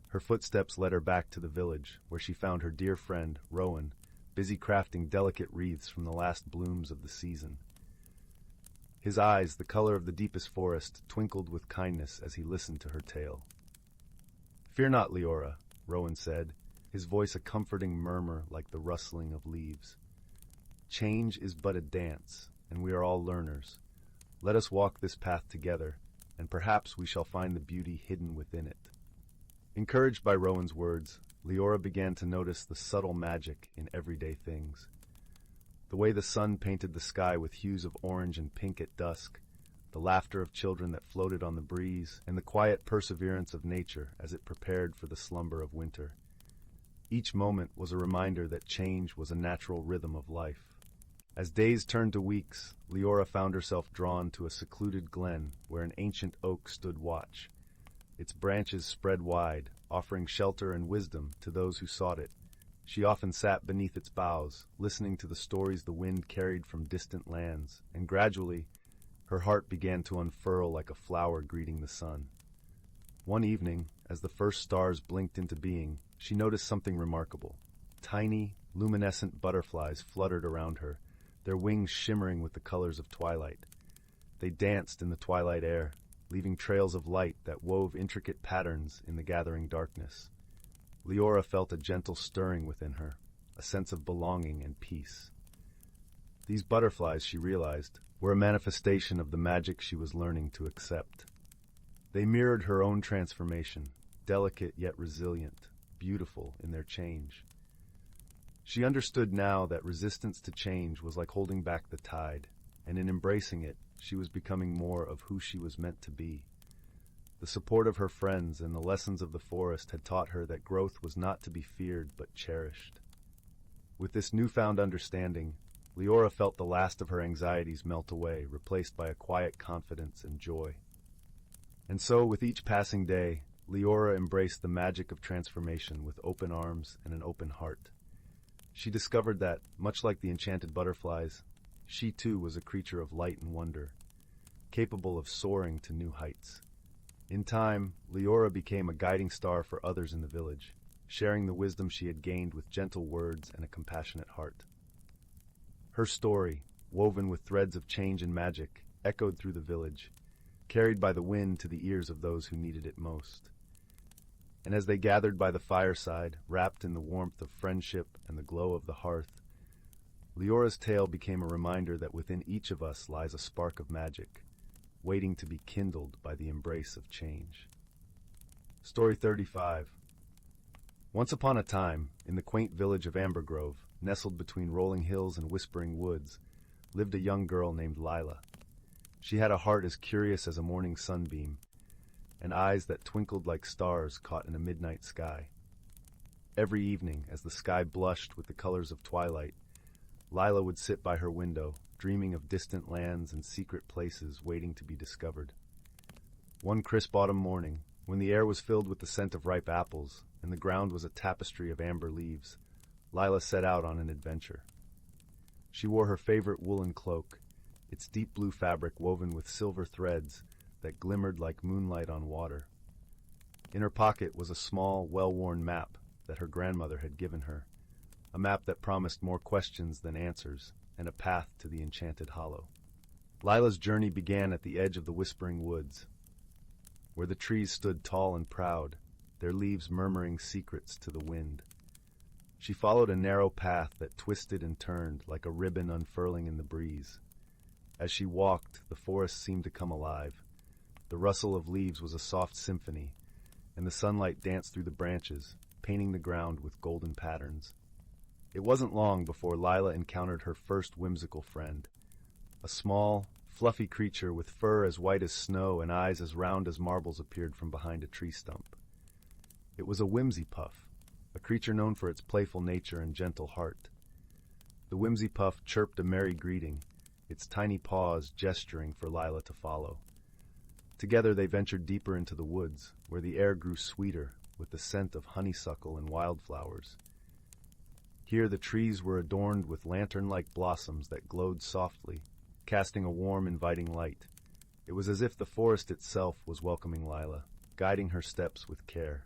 S1: Her footsteps led her back to the village, where she found her dear friend, Rowan, busy crafting delicate wreaths from the last blooms of the season. His eyes, the color of the deepest forest, twinkled with kindness as he listened to her tale. "Fear not, Leora," Rowan said, his voice a comforting murmur like the rustling of leaves. "Change is but a dance, and we are all learners. Let us walk this path together, and perhaps we shall find the beauty hidden within it." Encouraged by Rowan's words, Leora began to notice the subtle magic in everyday things. The way the sun painted the sky with hues of orange and pink at dusk, the laughter of children that floated on the breeze, and the quiet perseverance of nature as it prepared for the slumber of winter. Each moment was a reminder that change was a natural rhythm of life. As days turned to weeks, Leora found herself drawn to a secluded glen where an ancient oak stood watch. Its branches spread wide, offering shelter and wisdom to those who sought it. She often sat beneath its boughs, listening to the stories the wind carried from distant lands, and gradually, her heart began to unfurl like a flower greeting the sun. One evening, as the first stars blinked into being, she noticed something remarkable. Tiny, luminescent butterflies fluttered around her, their wings shimmering with the colors of twilight. They danced in the twilight air, leaving trails of light that wove intricate patterns in the gathering darkness. Leora felt a gentle stirring within her, a sense of belonging and peace. These butterflies, she realized, were a manifestation of the magic she was learning to accept. They mirrored her own transformation, delicate yet resilient, beautiful in their change. She understood now that resistance to change was like holding back the tide, and in embracing it, she was becoming more of who she was meant to be. The support of her friends and the lessons of the forest had taught her that growth was not to be feared but cherished. With this newfound understanding, Leora felt the last of her anxieties melt away, replaced by a quiet confidence and joy. And so, with each passing day, Leora embraced the magic of transformation with open arms and an open heart. She discovered that, much like the enchanted butterflies, she too was a creature of light and wonder, capable of soaring to new heights. In time, Leora became a guiding star for others in the village, sharing the wisdom she had gained with gentle words and a compassionate heart. Her story, woven with threads of change and magic, echoed through the village, carried by the wind to the ears of those who needed it most. And as they gathered by the fireside, wrapped in the warmth of friendship and the glow of the hearth, Leora's tale became a reminder that within each of us lies a spark of magic, waiting to be kindled by the embrace of change. Story 35. Once upon a time, in the quaint village of Ambergrove, nestled between rolling hills and whispering woods, lived a young girl named Lila. She had a heart as curious as a morning sunbeam, and eyes that twinkled like stars caught in a midnight sky. Every evening, as the sky blushed with the colors of twilight, Lila would sit by her window, dreaming of distant lands and secret places waiting to be discovered. One crisp autumn morning, when the air was filled with the scent of ripe apples and the ground was a tapestry of amber leaves, Lila set out on an adventure. She wore her favorite woolen cloak, its deep blue fabric woven with silver threads that glimmered like moonlight on water. In her pocket was a small, well-worn map that her grandmother had given her, a map that promised more questions than answers, and a path to the Enchanted Hollow. Lila's journey began at the edge of the whispering woods, where the trees stood tall and proud, their leaves murmuring secrets to the wind. She followed a narrow path that twisted and turned like a ribbon unfurling in the breeze. As she walked, the forest seemed to come alive. The rustle of leaves was a soft symphony, and the sunlight danced through the branches, painting the ground with golden patterns. It wasn't long before Lila encountered her first whimsical friend. A small, fluffy creature with fur as white as snow and eyes as round as marbles appeared from behind a tree stump. It was a whimsy puff, a creature known for its playful nature and gentle heart. The whimsy puff chirped a merry greeting, its tiny paws gesturing for Lila to follow. Together they ventured deeper into the woods, where the air grew sweeter with the scent of honeysuckle and wildflowers. Here the trees were adorned with lantern-like blossoms that glowed softly, casting a warm, inviting light. It was as if the forest itself was welcoming Lila, guiding her steps with care.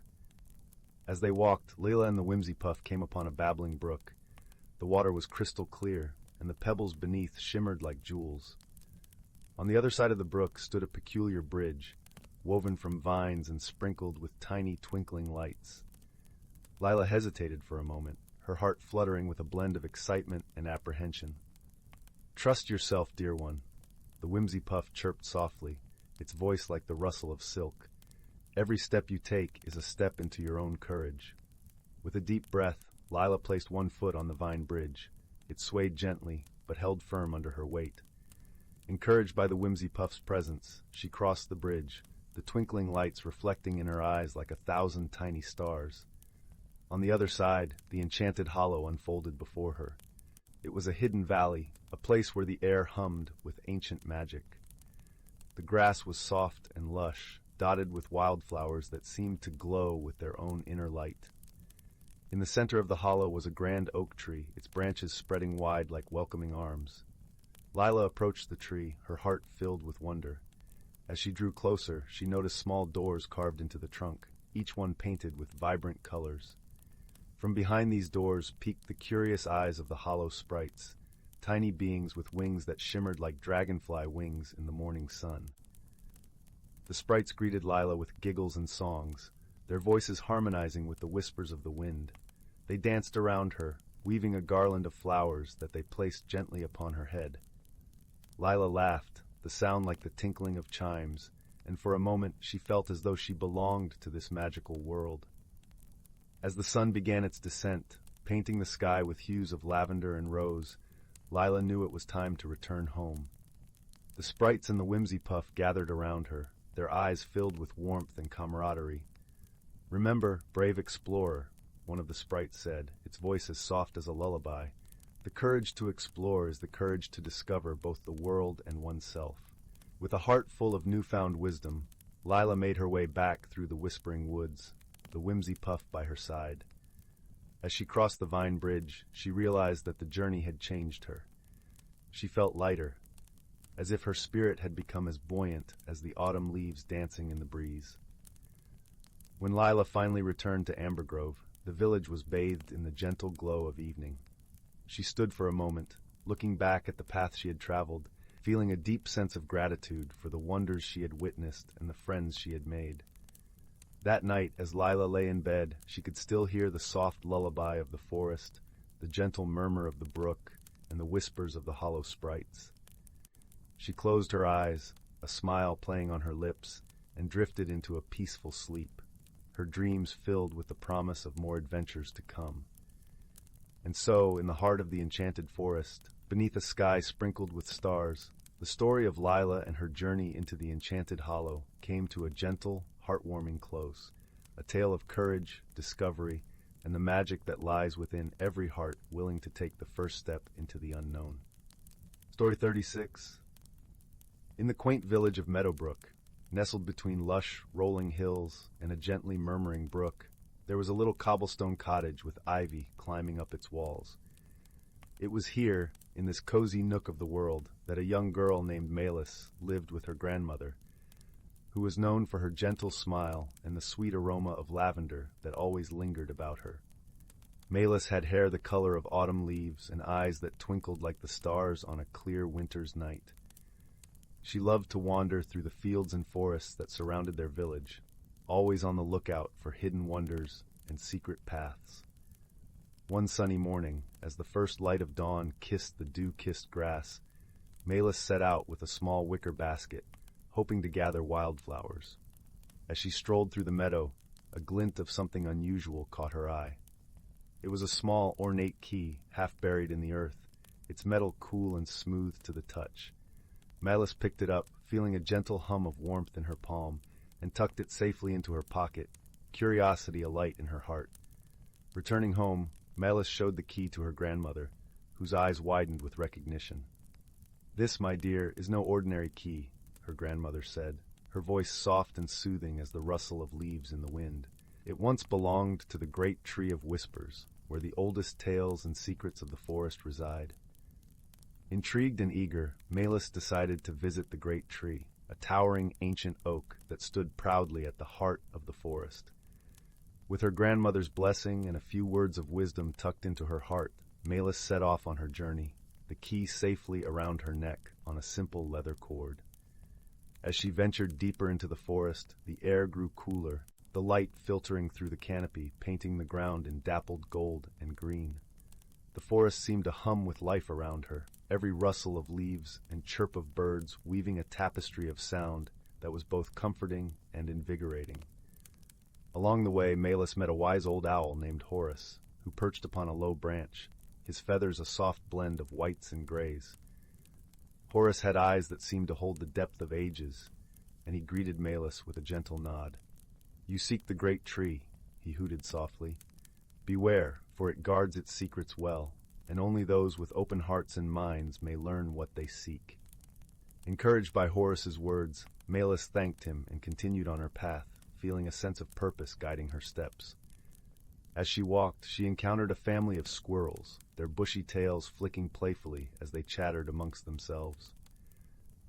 S1: As they walked, Lila and the whimsy puff came upon a babbling brook. The water was crystal clear, and the pebbles beneath shimmered like jewels. On the other side of the brook stood a peculiar bridge, woven from vines and sprinkled with tiny twinkling lights. Lila hesitated for a moment, her heart fluttering with a blend of excitement and apprehension. "Trust yourself, dear one," the whimsy puff chirped softly, its voice like the rustle of silk. "Every step you take is a step into your own courage." With a deep breath, Lila placed one foot on the vine bridge. It swayed gently, but held firm under her weight. Encouraged by the whimsy puff's presence, she crossed the bridge, the twinkling lights reflecting in her eyes like 1,000 tiny stars. On the other side, the Enchanted Hollow unfolded before her. It was a hidden valley, a place where the air hummed with ancient magic. The grass was soft and lush, dotted with wildflowers that seemed to glow with their own inner light. In the center of the hollow was a grand oak tree, its branches spreading wide like welcoming arms. Lila approached the tree, her heart filled with wonder. As she drew closer, she noticed small doors carved into the trunk, each one painted with vibrant colors. From behind these doors peeked the curious eyes of the hollow sprites, tiny beings with wings that shimmered like dragonfly wings in the morning sun. The sprites greeted Lila with giggles and songs, their voices harmonizing with the whispers of the wind. They danced around her, weaving a garland of flowers that they placed gently upon her head. Lila laughed, the sound like the tinkling of chimes, and for a moment she felt as though she belonged to this magical world. As the sun began its descent, painting the sky with hues of lavender and rose, Lila knew it was time to return home. The sprites and the whimsy puff gathered around her, their eyes filled with warmth and camaraderie. "Remember, brave explorer," one of the sprites said, its voice as soft as a lullaby. "The courage to explore is the courage to discover both the world and oneself." With a heart full of newfound wisdom, Lila made her way back through the whispering woods, the whimsy puff by her side. As she crossed the vine bridge, she realized that the journey had changed her. She felt lighter, as if her spirit had become as buoyant as the autumn leaves dancing in the breeze. When Lila finally returned to Ambergrove, the village was bathed in the gentle glow of evening. She stood for a moment, looking back at the path she had traveled, feeling a deep sense of gratitude for the wonders she had witnessed and the friends she had made. That night, as Lila lay in bed, she could still hear the soft lullaby of the forest, the gentle murmur of the brook, and the whispers of the hollow sprites. She closed her eyes, a smile playing on her lips, and drifted into a peaceful sleep, her dreams filled with the promise of more adventures to come. And so, in the heart of the enchanted forest, beneath a sky sprinkled with stars, the story of Lila and her journey into the enchanted hollow came to a gentle, heartwarming close, a tale of courage, discovery, and the magic that lies within every heart willing to take the first step into the unknown. Story 36. In the quaint village of Meadowbrook, nestled between lush, rolling hills and a gently murmuring brook, there was a little cobblestone cottage with ivy climbing up its walls. It was here, in this cozy nook of the world, that a young girl named Melis lived with her grandmother, who was known for her gentle smile and the sweet aroma of lavender that always lingered about her. Melis had hair the color of autumn leaves and eyes that twinkled like the stars on a clear winter's night. She loved to wander through the fields and forests that surrounded their village, always on the lookout for hidden wonders and secret paths. One sunny morning, as the first light of dawn kissed the dew-kissed grass, Melis set out with a small wicker basket, hoping to gather wildflowers. As she strolled through the meadow, a glint of something unusual caught her eye. It was a small, ornate key, half buried in the earth, its metal cool and smooth to the touch. Melis picked it up, feeling a gentle hum of warmth in her palm, and tucked it safely into her pocket, curiosity alight in her heart. Returning home, Melis showed the key to her grandmother, whose eyes widened with recognition. "This, my dear, is no ordinary key," her grandmother said, her voice soft and soothing as the rustle of leaves in the wind. "It once belonged to the great tree of whispers, where the oldest tales and secrets of the forest reside." Intrigued and eager, Melis decided to visit the great tree, a towering ancient oak that stood proudly at the heart of the forest. With her grandmother's blessing and a few words of wisdom tucked into her heart, Melis set off on her journey, the key safely around her neck on a simple leather cord. As she ventured deeper into the forest, the air grew cooler, the light filtering through the canopy, painting the ground in dappled gold and green. The forest seemed to hum with life around her, every rustle of leaves and chirp of birds weaving a tapestry of sound that was both comforting and invigorating. Along the way, Melis met a wise old owl named Horace, who perched upon a low branch, his feathers a soft blend of whites and grays. Horace had eyes that seemed to hold the depth of ages, and he greeted Melis with a gentle nod. "You seek the great tree," he hooted softly. "Beware, for it guards its secrets well, and only those with open hearts and minds may learn what they seek." Encouraged by Horace's words, Melis thanked him and continued on her path, feeling a sense of purpose guiding her steps. As she walked, she encountered a family of squirrels, their bushy tails flicking playfully as they chattered amongst themselves.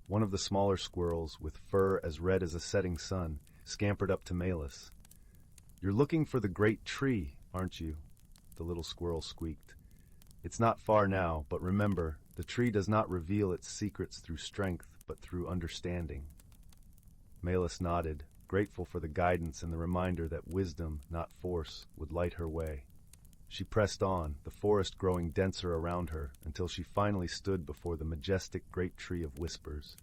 S1: One of the smaller squirrels, with fur as red as a setting sun, scampered up to Melis. "You're looking for the great tree, aren't you?" the little squirrel squeaked. "It's not far now, but remember, the tree does not reveal its secrets through strength, but through understanding." Melis nodded, grateful for the guidance and the reminder that wisdom, not force, would light her way. She pressed on, the forest growing denser around her, until she finally stood before the majestic great tree of whispers.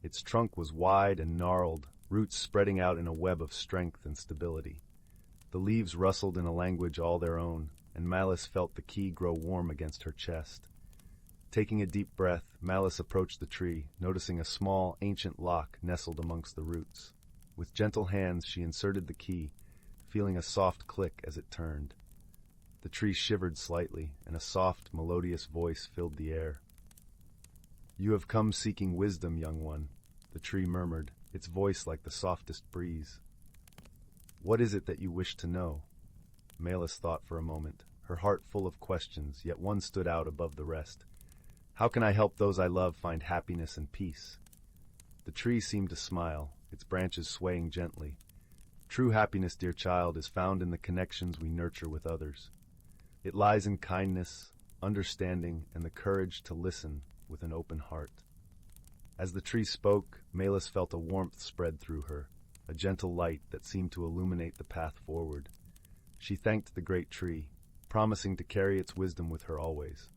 S1: Its trunk was wide and gnarled, roots spreading out in a web of strength and stability. The leaves rustled in a language all their own, and Melis felt the key grow warm against her chest. Taking a deep breath, Melis approached the tree, noticing a small, ancient lock nestled amongst the roots. With gentle hands, she inserted the key, feeling a soft click as it turned. The tree shivered slightly, and a soft, melodious voice filled the air. "You have come seeking wisdom, young one," the tree murmured, its voice like the softest breeze. "What is it that you wish to know?" Melis thought for a moment, her heart full of questions, yet one stood out above the rest. "How can I help those I love find happiness and peace?" The tree seemed to smile, its branches swaying gently. True happiness, dear child, is found in the connections we nurture with others. It lies in kindness, understanding, and the courage to listen with an open heart. As the tree spoke, Malus felt a warmth spread through her, a gentle light that seemed to illuminate the path forward. She thanked the great tree, promising to carry its wisdom with her always.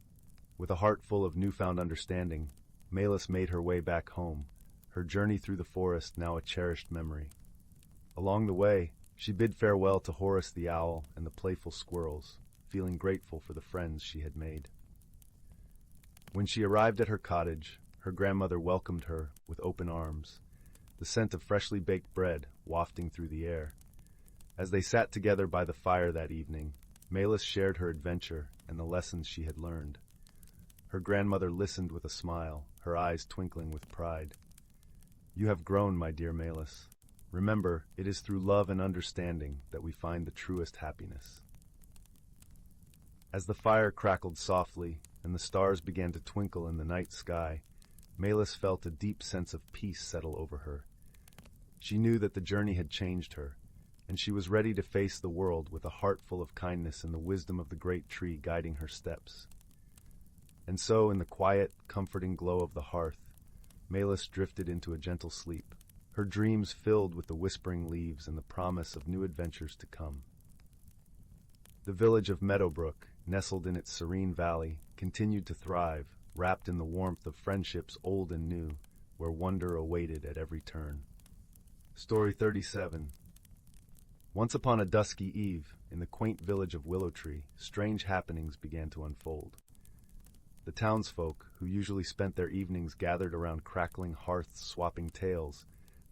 S1: With a heart full of newfound understanding, Malus made her way back home, her journey through the forest now a cherished memory. Along the way, she bid farewell to Horace the owl and the playful squirrels, feeling grateful for the friends she had made. When she arrived at her cottage, her grandmother welcomed her with open arms, the scent of freshly baked bread wafting through the air. As they sat together by the fire that evening, Malus shared her adventure and the lessons she had learned. Her grandmother listened with a smile, her eyes twinkling with pride. "You have grown, my dear Malus. Remember, it is through love and understanding that we find the truest happiness." As the fire crackled softly and the stars began to twinkle in the night sky, Malus felt a deep sense of peace settle over her. She knew that the journey had changed her, and she was ready to face the world with a heart full of kindness and the wisdom of the great tree guiding her steps. And so, in the quiet, comforting glow of the hearth, Malus drifted into a gentle sleep, her dreams filled with the whispering leaves and the promise of new adventures to come. The village of Meadowbrook, nestled in its serene valley, continued to thrive, wrapped in the warmth of friendships old and new, where wonder awaited at every turn. Story 37. Once upon a dusky eve, in the quaint village of Willowtree, strange happenings began to unfold. The townsfolk, who usually spent their evenings gathered around crackling hearths swapping tales,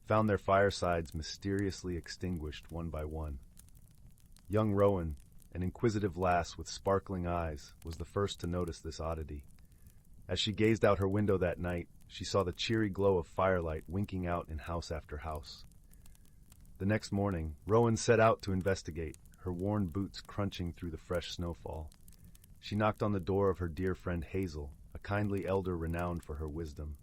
S1: found their firesides mysteriously extinguished one by one. Young Rowan, an inquisitive lass with sparkling eyes, was the first to notice this oddity. As she gazed out her window that night, she saw the cheery glow of firelight winking out in house after house. The next morning, Rowan set out to investigate, her worn boots crunching through the fresh snowfall. She knocked on the door of her dear friend Hazel, a kindly elder renowned for her wisdom.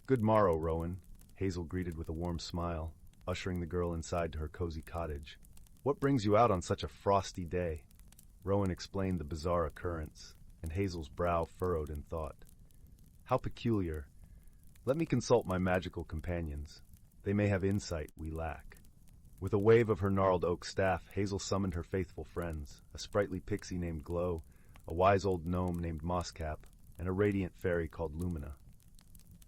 S1: "Good morrow, Rowan," Hazel greeted with a warm smile, ushering the girl inside to her cozy cottage. "What brings you out on such a frosty day?" Rowan explained the bizarre occurrence, and Hazel's brow furrowed in thought. "How peculiar. Let me consult my magical companions. They may have insight we lack." With a wave of her gnarled oak staff, Hazel summoned her faithful friends, a sprightly pixie named Glow, a wise old gnome named Mosscap, and a radiant fairy called Lumina.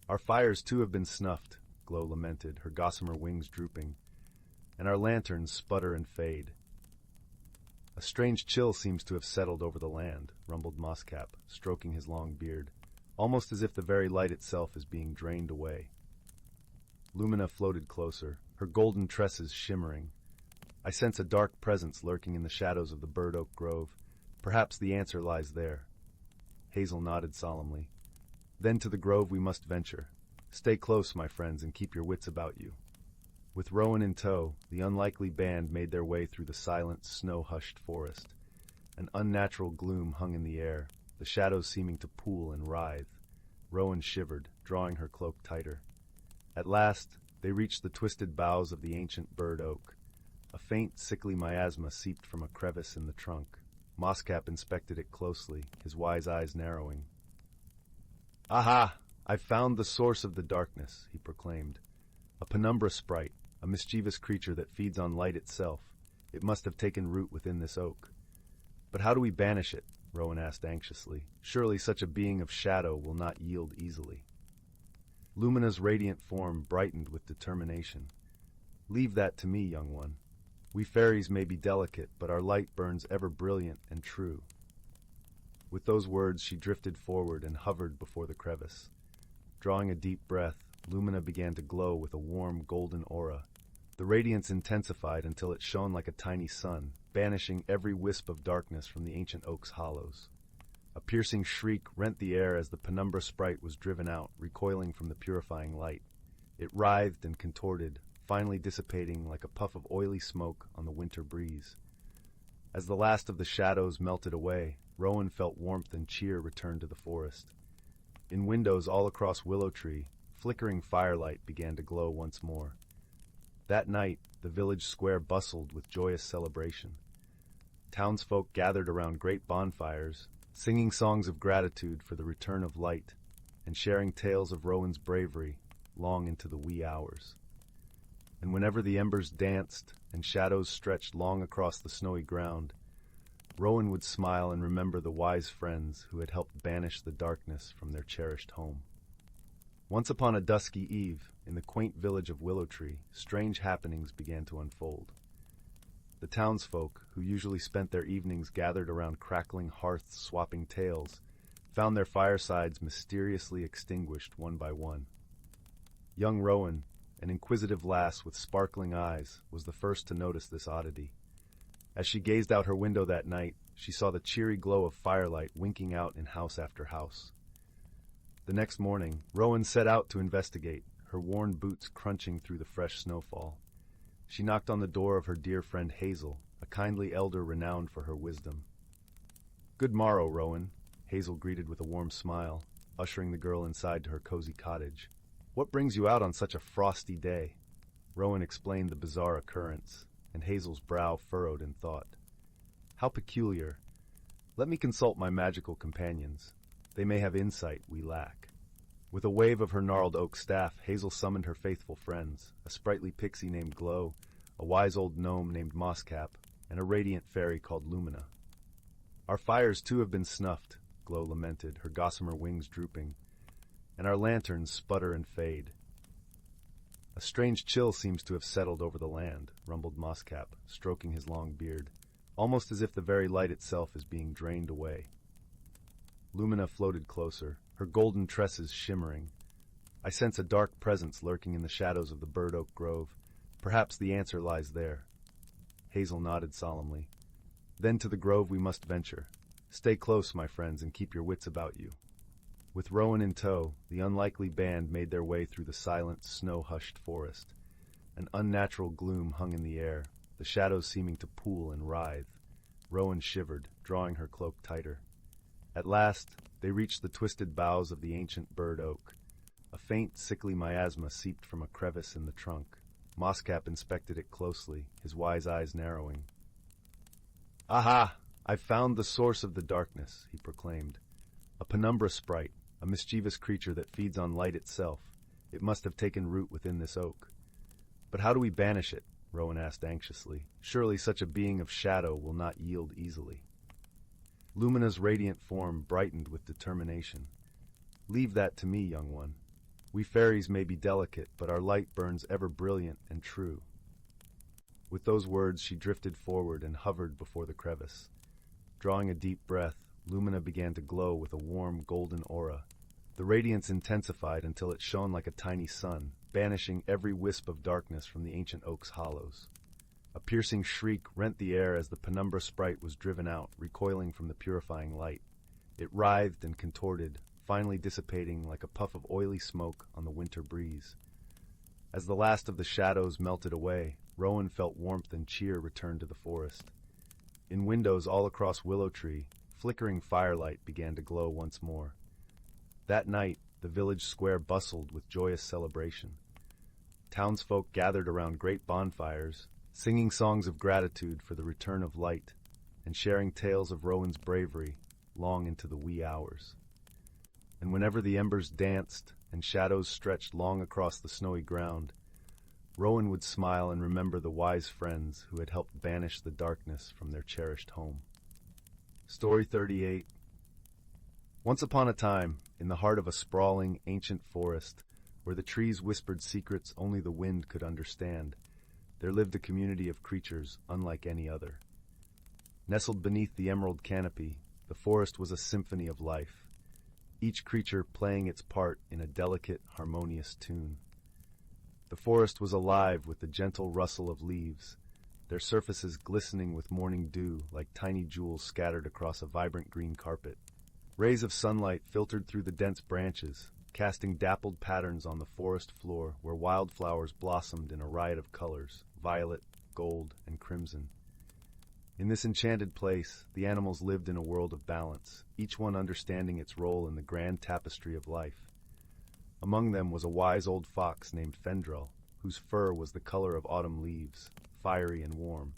S1: "Our fires too have been snuffed," Glow lamented, her gossamer wings drooping, "and our lanterns sputter and fade." "A strange chill seems to have settled over the land," rumbled Mosscap, stroking his long beard, "almost as if the very light itself is being drained away." Lumina floated closer, her golden tresses shimmering. "I sense a dark presence lurking in the shadows of the bird oak grove. Perhaps the answer lies there." Hazel nodded solemnly. "Then to the grove we must venture. Stay close, my friends, and keep your wits about you." With Rowan in tow, the unlikely band made their way through the silent, snow-hushed forest. An unnatural gloom hung in the air, the shadows seeming to pool and writhe. Rowan shivered, drawing her cloak tighter. At last, they reached the twisted boughs of the ancient bird oak. A faint, sickly miasma seeped from a crevice in the trunk. Mosscap inspected it closely, his wise eyes narrowing. "Aha! I've found the source of the darkness," he proclaimed. "A penumbra sprite, a mischievous creature that feeds on light itself. It must have taken root within this oak." "But how do we banish it?" Rowan asked anxiously. "Surely such a being of shadow will not yield easily." Lumina's radiant form brightened with determination. "Leave that to me, young one. We fairies may be delicate, but our light burns ever brilliant and true." With those words, she drifted forward and hovered before the crevice. Drawing a deep breath, Lumina began to glow with a warm, golden aura. The radiance intensified until it shone like a tiny sun, banishing every wisp of darkness from the ancient oak's hollows. A piercing shriek rent the air as the penumbra sprite was driven out, recoiling from the purifying light. It writhed and contorted, finally dissipating like a puff of oily smoke on the winter breeze. As the last of the shadows melted away, Rowan felt warmth and cheer return to the forest. In windows all across Willowtree, flickering firelight began to glow once more. That night, the village square bustled with joyous celebration. Townsfolk gathered around great bonfires, singing songs of gratitude for the return of light, and sharing tales of Rowan's bravery long into the wee hours. And whenever the embers danced and shadows stretched long across the snowy ground, Rowan would smile and remember the wise friends who had helped banish the darkness from their cherished home. Once upon a dusky eve, in the quaint village of Willowtree, strange happenings began to unfold. The townsfolk, who usually spent their evenings gathered around crackling hearths swapping tales, found their firesides mysteriously extinguished one by one. Young Rowan, an inquisitive lass with sparkling eyes, was the first to notice this oddity. As she gazed out her window that night, she saw the cheery glow of firelight winking out in house after house. The next morning, Rowan set out to investigate, her worn boots crunching through the fresh snowfall. She knocked on the door of her dear friend Hazel, a kindly elder renowned for her wisdom. "Good morrow, Rowan," Hazel greeted with a warm smile, ushering the girl inside to her cozy cottage. "What brings you out on such a frosty day?" Rowan explained the bizarre occurrence, and Hazel's brow furrowed in thought. "How peculiar. Let me consult my magical companions. They may have insight we lack." With a wave of her gnarled oak staff, Hazel summoned her faithful friends, a sprightly pixie named Glow, a wise old gnome named Mosscap, and a radiant fairy called Lumina. "Our fires too have been snuffed," Glow lamented, her gossamer wings drooping, "and our lanterns sputter and fade." "A strange chill seems to have settled over the land," rumbled Mosscap, stroking his long beard, "almost as if the very light itself is being drained away." Lumina floated closer, her golden tresses shimmering. "I sense a dark presence lurking in the shadows of the bird oak grove. Perhaps the answer lies there." Hazel nodded solemnly. "Then to the grove we must venture. Stay close, my friends, and keep your wits about you." With Rowan in tow, the unlikely band made their way through the silent, snow-hushed forest. An unnatural gloom hung in the air, the shadows seeming to pool and writhe. Rowan shivered, drawing her cloak tighter. At last, they reached the twisted boughs of the ancient bird oak. A faint, sickly miasma seeped from a crevice in the trunk. Mosscap inspected it closely, his wise eyes narrowing. "Aha! I've found the source of the darkness," he proclaimed. "A penumbra sprite, a mischievous creature that feeds on light itself. It must have taken root within this oak." "But how do we banish it?" Rowan asked anxiously. "Surely such a being of shadow will not yield easily." Lumina's radiant form brightened with determination. "Leave that to me, young one. We fairies may be delicate, but our light burns ever brilliant and true." With those words she drifted forward and hovered before the crevice. Drawing a deep breath, Lumina began to glow with a warm, golden aura. The radiance intensified until it shone like a tiny sun, banishing every wisp of darkness from the ancient oak's hollows. A piercing shriek rent the air as the penumbra sprite was driven out, recoiling from the purifying light. It writhed and contorted, finally dissipating like a puff of oily smoke on the winter breeze. As the last of the shadows melted away, Rowan felt warmth and cheer return to the forest. In windows all across Willowtree, flickering firelight began to glow once more. That night, the village square bustled with joyous celebration. Townsfolk gathered around great bonfires, singing songs of gratitude for the return of light, and sharing tales of Rowan's bravery long into the wee hours. And whenever the embers danced and shadows stretched long across the snowy ground, Rowan would smile and remember the wise friends who had helped banish the darkness from their cherished home. Story 38. Once upon a time, in the heart of a sprawling, ancient forest, where the trees whispered secrets only the wind could understand, there lived a community of creatures unlike any other. Nestled beneath the emerald canopy, the forest was a symphony of life, each creature playing its part in a delicate, harmonious tune. The forest was alive with the gentle rustle of leaves, their surfaces glistening with morning dew like tiny jewels scattered across a vibrant green carpet. Rays of sunlight filtered through the dense branches, casting dappled patterns on the forest floor where wildflowers blossomed in a riot of colors, violet, gold, and crimson. In this enchanted place, the animals lived in a world of balance, each one understanding its role in the grand tapestry of life. Among them was a wise old fox named Fendrel, whose fur was the color of autumn leaves, fiery and warm.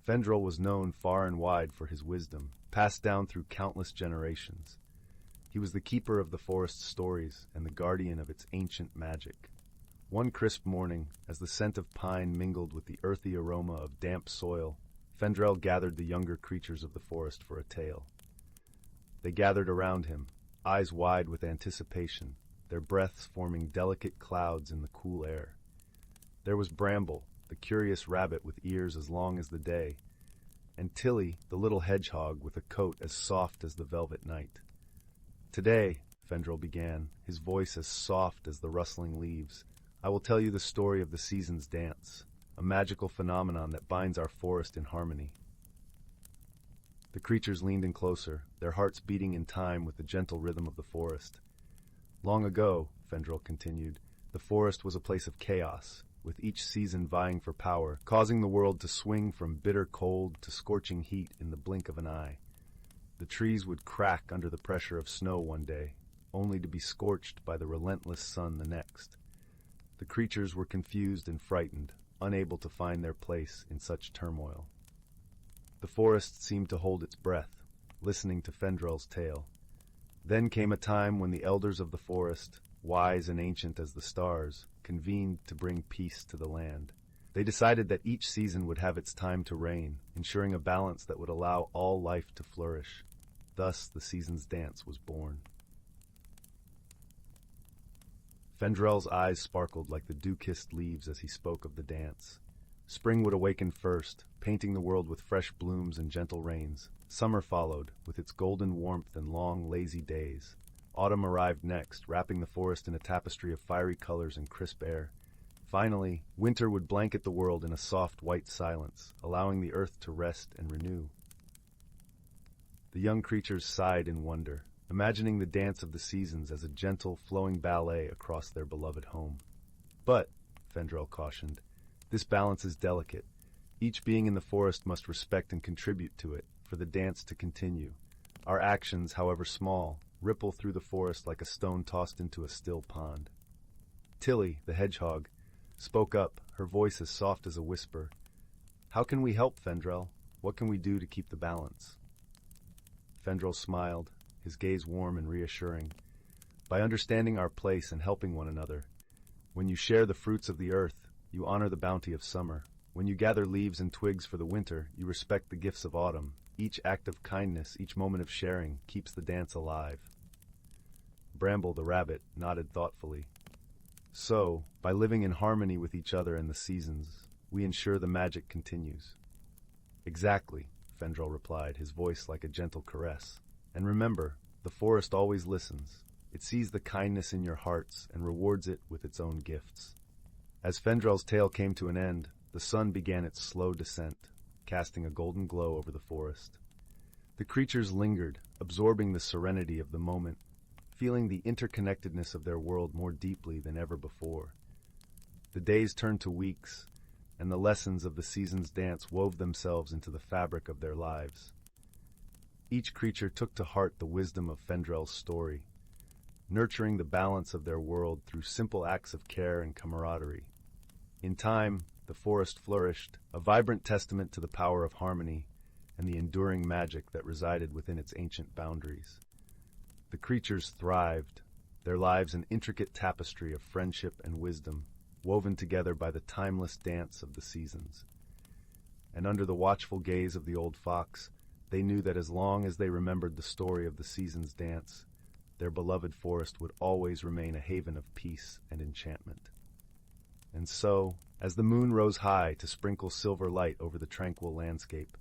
S1: Fendrel was known far and wide for his wisdom, passed down through countless generations. He was the keeper of the forest's stories and the guardian of its ancient magic. One crisp morning, as the scent of pine mingled with the earthy aroma of damp soil, Fendrel gathered the younger creatures of the forest for a tale. They gathered around him, eyes wide with anticipation, their breaths forming delicate clouds in the cool air. There was Bramble, the curious rabbit with ears as long as the day, and Tilly, the little hedgehog with a coat as soft as the velvet night. "Today," Fendrel began, his voice as soft as the rustling leaves, "I will tell you the story of the season's dance, a magical phenomenon that binds our forest in harmony." The creatures leaned in closer, their hearts beating in time with the gentle rhythm of the forest. "Long ago," Fendrel continued, "the forest was a place of chaos, with each season vying for power, causing the world to swing from bitter cold to scorching heat in the blink of an eye. The trees would crack under the pressure of snow one day, only to be scorched by the relentless sun the next. The creatures were confused and frightened, unable to find their place in such turmoil. The forest seemed to hold its breath, listening to Fendrel's tale. Then came a time when the elders of the forest, wise and ancient as the stars, convened to bring peace to the land. They decided that each season would have its time to reign, ensuring a balance that would allow all life to flourish. Thus the season's dance was born. Fendrel's eyes sparkled like the dew-kissed leaves as he spoke of the dance. Spring would awaken first, painting the world with fresh blooms and gentle rains. Summer followed, with its golden warmth and long, lazy days. Autumn arrived next, wrapping the forest in a tapestry of fiery colors and crisp air. Finally, winter would blanket the world in a soft white silence, allowing the earth to rest and renew. The young creatures sighed in wonder, imagining the dance of the seasons as a gentle, flowing ballet across their beloved home. "But," Fendrel cautioned, "this balance is delicate. Each being in the forest must respect and contribute to it, for the dance to continue. Our actions, however small, ripple through the forest like a stone tossed into a still pond." Tilly, the hedgehog, spoke up, her voice as soft as a whisper. "How can we help, Fendrel? What can we do to keep the balance?" Fendrel smiled, his gaze warm and reassuring. "By understanding our place and helping one another. When you share the fruits of the earth, you honor the bounty of summer. When you gather leaves and twigs for the winter, you respect the gifts of autumn. Each act of kindness, each moment of sharing, keeps the dance alive." Bramble, the rabbit, nodded thoughtfully. "So, by living in harmony with each other and the seasons, we ensure the magic continues." "Exactly," Fendrel replied, his voice like a gentle caress. "And remember, the forest always listens. It sees the kindness in your hearts and rewards it with its own gifts." As Fendrel's tale came to an end, the sun began its slow descent, casting a golden glow over the forest. The creatures lingered, absorbing the serenity of the moment, feeling the interconnectedness of their world more deeply than ever before. The days turned to weeks, and the lessons of the season's dance wove themselves into the fabric of their lives. Each creature took to heart the wisdom of Fendrel's story, nurturing the balance of their world through simple acts of care and camaraderie. In time, the forest flourished, a vibrant testament to the power of harmony and the enduring magic that resided within its ancient boundaries. The creatures thrived, their lives an intricate tapestry of friendship and wisdom, woven together by the timeless dance of the seasons. And under the watchful gaze of the old fox, they knew that as long as they remembered the story of the season's dance, their beloved forest would always remain a haven of peace and enchantment. And so, as the moon rose high to sprinkle silver light over the tranquil landscape,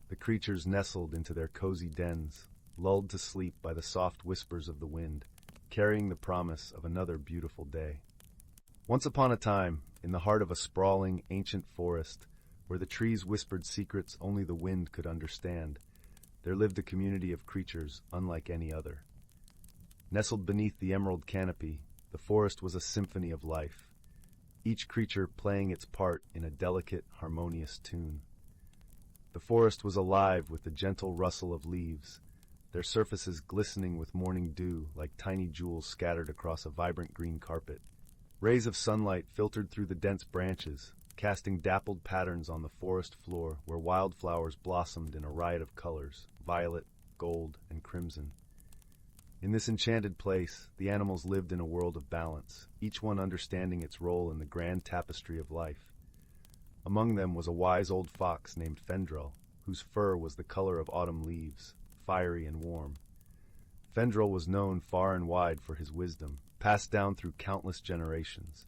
S1: the creatures nestled into their cozy dens, lulled to sleep by the soft whispers of the wind, carrying the promise of another beautiful day. Once upon a time, in the heart of a sprawling, ancient forest, where the trees whispered secrets only the wind could understand, there lived a community of creatures unlike any other. Nestled beneath the emerald canopy, the forest was a symphony of life, each creature playing its part in a delicate, harmonious tune. The forest was alive with the gentle rustle of leaves, their surfaces glistening with morning dew like tiny jewels scattered across a vibrant green carpet. Rays of sunlight filtered through the dense branches, casting dappled patterns on the forest floor where wildflowers blossomed in a riot of colors, violet, gold, and crimson. In this enchanted place, the animals lived in a world of balance, each one understanding its role in the grand tapestry of life. Among them was a wise old fox named Fendrel, whose fur was the color of autumn leaves, fiery and warm. Fendrel was known far and wide for his wisdom, passed down through countless generations.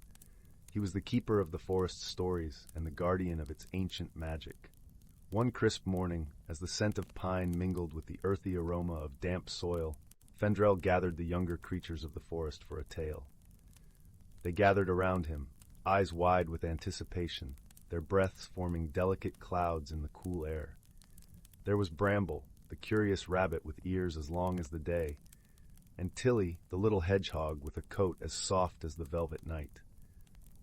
S1: He was the keeper of the forest's stories and the guardian of its ancient magic. One crisp morning, as the scent of pine mingled with the earthy aroma of damp soil, Fendrel gathered the younger creatures of the forest for a tale. They gathered around him, eyes wide with anticipation, their breaths forming delicate clouds in the cool air. There was Bramble, the curious rabbit with ears as long as the day, and Tilly, the little hedgehog with a coat as soft as the velvet night.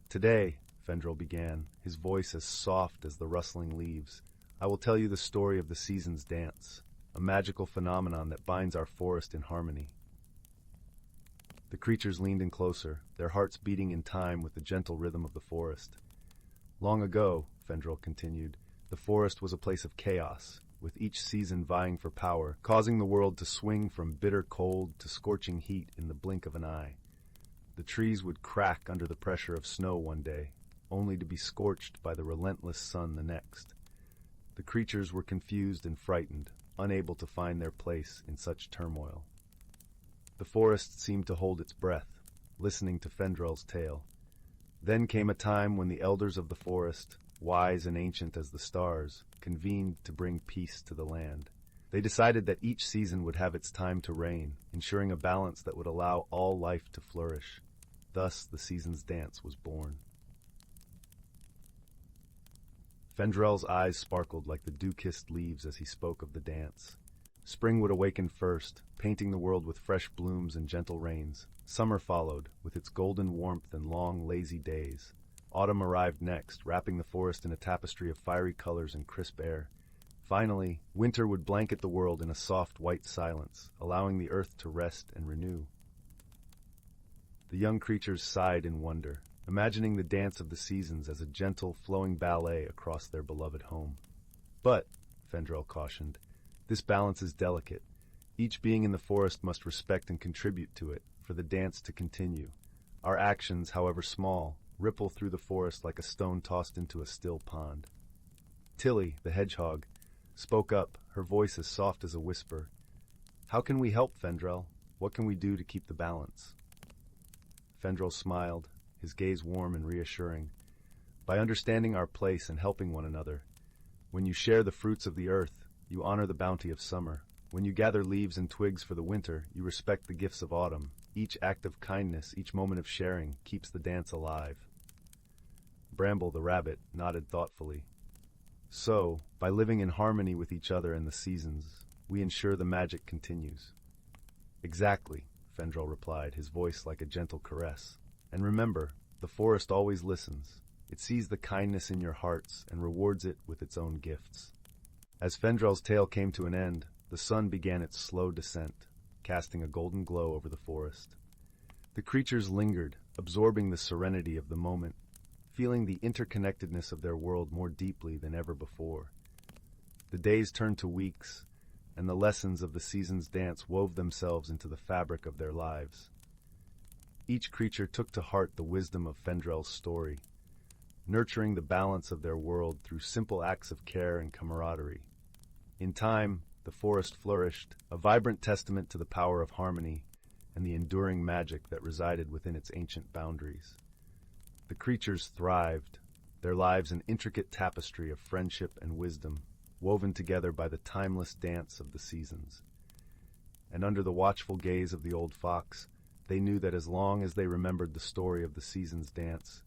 S1: "Today," Fendrel began, his voice as soft as the rustling leaves, "I will tell you the story of the season's dance, a magical phenomenon that binds our forest in harmony." The creatures leaned in closer, their hearts beating in time with the gentle rhythm of the forest. "Long ago," Fendrel continued, "the forest was a place of chaos, with each season vying for power, causing the world to swing from bitter cold to scorching heat in the blink of an eye. The trees would crack under the pressure of snow one day, only to be scorched by the relentless sun the next. The creatures were confused and frightened, unable to find their place in such turmoil. The forest seemed to hold its breath, listening to Fendrel's tale. Then came a time when the elders of the forest, wise and ancient as the stars, convened to bring peace to the land. They decided that each season would have its time to reign, ensuring a balance that would allow all life to flourish. Thus the season's dance was born." Fendrel's eyes sparkled like the dew-kissed leaves as he spoke of the dance. Spring would awaken first, painting the world with fresh blooms and gentle rains. Summer followed, with its golden warmth and long, lazy days. Autumn arrived next, wrapping the forest in a tapestry of fiery colors and crisp air. Finally, winter would blanket the world in a soft white silence, allowing the earth to rest and renew. The young creatures sighed in wonder, imagining the dance of the seasons as a gentle, flowing ballet across their beloved home. "But," Fendrel cautioned, "this balance is delicate. Each being in the forest must respect and contribute to it, for the dance to continue. Our actions, however small, ripple through the forest like a stone tossed into a still pond." Tilly, the hedgehog, spoke up, her voice as soft as a whisper. "How can we help, Fendrel? What can we do to keep the balance?" Fendrel smiled, his gaze warm and reassuring. "By understanding our place and helping one another. When you share the fruits of the earth, you honor the bounty of summer. When you gather leaves and twigs for the winter, you respect the gifts of autumn. Each act of kindness, each moment of sharing, keeps the dance alive." Bramble, the rabbit, nodded thoughtfully. "So, by living in harmony with each other and the seasons, we ensure the magic continues." "Exactly," Fendrel replied, his voice like a gentle caress. "And remember, the forest always listens. It sees the kindness in your hearts and rewards it with its own gifts." As Fendrel's tale came to an end, the sun began its slow descent, casting a golden glow over the forest. The creatures lingered, absorbing the serenity of the moment, feeling the interconnectedness of their world more deeply than ever before. The days turned to weeks, and the lessons of the season's dance wove themselves into the fabric of their lives. Each creature took to heart the wisdom of Fendrel's story, nurturing the balance of their world through simple acts of care and camaraderie. In time, the forest flourished, a vibrant testament to the power of harmony and the enduring magic that resided within its ancient boundaries. The creatures thrived, their lives an intricate tapestry of friendship and wisdom, woven together by the timeless dance of the seasons. And under the watchful gaze of the old fox, they knew that as long as they remembered the story of the season's dance,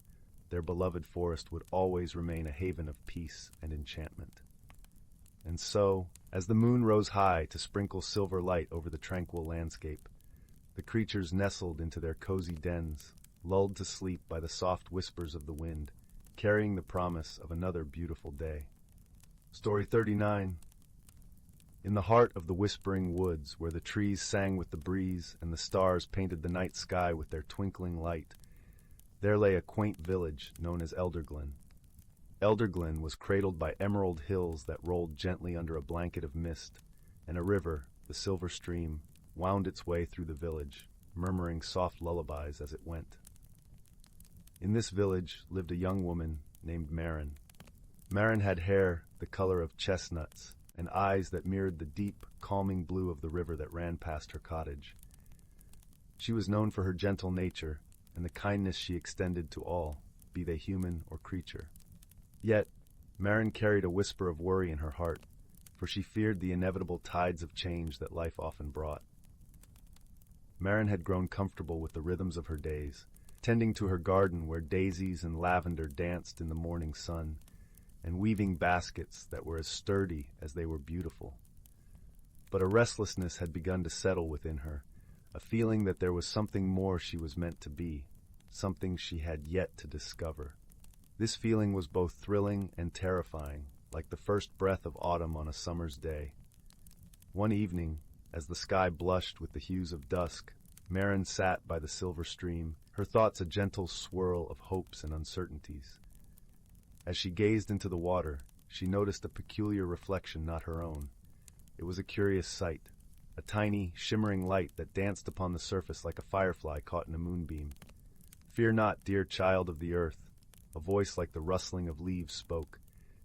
S1: their beloved forest would always remain a haven of peace and enchantment. And so, as the moon rose high to sprinkle silver light over the tranquil landscape, the creatures nestled into their cozy dens, lulled to sleep by the soft whispers of the wind, carrying the promise of another beautiful day. Story 39. In the heart of the whispering woods, where the trees sang with the breeze and the stars painted the night sky with their twinkling light, There lay a quaint village known as Elderglen. Elderglen was cradled by emerald hills that rolled gently under a blanket of mist, and a river, the silver stream, wound its way through the village, murmuring soft lullabies as it went. In this village lived a young woman named Marin. Marin had hair the color of chestnuts and eyes that mirrored the deep, calming blue of the river that ran past her cottage. She was known for her gentle nature and the kindness she extended to all, be they human or creature. Yet, Marin carried a whisper of worry in her heart, for she feared the inevitable tides of change that life often brought. Marin had grown comfortable with the rhythms of her days, tending to her garden where daisies and lavender danced in the morning sun, and weaving baskets that were as sturdy as they were beautiful. But a restlessness had begun to settle within her, a feeling that there was something more she was meant to be, something she had yet to discover. This feeling was both thrilling and terrifying, like the first breath of autumn on a summer's day. One evening, as the sky blushed with the hues of dusk, Marin sat by the silver stream, her thoughts a gentle swirl of hopes and uncertainties. As she gazed into the water, she noticed a peculiar reflection not her own. It was a curious sight, a tiny, shimmering light that danced upon the surface like a firefly caught in a moonbeam. "Fear not, dear child of the earth," a voice like the rustling of leaves spoke,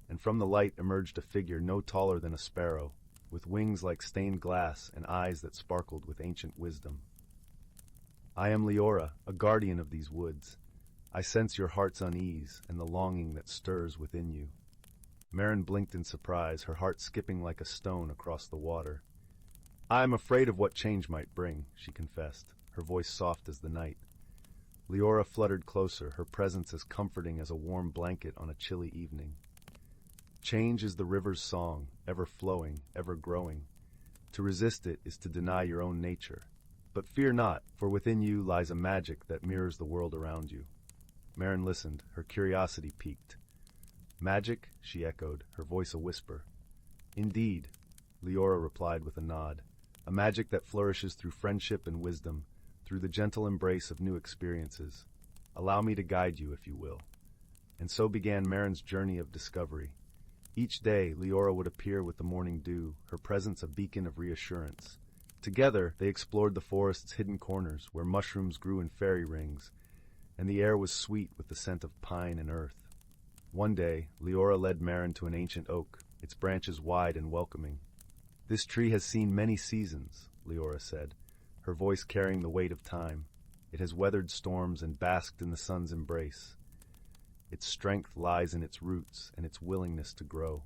S1: and from the light emerged a figure no taller than a sparrow, with wings like stained glass and eyes that sparkled with ancient wisdom. "I am Leora, a guardian of these woods. I sense your heart's unease and the longing that stirs within you." Marin blinked in surprise, her heart skipping like a stone across the water. "I am afraid of what change might bring," she confessed, her voice soft as the night. Leora fluttered closer, her presence as comforting as a warm blanket on a chilly evening. "Change is the river's song, ever flowing, ever growing. To resist it is to deny your own nature. But fear not, for within you lies a magic that mirrors the world around you." Marin listened, her curiosity piqued. "Magic?" she echoed, her voice a whisper. "Indeed," Leora replied with a nod. "A magic that flourishes through friendship and wisdom, through the gentle embrace of new experiences. Allow me to guide you, if you will." And so began Marin's journey of discovery. Each day, Leora would appear with the morning dew, her presence a beacon of reassurance. Together, they explored the forest's hidden corners, where mushrooms grew in fairy rings, and the air was sweet with the scent of pine and earth. One day, Leora led Marin to an ancient oak, its branches wide and welcoming. "This tree has seen many seasons," Leora said, her voice carrying the weight of time. "It has weathered storms and basked in the sun's embrace. Its strength lies in its roots and its willingness to grow."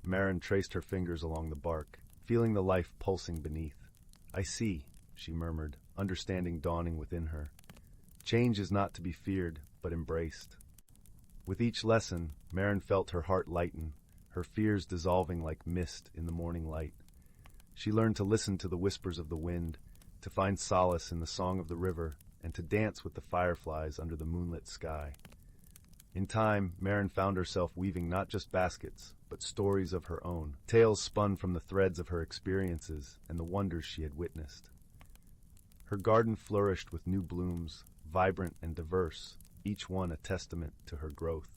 S1: Marin traced her fingers along the bark, feeling the life pulsing beneath. "I see," she murmured, understanding dawning within her. "Change is not to be feared, but embraced." With each lesson, Marin felt her heart lighten, her fears dissolving like mist in the morning light. She learned to listen to the whispers of the wind, to find solace in the song of the river, and to dance with the fireflies under the moonlit sky. In time, Marin found herself weaving not just baskets, but stories of her own, tales spun from the threads of her experiences and the wonders she had witnessed. Her garden flourished with new blooms, vibrant and diverse, each one a testament to her growth.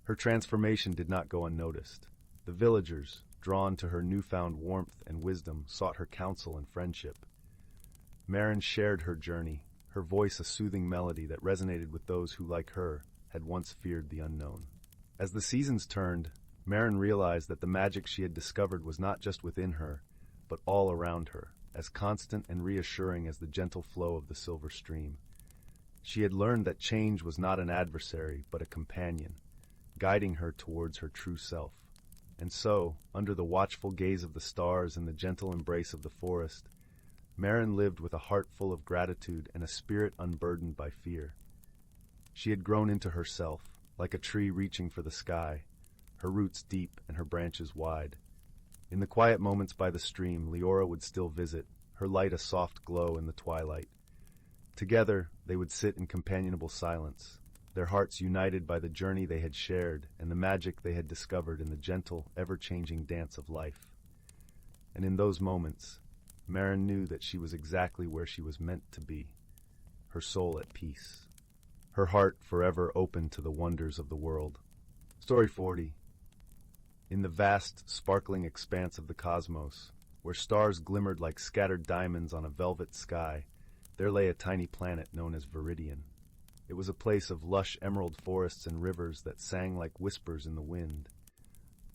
S1: Her transformation did not go unnoticed. The villagers, drawn to her newfound warmth and wisdom, sought her counsel and friendship. Marin shared her journey, her voice a soothing melody that resonated with those who, like her, had once feared the unknown. As the seasons turned, Marin realized that the magic she had discovered was not just within her, but all around her, as constant and reassuring as the gentle flow of the silver stream. She had learned that change was not an adversary, but a companion, guiding her towards her true self. And so, under the watchful gaze of the stars and the gentle embrace of the forest, Marin lived with a heart full of gratitude and a spirit unburdened by fear. She had grown into herself, like a tree reaching for the sky, her roots deep and her branches wide. In the quiet moments by the stream, Leora would still visit, her light a soft glow in the twilight. Together, they would sit in companionable silence, their hearts united by the journey they had shared and the magic they had discovered in the gentle, ever-changing dance of life. And in those moments, Marin knew that she was exactly where she was meant to be. her soul at peace, her heart forever open to the wonders of the world. Story 40. In the vast, sparkling expanse of the cosmos, where stars glimmered like scattered diamonds on a velvet sky, there lay a tiny planet known as Viridian. It was a place of lush emerald forests and rivers that sang like whispers in the wind.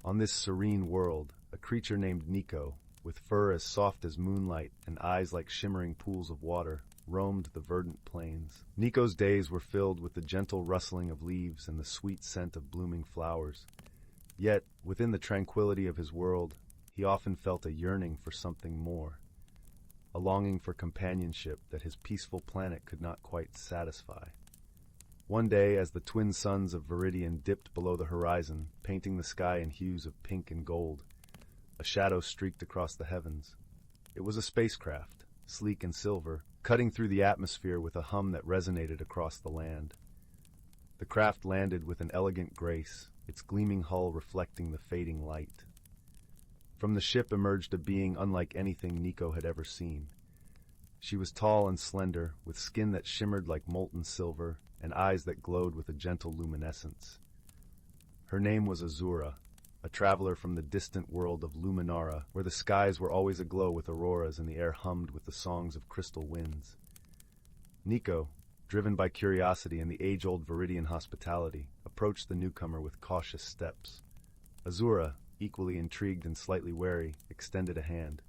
S1: On this serene world, a creature named Nico, with fur as soft as moonlight and eyes like shimmering pools of water, roamed the verdant plains. Nico's days were filled with the gentle rustling of leaves and the sweet scent of blooming flowers. Yet, within the tranquility of his world, he often felt a yearning for something more, a longing for companionship that his peaceful planet could not quite satisfy. One day, as the twin suns of Viridian dipped below the horizon, painting the sky in hues of pink and gold, a shadow streaked across the heavens. It was a spacecraft, sleek and silver, cutting through the atmosphere with a hum that resonated across the land. The craft landed with an elegant grace, its gleaming hull reflecting the fading light. From the ship emerged a being unlike anything Nico had ever seen. She was tall and slender, with skin that shimmered like molten silver and eyes that glowed with a gentle luminescence. Her name was Azura, a traveler from the distant world of Luminara, where the skies were always aglow with auroras and the air hummed with the songs of crystal winds. Nico, driven by curiosity and the age-old Viridian hospitality, approached the newcomer with cautious steps. Azura, equally intrigued and slightly wary, extended a hand.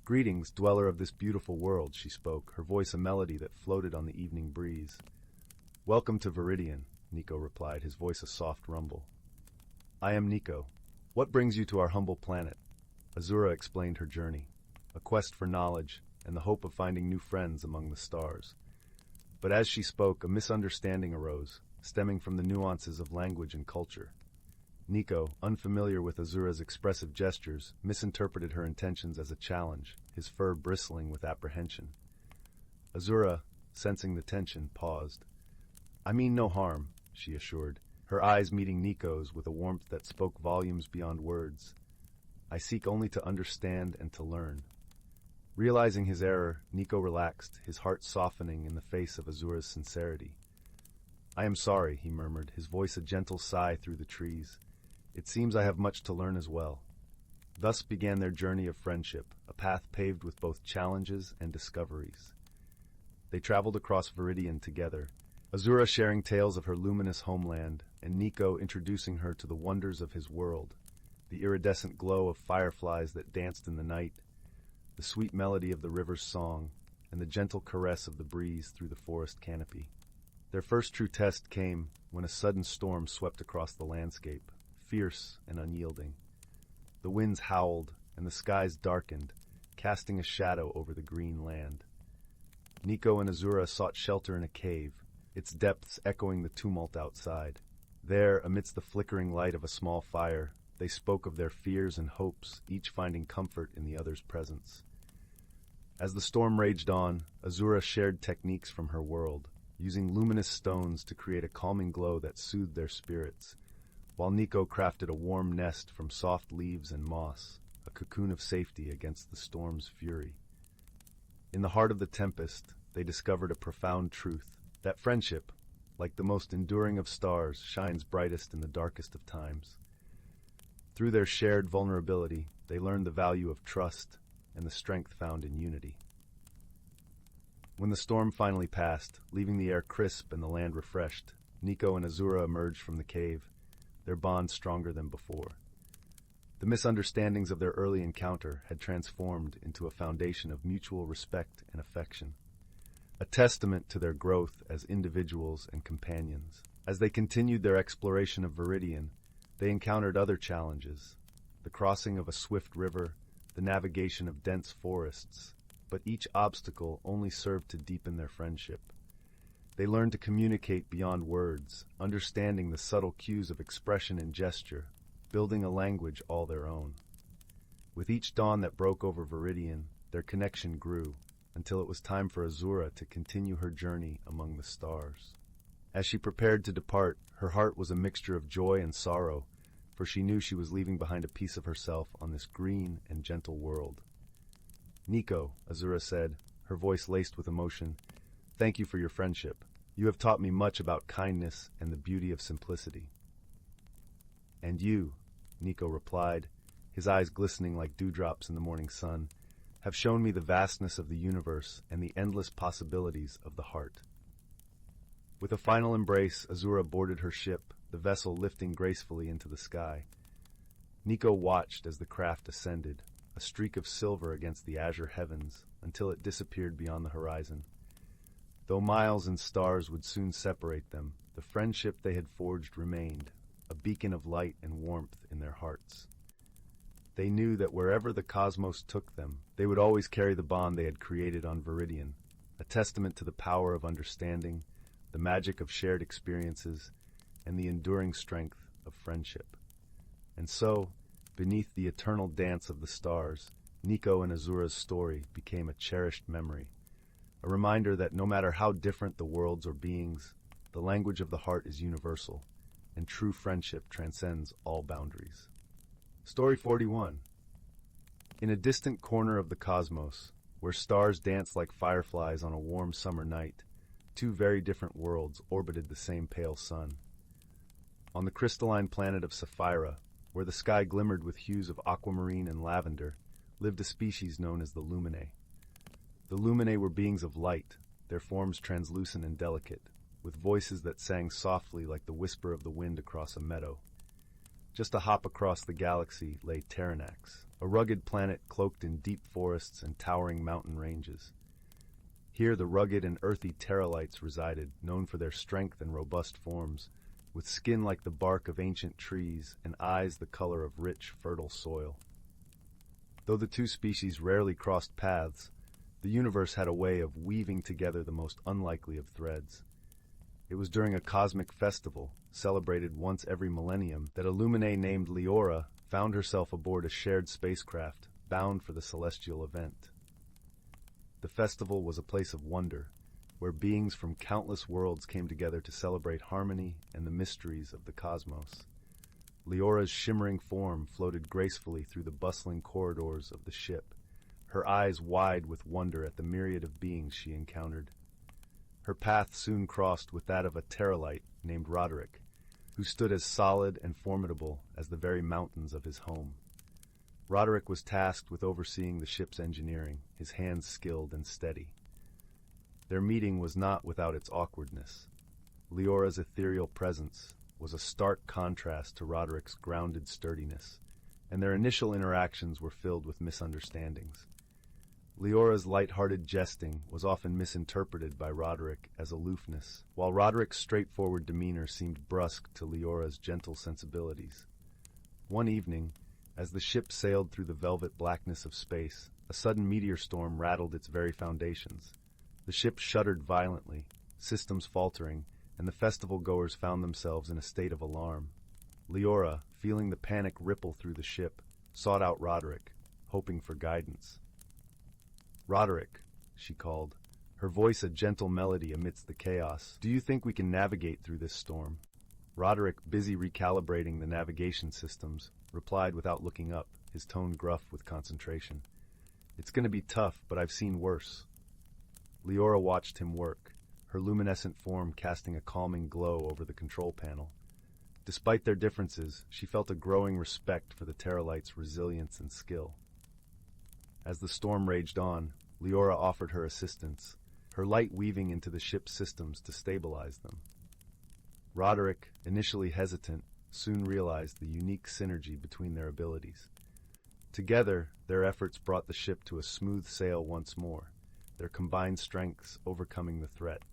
S1: "Greetings, dweller of this beautiful world," she spoke, her voice a melody that floated on the evening breeze. "Welcome to Viridian," Nico replied, his voice a soft rumble. "I am Nico. What brings you to our humble planet?" Azura explained her journey, a quest for knowledge and the hope of finding new friends among the stars. But as she spoke, a misunderstanding arose, stemming from the nuances of language and culture. Nico, unfamiliar with Azura's expressive gestures, misinterpreted her intentions as a challenge, his fur bristling with apprehension. Azura, sensing the tension, paused. "I mean no harm," she assured, her eyes meeting Nico's with a warmth that spoke volumes beyond words. "I seek only to understand and to learn." Realizing his error, Nico relaxed, his heart softening in the face of Azura's sincerity. "I am sorry," he murmured, his voice a gentle sigh through the trees. "It seems I have much to learn as well." Thus began their journey of friendship, a path paved with both challenges and discoveries. They traveled across Viridian together, Azura sharing tales of her luminous homeland, and Nico introducing her to the wonders of his world, the iridescent glow of fireflies that danced in the night, the sweet melody of the river's song, and the gentle caress of the breeze through the forest canopy. Their first true test came when a sudden storm swept across the landscape, fierce and unyielding. The winds howled, and the skies darkened, casting a shadow over the green land. Nico and Azura sought shelter in a cave, its depths echoing the tumult outside. There, amidst the flickering light of a small fire, they spoke of their fears and hopes, each finding comfort in the other's presence. As the storm raged on, Azura shared techniques from her world, using luminous stones to create a calming glow that soothed their spirits, while Nico crafted a warm nest from soft leaves and moss, a cocoon of safety against the storm's fury. In the heart of the tempest, they discovered a profound truth, that friendship, like the most enduring of stars, shines brightest in the darkest of times. Through their shared vulnerability, they learned the value of trust and the strength found in unity. When the storm finally passed, leaving the air crisp and the land refreshed, Nico and Azura emerged from the cave, their bond stronger than before. The misunderstandings of their early encounter had transformed into a foundation of mutual respect and affection, a testament to their growth as individuals and companions. As they continued their exploration of Viridian, they encountered other challenges, the crossing of a swift river, the navigation of dense forests, but each obstacle only served to deepen their friendship. They learned to communicate beyond words, understanding the subtle cues of expression and gesture, building a language all their own. With each dawn that broke over Viridian, their connection grew, until it was time for Azura to continue her journey among the stars. As she prepared to depart, her heart was a mixture of joy and sorrow, for she knew she was leaving behind a piece of herself on this green and gentle world. "Nico," Azura said, her voice laced with emotion, Thank you for your friendship. You have taught me much about kindness and the beauty of simplicity." "And you," Nico replied, his eyes glistening like dewdrops in the morning sun, "have shown me the vastness of the universe and the endless possibilities of the heart." With a final embrace, Azura boarded her ship, the vessel lifting gracefully into the sky. Nico watched as the craft ascended, a streak of silver against the azure heavens, until it disappeared beyond the horizon. Though miles and stars would soon separate them, the friendship they had forged remained, a beacon of light and warmth in their hearts. They knew that wherever the cosmos took them, they would always carry the bond they had created on Viridian, a testament to the power of understanding, the magic of shared experiences, and the enduring strength of friendship. And so, beneath the eternal dance of the stars, Nico and Azura's story became a cherished memory, a reminder that no matter how different the worlds or beings, the language of the heart is universal, and true friendship transcends all boundaries. Story 41. In a distant corner of the cosmos, where stars danced like fireflies on a warm summer night, two very different worlds orbited the same pale sun. On the crystalline planet of Sapphira, where the sky glimmered with hues of aquamarine and lavender, lived a species known as the Luminae. The Luminae were beings of light, their forms translucent and delicate, with voices that sang softly like the whisper of the wind across a meadow. Just a hop across the galaxy lay Terranax, a rugged planet cloaked in deep forests and towering mountain ranges. Here the rugged and earthy Terralites resided, known for their strength and robust forms, with skin like the bark of ancient trees and eyes the color of rich, fertile soil. Though the two species rarely crossed paths, the universe had a way of weaving together the most unlikely of threads. It was during a cosmic festival, celebrated once every millennium, that a Luminae named Leora found herself aboard a shared spacecraft, bound for the celestial event. The festival was a place of wonder, where beings from countless worlds came together to celebrate harmony and the mysteries of the cosmos. Leora's shimmering form floated gracefully through the bustling corridors of the ship, her eyes wide with wonder at the myriad of beings she encountered. Her path soon crossed with that of a Terralite named Roderick, who stood as solid and formidable as the very mountains of his home. Roderick was tasked with overseeing the ship's engineering, his hands skilled and steady. Their meeting was not without its awkwardness. Leora's ethereal presence was a stark contrast to Roderick's grounded sturdiness, and their initial interactions were filled with misunderstandings. Leora's light-hearted jesting was often misinterpreted by Roderick as aloofness, while Roderick's straightforward demeanor seemed brusque to Leora's gentle sensibilities. One evening, as the ship sailed through the velvet blackness of space, a sudden meteor storm rattled its very foundations. The ship shuddered violently, systems faltering, and the festival-goers found themselves in a state of alarm. Leora, feeling the panic ripple through the ship, sought out Roderick, hoping for guidance. "Roderick," she called, her voice a gentle melody amidst the chaos, "do you think we can navigate through this storm?" Roderick, busy recalibrating the navigation systems, replied without looking up, his tone gruff with concentration. "It's going to be tough, but I've seen worse." Leora watched him work, her luminescent form casting a calming glow over the control panel. Despite their differences, she felt a growing respect for the Terralites' resilience and skill. As the storm raged on, Leora offered her assistance, her light weaving into the ship's systems to stabilize them. Roderick, initially hesitant, soon realized the unique synergy between their abilities. Together, their efforts brought the ship to a smooth sail once more, their combined strengths overcoming the threat.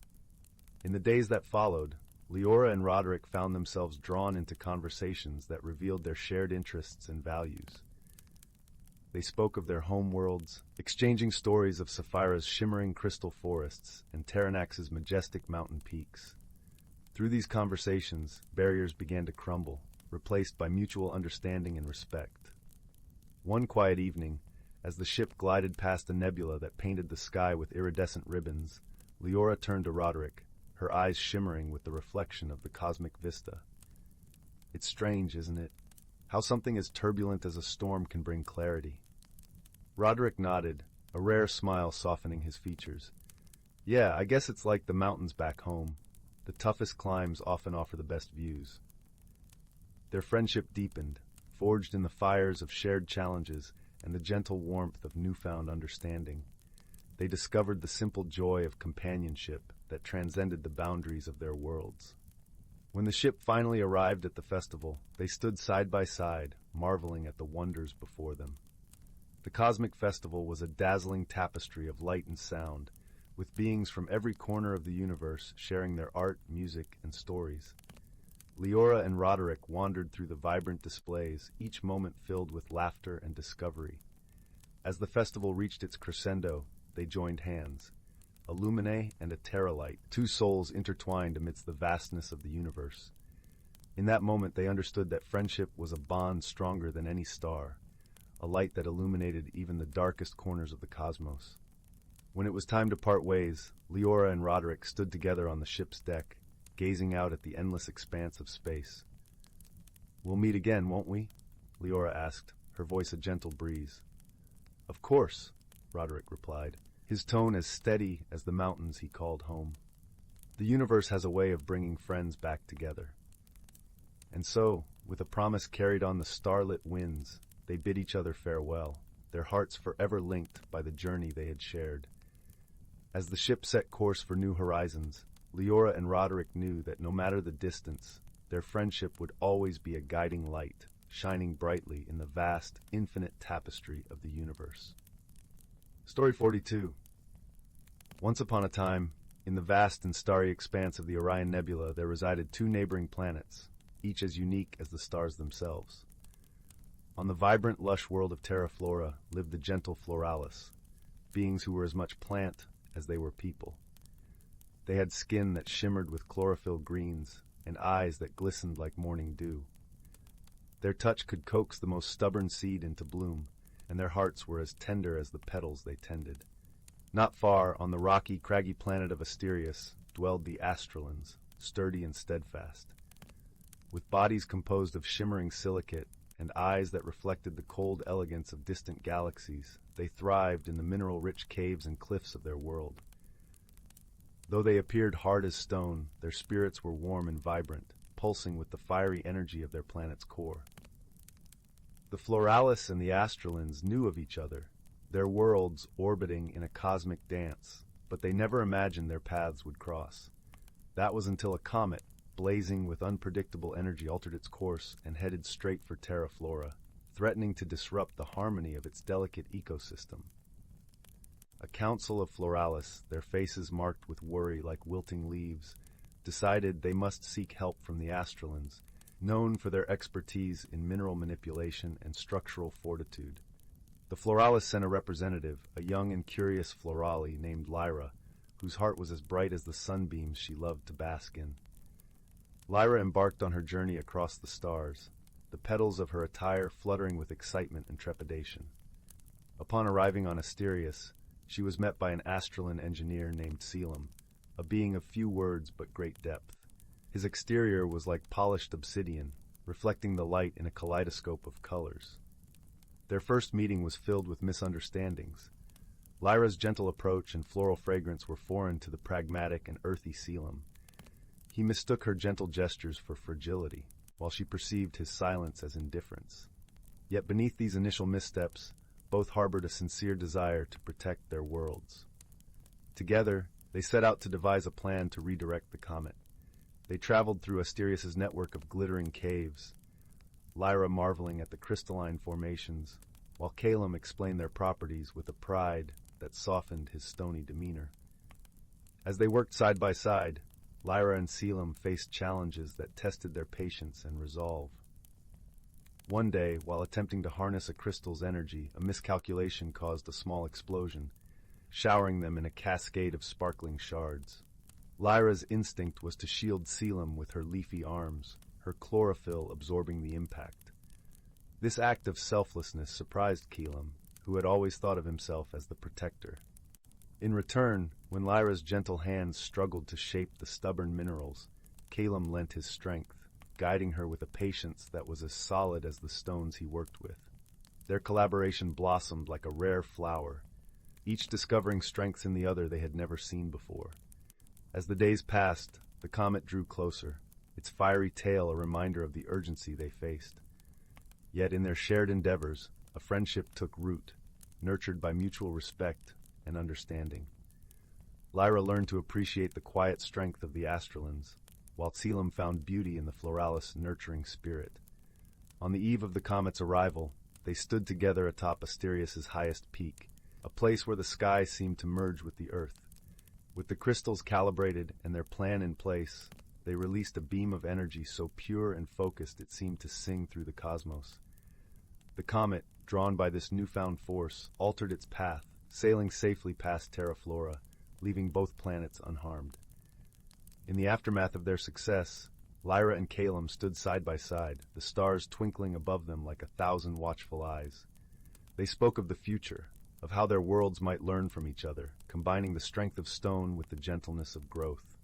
S1: In the days that followed, Leora and Roderick found themselves drawn into conversations that revealed their shared interests and values. They spoke of their homeworlds, exchanging stories of Sapphira's shimmering crystal forests and Terranax's majestic mountain peaks. Through these conversations, barriers began to crumble, replaced by mutual understanding and respect. One quiet evening, as the ship glided past a nebula that painted the sky with iridescent ribbons, Leora turned to Roderick, her eyes shimmering with the reflection of the cosmic vista. "It's strange, isn't it? How something as turbulent as a storm can bring clarity." Roderick nodded, a rare smile softening his features. Yeah, I guess it's like the mountains back home. The toughest climbs often offer the best views. Their friendship deepened, forged in the fires of shared challenges and the gentle warmth of newfound understanding. They discovered the simple joy of companionship that transcended the boundaries of their worlds. When the ship finally arrived at the festival, they stood side by side, marveling at the wonders before them. The cosmic festival was a dazzling tapestry of light and sound, with beings from every corner of the universe sharing their art, music, and stories. Leora and Roderick wandered through the vibrant displays, each moment filled with laughter and discovery. As the festival reached its crescendo, they joined hands, a Lumine and a Terralite, two souls intertwined amidst the vastness of the universe. In that moment, they understood that friendship was a bond stronger than any star, a light that illuminated even the darkest corners of the cosmos. When it was time to part ways, Leora and Roderick stood together on the ship's deck, gazing out at the endless expanse of space. "We'll meet again, won't we?" Leora asked, her voice a gentle breeze. "Of course," Roderick replied, his tone as steady as the mountains he called home. The universe has a way of bringing friends back together. And so, with a promise carried on the starlit winds, they bid each other farewell, their hearts forever linked by the journey they had shared. As the ship set course for new horizons, Leora and Roderick knew that no matter the distance, their friendship would always be a guiding light, shining brightly in the vast, infinite tapestry of the universe. Story 42. Once upon a time, in the vast and starry expanse of the Orion Nebula, there resided two neighboring planets, each as unique as the stars themselves. On the vibrant, lush world of Terra Flora lived the gentle Floralis, beings who were as much plant as they were people. They had skin that shimmered with chlorophyll greens and eyes that glistened like morning dew. Their touch could coax the most stubborn seed into bloom, and their hearts were as tender as the petals they tended. Not far, on the rocky, craggy planet of Asterius, dwelled the Astrolans, sturdy and steadfast. With bodies composed of shimmering silicate and eyes that reflected the cold elegance of distant galaxies, they thrived in the mineral-rich caves and cliffs of their world. Though they appeared hard as stone, their spirits were warm and vibrant, pulsing with the fiery energy of their planet's core. The Floralis and the Astrolans knew of each other, their worlds orbiting in a cosmic dance, but they never imagined their paths would cross. That was until a comet, blazing with unpredictable energy, altered its course and headed straight for Terra Flora, threatening to disrupt the harmony of its delicate ecosystem. A council of Floralis, their faces marked with worry like wilting leaves, decided they must seek help from the Astrolans, known for their expertise in mineral manipulation and structural fortitude. The Floralis sent a representative, a young and curious Florali named Lyra, whose heart was as bright as the sunbeams she loved to bask in. Lyra embarked on her journey across the stars, the petals of her attire fluttering with excitement and trepidation. Upon arriving on Asterius, she was met by an Astralan engineer named Selim, a being of few words but great depth. His exterior was like polished obsidian, reflecting the light in a kaleidoscope of colors. Their first meeting was filled with misunderstandings. Lyra's gentle approach and floral fragrance were foreign to the pragmatic and earthy Selim. He mistook her gentle gestures for fragility, while she perceived his silence as indifference. Yet beneath these initial missteps, both harbored a sincere desire to protect their worlds. Together, they set out to devise a plan to redirect the comet. They traveled through Asterius's network of glittering caves, Lyra marveling at the crystalline formations, while Calum explained their properties with a pride that softened his stony demeanor. As they worked side by side, Lyra and Selim faced challenges that tested their patience and resolve. One day, while attempting to harness a crystal's energy, a miscalculation caused a small explosion, showering them in a cascade of sparkling shards. Lyra's instinct was to shield Selim with her leafy arms, her chlorophyll absorbing the impact. This act of selflessness surprised Calum, who had always thought of himself as the protector. In return, when Lyra's gentle hands struggled to shape the stubborn minerals, Calum lent his strength, guiding her with a patience that was as solid as the stones he worked with. Their collaboration blossomed like a rare flower, each discovering strengths in the other they had never seen before. As the days passed, the comet drew closer, its fiery tail a reminder of the urgency they faced. Yet in their shared endeavors, a friendship took root, nurtured by mutual respect and understanding. Lyra learned to appreciate the quiet strength of the Astrolans, while Selim found beauty in the Floralis' nurturing spirit. On the eve of the comet's arrival, they stood together atop Asterius's highest peak, a place where the sky seemed to merge with the earth. With the crystals calibrated and their plan in place, they released a beam of energy so pure and focused it seemed to sing through the cosmos. The comet, drawn by this newfound force, altered its path, sailing safely past Terra Flora, leaving both planets unharmed. In the aftermath of their success, Lyra and Calum stood side by side, the stars twinkling above them like 1,000 watchful eyes. They spoke of the future, of how their worlds might learn from each other, combining the strength of stone with the gentleness of growth.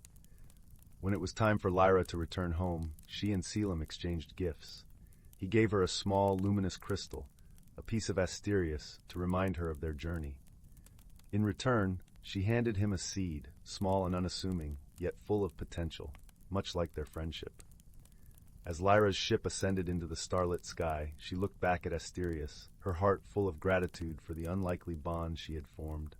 S1: When it was time for Lyra to return home, she and Selim exchanged gifts. He gave her a small, luminous crystal, a piece of Asterius, to remind her of their journey. In return, she handed him a seed, small and unassuming, yet full of potential, much like their friendship. As Lyra's ship ascended into the starlit sky, she looked back at Asterius, her heart full of gratitude for the unlikely bond she had formed.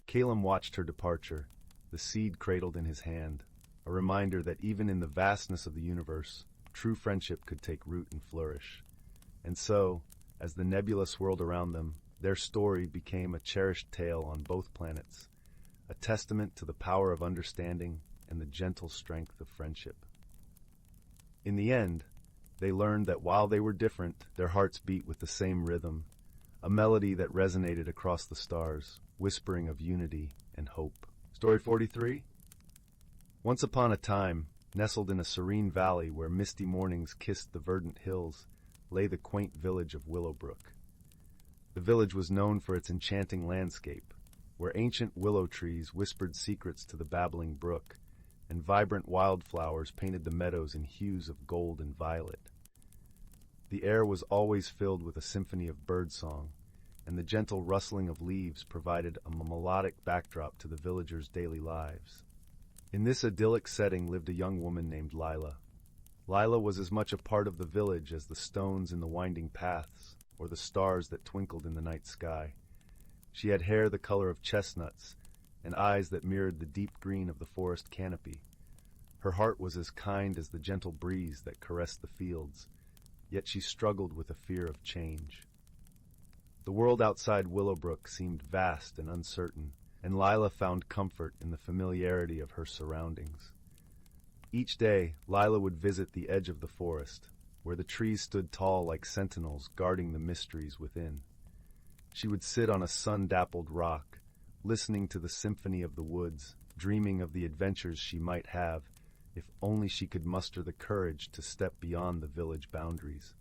S1: Calum watched her departure, the seed cradled in his hand, a reminder that even in the vastness of the universe, true friendship could take root and flourish. And so, as the nebula swirled around them, their story became a cherished tale on both planets, a testament to the power of understanding and the gentle strength of friendship. In the end, they learned that while they were different, their hearts beat with the same rhythm, a melody that resonated across the stars, whispering of unity and hope. Story 43? Once upon a time, nestled in a serene valley where misty mornings kissed the verdant hills, lay the quaint village of Willowbrook. The village was known for its enchanting landscape, where ancient willow trees whispered secrets to the babbling brook, and vibrant wildflowers painted the meadows in hues of gold and violet. The air was always filled with a symphony of birdsong, and the gentle rustling of leaves provided a melodic backdrop to the villagers' daily lives. In this idyllic setting lived a young woman named Lila. Lila was as much a part of the village as the stones in the winding paths, or the stars that twinkled in the night sky. She had hair the color of chestnuts, and eyes that mirrored the deep green of the forest canopy. Her heart was as kind as the gentle breeze that caressed the fields, yet she struggled with a fear of change. The world outside Willowbrook seemed vast and uncertain, and Lila found comfort in the familiarity of her surroundings. Each day, Lila would visit the edge of the forest, where the trees stood tall like sentinels guarding the mysteries within. She would sit on a sun-dappled rock, listening to the symphony of the woods, dreaming of the adventures she might have if only she could muster the courage to step beyond the village boundaries.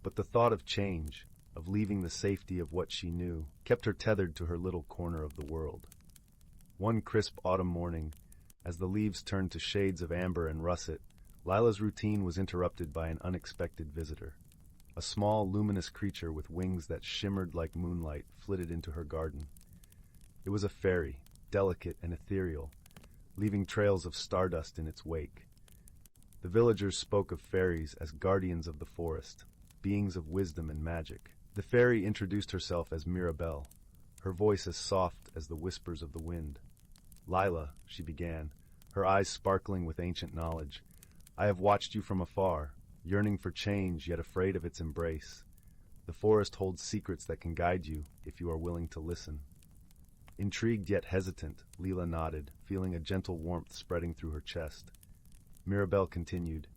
S1: But the thought of change, of leaving the safety of what she knew, kept her tethered to her little corner of the world. One crisp autumn morning, as the leaves turned to shades of amber and russet, Lila's routine was interrupted by an unexpected visitor. A small, luminous creature with wings that shimmered like moonlight flitted into her garden. It was a fairy, delicate and ethereal, leaving trails of stardust in its wake. The villagers spoke of fairies as guardians of the forest, beings of wisdom and magic. The fairy introduced herself as Mirabelle, her voice as soft as the whispers of the wind. "Lila," she began, her eyes sparkling with ancient knowledge, "I have watched you from afar, yearning for change yet afraid of its embrace. The forest holds secrets that can guide you if you are willing to listen." Intrigued yet hesitant, Lila nodded, feeling a gentle warmth spreading through her chest. Mirabelle continued,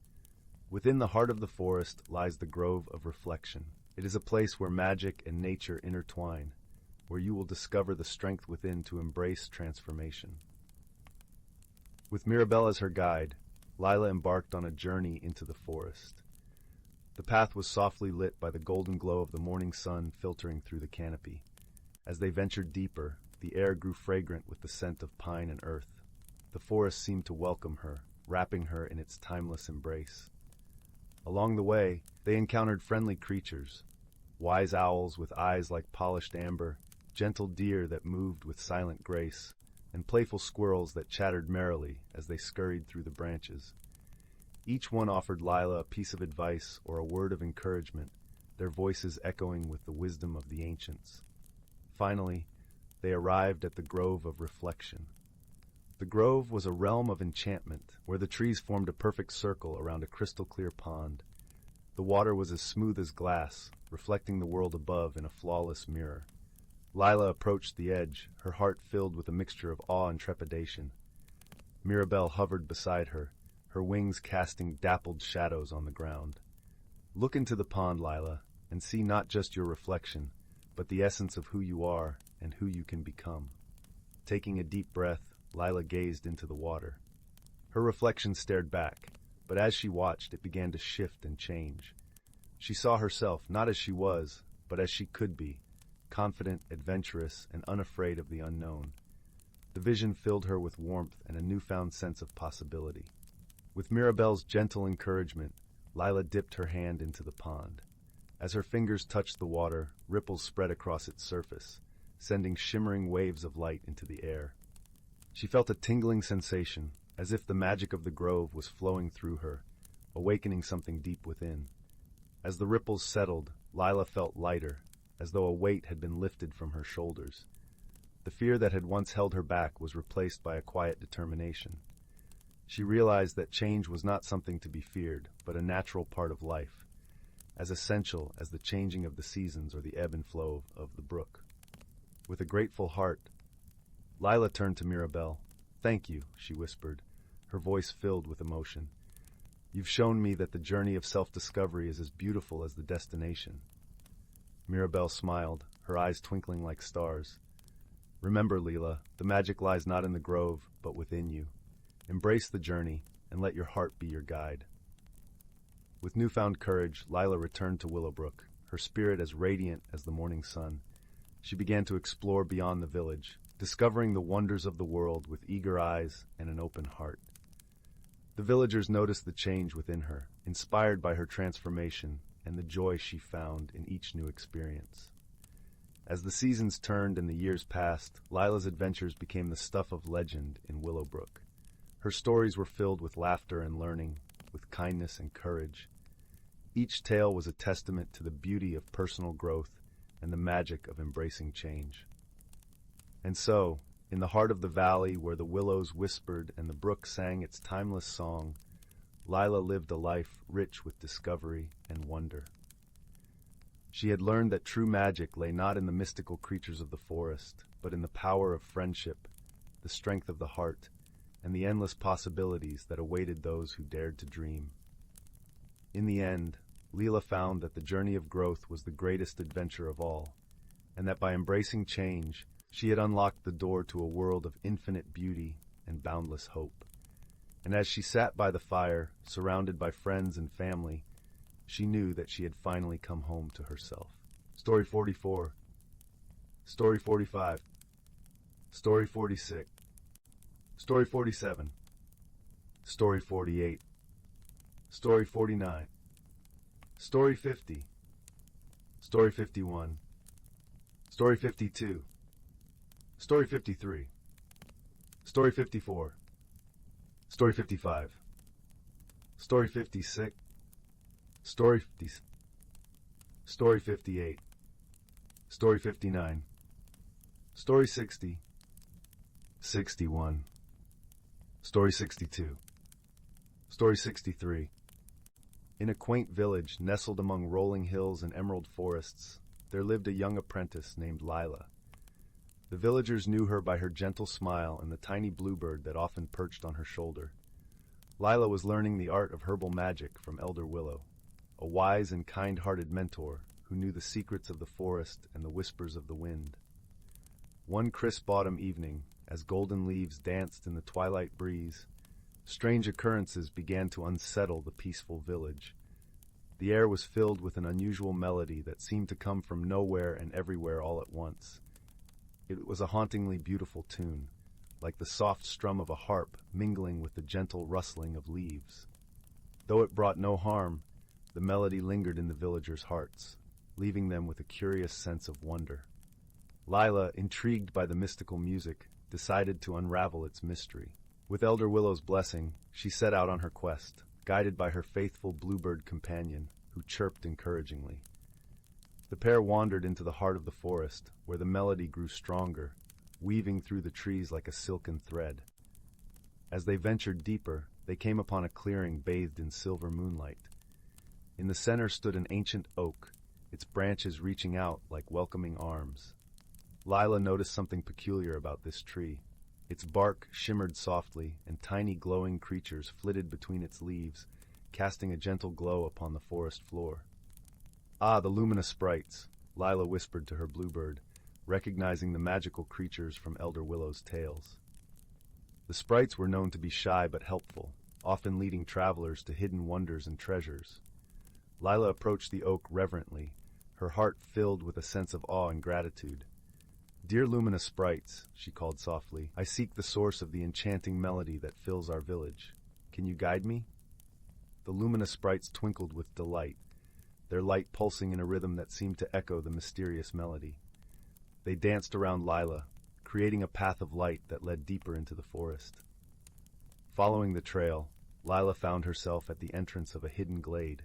S1: "Within the heart of the forest lies the Grove of Reflection. It is a place where magic and nature intertwine, where you will discover the strength within to embrace transformation." With Mirabelle as her guide, Lila embarked on a journey into the forest. The path was softly lit by the golden glow of the morning sun filtering through the canopy. As they ventured deeper, the air grew fragrant with the scent of pine and earth. The forest seemed to welcome her, wrapping her in its timeless embrace. Along the way, they encountered friendly creatures, wise owls with eyes like polished amber, gentle deer that moved with silent grace, and playful squirrels that chattered merrily as they scurried through the branches. Each one offered Lila a piece of advice or a word of encouragement, their voices echoing with the wisdom of the ancients. Finally, they arrived at the Grove of Reflection. The grove was a realm of enchantment, where the trees formed a perfect circle around a crystal-clear pond. The water was as smooth as glass, reflecting the world above in a flawless mirror. Lila approached the edge, her heart filled with a mixture of awe and trepidation. Mirabelle hovered beside her, her wings casting dappled shadows on the ground. Look into the pond, Lila, and see not just your reflection, but the essence of who you are and who you can become. Taking a deep breath, Lila gazed into the water. Her reflection stared back, but as she watched, it began to shift and change. She saw herself not as she was, but as she could be, confident, adventurous, and unafraid of the unknown. The vision filled her with warmth and a newfound sense of possibility. With Mirabelle's gentle encouragement, Lila dipped her hand into the pond. As her fingers touched the water, ripples spread across its surface, sending shimmering waves of light into the air. She felt a tingling sensation, as if the magic of the grove was flowing through her, awakening something deep within. As the ripples settled, Lila felt lighter, as though a weight had been lifted from her shoulders. The fear that had once held her back was replaced by a quiet determination. She realized that change was not something to be feared, but a natural part of life, as essential as the changing of the seasons or the ebb and flow of the brook. With a grateful heart, Lila turned to Mirabelle. "Thank you," she whispered, her voice filled with emotion. "You've shown me that the journey of self-discovery is as beautiful as the destination." Mirabelle smiled, her eyes twinkling like stars. "Remember, Lila, the magic lies not in the grove, but within you. Embrace the journey, and let your heart be your guide." With newfound courage, Lila returned to Willowbrook, her spirit as radiant as the morning sun. She began to explore beyond the village, discovering the wonders of the world with eager eyes and an open heart. The villagers noticed the change within her, inspired by her transformation and the joy she found in each new experience. As the seasons turned and the years passed, Lila's adventures became the stuff of legend in Willowbrook. Her stories were filled with laughter and learning, with kindness and courage. Each tale was a testament to the beauty of personal growth and the magic of embracing change. And so, in the heart of the valley where the willows whispered and the brook sang its timeless song, Lila lived a life rich with discovery and wonder. She had learned that true magic lay not in the mystical creatures of the forest, but in the power of friendship, the strength of the heart, and the endless possibilities that awaited those who dared to dream. In the end, Lila found that the journey of growth was the greatest adventure of all, and that by embracing change, she had unlocked the door to a world of infinite beauty and boundless hope. And as she sat by the fire, surrounded by friends and family, she knew that she had finally come home to herself. Story 44. Story 45. Story 46. Story 47. Story 48. Story 49. Story 50. Story 51. Story 52. Story 53. Story 54. Story 55. Story 56. Story 50. Story 58. Story 59. Story 60. 61. Story 62. Story 63. In a quaint village nestled among rolling hills and emerald forests, there lived a young apprentice named Lila. The villagers knew her by her gentle smile and the tiny bluebird that often perched on her shoulder. Lila was learning the art of herbal magic from Elder Willow, a wise and kind-hearted mentor who knew the secrets of the forest and the whispers of the wind. One crisp autumn evening, as golden leaves danced in the twilight breeze, strange occurrences began to unsettle the peaceful village. The air was filled with an unusual melody that seemed to come from nowhere and everywhere all at once. It was a hauntingly beautiful tune, like the soft strum of a harp mingling with the gentle rustling of leaves. Though it brought no harm, the melody lingered in the villagers' hearts, leaving them with a curious sense of wonder. Lila, intrigued by the mystical music, decided to unravel its mystery. With Elder Willow's blessing, she set out on her quest, guided by her faithful bluebird companion, who chirped encouragingly. The pair wandered into the heart of the forest, where the melody grew stronger, weaving through the trees like a silken thread. As they ventured deeper, they came upon a clearing bathed in silver moonlight. In the center stood an ancient oak, its branches reaching out like welcoming arms. Lila noticed something peculiar about this tree. Its bark shimmered softly, and tiny glowing creatures flitted between its leaves, casting a gentle glow upon the forest floor. "Ah, the luminous sprites," Lila whispered to her bluebird, recognizing the magical creatures from Elder Willow's tales. The sprites were known to be shy but helpful, often leading travelers to hidden wonders and treasures. Lila approached the oak reverently, her heart filled with a sense of awe and gratitude. "Dear luminous sprites," she called softly, "I seek the source of the enchanting melody that fills our village. Can you guide me?" The luminous sprites twinkled with delight, their light pulsing in a rhythm that seemed to echo the mysterious melody. They danced around Lila, creating a path of light that led deeper into the forest. Following the trail, Lila found herself at the entrance of a hidden glade.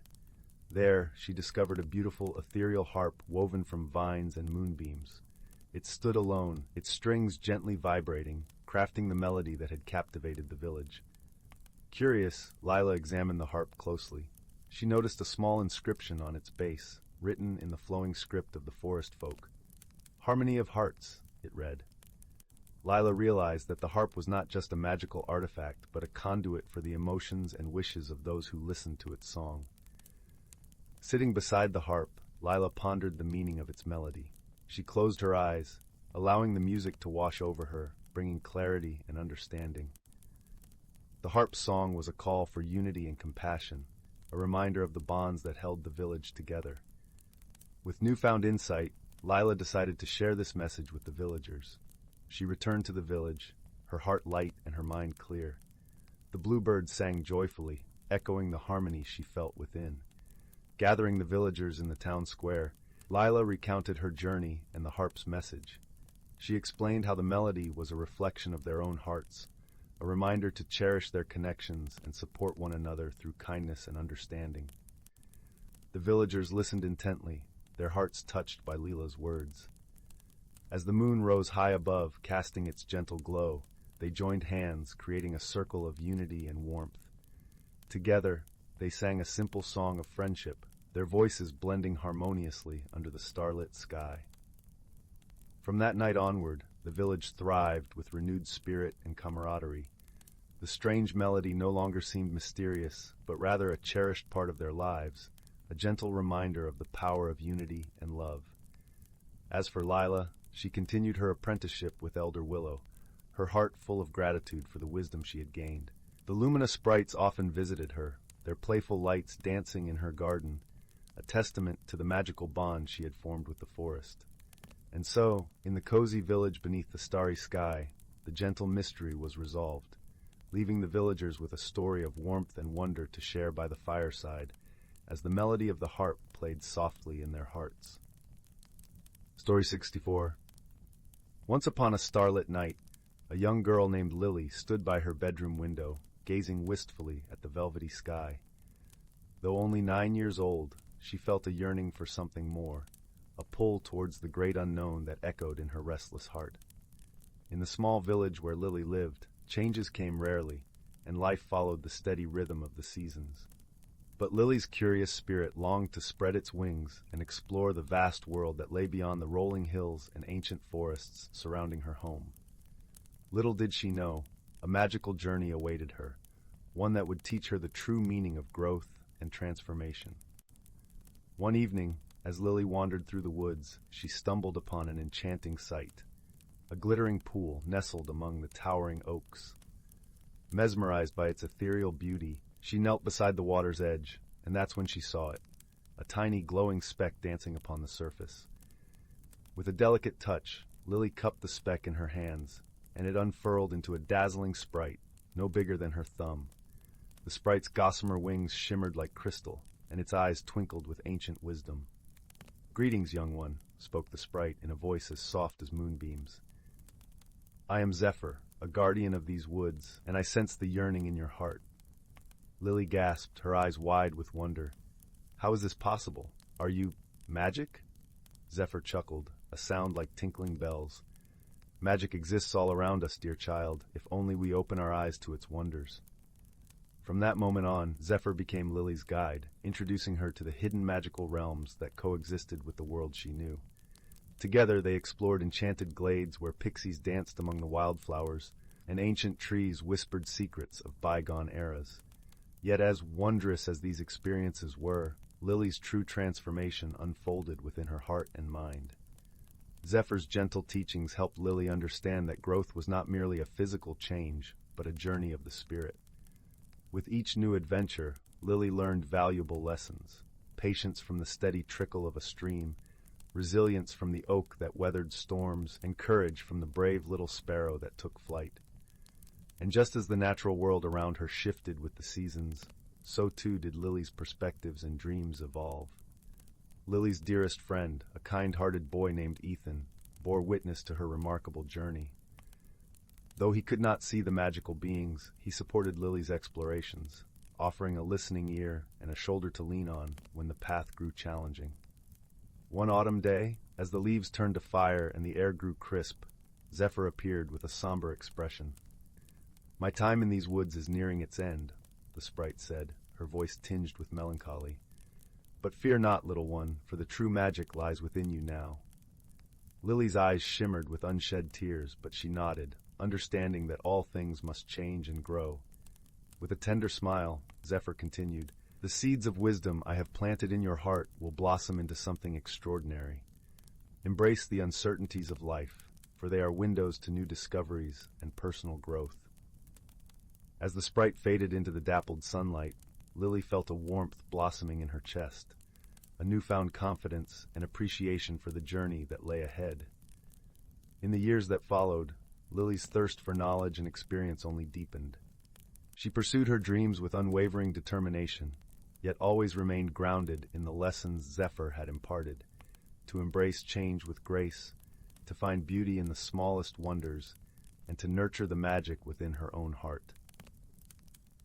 S1: There, she discovered a beautiful ethereal harp woven from vines and moonbeams. It stood alone, its strings gently vibrating, crafting the melody that had captivated the village. Curious, Lila examined the harp closely. She noticed a small inscription on its base, written in the flowing script of the forest folk. "Harmony of Hearts," it read. Lila realized that the harp was not just a magical artifact, but a conduit for the emotions and wishes of those who listened to its song. Sitting beside the harp, Lila pondered the meaning of its melody. She closed her eyes, allowing the music to wash over her, bringing clarity and understanding. The harp's song was a call for unity and compassion, a reminder of the bonds that held the village together. With newfound insight, Lila decided to share this message with the villagers. She returned to the village, her heart light and her mind clear. The bluebird sang joyfully, echoing the harmony she felt within. Gathering the villagers in the town square, Lila recounted her journey and the harp's message. She explained how the melody was a reflection of their own hearts, a reminder to cherish their connections and support one another through kindness and understanding. The villagers listened intently, their hearts touched by Lila's words. As the moon rose high above, casting its gentle glow, they joined hands, creating a circle of unity and warmth. Together, they sang a simple song of friendship, their voices blending harmoniously under the starlit sky. From that night onward, the village thrived with renewed spirit and camaraderie. The strange melody no longer seemed mysterious, but rather a cherished part of their lives, a gentle reminder of the power of unity and love. As for Lila, she continued her apprenticeship with Elder Willow, her heart full of gratitude for the wisdom she had gained. The luminous sprites often visited her, their playful lights dancing in her garden, a testament to the magical bond she had formed with the forest. And so, in the cozy village beneath the starry sky, the gentle mystery was resolved, leaving the villagers with a story of warmth and wonder to share by the fireside, as the melody of the harp played softly in their hearts. Story 64. Once upon a starlit night, a young girl named Lily stood by her bedroom window, gazing wistfully at the velvety sky. Though only 9 years old, she felt a yearning for something more, a pull towards the great unknown that echoed in her restless heart. In the small village where Lily lived, changes came rarely, and life followed the steady rhythm of the seasons. But Lily's curious spirit longed to spread its wings and explore the vast world that lay beyond the rolling hills and ancient forests surrounding her home. Little did she know, a magical journey awaited her, one that would teach her the true meaning of growth and transformation. One evening, as Lily wandered through the woods, she stumbled upon an enchanting sight, a glittering pool nestled among the towering oaks. Mesmerized by its ethereal beauty, she knelt beside the water's edge, and that's when she saw it, a tiny glowing speck dancing upon the surface. With a delicate touch, Lily cupped the speck in her hands, and it unfurled into a dazzling sprite, no bigger than her thumb. The sprite's gossamer wings shimmered like crystal, and its eyes twinkled with ancient wisdom. "Greetings, young one," spoke the sprite in a voice as soft as moonbeams. "I am Zephyr, a guardian of these woods, and I sense the yearning in your heart." Lily gasped, her eyes wide with wonder. "How is this possible? Are you magic?" Zephyr chuckled, a sound like tinkling bells. "Magic exists all around us, dear child, if only we open our eyes to its wonders." From that moment on, Zephyr became Lily's guide, introducing her to the hidden magical realms that coexisted with the world she knew. Together they explored enchanted glades where pixies danced among the wildflowers, and ancient trees whispered secrets of bygone eras. Yet as wondrous as these experiences were, Lily's true transformation unfolded within her heart and mind. Zephyr's gentle teachings helped Lily understand that growth was not merely a physical change, but a journey of the spirit. With each new adventure, Lily learned valuable lessons: patience from the steady trickle of a stream, resilience from the oak that weathered storms, and courage from the brave little sparrow that took flight. And just as the natural world around her shifted with the seasons, so too did Lily's perspectives and dreams evolve. Lily's dearest friend, a kind-hearted boy named Ethan, bore witness to her remarkable journey. Though he could not see the magical beings, he supported Lily's explorations, offering a listening ear and a shoulder to lean on when the path grew challenging. One autumn day, as the leaves turned to fire and the air grew crisp, Zephyr appeared with a somber expression. "My time in these woods is nearing its end," the sprite said, her voice tinged with melancholy. "But fear not, little one, for the true magic lies within you now." Lily's eyes shimmered with unshed tears, but she nodded, understanding that all things must change and grow. With a tender smile, Zephyr continued, "The seeds of wisdom I have planted in your heart will blossom into something extraordinary. Embrace the uncertainties of life, for they are windows to new discoveries and personal growth." As the sprite faded into the dappled sunlight, Lily felt a warmth blossoming in her chest, a newfound confidence and appreciation for the journey that lay ahead. In the years that followed, Lily's thirst for knowledge and experience only deepened. She pursued her dreams with unwavering determination, yet always remained grounded in the lessons Zephyr had imparted: to embrace change with grace, to find beauty in the smallest wonders, and to nurture the magic within her own heart.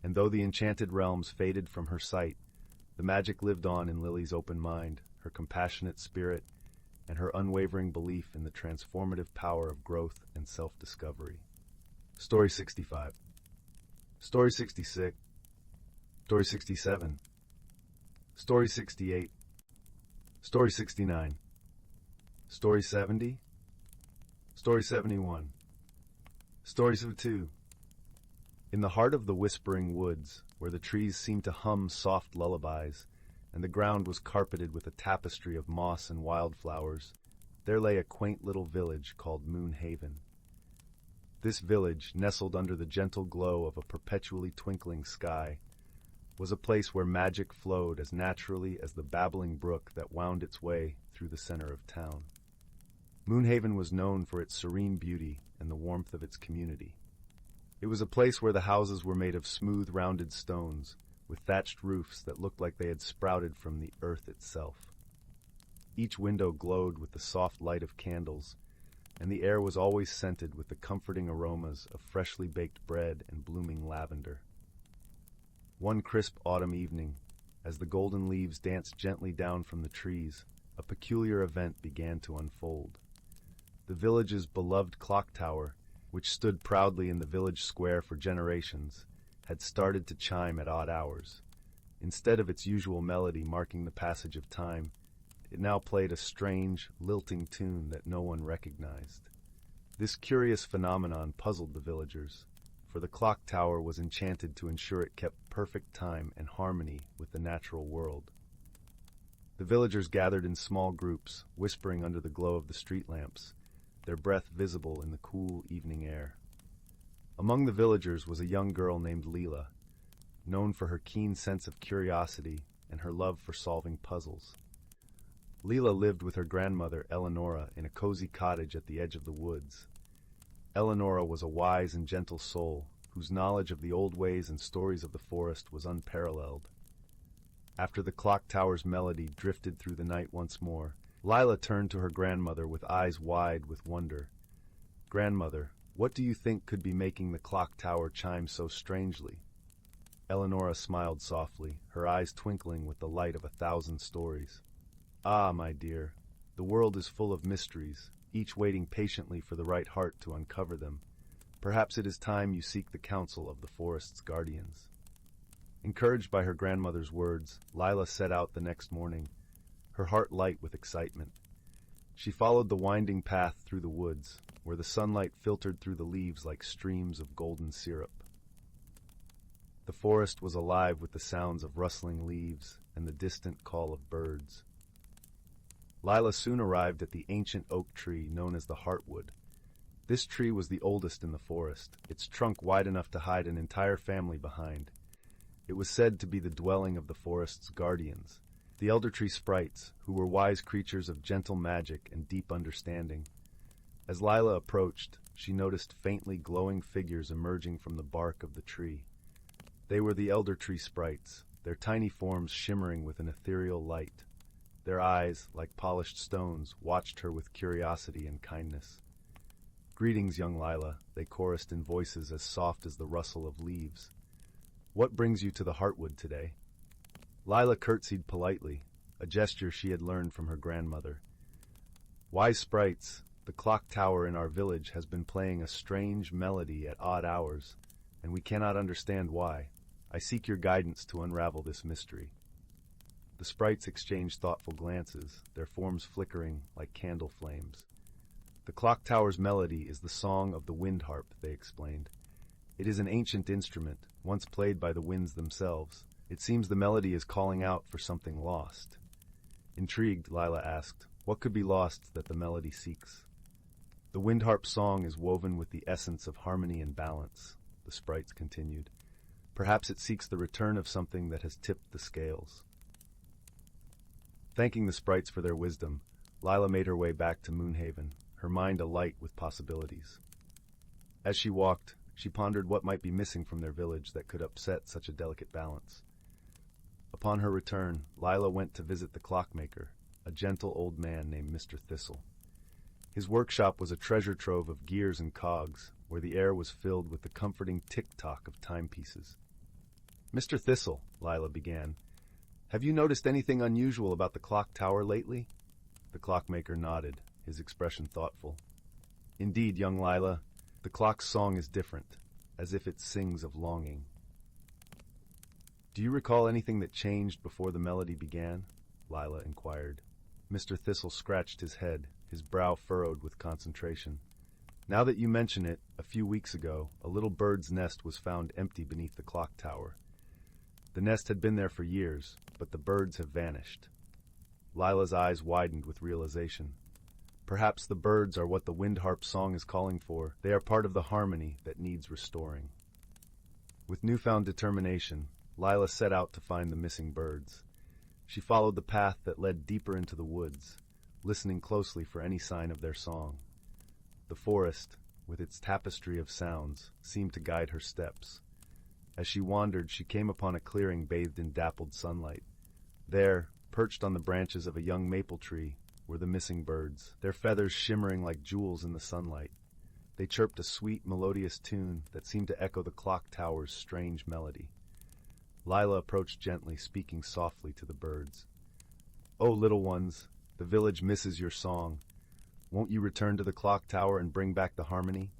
S1: And though the enchanted realms faded from her sight, the magic lived on in Lily's open mind, her compassionate spirit, and her unwavering belief in the transformative power of growth and self-discovery. Story 65. Story 66. Story 67. Story 68. Story 69. Story 70. Story 71. Story 72. In the heart of the whispering woods, where the trees seemed to hum soft lullabies, and the ground was carpeted with a tapestry of moss and wildflowers, there lay a quaint little village called Moonhaven. This village, nestled under the gentle glow of a perpetually twinkling sky, was a place where magic flowed as naturally as the babbling brook that wound its way through the center of town. Moonhaven was known for its serene beauty and the warmth of its community. It was a place where the houses were made of smooth, rounded stones, with thatched roofs that looked like they had sprouted from the earth itself. Each window glowed with the soft light of candles, and the air was always scented with the comforting aromas of freshly baked bread and blooming lavender. One crisp autumn evening, as the golden leaves danced gently down from the trees, a peculiar event began to unfold. The village's beloved clock tower, which stood proudly in the village square for generations, had started to chime at odd hours. Instead of its usual melody marking the passage of time, it now played a strange, lilting tune that no one recognized. This curious phenomenon puzzled the villagers, for the clock tower was enchanted to ensure it kept perfect time and harmony with the natural world. The villagers gathered in small groups, whispering under the glow of the street lamps, their breath visible in the cool evening air. Among the villagers was a young girl named Leela, known for her keen sense of curiosity and her love for solving puzzles. Leela lived with her grandmother, Eleonora, in a cozy cottage at the edge of the woods. Eleonora was a wise and gentle soul, whose knowledge of the old ways and stories of the forest was unparalleled. After the clock tower's melody drifted through the night once more, Lila turned to her grandmother with eyes wide with wonder. "Grandmother, what do you think could be making the clock tower chime so strangely?" Eleonora smiled softly, her eyes twinkling with the light of 1,000 stories. "Ah, my dear, the world is full of mysteries, each waiting patiently for the right heart to uncover them. Perhaps it is time you seek the counsel of the forest's guardians." Encouraged by her grandmother's words, Lila set out the next morning, her heart light with excitement. She followed the winding path through the woods, where the sunlight filtered through the leaves like streams of golden syrup. The forest was alive with the sounds of rustling leaves and the distant call of birds. Lila soon arrived at the ancient oak tree known as the heartwood. This tree was the oldest in the forest, its trunk wide enough to hide an entire family behind. It was said to be the dwelling of the forest's guardians, the elder tree sprites, who were wise creatures of gentle magic and deep understanding. As Lila approached, she noticed faintly glowing figures emerging from the bark of the tree. They were the elder tree sprites, their tiny forms shimmering with an ethereal light. Their eyes, like polished stones, watched her with curiosity and kindness. "Greetings, young Lila," they chorused in voices as soft as the rustle of leaves. "What brings you to the heartwood today?" Lila curtsied politely, a gesture she had learned from her grandmother. "Wise sprites, the clock tower in our village has been playing a strange melody at odd hours, and we cannot understand why. I seek your guidance to unravel this mystery." The sprites exchanged thoughtful glances, their forms flickering like candle flames. "The clock tower's melody is the song of the wind harp," they explained. "It is an ancient instrument, once played by the winds themselves. It seems the melody is calling out for something lost." Intrigued, Lila asked, "What could be lost that the melody seeks?" "The wind harp song is woven with the essence of harmony and balance," the sprites continued. "Perhaps it seeks the return of something that has tipped the scales." Thanking the sprites for their wisdom, Lila made her way back to Moonhaven, her mind alight with possibilities. As she walked, she pondered what might be missing from their village that could upset such a delicate balance. Upon her return, Lila went to visit the clockmaker, a gentle old man named Mr. Thistle. His workshop was a treasure trove of gears and cogs, where the air was filled with the comforting tick-tock of timepieces. "Mr. Thistle," Lila began, "have you noticed anything unusual about the clock tower lately?" The clockmaker nodded, his expression thoughtful. "Indeed, young Lila, the clock's song is different, as if it sings of longing." "Do you recall anything that changed before the melody began?" Lila inquired. Mr. Thistle scratched his head, his brow furrowed with concentration. "Now that you mention it, a few weeks ago, a little bird's nest was found empty beneath the clock tower. The nest had been there for years, but the birds have vanished." Lila's eyes widened with realization. Perhaps the birds are what the wind harp song is calling for. They are part of the harmony that needs restoring. With newfound determination, Lila set out to find the missing birds. She followed the path that led deeper into the woods, listening closely for any sign of their song. The forest, with its tapestry of sounds, seemed to guide her steps. As she wandered, she came upon a clearing bathed in dappled sunlight. There, perched on the branches of a young maple tree, were the missing birds, their feathers shimmering like jewels in the sunlight. They chirped a sweet, melodious tune that seemed to echo the clock tower's strange melody. Lila approached gently, speaking softly to the birds. "Oh, little ones, the village misses your song. Won't you return to the clock tower and bring back the harmony?"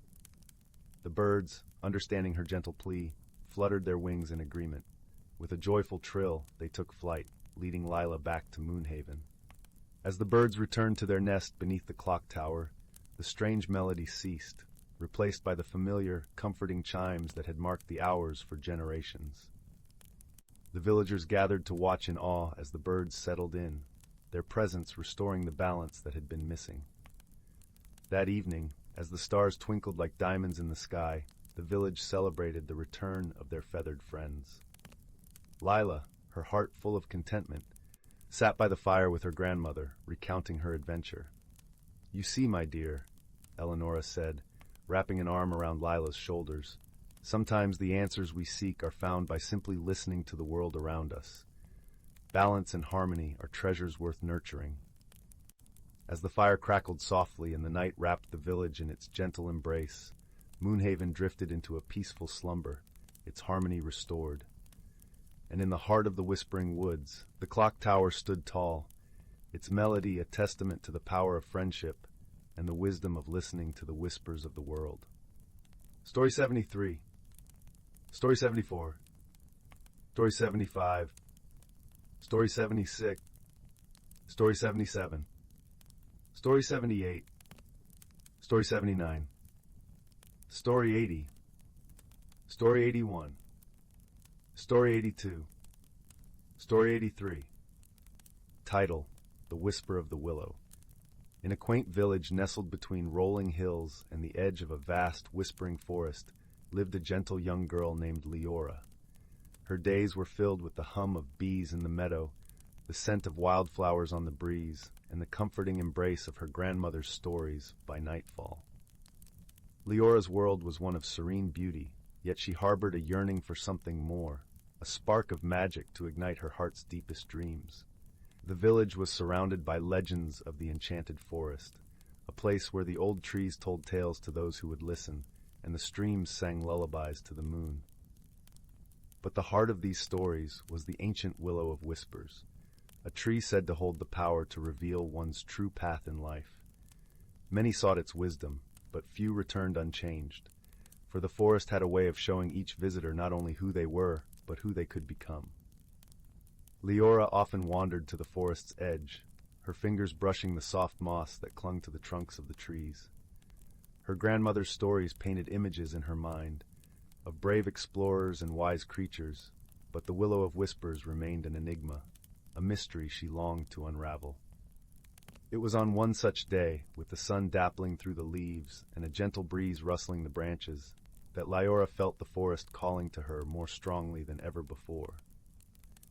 S1: The birds, understanding her gentle plea, fluttered their wings in agreement. With a joyful trill, they took flight, leading Lila back to Moonhaven. As the birds returned to their nest beneath the clock tower, the strange melody ceased, replaced by the familiar, comforting chimes that had marked the hours for generations. The villagers gathered to watch in awe as the birds settled in, their presence restoring the balance that had been missing. That evening, as the stars twinkled like diamonds in the sky, the village celebrated the return of their feathered friends. Lila, her heart full of contentment, sat by the fire with her grandmother, recounting her adventure. "You see, my dear," Eleonora said, wrapping an arm around Lila's shoulders, "sometimes the answers we seek are found by simply listening to the world around us. Balance and harmony are treasures worth nurturing." As the fire crackled softly and the night wrapped the village in its gentle embrace, Moonhaven drifted into a peaceful slumber, its harmony restored. And in the heart of the whispering woods, the clock tower stood tall, its melody a testament to the power of friendship and the wisdom of listening to the whispers of the world. Story 73. Story 74. Story 75. Story 76. Story 77. Story 78. Story 79. Story 80. Story 81. Story 82. Story 83. Title: The Whisper of the Willow. In a quaint village nestled between rolling hills and the edge of a vast, whispering forest lived a gentle young girl named Leora. Her days were filled with the hum of bees in the meadow, the scent of wildflowers on the breeze, and the comforting embrace of her grandmother's stories by nightfall. Leora's world was one of serene beauty, yet she harbored a yearning for something more, a spark of magic to ignite her heart's deepest dreams. The village was surrounded by legends of the Enchanted Forest, a place where the old trees told tales to those who would listen, and the streams sang lullabies to the moon. But the heart of these stories was the ancient Willow of Whispers, a tree said to hold the power to reveal one's true path in life. Many sought its wisdom, but few returned unchanged, for the forest had a way of showing each visitor not only who they were, but who they could become. Leora often wandered to the forest's edge, her fingers brushing the soft moss that clung to the trunks of the trees. Her grandmother's stories painted images in her mind, of brave explorers and wise creatures, but the Willow of Whispers remained an enigma, a mystery she longed to unravel. It was on one such day, with the sun dappling through the leaves and a gentle breeze rustling the branches, that Leora felt the forest calling to her more strongly than ever before.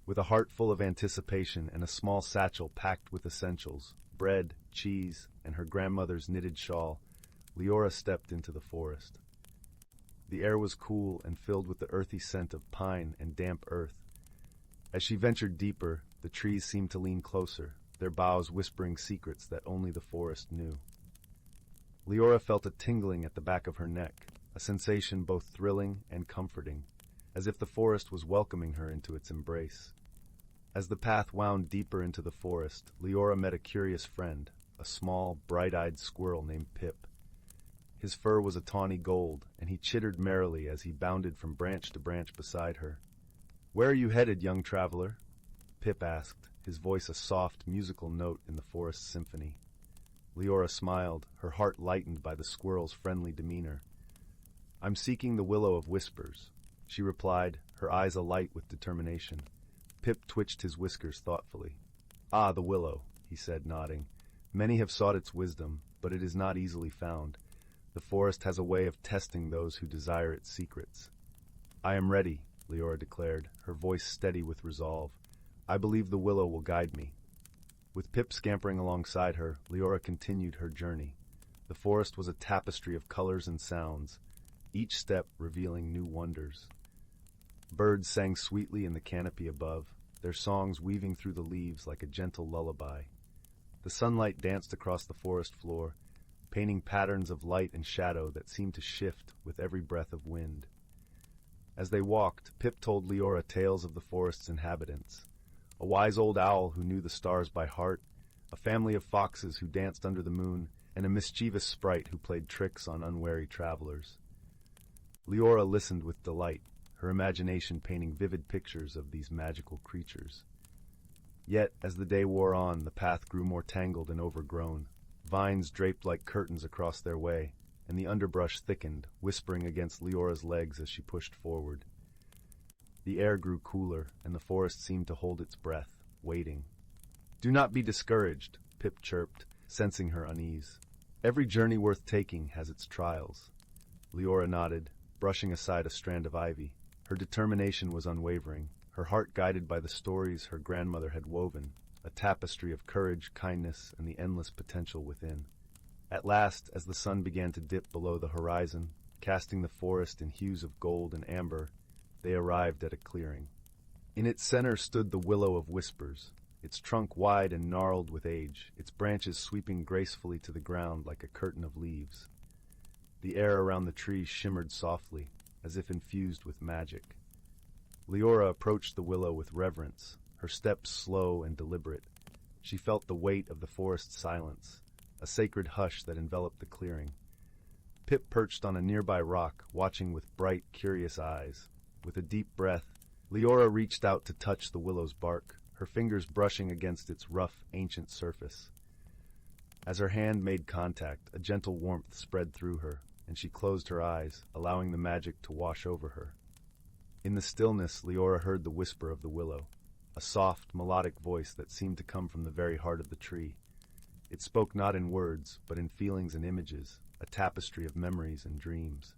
S1: With a heart full of anticipation and a small satchel packed with essentials, bread, cheese, and her grandmother's knitted shawl, Leora stepped into the forest. The air was cool and filled with the earthy scent of pine and damp earth. As she ventured deeper, the trees seemed to lean closer, their boughs whispering secrets that only the forest knew. Leora felt a tingling at the back of her neck, a sensation both thrilling and comforting, as if the forest was welcoming her into its embrace. As the path wound deeper into the forest, Leora met a curious friend, a small, bright-eyed squirrel named Pip. His fur was a tawny gold, and he chittered merrily as he bounded from branch to branch beside her. "Where are you headed, young traveler?" Pip asked, his voice a soft, musical note in the forest's symphony. Leora smiled, her heart lightened by the squirrel's friendly demeanor. "I'm seeking the Willow of Whispers," she replied, her eyes alight with determination. Pip twitched his whiskers thoughtfully. "Ah, the willow," he said, nodding. "Many have sought its wisdom, but it is not easily found. The forest has a way of testing those who desire its secrets." "I am ready," Leora declared, her voice steady with resolve. "I believe the willow will guide me." With Pip scampering alongside her, Leora continued her journey. The forest was a tapestry of colors and sounds, each step revealing new wonders. Birds sang sweetly in the canopy above, their songs weaving through the leaves like a gentle lullaby. The sunlight danced across the forest floor, painting patterns of light and shadow that seemed to shift with every breath of wind. As they walked, Pip told Leora tales of the forest's inhabitants. A wise old owl who knew the stars by heart, a family of foxes who danced under the moon, and a mischievous sprite who played tricks on unwary travelers. Leora listened with delight, her imagination painting vivid pictures of these magical creatures. Yet, as the day wore on, the path grew more tangled and overgrown. Vines draped like curtains across their way, and the underbrush thickened, whispering against Leora's legs as she pushed forward. The air grew cooler, and the forest seemed to hold its breath, waiting. "Do not be discouraged," Pip chirped, sensing her unease. "Every journey worth taking has its trials." Leora nodded, brushing aside a strand of ivy. Her determination was unwavering, her heart guided by the stories her grandmother had woven, a tapestry of courage, kindness, and the endless potential within. At last, as the sun began to dip below the horizon, casting the forest in hues of gold and amber, they arrived at a clearing. In its center stood the Willow of Whispers, its trunk wide and gnarled with age, its branches sweeping gracefully to the ground like a curtain of leaves. The air around the tree shimmered softly, as if infused with magic. Leora approached the willow with reverence, her steps slow and deliberate. She felt the weight of the forest's silence, a sacred hush that enveloped the clearing. Pip perched on a nearby rock, watching with bright, curious eyes. With a deep breath, Leora reached out to touch the willow's bark, her fingers brushing against its rough, ancient surface. As her hand made contact, a gentle warmth spread through her, and she closed her eyes, allowing the magic to wash over her. In the stillness, Leora heard the whisper of the willow, a soft, melodic voice that seemed to come from the very heart of the tree. It spoke not in words, but in feelings and images, a tapestry of memories and dreams.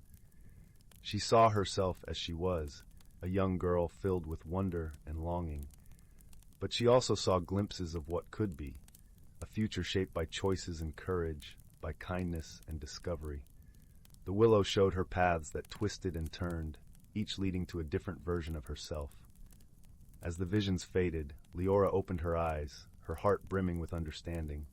S1: She saw herself as she was, a young girl filled with wonder and longing. But she also saw glimpses of what could be, a future shaped by choices and courage, by kindness and discovery. The willow showed her paths that twisted and turned, each leading to a different version of herself. As the visions faded, Leora opened her eyes, her heart brimming with understanding.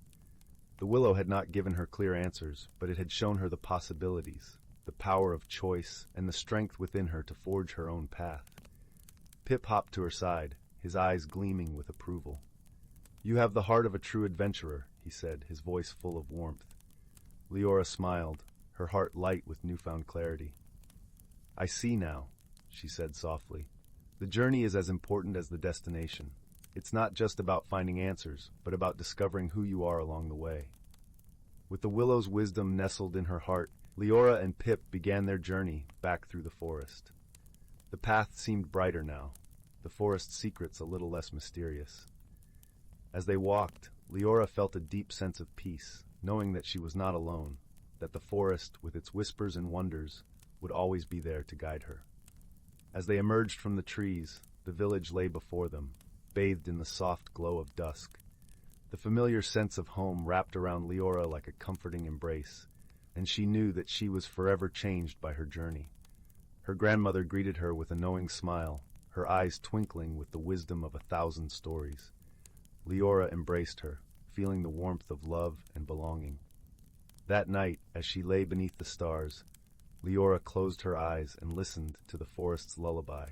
S1: The willow had not given her clear answers, but it had shown her the possibilities, the power of choice, and the strength within her to forge her own path. Pip hopped to her side, his eyes gleaming with approval. "You have the heart of a true adventurer," he said, his voice full of warmth. Leora smiled, her heart light with newfound clarity. "I see now," she said softly. "The journey is as important as the destination. It's not just about finding answers, but about discovering who you are along the way." With the willow's wisdom nestled in her heart, Leora and Pip began their journey back through the forest. The path seemed brighter now, the forest's secrets a little less mysterious. As they walked, Leora felt a deep sense of peace, knowing that she was not alone, that the forest, with its whispers and wonders, would always be there to guide her. As they emerged from the trees, the village lay before them, bathed in the soft glow of dusk. The familiar sense of home wrapped around Leora like a comforting embrace, and she knew that she was forever changed by her journey. Her grandmother greeted her with a knowing smile, her eyes twinkling with the wisdom of 1,000 stories. Leora embraced her, feeling the warmth of love and belonging. That night, as she lay beneath the stars, Leora closed her eyes and listened to the forest's lullaby,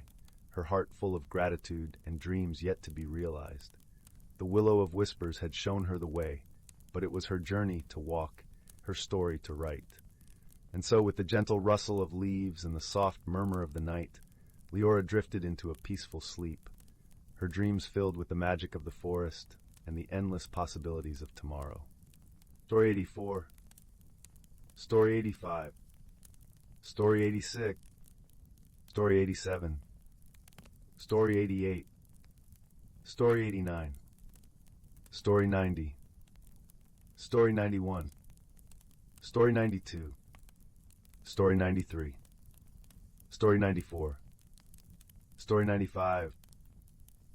S1: her heart full of gratitude and dreams yet to be realized. The Willow of Whispers had shown her the way, but it was her journey to walk, her story to write. And so, with the gentle rustle of leaves and the soft murmur of the night, Leora drifted into a peaceful sleep, her dreams filled with the magic of the forest and the endless possibilities of tomorrow. Story 84. Story 85. Story 86. Story 87. Story 88. Story 89. Story 90. Story 91. Story 92. Story 93. Story 94. Story 95.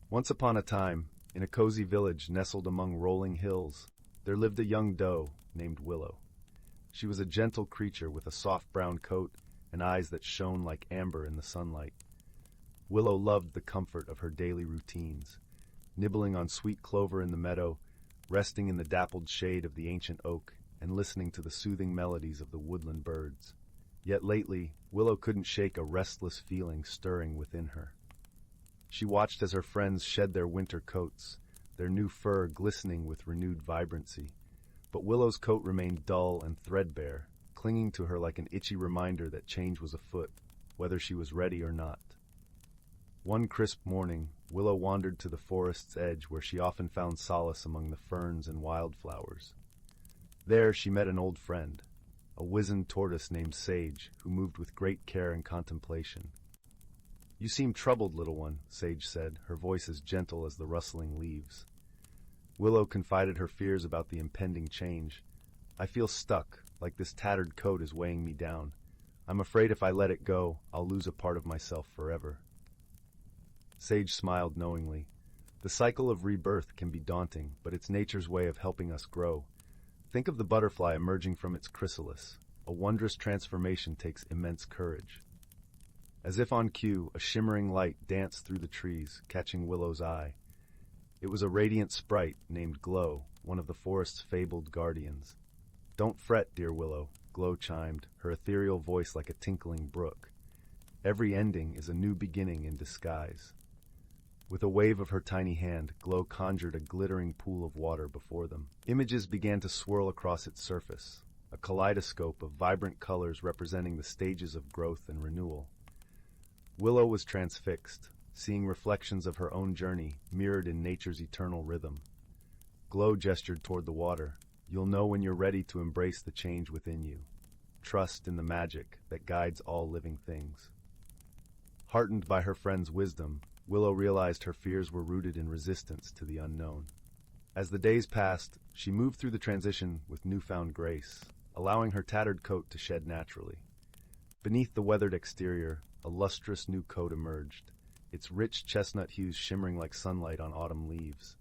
S1: Once upon a time, in a cozy village nestled among rolling hills, there lived a young doe named Willow. She was a gentle creature with a soft brown coat and eyes that shone like amber in the sunlight. Willow loved the comfort of her daily routines, nibbling on sweet clover in the meadow, resting in the dappled shade of the ancient oak, and listening to the soothing melodies of the woodland birds. Yet lately, Willow couldn't shake a restless feeling stirring within her. She watched as her friends shed their winter coats, their new fur glistening with renewed vibrancy. But Willow's coat remained dull and threadbare, clinging to her like an itchy reminder that change was afoot, whether she was ready or not. One crisp morning, Willow wandered to the forest's edge where she often found solace among the ferns and wildflowers. There she met an old friend, a wizened tortoise named Sage, who moved with great care and contemplation. "You seem troubled, little one," Sage said, her voice as gentle as the rustling leaves. Willow confided her fears about the impending change. "I feel stuck, like this tattered coat is weighing me down. I'm afraid if I let it go, I'll lose a part of myself forever." Sage smiled knowingly. The cycle of rebirth can be daunting, but it's nature's way of helping us grow. Think of the butterfly emerging from its chrysalis. A wondrous transformation takes immense courage. As if on cue, a shimmering light danced through the trees, catching Willow's eye. It was a radiant sprite named Glow, one of the forest's fabled guardians. "Don't fret, dear Willow," Glow chimed, her ethereal voice like a tinkling brook. "Every ending is a new beginning in disguise." With a wave of her tiny hand, Glow conjured a glittering pool of water before them. Images began to swirl across its surface, a kaleidoscope of vibrant colors representing the stages of growth and renewal. Willow was transfixed, seeing reflections of her own journey mirrored in nature's eternal rhythm. Glow gestured toward the water. "You'll know when you're ready to embrace the change within you. Trust in the magic that guides all living things." Heartened by her friend's wisdom, Willow realized her fears were rooted in resistance to the unknown. As the days passed, she moved through the transition with newfound grace, allowing her tattered coat to shed naturally. Beneath the weathered exterior, a lustrous new coat emerged, its rich chestnut hues shimmering like sunlight on autumn leaves.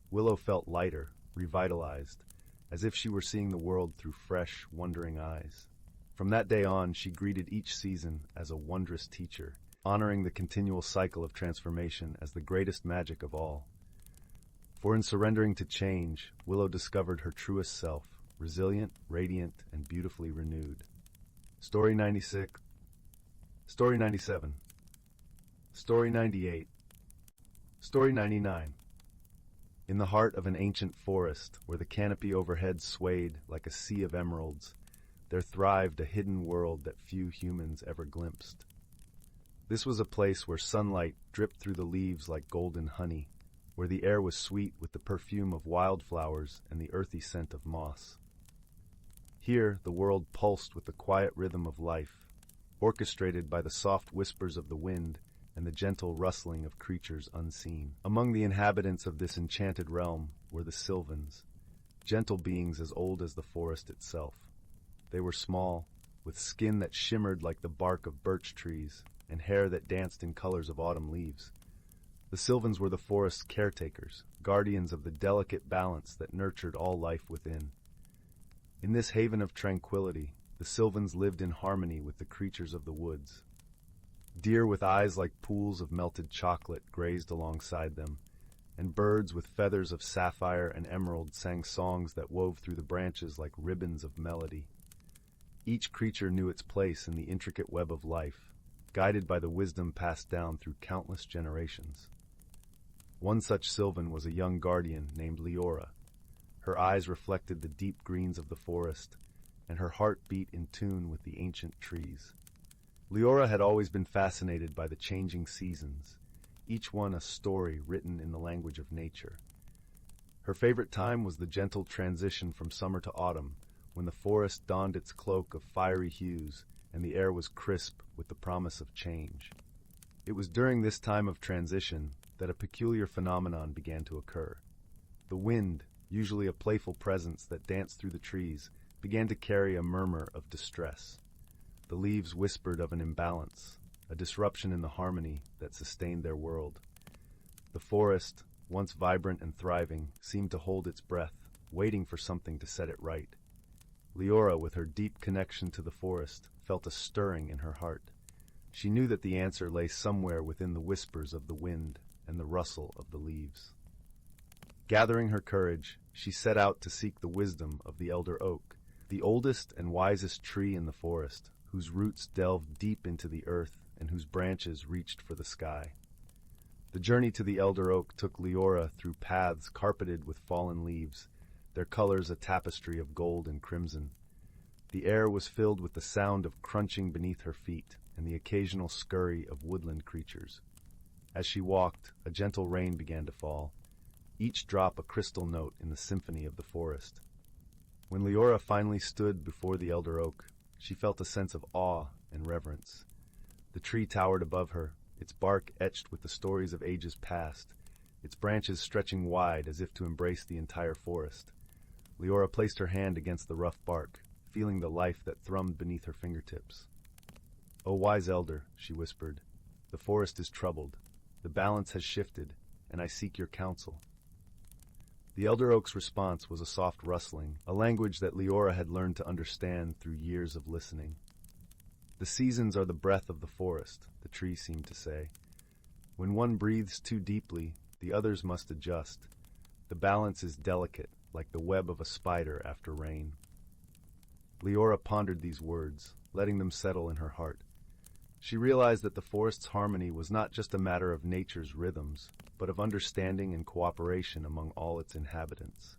S1: Willow felt lighter, revitalized, as if she were seeing the world through fresh, wondering eyes. From that day on, she greeted each season as a wondrous teacher, honoring the continual cycle of transformation as the greatest magic of all. For in surrendering to change, Willow discovered her truest self, resilient, radiant, and beautifully renewed. Story 96. Story 97. Story 98. Story 99. In the heart of an ancient forest, where the canopy overhead swayed like a sea of emeralds, there thrived a hidden world that few humans ever glimpsed. This was a place where sunlight dripped through the leaves like golden honey, where the air was sweet with the perfume of wildflowers and the earthy scent of moss. Here, the world pulsed with the quiet rhythm of life, orchestrated by the soft whispers of the wind and the gentle rustling of creatures unseen. Among the inhabitants of this enchanted realm were the Sylvans, gentle beings as old as the forest itself. They were small, with skin that shimmered like the bark of birch trees and hair that danced in colors of autumn leaves. The Sylvans were the forest's caretakers, guardians of the delicate balance that nurtured all life within. In this haven of tranquility, the Sylvans lived in harmony with the creatures of the woods. Deer with eyes like pools of melted chocolate grazed alongside them, and birds with feathers of sapphire and emerald sang songs that wove through the branches like ribbons of melody. Each creature knew its place in the intricate web of life, guided by the wisdom passed down through countless generations. One such Sylvan was a young guardian named Leora. Her eyes reflected the deep greens of the forest, and her heart beat in tune with the ancient trees. Leora had always been fascinated by the changing seasons, each one a story written in the language of nature. Her favorite time was the gentle transition from summer to autumn, when the forest donned its cloak of fiery hues and the air was crisp with the promise of change. It was during this time of transition that a peculiar phenomenon began to occur. The wind, usually a playful presence that danced through the trees, began to carry a murmur of distress. The leaves whispered of an imbalance, a disruption in the harmony that sustained their world. The forest, once vibrant and thriving, seemed to hold its breath, waiting for something to set it right. Leora, with her deep connection to the forest, felt a stirring in her heart. She knew that the answer lay somewhere within the whispers of the wind and the rustle of the leaves. Gathering her courage, she set out to seek the wisdom of the elder oak, the oldest and wisest tree in the forest, whose roots delved deep into the earth and whose branches reached for the sky. The journey to the elder oak took Leora through paths carpeted with fallen leaves, their colors a tapestry of gold and crimson. The air was filled with the sound of crunching beneath her feet and the occasional scurry of woodland creatures. As she walked, a gentle rain began to fall, each drop a crystal note in the symphony of the forest. When Leora finally stood before the elder oak, she felt a sense of awe and reverence. The tree towered above her, its bark etched with the stories of ages past, its branches stretching wide as if to embrace the entire forest. Leora placed her hand against the rough bark, feeling the life that thrummed beneath her fingertips. "O wise elder," she whispered, "the forest is troubled. The balance has shifted, and I seek your counsel." The elder oak's response was a soft rustling, a language that Leora had learned to understand through years of listening. "The seasons are the breath of the forest," the tree seemed to say. "When one breathes too deeply, the others must adjust. The balance is delicate, like the web of a spider after rain. Leora pondered these words, letting them settle in her heart. She realized that the forest's harmony was not just a matter of nature's rhythms, but of understanding and cooperation among all its inhabitants.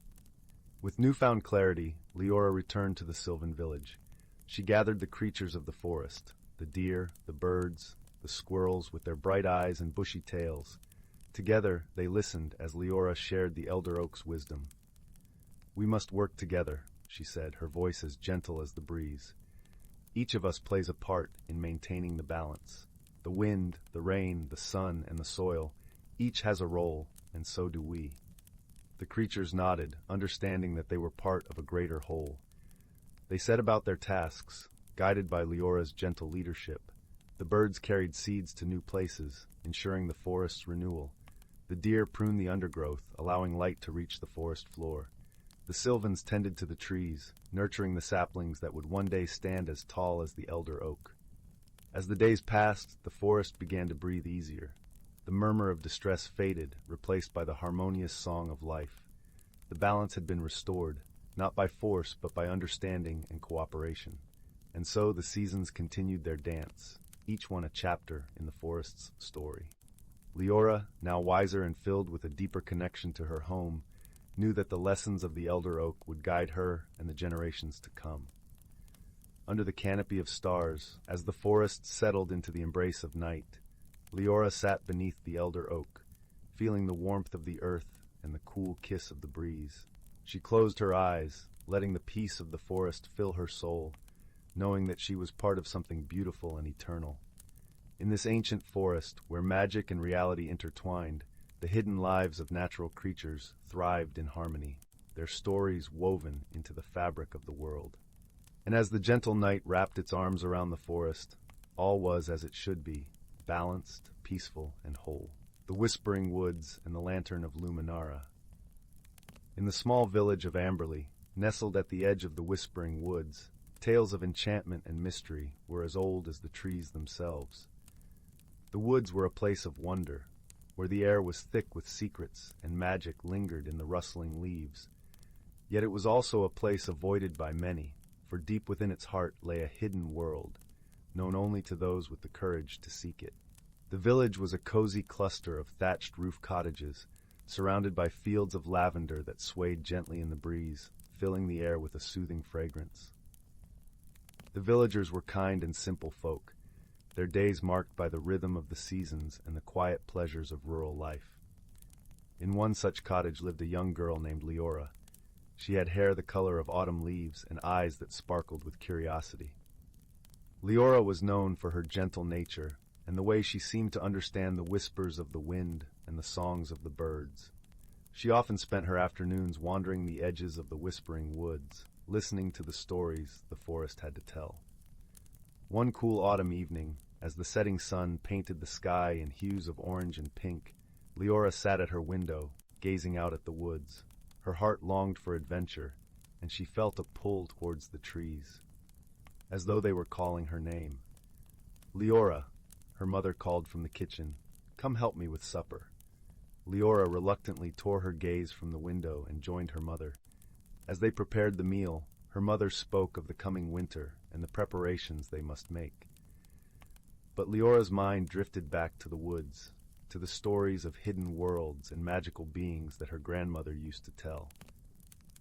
S1: With newfound clarity, Leora returned to the sylvan village. She gathered the creatures of the forest, the deer, the birds, the squirrels with their bright eyes and bushy tails. Together, they listened as Leora shared the elder oak's wisdom. "We must work together," she said, her voice as gentle as the breeze. "Each of us plays a part in maintaining the balance. The wind, the rain, the sun, and the soil, each has a role, and so do we." The creatures nodded, understanding that they were part of a greater whole. They set about their tasks, guided by Leora's gentle leadership. The birds carried seeds to new places, ensuring the forest's renewal. The deer pruned the undergrowth, allowing light to reach the forest floor. The sylvans tended to the trees, nurturing the saplings that would one day stand as tall as the elder oak. As the days passed, the forest began to breathe easier. The murmur of distress faded, replaced by the harmonious song of life. The balance had been restored, not by force but by understanding and cooperation. And so the seasons continued their dance, each one a chapter in the forest's story. Leora, now wiser and filled with a deeper connection to her home, knew that the lessons of the elder oak would guide her and the generations to come. Under the canopy of stars, as the forest settled into the embrace of night, Leora sat beneath the elder oak, feeling the warmth of the earth and the cool kiss of the breeze. She closed her eyes, letting the peace of the forest fill her soul, knowing that she was part of something beautiful and eternal. In this ancient forest, where magic and reality intertwined, the hidden lives of natural creatures thrived in harmony, their stories woven into the fabric of the world. And as the gentle night wrapped its arms around the forest, all was as it should be, balanced, peaceful, and whole. The whispering woods and the lantern of Luminara. In the small village of Amberley, nestled at the edge of the whispering woods, tales of enchantment and mystery were as old as the trees themselves. The woods were a place of wonder, where the air was thick with secrets and magic lingered in the rustling leaves. Yet it was also a place avoided by many, for deep within its heart lay a hidden world, known only to those with the courage to seek it. The village was a cozy cluster of thatched roof cottages, surrounded by fields of lavender that swayed gently in the breeze, filling the air with a soothing fragrance. The villagers were kind and simple folk, their days marked by the rhythm of the seasons and the quiet pleasures of rural life. In one such cottage lived a young girl named Leora. She had hair the color of autumn leaves and eyes that sparkled with curiosity. Leora was known for her gentle nature and the way she seemed to understand the whispers of the wind and the songs of the birds. She often spent her afternoons wandering the edges of the whispering woods, listening to the stories the forest had to tell. One cool autumn evening, as the setting sun painted the sky in hues of orange and pink, Leora sat at her window, gazing out at the woods. Her heart longed for adventure, and she felt a pull towards the trees, as though they were calling her name. "Leora," her mother called from the kitchen, "come help me with supper." Leora reluctantly tore her gaze from the window and joined her mother. As they prepared the meal, her mother spoke of the coming winter and the preparations they must make. But Leora's mind drifted back to the woods, to the stories of hidden worlds and magical beings that her grandmother used to tell.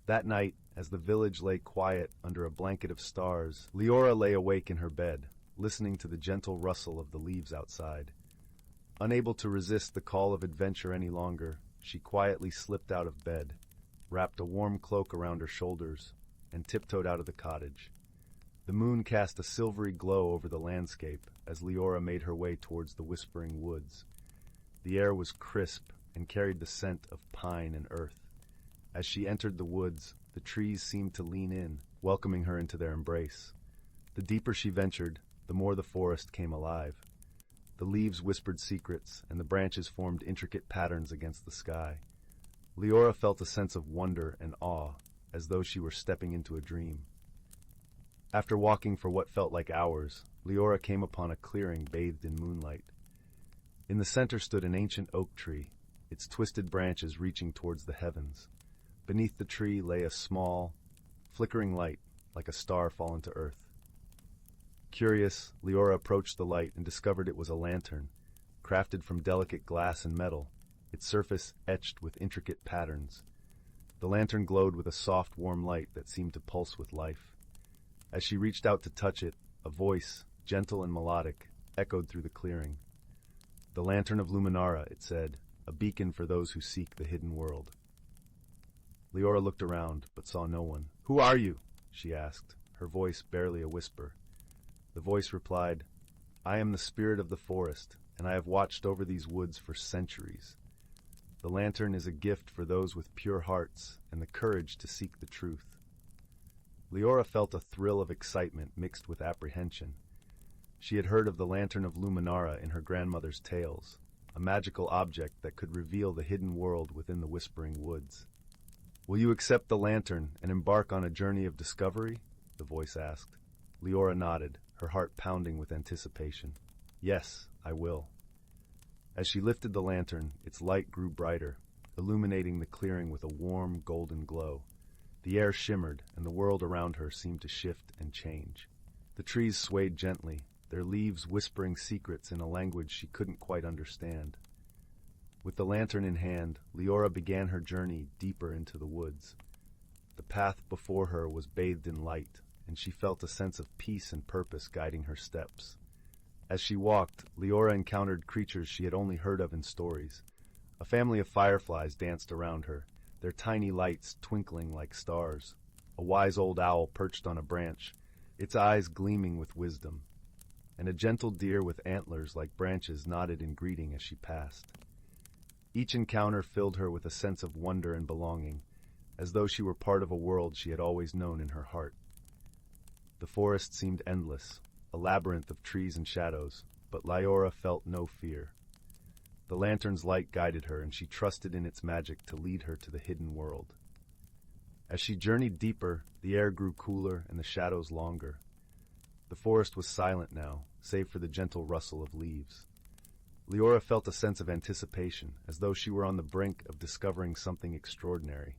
S1: That night, as the village lay quiet under a blanket of stars, Leora lay awake in her bed, listening to the gentle rustle of the leaves outside. Unable to resist the call of adventure any longer, she quietly slipped out of bed, wrapped a warm cloak around her shoulders, and tiptoed out of the cottage. The moon cast a silvery glow over the landscape as Leora made her way towards the whispering woods. The air was crisp and carried the scent of pine and earth. As she entered the woods, the trees seemed to lean in, welcoming her into their embrace. The deeper she ventured, the more the forest came alive. The leaves whispered secrets, and the branches formed intricate patterns against the sky. Leora felt a sense of wonder and awe, as though she were stepping into a dream. After walking for what felt like hours, Leora came upon a clearing bathed in moonlight. In the center stood an ancient oak tree, its twisted branches reaching towards the heavens. Beneath the tree lay a small, flickering light, like a star fallen to earth. Curious, Leora approached the light and discovered it was a lantern, crafted from delicate glass and metal, its surface etched with intricate patterns. The lantern glowed with a soft, warm light that seemed to pulse with life. As she reached out to touch it, a voice, gentle and melodic, echoed through the clearing. "The Lantern of Luminara," it said, "a beacon for those who seek the hidden world." Leora looked around, but saw no one. "Who are you?" she asked, her voice barely a whisper. The voice replied, "I am the spirit of the forest, and I have watched over these woods for centuries. The lantern is a gift for those with pure hearts and the courage to seek the truth." Leora felt a thrill of excitement mixed with apprehension. She had heard of the Lantern of Luminara in her grandmother's tales, a magical object that could reveal the hidden world within the whispering woods. "Will you accept the lantern and embark on a journey of discovery?" the voice asked. Leora nodded, her heart pounding with anticipation. "Yes, I will." As she lifted the lantern, its light grew brighter, illuminating the clearing with a warm, golden glow. The air shimmered, and the world around her seemed to shift and change. The trees swayed gently, their leaves whispering secrets in a language she couldn't quite understand. With the lantern in hand, Leora began her journey deeper into the woods. The path before her was bathed in light, and she felt a sense of peace and purpose guiding her steps. As she walked, Leora encountered creatures she had only heard of in stories. A family of fireflies danced around her, their tiny lights twinkling like stars. A wise old owl perched on a branch, its eyes gleaming with wisdom. And a gentle deer with antlers like branches nodded in greeting as she passed. Each encounter filled her with a sense of wonder and belonging, as though she were part of a world she had always known in her heart. The forest seemed endless, a labyrinth of trees and shadows, but Leora felt no fear. The lantern's light guided her, and she trusted in its magic to lead her to the hidden world. As she journeyed deeper, the air grew cooler and the shadows longer. The forest was silent now, save for the gentle rustle of leaves. Leora felt a sense of anticipation, as though she were on the brink of discovering something extraordinary.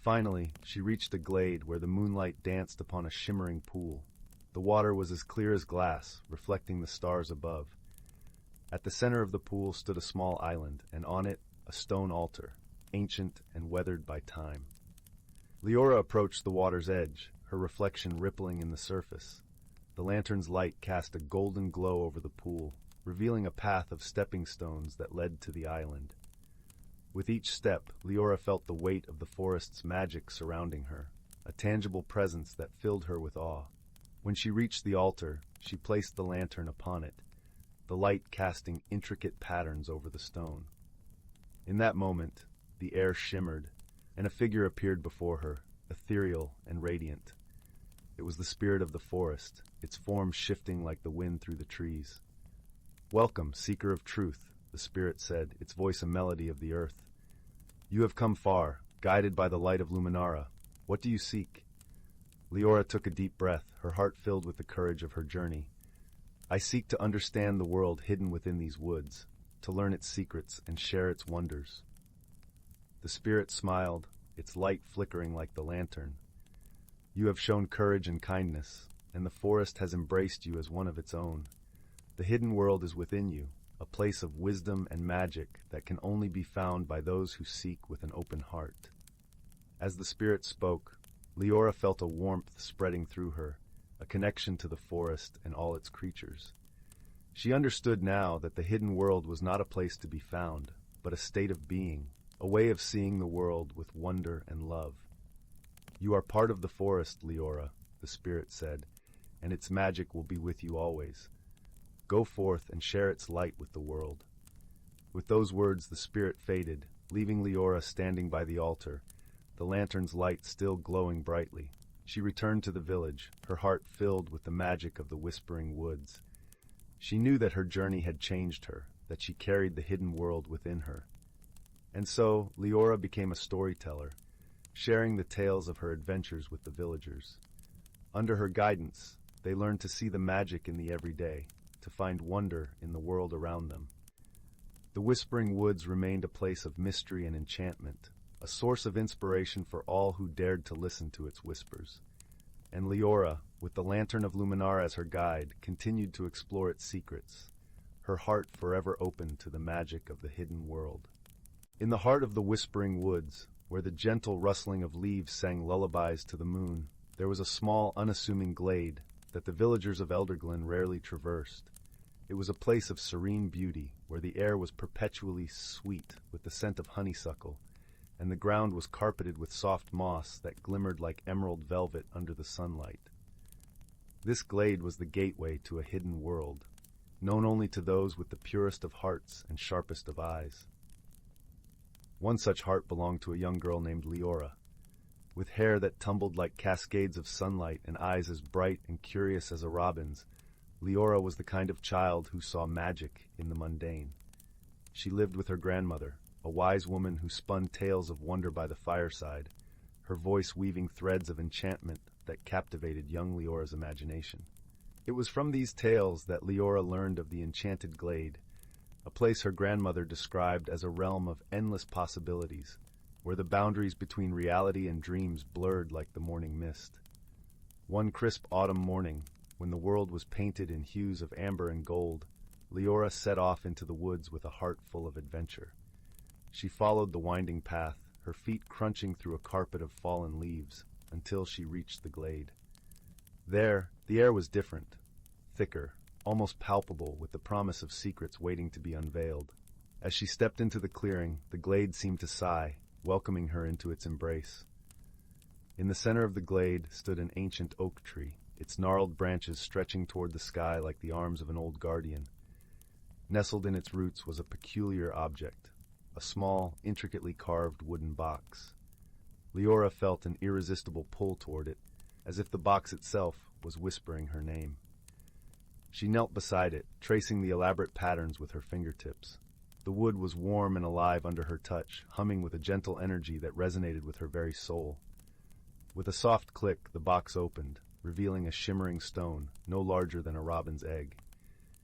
S1: Finally, she reached a glade where the moonlight danced upon a shimmering pool. The water was as clear as glass, reflecting the stars above. At the center of the pool stood a small island, and on it, a stone altar, ancient and weathered by time. Leora approached the water's edge, her reflection rippling in the surface. The lantern's light cast a golden glow over the pool, revealing a path of stepping stones that led to the island. With each step, Leora felt the weight of the forest's magic surrounding her, a tangible presence that filled her with awe. When she reached the altar, she placed the lantern upon it, the light casting intricate patterns over the stone. In that moment, the air shimmered, and a figure appeared before her, ethereal and radiant. It was the spirit of the forest, its form shifting like the wind through the trees. "Welcome, seeker of truth," the spirit said, its voice a melody of the earth. "You have come far, guided by the light of Luminara. What do you seek?" Leora took a deep breath, her heart filled with the courage of her journey. "I seek to understand the world hidden within these woods, to learn its secrets and share its wonders." The spirit smiled, its light flickering like the lantern. "You have shown courage and kindness, and the forest has embraced you as one of its own. The hidden world is within you, a place of wisdom and magic that can only be found by those who seek with an open heart." As the spirit spoke, Leora felt a warmth spreading through her, a connection to the forest and all its creatures. She understood now that the hidden world was not a place to be found, but a state of being, a way of seeing the world with wonder and love. "You are part of the forest, Leora," the spirit said, "and its magic will be with you always. Go forth and share its light with the world." With those words, the spirit faded, leaving Leora standing by the altar, the lantern's light still glowing brightly. She returned to the village, her heart filled with the magic of the whispering woods. She knew that her journey had changed her, that she carried the hidden world within her. And so, Leora became a storyteller, sharing the tales of her adventures with the villagers. Under her guidance, they learned to see the magic in the everyday, to find wonder in the world around them. The Whispering Woods remained a place of mystery and enchantment, a source of inspiration for all who dared to listen to its whispers. And Leora, with the Lantern of Luminar as her guide, continued to explore its secrets, her heart forever open to the magic of the hidden world. In the heart of the Whispering Woods, where the gentle rustling of leaves sang lullabies to the moon, there was a small, unassuming glade that the villagers of Elderglen rarely traversed. It was a place of serene beauty, where the air was perpetually sweet with the scent of honeysuckle, and the ground was carpeted with soft moss that glimmered like emerald velvet under the sunlight. This glade was the gateway to a hidden world, known only to those with the purest of hearts and sharpest of eyes. One such heart belonged to a young girl named Leora. With hair that tumbled like cascades of sunlight and eyes as bright and curious as a robin's, Leora was the kind of child who saw magic in the mundane. She lived with her grandmother, a wise woman who spun tales of wonder by the fireside, her voice weaving threads of enchantment that captivated young Leora's imagination. It was from these tales that Leora learned of the Enchanted Glade, a place her grandmother described as a realm of endless possibilities, where the boundaries between reality and dreams blurred like the morning mist. One crisp autumn morning, when the world was painted in hues of amber and gold, Leora set off into the woods with a heart full of adventure. She followed the winding path, her feet crunching through a carpet of fallen leaves, until she reached the glade. There, the air was different, thicker, almost palpable, with the promise of secrets waiting to be unveiled. As she stepped into the clearing, the glade seemed to sigh, welcoming her into its embrace. In the center of the glade stood an ancient oak tree, its gnarled branches stretching toward the sky like the arms of an old guardian. Nestled in its roots was a peculiar object, a small, intricately carved wooden box. Leora felt an irresistible pull toward it, as if the box itself was whispering her name. She knelt beside it, tracing the elaborate patterns with her fingertips. The wood was warm and alive under her touch, humming with a gentle energy that resonated with her very soul. With a soft click, the box opened, revealing a shimmering stone, no larger than a robin's egg.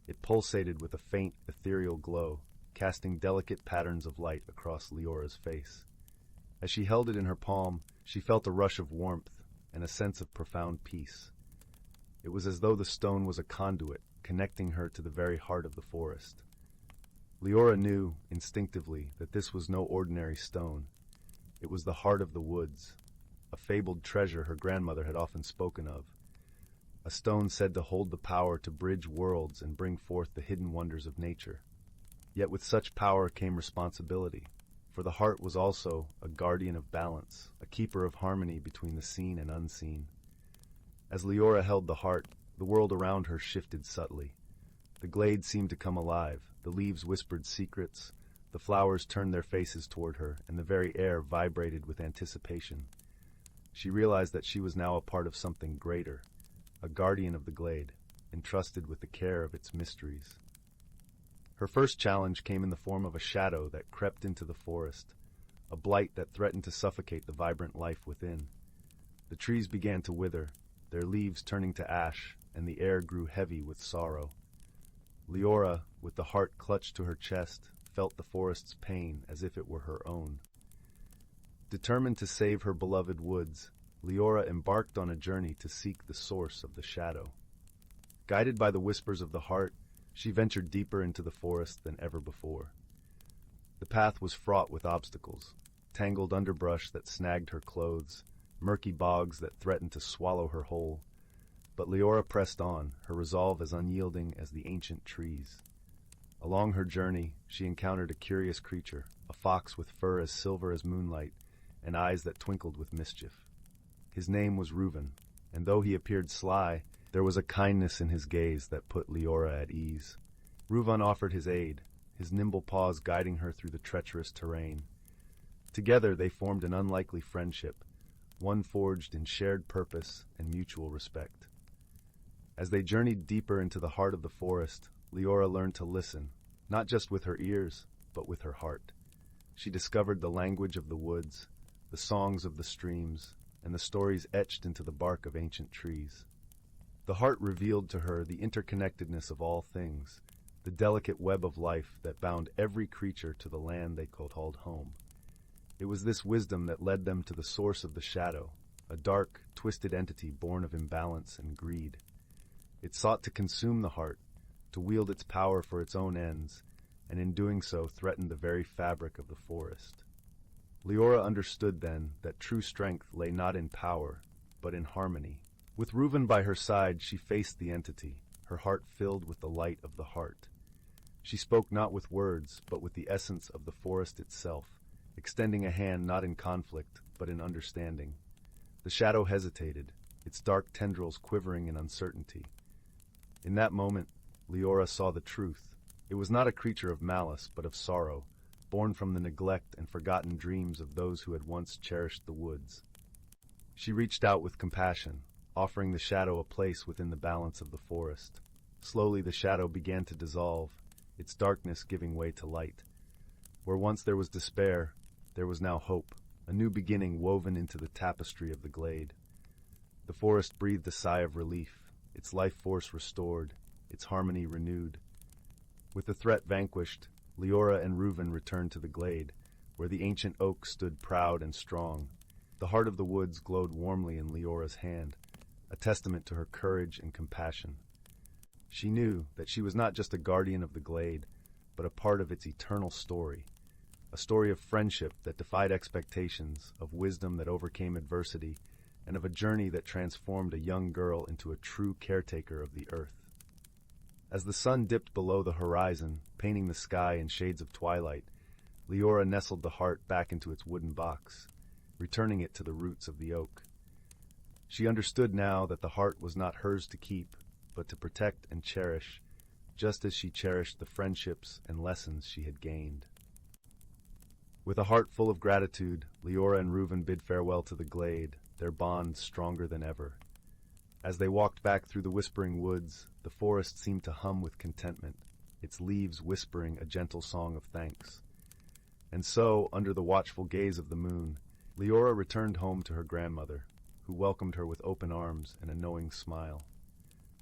S1: It pulsated with a faint, ethereal glow, casting delicate patterns of light across Leora's face. As she held it in her palm, she felt a rush of warmth and a sense of profound peace. It was as though the stone was a conduit, connecting her to the very heart of the forest. Leora knew, instinctively, that this was no ordinary stone. It was the heart of the woods, a fabled treasure her grandmother had often spoken of, a stone said to hold the power to bridge worlds and bring forth the hidden wonders of nature. Yet with such power came responsibility, for the heart was also a guardian of balance, a keeper of harmony between the seen and unseen. As Leora held the heart, the world around her shifted subtly. The glade seemed to come alive, the leaves whispered secrets, the flowers turned their faces toward her, and the very air vibrated with anticipation. She realized that she was now a part of something greater, a guardian of the glade, entrusted with the care of its mysteries. Her first challenge came in the form of a shadow that crept into the forest, a blight that threatened to suffocate the vibrant life within. The trees began to wither, their leaves turning to ash, and the air grew heavy with sorrow. Leora, with the heart clutched to her chest, felt the forest's pain as if it were her own. Determined to save her beloved woods, Leora embarked on a journey to seek the source of the shadow. Guided by the whispers of the heart, she ventured deeper into the forest than ever before. The path was fraught with obstacles, tangled underbrush that snagged her clothes, murky bogs that threatened to swallow her whole. But Leora pressed on, her resolve as unyielding as the ancient trees. Along her journey, she encountered a curious creature, a fox with fur as silver as moonlight and eyes that twinkled with mischief. His name was Reuven, and though he appeared sly, there was a kindness in his gaze that put Leora at ease. Reuven offered his aid, his nimble paws guiding her through the treacherous terrain. Together they formed an unlikely friendship, one forged in shared purpose and mutual respect. As they journeyed deeper into the heart of the forest, Leora learned to listen, not just with her ears, but with her heart. She discovered the language of the woods, the songs of the streams, and the stories etched into the bark of ancient trees. The heart revealed to her the interconnectedness of all things, the delicate web of life that bound every creature to the land they called home. It was this wisdom that led them to the source of the shadow, a dark, twisted entity born of imbalance and greed. It sought to consume the heart, to wield its power for its own ends, and in doing so threatened the very fabric of the forest. Leora understood then that true strength lay not in power, but in harmony. With Reuven by her side, she faced the entity, her heart filled with the light of the heart. She spoke not with words, but with the essence of the forest itself, extending a hand not in conflict, but in understanding. The shadow hesitated, its dark tendrils quivering in uncertainty. In that moment, Leora saw the truth. It was not a creature of malice, but of sorrow, born from the neglect and forgotten dreams of those who had once cherished the woods. She reached out with compassion, offering the shadow a place within the balance of the forest. Slowly the shadow began to dissolve, its darkness giving way to light. Where once there was despair, there was now hope, a new beginning woven into the tapestry of the glade. The forest breathed a sigh of relief, its life force restored, its harmony renewed. With the threat vanquished, Leora and Reuven returned to the glade, where the ancient oak stood proud and strong. The heart of the woods glowed warmly in Leora's hand, a testament to her courage and compassion. She knew that she was not just a guardian of the glade, but a part of its eternal story, a story of friendship that defied expectations, of wisdom that overcame adversity, and of a journey that transformed a young girl into a true caretaker of the earth. As the sun dipped below the horizon, painting the sky in shades of twilight, Leora nestled the heart back into its wooden box, returning it to the roots of the oak. She understood now that the heart was not hers to keep, but to protect and cherish, just as she cherished the friendships and lessons she had gained. With a heart full of gratitude, Leora and Reuven bid farewell to the glade, their bond stronger than ever. As they walked back through the whispering woods, the forest seemed to hum with contentment, its leaves whispering a gentle song of thanks. And so, under the watchful gaze of the moon, Leora returned home to her grandmother, who welcomed her with open arms and a knowing smile.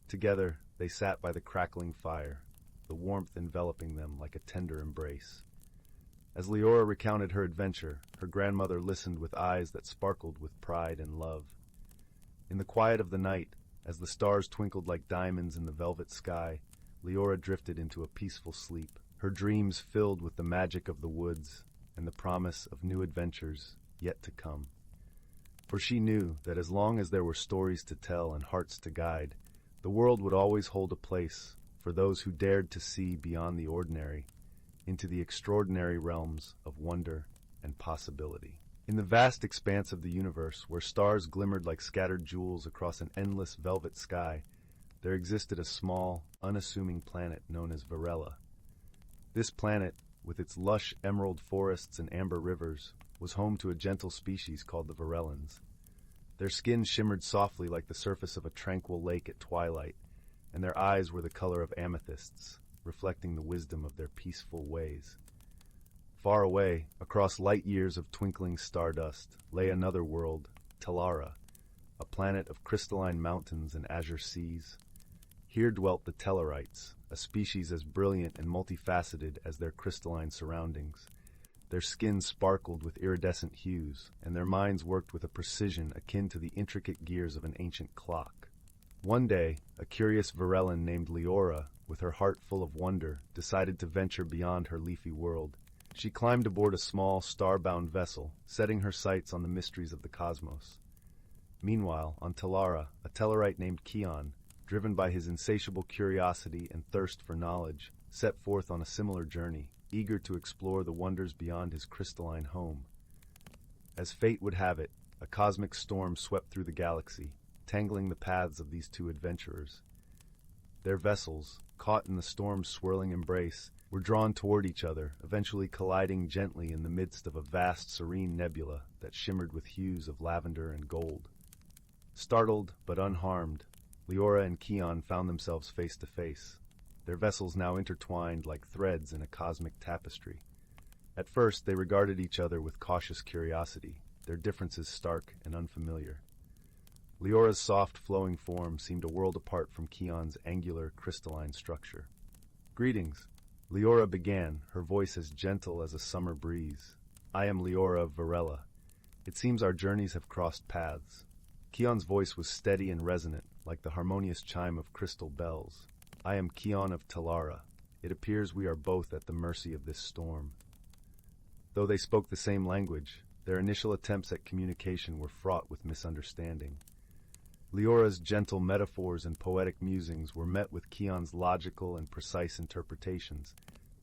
S1: Together, they sat by the crackling fire, the warmth enveloping them like a tender embrace. As Leora recounted her adventure, her grandmother listened with eyes that sparkled with pride and love. In the quiet of the night, as the stars twinkled like diamonds in the velvet sky, Leora drifted into a peaceful sleep, her dreams filled with the magic of the woods and the promise of new adventures yet to come. For she knew that as long as there were stories to tell and hearts to guide, the world would always hold a place for those who dared to see beyond the ordinary, into the extraordinary realms of wonder and possibility. In the vast expanse of the universe, where stars glimmered like scattered jewels across an endless velvet sky, there existed a small, unassuming planet known as Varela. This planet, with its lush emerald forests and amber rivers, was home to a gentle species called the Varellans. Their skin shimmered softly like the surface of a tranquil lake at twilight, and their eyes were the color of amethysts, reflecting the wisdom of their peaceful ways. Far away, across light years of twinkling stardust, lay another world, Tellara, a planet of crystalline mountains and azure seas. Here dwelt the Tellarites, a species as brilliant and multifaceted as their crystalline surroundings. Their skin sparkled with iridescent hues, and their minds worked with a precision akin to the intricate gears of an ancient clock. One day, a curious Varellan named Leora, with her heart full of wonder, decided to venture beyond her leafy world. She climbed aboard a small, star-bound vessel, setting her sights on the mysteries of the cosmos. Meanwhile, on Tellara, a Tellarite named Keon, driven by his insatiable curiosity and thirst for knowledge, set forth on a similar journey, eager to explore the wonders beyond his crystalline home. As fate would have it, a cosmic storm swept through the galaxy, tangling the paths of these two adventurers. Their vessels, caught in the storm's swirling embrace, were drawn toward each other, eventually colliding gently in the midst of a vast, serene nebula that shimmered with hues of lavender and gold. Startled but unharmed, Leora and Keon found themselves face to face, their vessels now intertwined like threads in a cosmic tapestry. At first, they regarded each other with cautious curiosity, their differences stark and unfamiliar. Leora's soft, flowing form seemed a world apart from Keon's angular, crystalline structure. Greetings. Leora began, her voice as gentle as a summer breeze. I am Leora of Varela. It seems our journeys have crossed paths. Keon's voice was steady and resonant, like the harmonious chime of crystal bells. I am Keon of Talara. It appears we are both at the mercy of this storm. Though they spoke the same language, their initial attempts at communication were fraught with misunderstanding. Leora's gentle metaphors and poetic musings were met with Keon's logical and precise interpretations,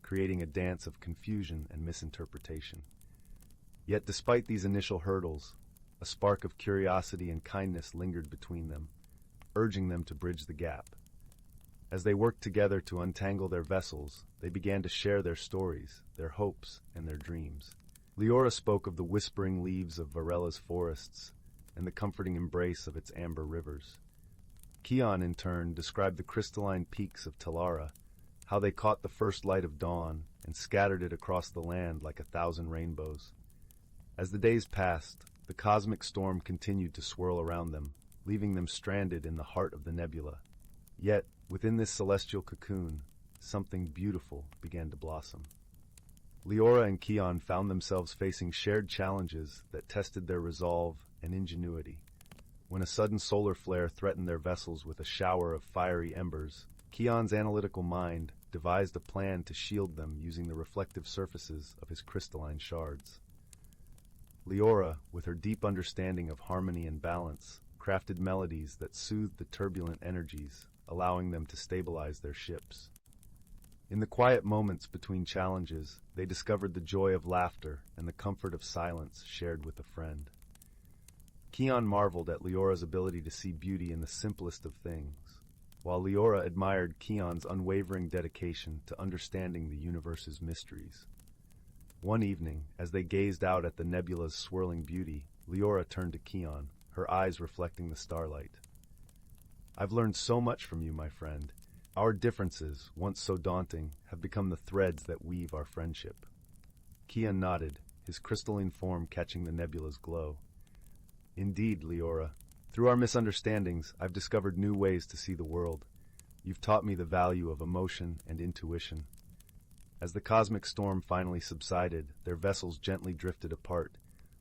S1: creating a dance of confusion and misinterpretation. Yet despite these initial hurdles, a spark of curiosity and kindness lingered between them, urging them to bridge the gap. As they worked together to untangle their vessels, they began to share their stories, their hopes, and their dreams. Leora spoke of the whispering leaves of Varela's forests and the comforting embrace of its amber rivers. Keon, in turn, described the crystalline peaks of Talara, how they caught the first light of dawn and scattered it across the land like 1,000 rainbows. As the days passed, the cosmic storm continued to swirl around them, leaving them stranded in the heart of the nebula. Yet, within this celestial cocoon, something beautiful began to blossom. Leora and Keon found themselves facing shared challenges that tested their resolve and ingenuity. When a sudden solar flare threatened their vessels with a shower of fiery embers, Keon's analytical mind devised a plan to shield them using the reflective surfaces of his crystalline shards. Leora, with her deep understanding of harmony and balance, crafted melodies that soothed the turbulent energies, allowing them to stabilize their ships. In the quiet moments between challenges, they discovered the joy of laughter and the comfort of silence shared with a friend. Keon marveled at Leora's ability to see beauty in the simplest of things, while Leora admired Keon's unwavering dedication to understanding the universe's mysteries. One evening, as they gazed out at the nebula's swirling beauty, Leora turned to Keon, her eyes reflecting the starlight. I've learned so much from you, my friend. Our differences, once so daunting, have become the threads that weave our friendship. Keon nodded, his crystalline form catching the nebula's glow. Indeed, Leora. Through our misunderstandings, I've discovered new ways to see the world. You've taught me the value of emotion and intuition. As the cosmic storm finally subsided, their vessels gently drifted apart,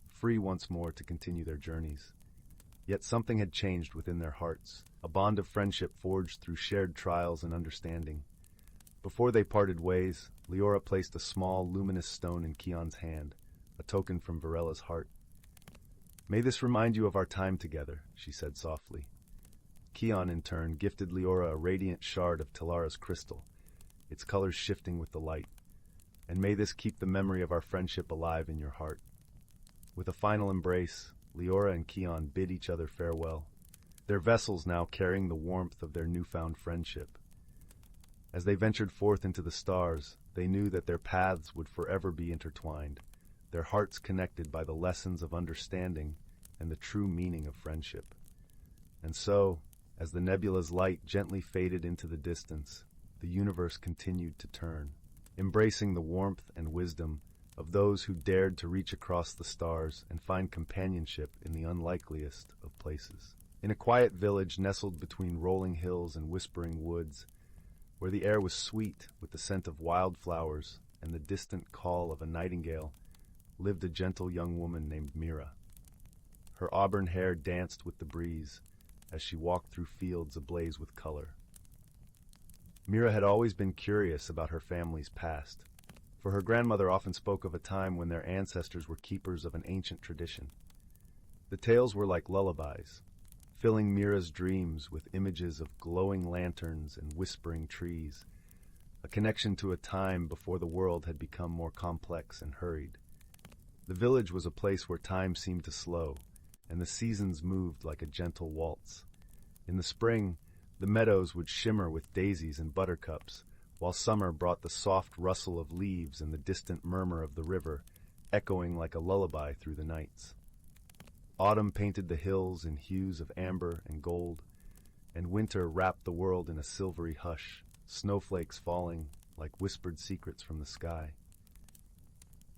S1: free once more to continue their journeys. Yet something had changed within their hearts, a bond of friendship forged through shared trials and understanding. Before they parted ways, Leora placed a small, luminous stone in Keon's hand, a token from Varela's heart. May this remind you of our time together, she said softly. Keon, in turn, gifted Leora a radiant shard of Talara's crystal, its colors shifting with the light. And may this keep the memory of our friendship alive in your heart. With a final embrace, Leora and Keon bid each other farewell, their vessels now carrying the warmth of their newfound friendship. As they ventured forth into the stars, they knew that their paths would forever be intertwined, their hearts connected by the lessons of understanding and the true meaning of friendship. And so, as the nebula's light gently faded into the distance, the universe continued to turn, embracing the warmth and wisdom of those who dared to reach across the stars and find companionship in the unlikeliest of places. In a quiet village nestled between rolling hills and whispering woods, where the air was sweet with the scent of wildflowers and the distant call of a nightingale, lived a gentle young woman named Mira. Her auburn hair danced with the breeze as she walked through fields ablaze with color. Mira had always been curious about her family's past, for her grandmother often spoke of a time when their ancestors were keepers of an ancient tradition. The tales were like lullabies, filling Mira's dreams with images of glowing lanterns and whispering trees, a connection to a time before the world had become more complex and hurried. The village was a place where time seemed to slow, and the seasons moved like a gentle waltz. In the spring, the meadows would shimmer with daisies and buttercups, while summer brought the soft rustle of leaves and the distant murmur of the river, echoing like a lullaby through the nights. Autumn painted the hills in hues of amber and gold, and winter wrapped the world in a silvery hush, snowflakes falling like whispered secrets from the sky.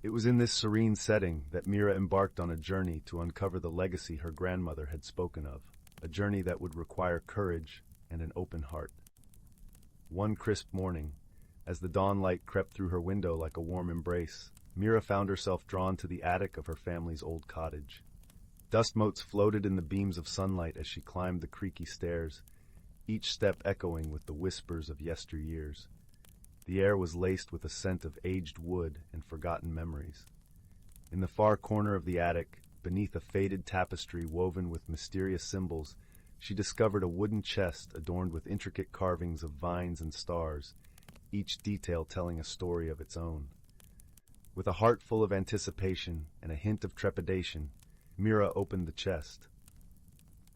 S1: It was in this serene setting that Mira embarked on a journey to uncover the legacy her grandmother had spoken of, a journey that would require courage and an open heart. One crisp morning, As the dawn light crept through her window like a warm embrace, Mira found herself drawn to the attic of her family's old cottage. Dust motes floated in the beams of sunlight as she climbed the creaky stairs, each step echoing with the whispers of yesteryears. The air was laced with a scent of aged wood and forgotten memories. In the far corner of the attic, beneath a faded tapestry woven with mysterious symbols, she discovered a wooden chest adorned with intricate carvings of vines and stars, each detail telling a story of its own. With a heart full of anticipation and a hint of trepidation, Mira opened the chest.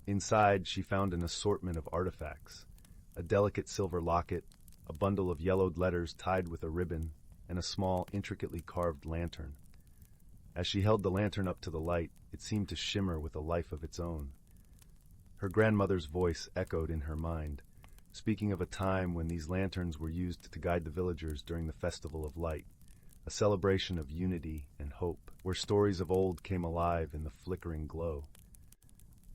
S1: Inside, she found an assortment of artifacts: a delicate silver locket, a bundle of yellowed letters tied with a ribbon, and a small, intricately carved lantern. As she held the lantern up to the light, it seemed to shimmer with a life of its own. Her grandmother's voice echoed in her mind, speaking of a time when these lanterns were used to guide the villagers during the Festival of Light, a celebration of unity and hope, where stories of old came alive in the flickering glow.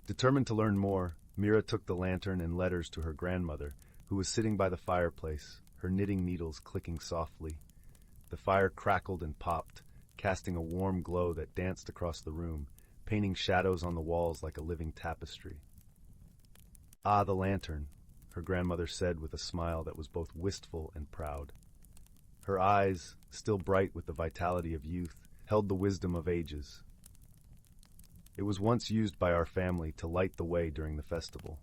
S1: Determined to learn more, Mira took the lantern and letters to her grandmother, who was sitting by the fireplace, her knitting needles clicking softly. The fire crackled and popped, casting a warm glow that danced across the room, painting shadows on the walls like a living tapestry. "Ah, the lantern," her grandmother said with a smile that was both wistful and proud. Her eyes, still bright with the vitality of youth, held the wisdom of ages. "It was once used by our family to light the way during the festival.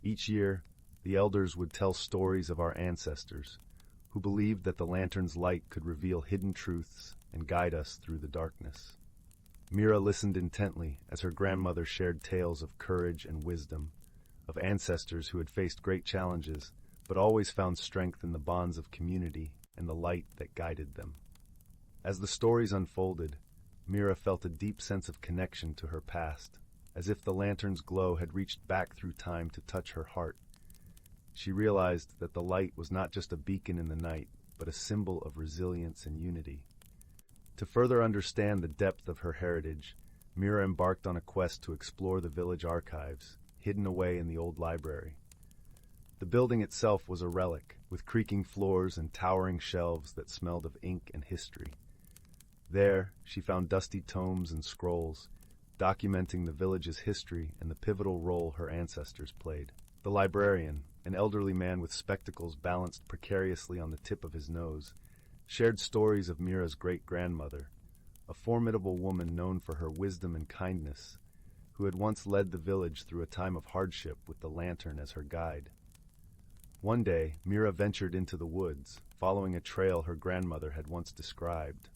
S1: Each year, the elders would tell stories of our ancestors, who believed that the lantern's light could reveal hidden truths and guide us through the darkness." Mira listened intently as her grandmother shared tales of courage and wisdom, of ancestors who had faced great challenges, but always found strength in the bonds of community and the light that guided them. As the stories unfolded, Mira felt a deep sense of connection to her past, as if the lantern's glow had reached back through time to touch her heart. She realized that the light was not just a beacon in the night, but a symbol of resilience and unity. To further understand the depth of her heritage, Mira embarked on a quest to explore the village archives, hidden away in the old library. The building itself was a relic, with creaking floors and towering shelves that smelled of ink and history. There, she found dusty tomes and scrolls, documenting the village's history and the pivotal role her ancestors played. The librarian, an elderly man with spectacles balanced precariously on the tip of his nose, shared stories of Mira's great-grandmother, a formidable woman known for her wisdom and kindness, who had once led the village through a time of hardship with the lantern as her guide. One day, Mira ventured into the woods, following a trail her grandmother had once described.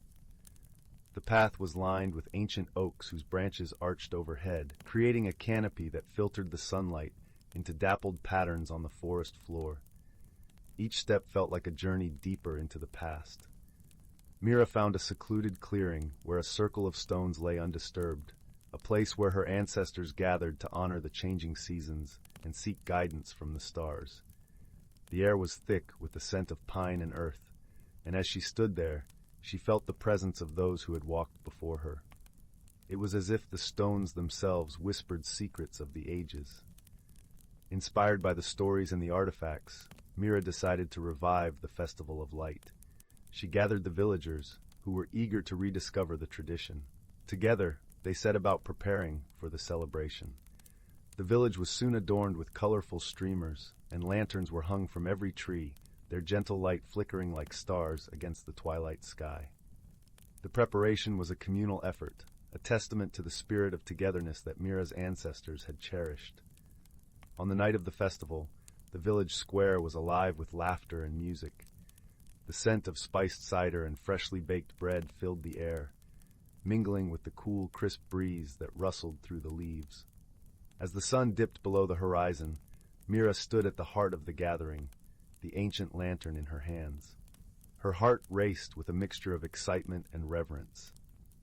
S1: The path was lined with ancient oaks whose branches arched overhead, creating a canopy that filtered the sunlight into dappled patterns on the forest floor. Each step felt like a journey deeper into the past. Mira found a secluded clearing where a circle of stones lay undisturbed, a place where her ancestors gathered to honor the changing seasons and seek guidance from the stars. The air was thick with the scent of pine and earth, and as she stood there, she felt the presence of those who had walked before her. It was as if the stones themselves whispered secrets of the ages. Inspired by the stories and the artifacts, Mira decided to revive the Festival of Light. She gathered the villagers, who were eager to rediscover the tradition. Together, they set about preparing for the celebration. The village was soon adorned with colorful streamers, and lanterns were hung from every tree, their gentle light flickering like stars against the twilight sky. The preparation was a communal effort, a testament to the spirit of togetherness that Mira's ancestors had cherished. On the night of the festival, the village square was alive with laughter and music. The scent of spiced cider and freshly baked bread filled the air, mingling with the cool, crisp breeze that rustled through the leaves. As the sun dipped below the horizon, Mira stood at the heart of the gathering, the ancient lantern in her hands. Her heart raced with a mixture of excitement and reverence.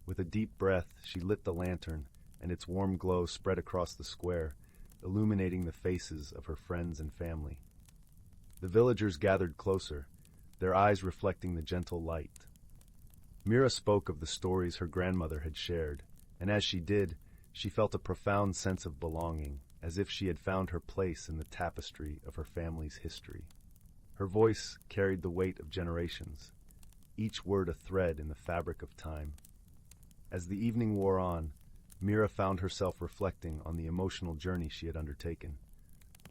S1: With a deep breath, she lit the lantern, and its warm glow spread across the square, illuminating the faces of her friends and family. The villagers gathered closer, their eyes reflecting the gentle light. Mira spoke of the stories her grandmother had shared, and as she did, she felt a profound sense of belonging, as if she had found her place in the tapestry of her family's history. Her voice carried the weight of generations, each word a thread in the fabric of time. As the evening wore on, Mira found herself reflecting on the emotional journey she had undertaken.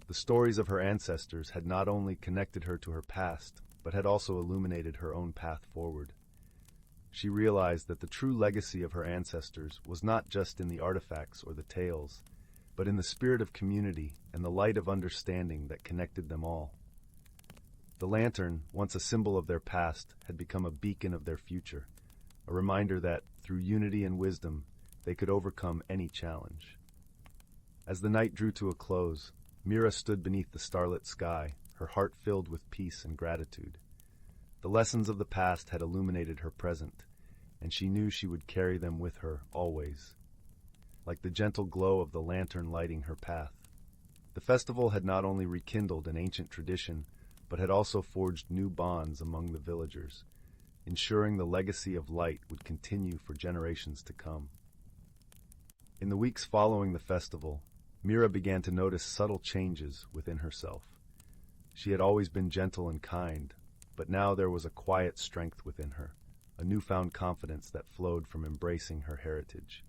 S1: The stories of her ancestors had not only connected her to her past, but had also illuminated her own path forward. She realized that the true legacy of her ancestors was not just in the artifacts or the tales, but in the spirit of community and the light of understanding that connected them all. The lantern, once a symbol of their past, had become a beacon of their future, a reminder that, through unity and wisdom, they could overcome any challenge. As the night drew to a close, Mira stood beneath the starlit sky, her heart filled with peace and gratitude. The lessons of the past had illuminated her present, and she knew she would carry them with her always, like the gentle glow of the lantern lighting her path. The festival had not only rekindled an ancient tradition, but had also forged new bonds among the villagers, ensuring the legacy of light would continue for generations to come. In the weeks following the festival, Mira began to notice subtle changes within herself. She had always been gentle and kind, but now there was a quiet strength within her, a newfound confidence that flowed from embracing her heritage.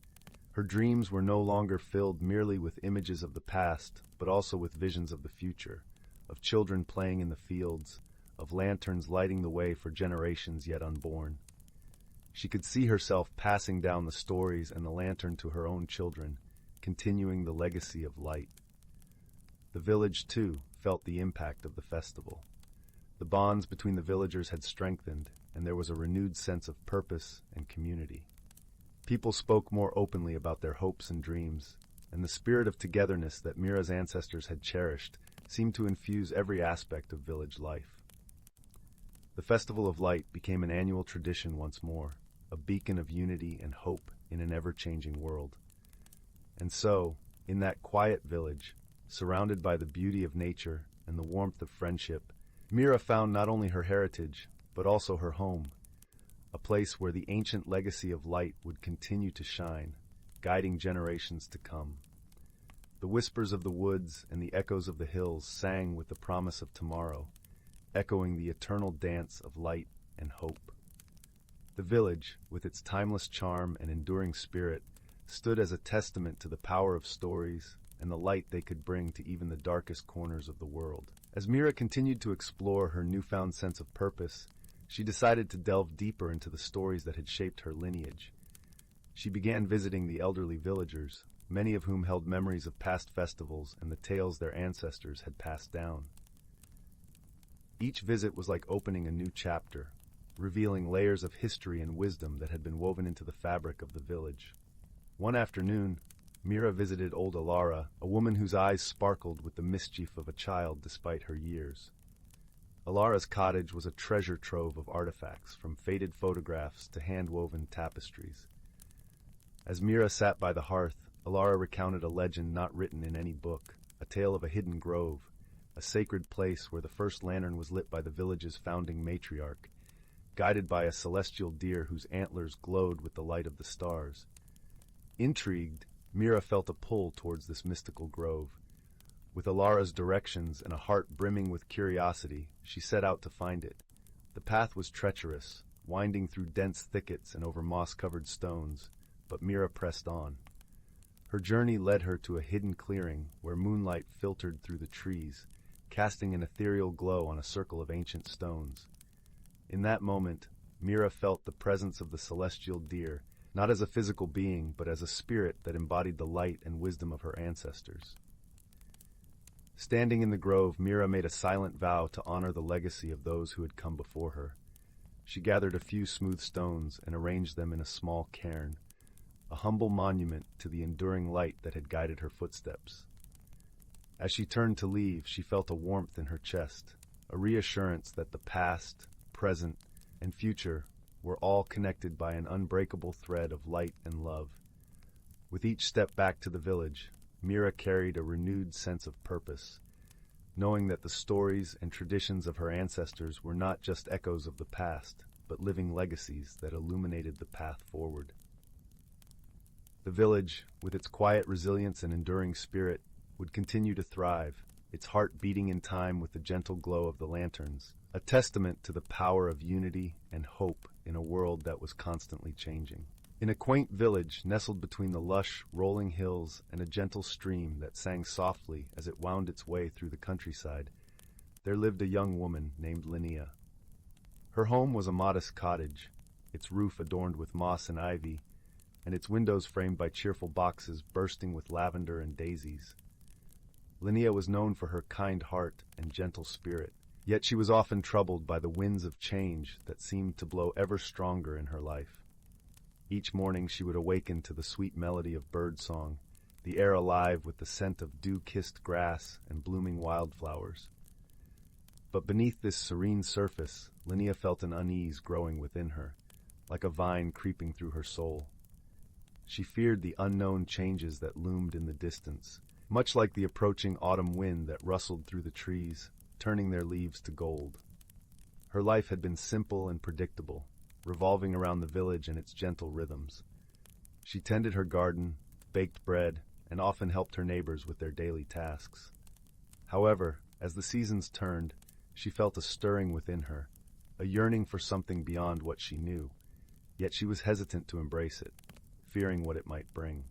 S1: Her dreams were no longer filled merely with images of the past, but also with visions of the future, of children playing in the fields, of lanterns lighting the way for generations yet unborn. She could see herself passing down the stories and the lantern to her own children, continuing the legacy of light. The village, too, felt the impact of the festival. The bonds between the villagers had strengthened, and there was a renewed sense of purpose and community. People spoke more openly about their hopes and dreams, and the spirit of togetherness that Mira's ancestors had cherished seemed to infuse every aspect of village life. The Festival of Light became an annual tradition once more, a beacon of unity and hope in an ever-changing world. And so, in that quiet village, surrounded by the beauty of nature and the warmth of friendship, Mira found not only her heritage, but also her home, a place where the ancient legacy of light would continue to shine, guiding generations to come. The whispers of the woods and the echoes of the hills sang with the promise of tomorrow, echoing the eternal dance of light and hope. The village, with its timeless charm and enduring spirit, stood as a testament to the power of stories and the light they could bring to even the darkest corners of the world. As Mira continued to explore her newfound sense of purpose, she decided to delve deeper into the stories that had shaped her lineage. She began visiting the elderly villagers, many of whom held memories of past festivals and the tales their ancestors had passed down. Each visit was like opening a new chapter, revealing layers of history and wisdom that had been woven into the fabric of the village. One afternoon, Mira visited old Alara, a woman whose eyes sparkled with the mischief of a child despite her years. Alara's cottage was a treasure trove of artifacts, from faded photographs to hand-woven tapestries. As Mira sat by the hearth, Alara recounted a legend not written in any book, a tale of a hidden grove, a sacred place where the first lantern was lit by the village's founding matriarch, guided by a celestial deer whose antlers glowed with the light of the stars. Intrigued, Mira felt a pull towards this mystical grove. With Alara's directions and a heart brimming with curiosity, she set out to find it. The path was treacherous, winding through dense thickets and over moss-covered stones, but Mira pressed on. Her journey led her to a hidden clearing where moonlight filtered through the trees, casting an ethereal glow on a circle of ancient stones. In that moment, Mira felt the presence of the celestial deer, not as a physical being, but as a spirit that embodied the light and wisdom of her ancestors. Standing in the grove, Mira made a silent vow to honor the legacy of those who had come before her. She gathered a few smooth stones and arranged them in a small cairn, a humble monument to the enduring light that had guided her footsteps. As she turned to leave, she felt a warmth in her chest, a reassurance that the past, present, and future were all connected by an unbreakable thread of light and love. With each step back to the village, Mira carried a renewed sense of purpose, knowing that the stories and traditions of her ancestors were not just echoes of the past, but living legacies that illuminated the path forward. The village, with its quiet resilience and enduring spirit, would continue to thrive, its heart beating in time with the gentle glow of the lanterns, a testament to the power of unity and hope in a world that was constantly changing. In a quaint village nestled between the lush, rolling hills and a gentle stream that sang softly as it wound its way through the countryside, there lived a young woman named Linnea. Her home was a modest cottage, its roof adorned with moss and ivy, and its windows framed by cheerful boxes bursting with lavender and daisies. Linnea was known for her kind heart and gentle spirit, yet she was often troubled by the winds of change that seemed to blow ever stronger in her life. Each morning she would awaken to the sweet melody of birdsong, the air alive with the scent of dew-kissed grass and blooming wildflowers. But beneath this serene surface, Linnea felt an unease growing within her, like a vine creeping through her soul. She feared the unknown changes that loomed in the distance, much like the approaching autumn wind that rustled through the trees, turning their leaves to gold. Her life had been simple and predictable, revolving around the village and its gentle rhythms. She tended her garden, baked bread, and often helped her neighbors with their daily tasks. However, as the seasons turned, she felt a stirring within her, a yearning for something beyond what she knew, yet she was hesitant to embrace it, fearing what it might bring.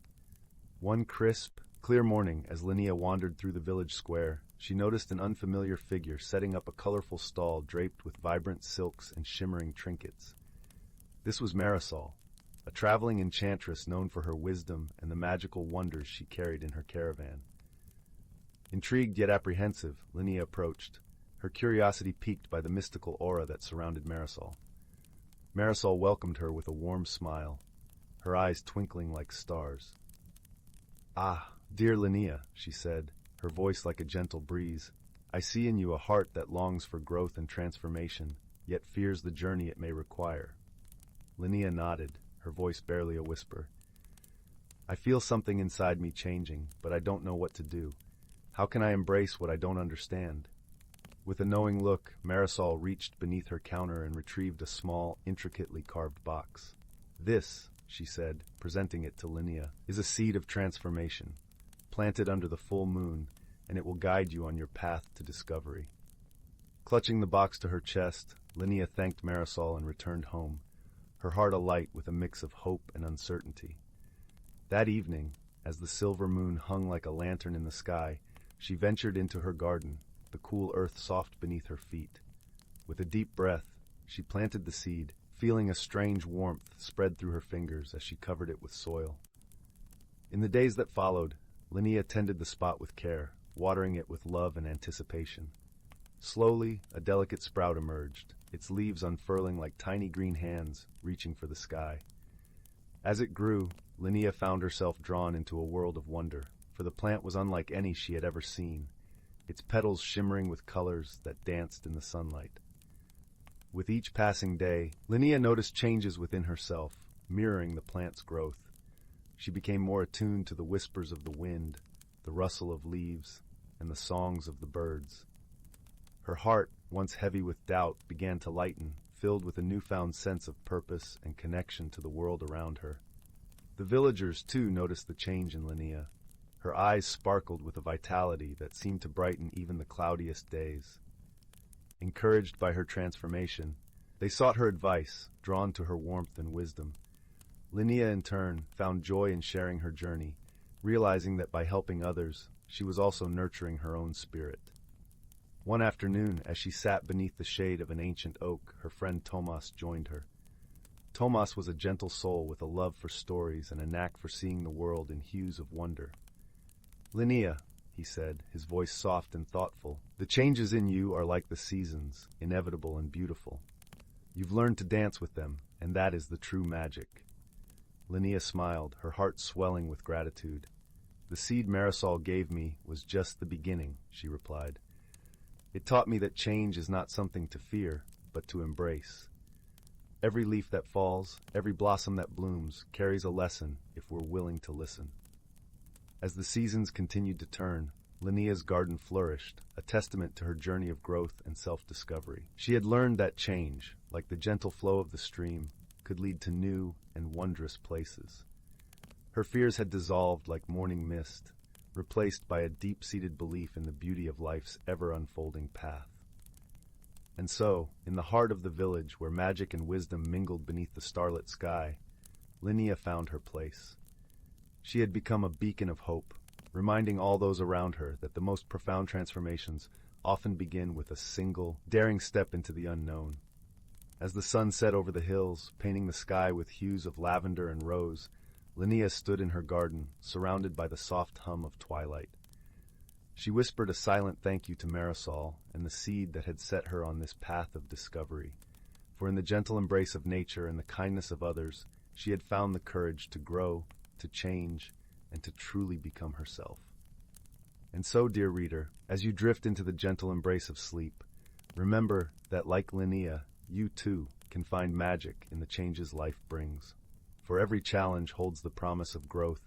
S1: One crisp, clear morning, as Linnea wandered through the village square, she noticed an unfamiliar figure setting up a colorful stall draped with vibrant silks and shimmering trinkets. This was Marisol, a traveling enchantress known for her wisdom and the magical wonders she carried in her caravan. Intrigued yet apprehensive, Linnea approached, her curiosity piqued by the mystical aura that surrounded Marisol. Marisol welcomed her with a warm smile, her eyes twinkling like stars. "Ah, dear Linnea," she said, her voice like a gentle breeze, "I see in you a heart that longs for growth and transformation, yet fears the journey it may require." Linnea nodded, her voice barely a whisper. "I feel something inside me changing, but I don't know what to do. How can I embrace what I don't understand?" With a knowing look, Marisol reached beneath her counter and retrieved a small, intricately carved box. "This," she said, presenting it to Linnea, "is a seed of transformation. Plant it under the full moon, and it will guide you on your path to discovery." Clutching the box to her chest, Linnea thanked Marisol and returned home, her heart alight with a mix of hope and uncertainty. That evening, as the silver moon hung like a lantern in the sky, she ventured into her garden, the cool earth soft beneath her feet. With a deep breath, she planted the seed, feeling a strange warmth spread through her fingers as she covered it with soil. In the days that followed, Linnea tended the spot with care, watering it with love and anticipation. Slowly, a delicate sprout emerged, its leaves unfurling like tiny green hands reaching for the sky. As it grew, Linnea found herself drawn into a world of wonder, for the plant was unlike any she had ever seen, its petals shimmering with colors that danced in the sunlight. With each passing day, Linnea noticed changes within herself, mirroring the plant's growth. She became more attuned to the whispers of the wind, the rustle of leaves, and the songs of the birds. Her heart, once heavy with doubt, began to lighten, filled with a newfound sense of purpose and connection to the world around her. The villagers, too, noticed the change in Linnea. Her eyes sparkled with a vitality that seemed to brighten even the cloudiest days. Encouraged by her transformation, they sought her advice, drawn to her warmth and wisdom. Linnea, in turn, found joy in sharing her journey, realizing that by helping others, she was also nurturing her own spirit. One afternoon, as she sat beneath the shade of an ancient oak, her friend Tomas joined her. Tomas was a gentle soul with a love for stories and a knack for seeing the world in hues of wonder. "Linnea," he said, his voice soft and thoughtful, "the changes in you are like the seasons, inevitable and beautiful. You've learned to dance with them, and that is the true magic." Linnea smiled, her heart swelling with gratitude. "The seed Marisol gave me was just the beginning," she replied. "It taught me that change is not something to fear, but to embrace. Every leaf that falls, every blossom that blooms, carries a lesson if we're willing to listen." As the seasons continued to turn, Linnea's garden flourished, a testament to her journey of growth and self-discovery. She had learned that change, like the gentle flow of the stream, could lead to new and wondrous places. Her fears had dissolved like morning mist, replaced by a deep-seated belief in the beauty of life's ever-unfolding path. And so, in the heart of the village where magic and wisdom mingled beneath the starlit sky, Linnea found her place. She had become a beacon of hope, reminding all those around her that the most profound transformations often begin with a single, daring step into the unknown. As the sun set over the hills, painting the sky with hues of lavender and rose, Linnea stood in her garden, surrounded by the soft hum of twilight. She whispered a silent thank you to Marisol and the seed that had set her on this path of discovery, for in the gentle embrace of nature and the kindness of others, she had found the courage to grow, to change, and to truly become herself. And so, dear reader, as you drift into the gentle embrace of sleep, remember that, like Linnea, you too can find magic in the changes life brings. For every challenge holds the promise of growth,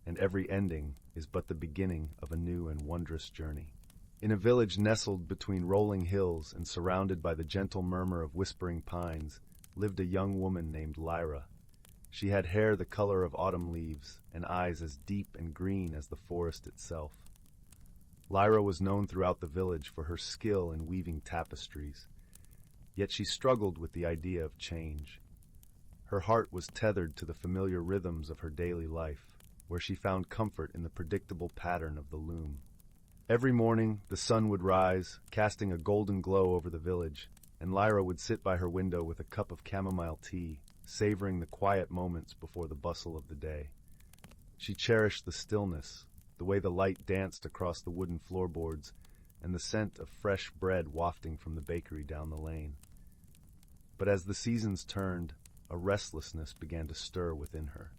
S1: and every ending is but the beginning of a new and wondrous journey. In a village nestled between rolling hills and surrounded by the gentle murmur of whispering pines, lived a young woman named Lyra. She had hair the color of autumn leaves and eyes as deep and green as the forest itself. Lyra was known throughout the village for her skill in weaving tapestries, yet she struggled with the idea of change. Her heart was tethered to the familiar rhythms of her daily life, where she found comfort in the predictable pattern of the loom. Every morning, the sun would rise, casting a golden glow over the village, and Lyra would sit by her window with a cup of chamomile tea, savoring the quiet moments before the bustle of the day. She cherished the stillness, the way the light danced across the wooden floorboards, and the scent of fresh bread wafting from the bakery down the lane. But as the seasons turned, a restlessness began to stir within her.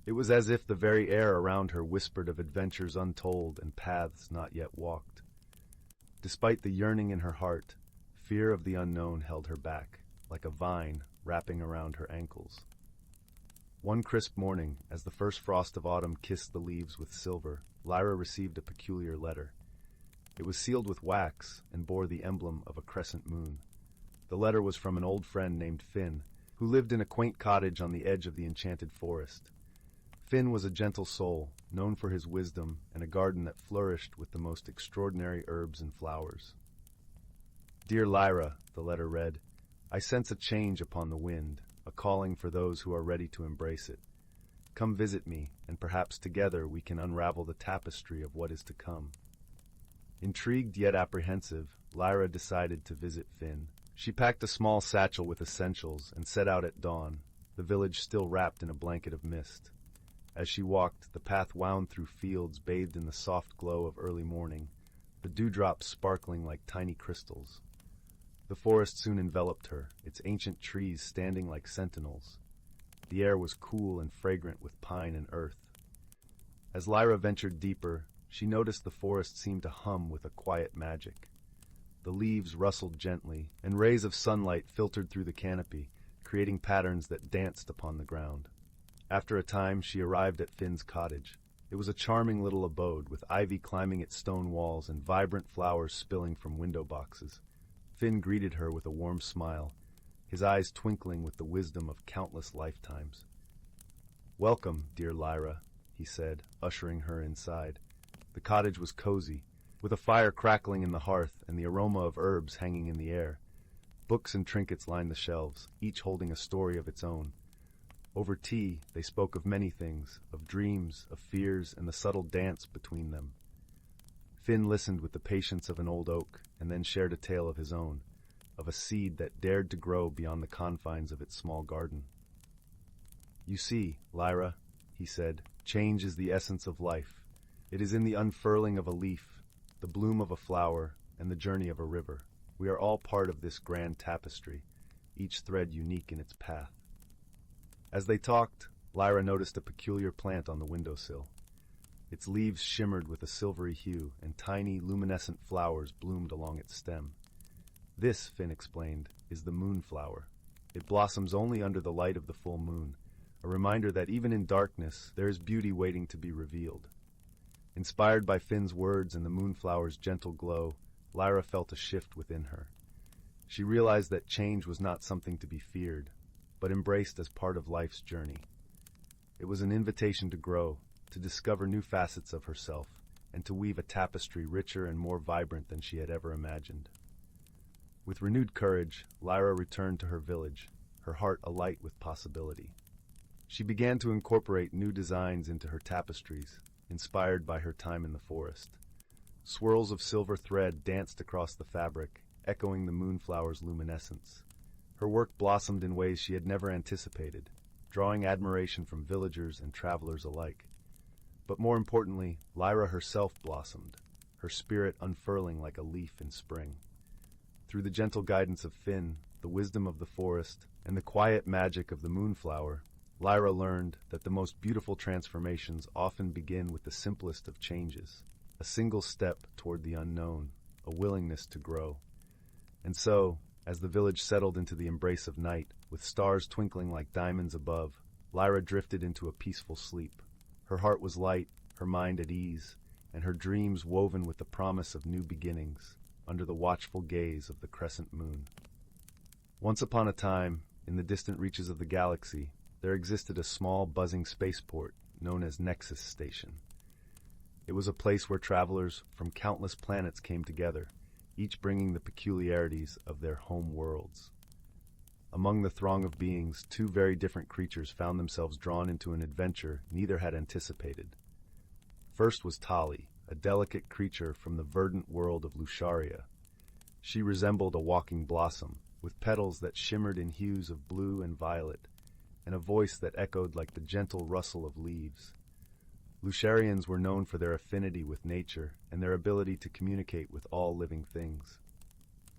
S1: It was as if the very air around her whispered of adventures untold and paths not yet walked. Despite the yearning in her heart, fear of the unknown held her back, like a vine wrapping around her ankles. One crisp morning, as the first frost of autumn kissed the leaves with silver, Lyra received a peculiar letter. It was sealed with wax and bore the emblem of a crescent moon. The letter was from an old friend named Finn, who lived in a quaint cottage on the edge of the enchanted forest. Finn was a gentle soul, known for his wisdom and a garden that flourished with the most extraordinary herbs and flowers. Dear Lyra, the letter read, I sense a change upon the wind, a calling for those who are ready to embrace it. Come visit me, and perhaps together we can unravel the tapestry of what is to come. Intrigued yet apprehensive, Lyra decided to visit Finn. She packed a small satchel with essentials and set out at dawn, the village still wrapped in a blanket of mist. As she walked, the path wound through fields bathed in the soft glow of early morning, the dewdrops sparkling like tiny crystals. The forest soon enveloped her, its ancient trees standing like sentinels. The air was cool and fragrant with pine and earth. As Lyra ventured deeper, she noticed the forest seemed to hum with a quiet magic. The leaves rustled gently, and rays of sunlight filtered through the canopy, creating patterns that danced upon the ground. After a time, she arrived at Finn's cottage. It was a charming little abode, with ivy climbing its stone walls and vibrant flowers spilling from window boxes. Finn greeted her with a warm smile, his eyes twinkling with the wisdom of countless lifetimes. Welcome, dear Lyra, he said, ushering her inside. The cottage was cozy, with a fire crackling in the hearth and the aroma of herbs hanging in the air. Books and trinkets lined the shelves, each holding a story of its own. Over tea, they spoke of many things, of dreams, of fears, and the subtle dance between them. Finn listened with the patience of an old oak, and then shared a tale of his own, of a seed that dared to grow beyond the confines of its small garden. You see, Lyra, he said, change is the essence of life. It is in the unfurling of a leaf, the bloom of a flower, and the journey of a river. We are all part of this grand tapestry, each thread unique in its path. As they talked, Lyra noticed a peculiar plant on the windowsill. Its leaves shimmered with a silvery hue, and tiny, luminescent flowers bloomed along its stem. This, Finn explained, is the moonflower. It blossoms only under the light of the full moon, a reminder that even in darkness, there is beauty waiting to be revealed. Inspired by Finn's words and the moonflower's gentle glow, Lyra felt a shift within her. She realized that change was not something to be feared, but embraced as part of life's journey. It was an invitation to grow, to discover new facets of herself, and to weave a tapestry richer and more vibrant than she had ever imagined. With renewed courage, Lyra returned to her village, her heart alight with possibility. She began to incorporate new designs into her tapestries, inspired by her time in the forest. Swirls of silver thread danced across the fabric, echoing the moonflower's luminescence. Her work blossomed in ways she had never anticipated, drawing admiration from villagers and travelers alike. But more importantly, Lyra herself blossomed, her spirit unfurling like a leaf in spring. Through the gentle guidance of Finn, the wisdom of the forest, and the quiet magic of the moonflower, Lyra learned that the most beautiful transformations often begin with the simplest of changes, a single step toward the unknown, a willingness to grow. And so, as the village settled into the embrace of night, with stars twinkling like diamonds above, Lyra drifted into a peaceful sleep. Her heart was light, her mind at ease, and her dreams woven with the promise of new beginnings, under the watchful gaze of the crescent moon. Once upon a time, in the distant reaches of the galaxy, there existed a small, buzzing spaceport known as Nexus Station. It was a place where travelers from countless planets came together, each bringing the peculiarities of their home worlds. Among the throng of beings, two very different creatures found themselves drawn into an adventure neither had anticipated. First was Tali, a delicate creature from the verdant world of Lusharia. She resembled a walking blossom, with petals that shimmered in hues of blue and violet, and a voice that echoed like the gentle rustle of leaves. Lusharians were known for their affinity with nature and their ability to communicate with all living things.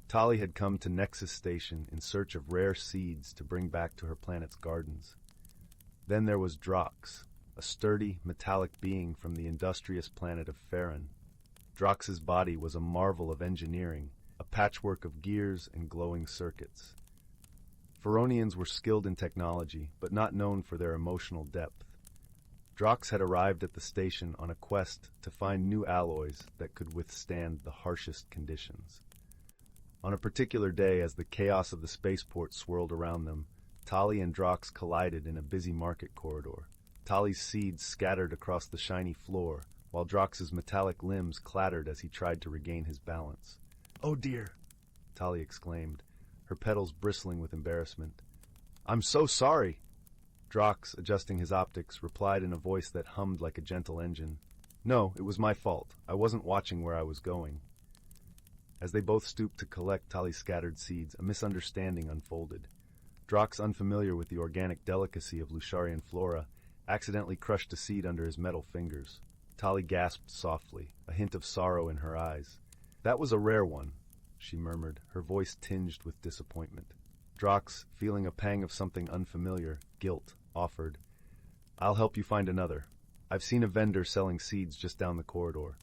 S1: Tali had come to Nexus Station in search of rare seeds to bring back to her planet's gardens. Then there was Drox, a sturdy, metallic being from the industrious planet of Farron. Drox's body was a marvel of engineering, a patchwork of gears and glowing circuits. Faronians were skilled in technology, but not known for their emotional depth. Drox had arrived at the station on a quest to find new alloys that could withstand the harshest conditions. On a particular day, as the chaos of the spaceport swirled around them, Tali and Drox collided in a busy market corridor. Tali's seeds scattered across the shiny floor, while Drox's metallic limbs clattered as he tried to regain his balance. "Oh dear," Tali exclaimed, her petals bristling with embarrassment. "I'm so sorry." Drox, adjusting his optics, replied in a voice that hummed like a gentle engine. "No, it was my fault. I wasn't watching where I was going." As they both stooped to collect Tali's scattered seeds, a misunderstanding unfolded. Drox, unfamiliar with the organic delicacy of Lusharian flora, accidentally crushed a seed under his metal fingers. Tali gasped softly, a hint of sorrow in her eyes. "That was a rare one," she murmured, her voice tinged with disappointment. Drox, feeling a pang of something unfamiliar, guilt, offered, "I'll help you find another. I've seen a vendor selling seeds just down the corridor."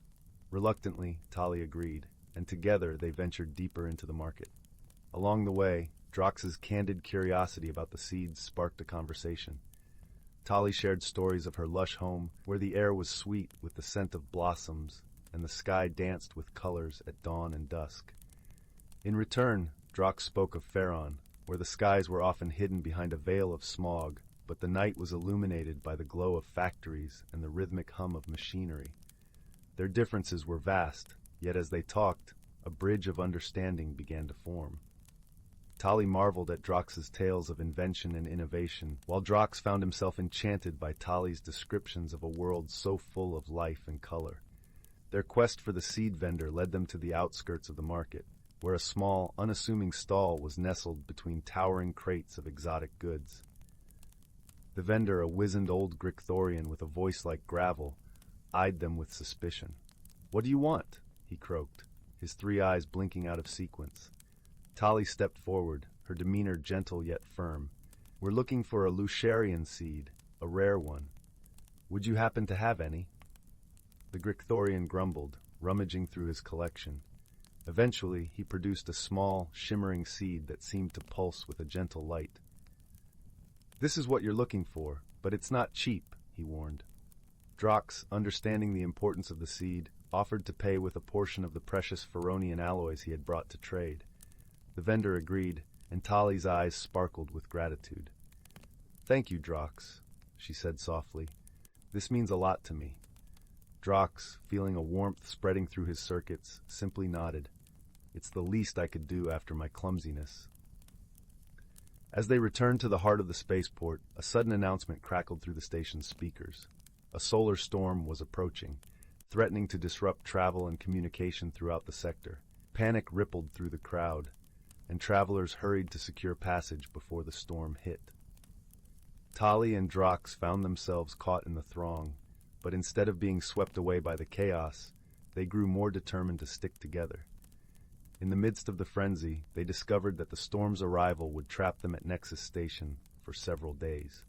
S1: Reluctantly, Tali agreed, and together they ventured deeper into the market. Along the way, Drox's candid curiosity about the seeds sparked a conversation. Tali shared stories of her lush home, where the air was sweet with the scent of blossoms, and the sky danced with colors at dawn and dusk. In return, Drox spoke of Farron, where the skies were often hidden behind a veil of smog, but the night was illuminated by the glow of factories and the rhythmic hum of machinery. Their differences were vast, yet as they talked, a bridge of understanding began to form. Tali marveled at Drox's tales of invention and innovation, while Drox found himself enchanted by Tali's descriptions of a world so full of life and color. Their quest for the seed vendor led them to the outskirts of the market, where a small, unassuming stall was nestled between towering crates of exotic goods. The vendor, a wizened old Gricthorian with a voice like gravel, eyed them with suspicion. "What do you want?" he croaked, his three eyes blinking out of sequence. Tali stepped forward, her demeanor gentle yet firm. "We're looking for a Lusharian seed, a rare one. Would you happen to have any?" The Gricthorian grumbled, rummaging through his collection. Eventually, he produced a small, shimmering seed that seemed to pulse with a gentle light. "This is what you're looking for, but it's not cheap," he warned. Drox, understanding the importance of the seed, offered to pay with a portion of the precious Faronian alloys he had brought to trade. The vendor agreed, and Tali's eyes sparkled with gratitude. "Thank you, Drox," she said softly. This means a lot to me." Drox, feeling a warmth spreading through his circuits, simply nodded. "It's the least I could do after my clumsiness." As they returned to the heart of the spaceport, a sudden announcement crackled through the station's speakers. A solar storm was approaching, threatening to disrupt travel and communication throughout the sector. Panic rippled through the crowd, and travelers hurried to secure passage before the storm hit. Tali and Drox found themselves caught in the throng, but instead of being swept away by the chaos, they grew more determined to stick together. In the midst of the frenzy, they discovered that the storm's arrival would trap them at Nexus Station for several days.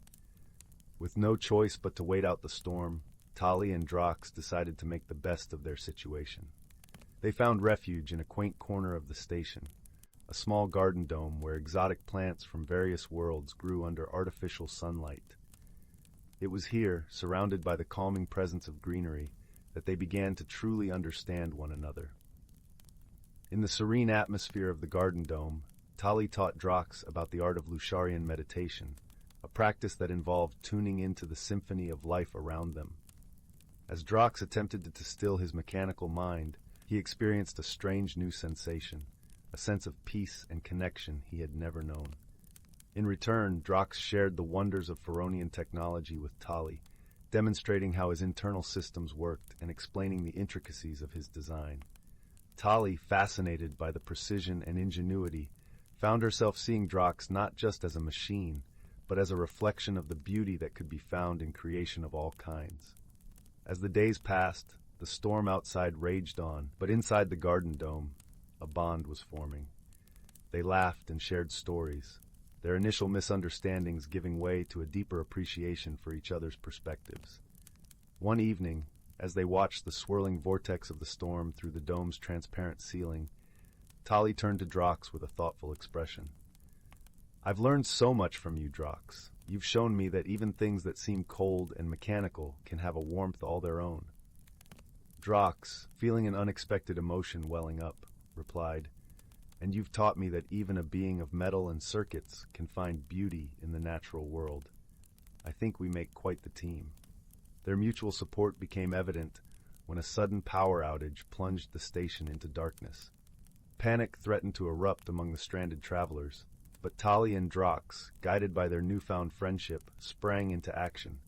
S1: With no choice but to wait out the storm, Tali and Drox decided to make the best of their situation. They found refuge in a quaint corner of the station, a small garden dome where exotic plants from various worlds grew under artificial sunlight. It was here, surrounded by the calming presence of greenery, that they began to truly understand one another. In the serene atmosphere of the garden dome, Tali taught Drox about the art of Lusharian meditation, a practice that involved tuning into the symphony of life around them. As Drox attempted to still his mechanical mind, he experienced a strange new sensation, a sense of peace and connection he had never known. In return, Drox shared the wonders of Feronian technology with Tali, demonstrating how his internal systems worked and explaining the intricacies of his design. Tali, fascinated by the precision and ingenuity, found herself seeing Drox not just as a machine, but as a reflection of the beauty that could be found in creation of all kinds. As the days passed, the storm outside raged on, but inside the garden dome, a bond was forming. They laughed and shared stories, their initial misunderstandings giving way to a deeper appreciation for each other's perspectives. One evening, as they watched the swirling vortex of the storm through the dome's transparent ceiling, Tali turned to Drox with a thoughtful expression. "I've learned so much from you, Drox. You've shown me that even things that seem cold and mechanical can have a warmth all their own." Drox, feeling an unexpected emotion welling up, replied, "And you've taught me that even a being of metal and circuits can find beauty in the natural world. I think we make quite the team." Their mutual support became evident when a sudden power outage plunged the station into darkness. Panic threatened to erupt among the stranded travelers, but Tali and Drox, guided by their newfound friendship, sprang into action.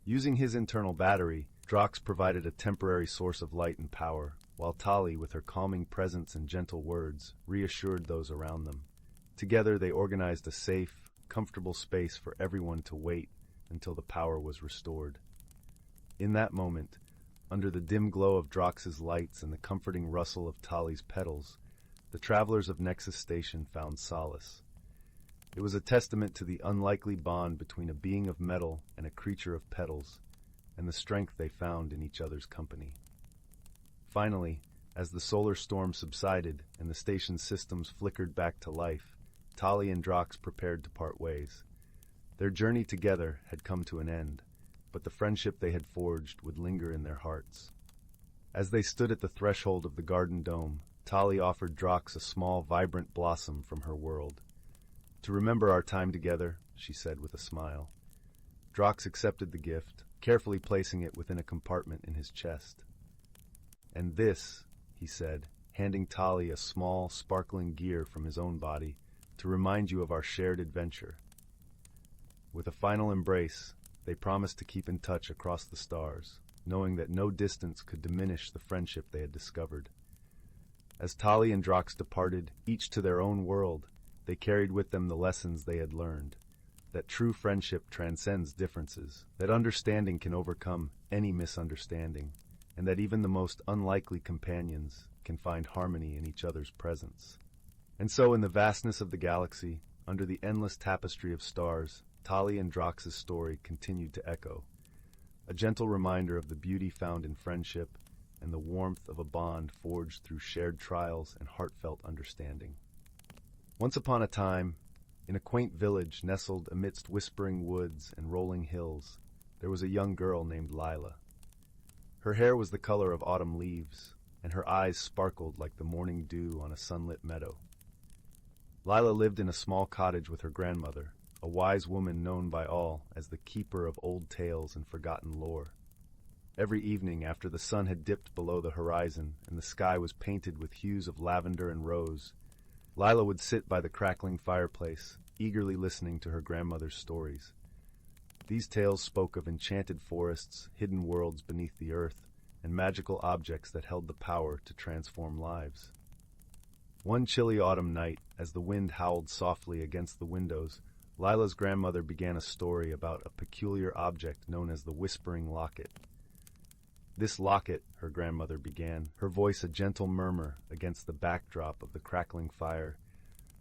S1: Using his internal battery, Drox provided a temporary source of light and power, while Tali, with her calming presence and gentle words, reassured those around them. Together they organized a safe, comfortable space for everyone to wait until the power was restored. In that moment, under the dim glow of Drox's lights and the comforting rustle of Tali's petals, the travelers of Nexus Station found solace. It was a testament to the unlikely bond between a being of metal and a creature of petals, and the strength they found in each other's company. Finally, as the solar storm subsided and the station's systems flickered back to life, Tali and Drox prepared to part ways. Their journey together had come to an end, but the friendship they had forged would linger in their hearts. As they stood at the threshold of the garden dome, Tali offered Drox a small, vibrant blossom from her world. "To remember our time together," she said with a smile. Drox accepted the gift, carefully placing it within a compartment in his chest. "And this," he said, handing Tali a small, sparkling gear from his own body, "to remind you of our shared adventure." With a final embrace, they promised to keep in touch across the stars, knowing that no distance could diminish the friendship they had discovered. As Tali and Drox departed, each to their own world, they carried with them the lessons they had learned, that true friendship transcends differences, that understanding can overcome any misunderstanding, and that even the most unlikely companions can find harmony in each other's presence. And so in the vastness of the galaxy, under the endless tapestry of stars, Tali and Drox's story continued to echo, a gentle reminder of the beauty found in friendship and the warmth of a bond forged through shared trials and heartfelt understanding. Once upon a time, in a quaint village nestled amidst whispering woods and rolling hills, there was a young girl named Lila. Her hair was the color of autumn leaves, and her eyes sparkled like the morning dew on a sunlit meadow. Lila lived in a small cottage with her grandmother, a wise woman known by all as the keeper of old tales and forgotten lore. Every evening after the sun had dipped below the horizon and the sky was painted with hues of lavender and rose, Lila would sit by the crackling fireplace, eagerly listening to her grandmother's stories. These tales spoke of enchanted forests, hidden worlds beneath the earth, and magical objects that held the power to transform lives. One chilly autumn night, as the wind howled softly against the windows, Lila's grandmother began a story about a peculiar object known as the Whispering Locket. "This locket," her grandmother began, her voice a gentle murmur against the backdrop of the crackling fire,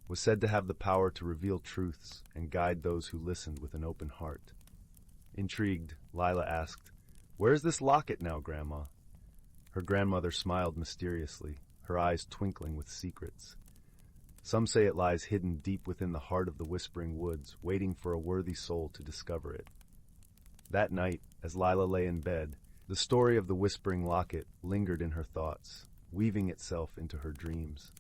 S1: was said to have the power to reveal truths and guide those who listened with an open heart. Intrigued, Lila asked, "Where is this locket now, Grandma?" Her grandmother smiled mysteriously, her eyes twinkling with secrets. "Some say it lies hidden deep within the heart of the Whispering Woods, waiting for a worthy soul to discover it." That night, as Lila lay in bed, the story of the Whispering Locket lingered in her thoughts, weaving itself into her dreams.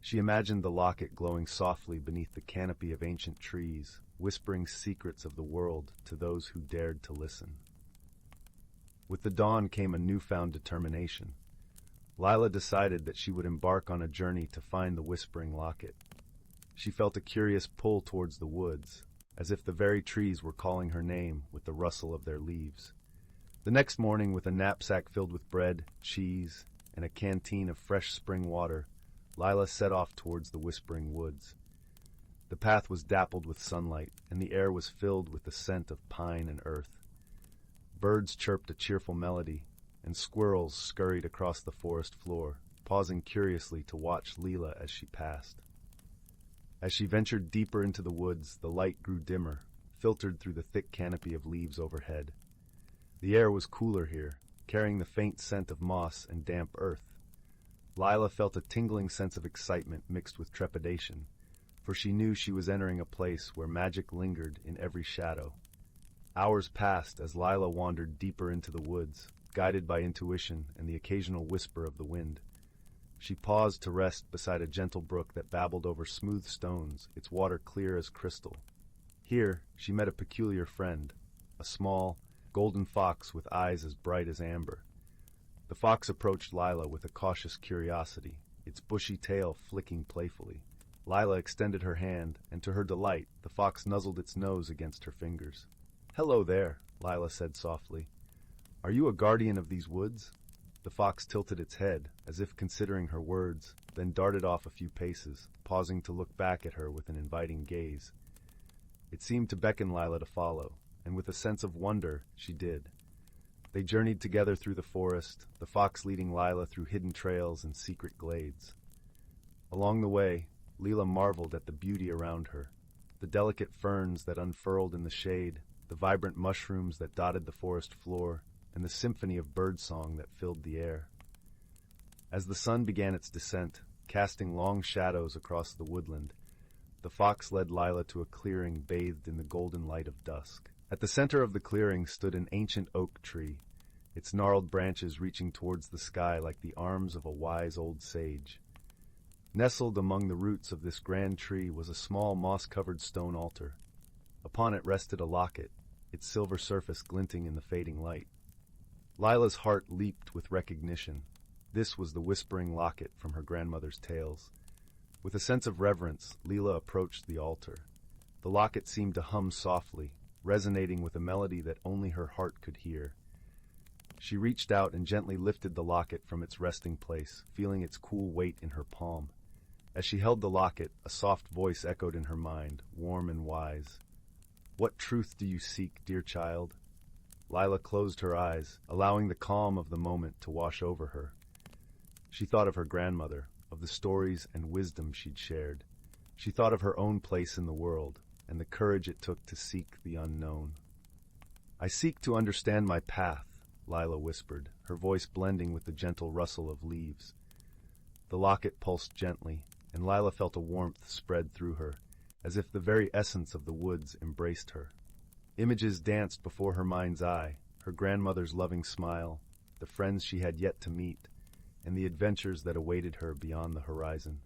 S1: She imagined the locket glowing softly beneath the canopy of ancient trees, whispering secrets of the world to those who dared to listen. With the dawn came a newfound determination. Lila decided that she would embark on a journey to find the Whispering Locket. She felt a curious pull towards the woods, as if the very trees were calling her name with the rustle of their leaves. The next morning, with a knapsack filled with bread, cheese, and a canteen of fresh spring water, Lila set off towards the Whispering Woods. The path was dappled with sunlight, and the air was filled with the scent of pine and earth. Birds chirped a cheerful melody, and squirrels scurried across the forest floor, pausing curiously to watch Lila as she passed. As she ventured deeper into the woods, the light grew dimmer, filtered through the thick canopy of leaves overhead. The air was cooler here, carrying the faint scent of moss and damp earth. Lila felt a tingling sense of excitement mixed with trepidation, for she knew she was entering a place where magic lingered in every shadow. Hours passed as Lila wandered deeper into the woods, guided by intuition and the occasional whisper of the wind. She paused to rest beside a gentle brook that babbled over smooth stones, its water clear as crystal. Here, she met a peculiar friend, a small, golden fox with eyes as bright as amber. The fox approached Lila with a cautious curiosity, its bushy tail flicking playfully. Lila extended her hand, and to her delight, the fox nuzzled its nose against her fingers. "Hello there," Lila said softly. "Are you a guardian of these woods?" The fox tilted its head, as if considering her words, then darted off a few paces, pausing to look back at her with an inviting gaze. It seemed to beckon Lila to follow, and with a sense of wonder, she did. They journeyed together through the forest, the fox leading Lila through hidden trails and secret glades. Along the way, Lila marveled at the beauty around her, the delicate ferns that unfurled in the shade, the vibrant mushrooms that dotted the forest floor, and the symphony of birdsong that filled the air. As the sun began its descent, casting long shadows across the woodland, the fox led Lila to a clearing bathed in the golden light of dusk. At the center of the clearing stood an ancient oak tree, its gnarled branches reaching towards the sky like the arms of a wise old sage. Nestled among the roots of this grand tree was a small moss-covered stone altar. Upon it rested a locket, its silver surface glinting in the fading light. Lila's heart leaped with recognition. This was the Whispering Locket from her grandmother's tales. With a sense of reverence, Lila approached the altar. The locket seemed to hum softly, resonating with a melody that only her heart could hear. She reached out and gently lifted the locket from its resting place, feeling its cool weight in her palm. As she held the locket, a soft voice echoed in her mind, warm and wise. "What truth do you seek, dear child?" Lila closed her eyes, allowing the calm of the moment to wash over her. She thought of her grandmother, of the stories and wisdom she'd shared. She thought of her own place in the world, and the courage it took to seek the unknown. "I seek to understand my path," Lila whispered, her voice blending with the gentle rustle of leaves. The locket pulsed gently, and Lila felt a warmth spread through her, as if the very essence of the woods embraced her. Images danced before her mind's eye, her grandmother's loving smile, the friends she had yet to meet, and the adventures that awaited her beyond the horizon.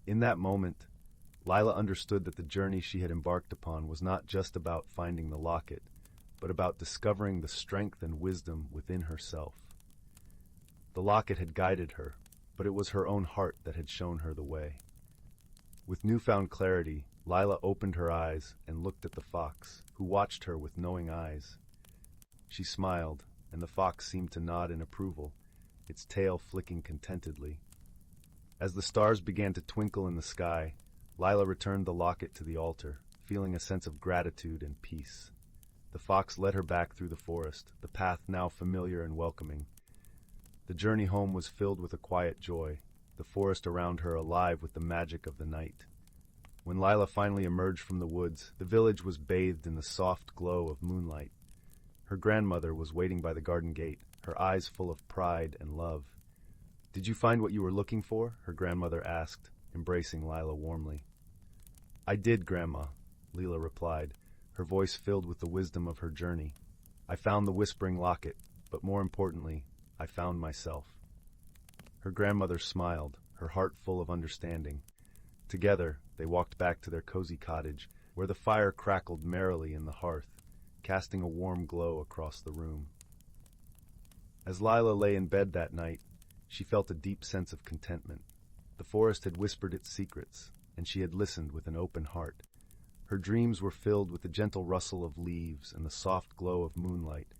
S1: In that moment, Lila understood that the journey she had embarked upon was not just about finding the locket, but about discovering the strength and wisdom within herself. The locket had guided her, but it was her own heart that had shown her the way. With newfound clarity, Lila opened her eyes and looked at the fox, who watched her with knowing eyes. She smiled, and the fox seemed to nod in approval, its tail flicking contentedly. As the stars began to twinkle in the sky, Lila returned the locket to the altar, feeling a sense of gratitude and peace. The fox led her back through the forest, the path now familiar and welcoming. The journey home was filled with a quiet joy, the forest around her alive with the magic of the night. When Lila finally emerged from the woods, the village was bathed in the soft glow of moonlight. Her grandmother was waiting by the garden gate, her eyes full of pride and love. "Did you find what you were looking for?" her grandmother asked, embracing Lila warmly. "I did, Grandma," Lila replied, her voice filled with the wisdom of her journey. "I found the whispering locket, but more importantly, I found myself." Her grandmother smiled, her heart full of understanding. Together, they walked back to their cozy cottage, where the fire crackled merrily in the hearth, casting a warm glow across the room. As Lila lay in bed that night, she felt a deep sense of contentment. The forest had whispered its secrets, and she had listened with an open heart. Her dreams were filled with the gentle rustle of leaves and the soft glow of moonlight,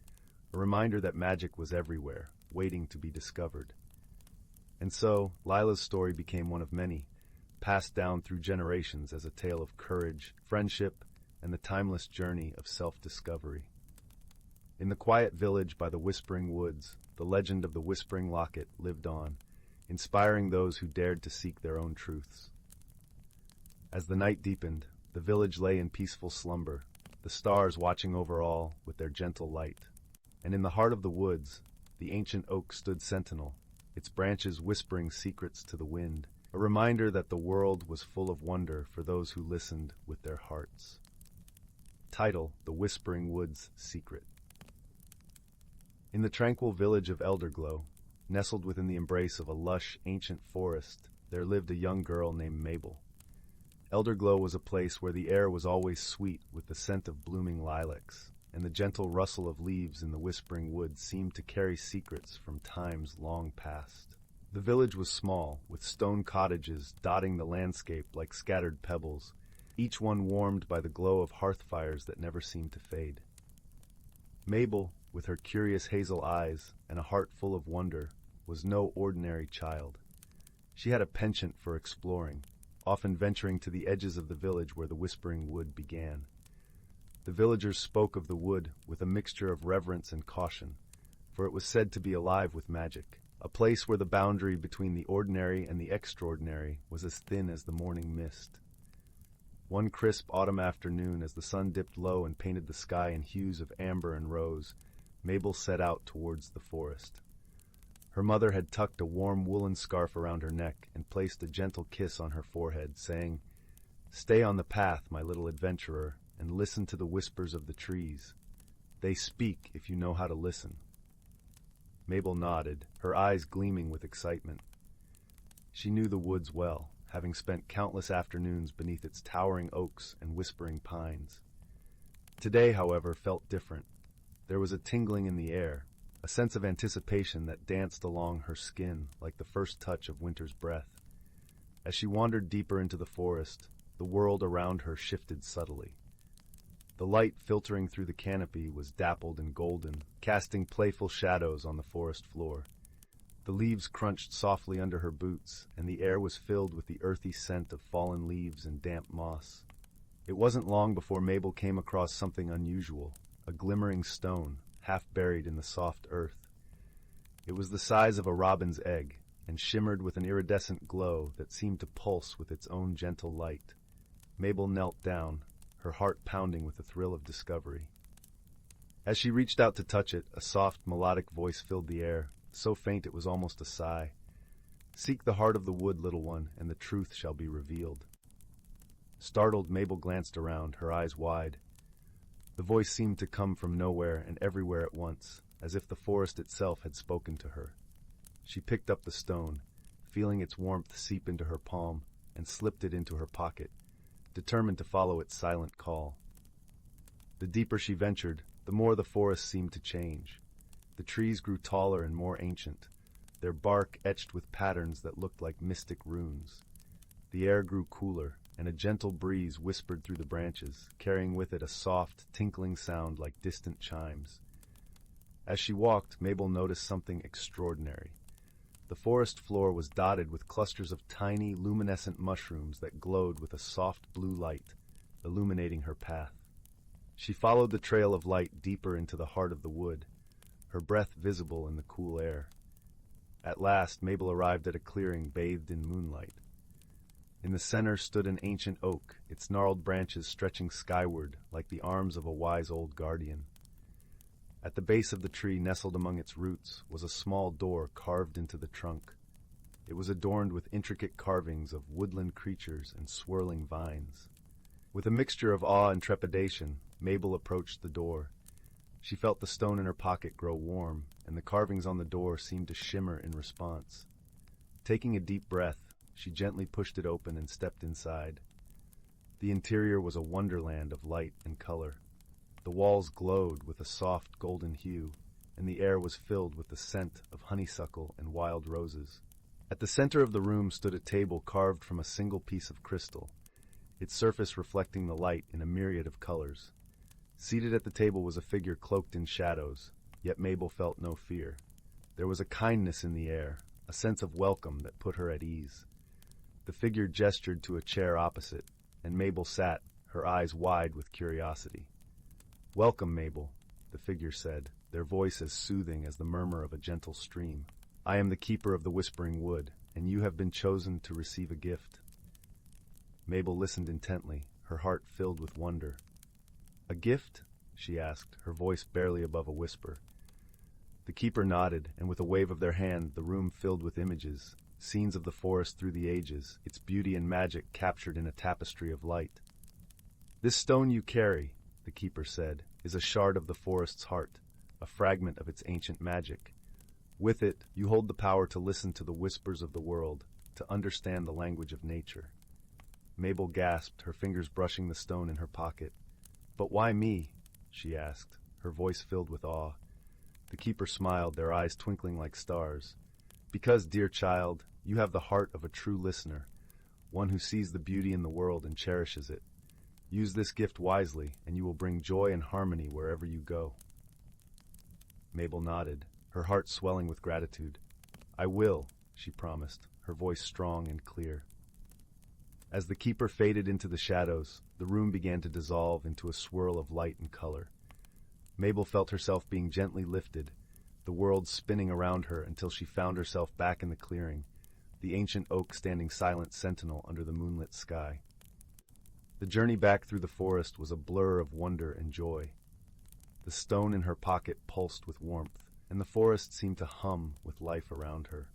S1: a reminder that magic was everywhere, waiting to be discovered. And so, Lila's story became one of many, passed down through generations as a tale of courage, friendship, and the timeless journey of self-discovery. In the quiet village by the Whispering Woods, the legend of the Whispering Locket lived on, inspiring those who dared to seek their own truths. As the night deepened, the village lay in peaceful slumber, the stars watching over all with their gentle light. And in the heart of the woods, the ancient oak stood sentinel, its branches whispering secrets to the wind, a reminder that the world was full of wonder for those who listened with their hearts. Title: The Whispering Woods Secret. In the tranquil village of Elderglow, nestled within the embrace of a lush, ancient forest, there lived a young girl named Mabel. Elderglow was a place where the air was always sweet with the scent of blooming lilacs, and the gentle rustle of leaves in the whispering woods seemed to carry secrets from times long past. The village was small, with stone cottages dotting the landscape like scattered pebbles, each one warmed by the glow of hearth fires that never seemed to fade. Mabel, with her curious hazel eyes and a heart full of wonder, was no ordinary child. She had a penchant for exploring, often venturing to the edges of the village where the whispering wood began. The villagers spoke of the wood with a mixture of reverence and caution, for it was said to be alive with magic, a place where the boundary between the ordinary and the extraordinary was as thin as the morning mist. One crisp autumn afternoon, as the sun dipped low and painted the sky in hues of amber and rose, Mabel set out towards the forest. Her mother had tucked a warm woolen scarf around her neck and placed a gentle kiss on her forehead, saying, "Stay on the path, my little adventurer, and listen to the whispers of the trees. They speak if you know how to listen." Mabel nodded, her eyes gleaming with excitement. She knew the woods well, having spent countless afternoons beneath its towering oaks and whispering pines. Today, however, felt different. There was a tingling in the air, a sense of anticipation that danced along her skin like the first touch of winter's breath. As she wandered deeper into the forest, the world around her shifted subtly. The light filtering through the canopy was dappled and golden, casting playful shadows on the forest floor. The leaves crunched softly under her boots, and the air was filled with the earthy scent of fallen leaves and damp moss. It wasn't long before Mabel came across something unusual, a glimmering stone, half buried in the soft earth. It was the size of a robin's egg, and shimmered with an iridescent glow that seemed to pulse with its own gentle light. Mabel knelt down, her heart pounding with the thrill of discovery. As she reached out to touch it, a soft, melodic voice filled the air, so faint it was almost a sigh. "Seek the heart of the wood, little one, and the truth shall be revealed." Startled, Mabel glanced around, her eyes wide. The voice seemed to come from nowhere and everywhere at once, as if the forest itself had spoken to her. She picked up the stone, feeling its warmth seep into her palm, and slipped it into her pocket. determined to follow its silent call. The deeper she ventured, the more the forest seemed to change. The trees grew taller and more ancient, their bark etched with patterns that looked like mystic runes. The air grew cooler, and a gentle breeze whispered through the branches, carrying with it a soft, tinkling sound like distant chimes. As she walked, Mabel noticed something extraordinary. The forest floor was dotted with clusters of tiny, luminescent mushrooms that glowed with a soft blue light, illuminating her path. She followed the trail of light deeper into the heart of the wood, her breath visible in the cool air. At last, Mabel arrived at a clearing bathed in moonlight. In the center stood an ancient oak, its gnarled branches stretching skyward like the arms of a wise old guardian. At the base of the tree, nestled among its roots, was a small door carved into the trunk. It was adorned with intricate carvings of woodland creatures and swirling vines. With a mixture of awe and trepidation, Mabel approached the door. She felt the stone in her pocket grow warm, and the carvings on the door seemed to shimmer in response. Taking a deep breath, she gently pushed it open and stepped inside. The interior was a wonderland of light and color. The walls glowed with a soft golden hue, and the air was filled with the scent of honeysuckle and wild roses. At the center of the room stood a table carved from a single piece of crystal, its surface reflecting the light in a myriad of colors. Seated at the table was a figure cloaked in shadows, yet Mabel felt no fear. There was a kindness in the air, a sense of welcome that put her at ease. The figure gestured to a chair opposite, and Mabel sat, her eyes wide with curiosity. "Welcome, Mabel," the figure said, their voice as soothing as the murmur of a gentle stream. "I am the keeper of the Whispering Wood, and you have been chosen to receive a gift." Mabel listened intently, her heart filled with wonder. "A gift?" she asked, her voice barely above a whisper. The keeper nodded, and with a wave of their hand, the room filled with images, scenes of the forest through the ages, its beauty and magic captured in a tapestry of light. "This stone you carry," the keeper said, "is a shard of the forest's heart, a fragment of its ancient magic. With it, you hold the power to listen to the whispers of the world, to understand the language of nature." Mabel gasped, her fingers brushing the stone in her pocket. "But why me?" she asked, her voice filled with awe. The keeper smiled, their eyes twinkling like stars. "Because, dear child, you have the heart of a true listener, one who sees the beauty in the world and cherishes it. Use this gift wisely, and you will bring joy and harmony wherever you go." Mabel nodded, her heart swelling with gratitude. "I will," she promised, her voice strong and clear. As the keeper faded into the shadows, the room began to dissolve into a swirl of light and color. Mabel felt herself being gently lifted, the world spinning around her until she found herself back in the clearing, the ancient oak standing silent sentinel under the moonlit sky. The journey back through the forest was a blur of wonder and joy. The stone in her pocket pulsed with warmth, and the forest seemed to hum with life around her.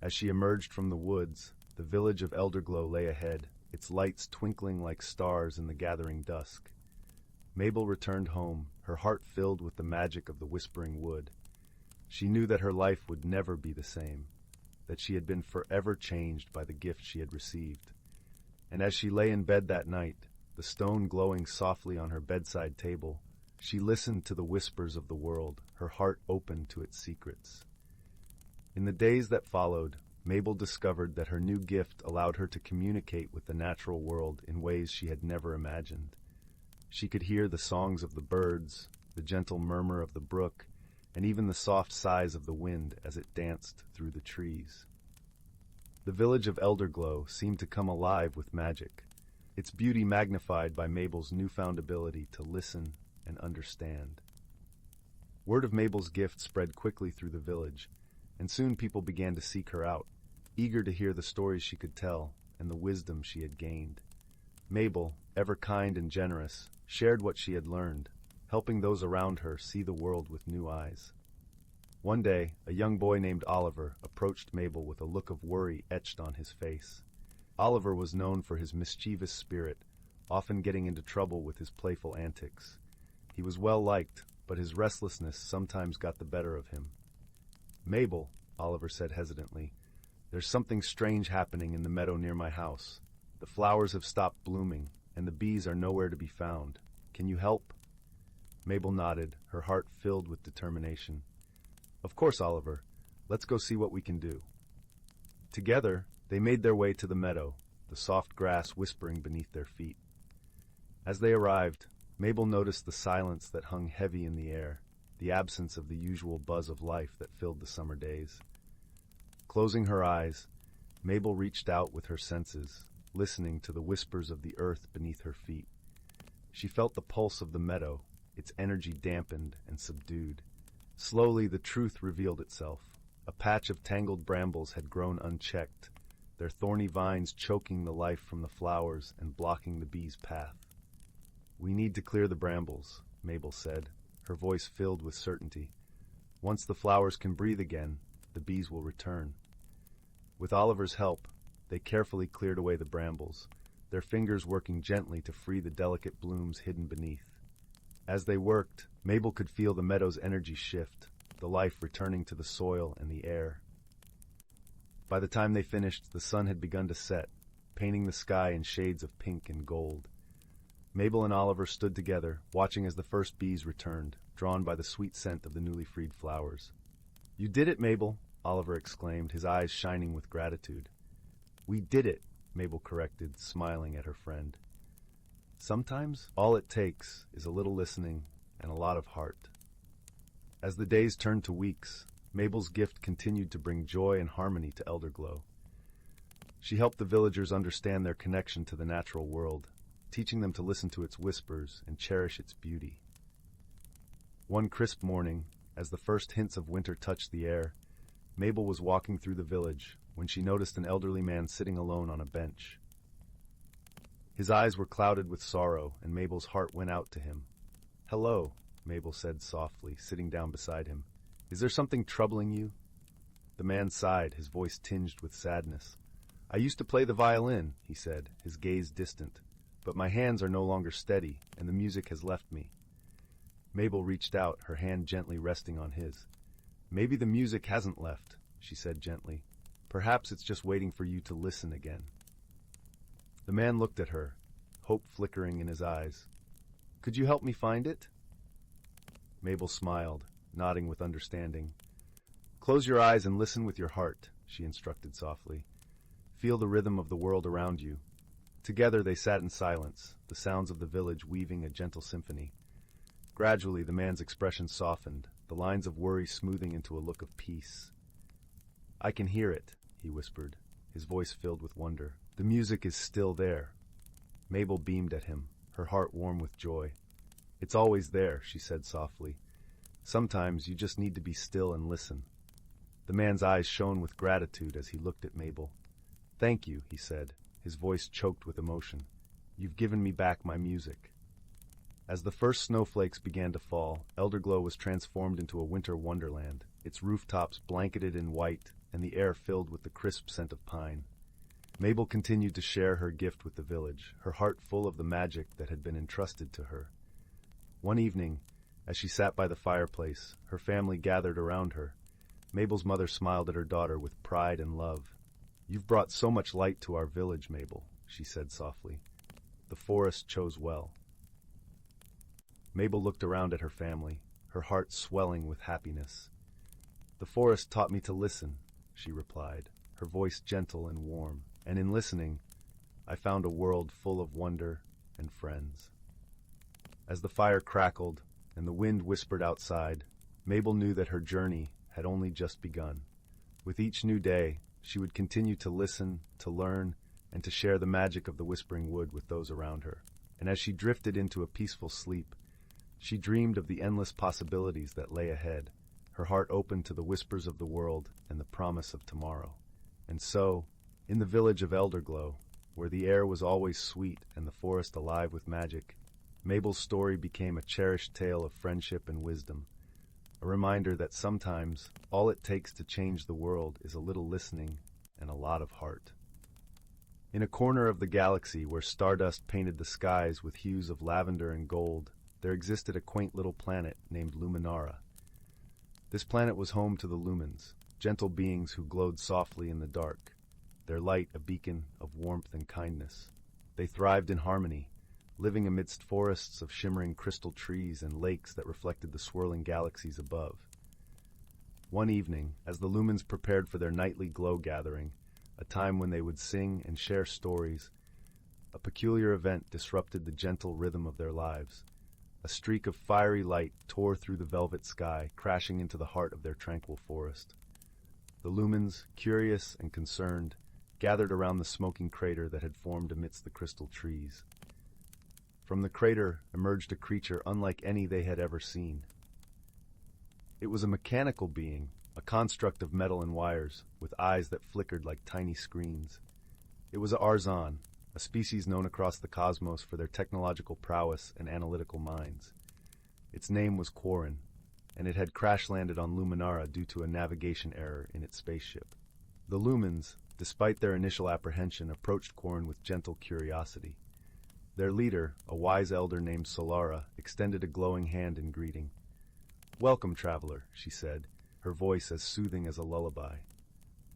S1: As she emerged from the woods, the village of Elderglow lay ahead, its lights twinkling like stars in the gathering dusk. Mabel returned home, her heart filled with the magic of the Whispering Wood. She knew that her life would never be the same, that she had been forever changed by the gift she had received. And as she lay in bed that night, the stone glowing softly on her bedside table, she listened to the whispers of the world, her heart open to its secrets. In the days that followed, Mabel discovered that her new gift allowed her to communicate with the natural world in ways she had never imagined. She could hear the songs of the birds, the gentle murmur of the brook, and even the soft sighs of the wind as it danced through the trees. The village of Elderglow seemed to come alive with magic, its beauty magnified by Mabel's newfound ability to listen and understand. Word of Mabel's gift spread quickly through the village, and soon people began to seek her out, eager to hear the stories she could tell and the wisdom she had gained. Mabel, ever kind and generous, shared what she had learned, helping those around her see the world with new eyes. One day, a young boy named Oliver approached Mabel with a look of worry etched on his face. Oliver was known for his mischievous spirit, often getting into trouble with his playful antics. He was well liked, but his restlessness sometimes got the better of him. "Mabel," Oliver said hesitantly, "there's something strange happening in the meadow near my house. The flowers have stopped blooming, and the bees are nowhere to be found. Can you help?" Mabel nodded, her heart filled with determination. "Of course, Oliver. Let's go see what we can do." Together, they made their way to the meadow, the soft grass whispering beneath their feet. As they arrived, Mabel noticed the silence that hung heavy in the air, the absence of the usual buzz of life that filled the summer days. Closing her eyes, Mabel reached out with her senses, listening to the whispers of the earth beneath her feet. She felt the pulse of the meadow, its energy dampened and subdued. Slowly the truth revealed itself. A patch of tangled brambles had grown unchecked, their thorny vines choking the life from the flowers and blocking the bees' path. "We need to clear the brambles," Mabel said, her voice filled with certainty. "Once the flowers can breathe again, the bees will return." With Oliver's help, they carefully cleared away the brambles, their fingers working gently to free the delicate blooms hidden beneath. As they worked, Mabel could feel the meadow's energy shift, the life returning to the soil and the air. By the time they finished, the sun had begun to set, painting the sky in shades of pink and gold. Mabel and Oliver stood together, watching as the first bees returned, drawn by the sweet scent of the newly freed flowers. "You did it, Mabel," Oliver exclaimed, his eyes shining with gratitude. "We did it," Mabel corrected, smiling at her friend. Sometimes all it takes is a little listening and a lot of heart. As the days turned to weeks, Mabel's gift continued to bring joy and harmony to Elderglow. She helped the villagers understand their connection to the natural world, teaching them to listen to its whispers and cherish its beauty. One crisp morning, as the first hints of winter touched the air, Mabel was walking through the village when she noticed an elderly man sitting alone on a bench. His eyes were clouded with sorrow, and Mabel's heart went out to him. "Hello," Mabel said softly, sitting down beside him. "Is there something troubling you?" The man sighed, his voice tinged with sadness. "I used to play the violin," he said, his gaze distant, "but my hands are no longer steady, and the music has left me." Mabel reached out, her hand gently resting on his. "Maybe the music hasn't left," she said gently. "Perhaps it's just waiting for you to listen again." The man looked at her, hope flickering in his eyes. "Could you help me find it?" Mabel smiled, nodding with understanding. "Close your eyes and listen with your heart," she instructed softly. "Feel the rhythm of the world around you." Together they sat in silence, the sounds of the village weaving a gentle symphony. Gradually the man's expression softened, the lines of worry smoothing into a look of peace. "I can hear it," he whispered, his voice filled with wonder. "The music is still there." Mabel beamed at him, her heart warm with joy. "It's always there," she said softly. "Sometimes you just need to be still and listen." The man's eyes shone with gratitude as he looked at Mabel. "Thank you," he said, his voice choked with emotion. "You've given me back my music." As the first snowflakes began to fall, Elderglow was transformed into a winter wonderland, its rooftops blanketed in white and the air filled with the crisp scent of pine. Mabel continued to share her gift with the village, her heart full of the magic that had been entrusted to her. One evening, as she sat by the fireplace, her family gathered around her. Mabel's mother smiled at her daughter with pride and love. "You've brought so much light to our village, Mabel," she said softly. "The forest chose well." Mabel looked around at her family, her heart swelling with happiness. "The forest taught me to listen," she replied, her voice gentle and warm. "And in listening, I found a world full of wonder and friends." As the fire crackled and the wind whispered outside, Mabel knew that her journey had only just begun. With each new day, she would continue to listen, to learn, and to share the magic of the Whispering Wood with those around her. And as she drifted into a peaceful sleep, she dreamed of the endless possibilities that lay ahead, her heart open to the whispers of the world and the promise of tomorrow. And so, in the village of Elderglow, where the air was always sweet and the forest alive with magic, Mabel's story became a cherished tale of friendship and wisdom, a reminder that sometimes all it takes to change the world is a little listening and a lot of heart. In a corner of the galaxy where stardust painted the skies with hues of lavender and gold, there existed a quaint little planet named Luminara. This planet was home to the lumens, gentle beings who glowed softly in the dark. their light a beacon of warmth and kindness. They thrived in harmony, living amidst forests of shimmering crystal trees and lakes that reflected the swirling galaxies above. One evening, as the lumens prepared for their nightly glow gathering, a time when they would sing and share stories, a peculiar event disrupted the gentle rhythm of their lives. A streak of fiery light tore through the velvet sky, crashing into the heart of their tranquil forest. The lumens, curious and concerned, gathered around the smoking crater that had formed amidst the crystal trees. From the crater emerged a creature unlike any they had ever seen. It was a mechanical being, a construct of metal and wires, with eyes that flickered like tiny screens. It was a Arzan, a species known across the cosmos for their technological prowess and analytical minds. Its name was Quarren, and it had crash-landed on Luminara due to a navigation error in its spaceship. The lumens, despite their initial apprehension, approached Quarren with gentle curiosity. Their leader, a wise elder named Solara, extended a glowing hand in greeting. "Welcome, traveler," she said, her voice as soothing as a lullaby.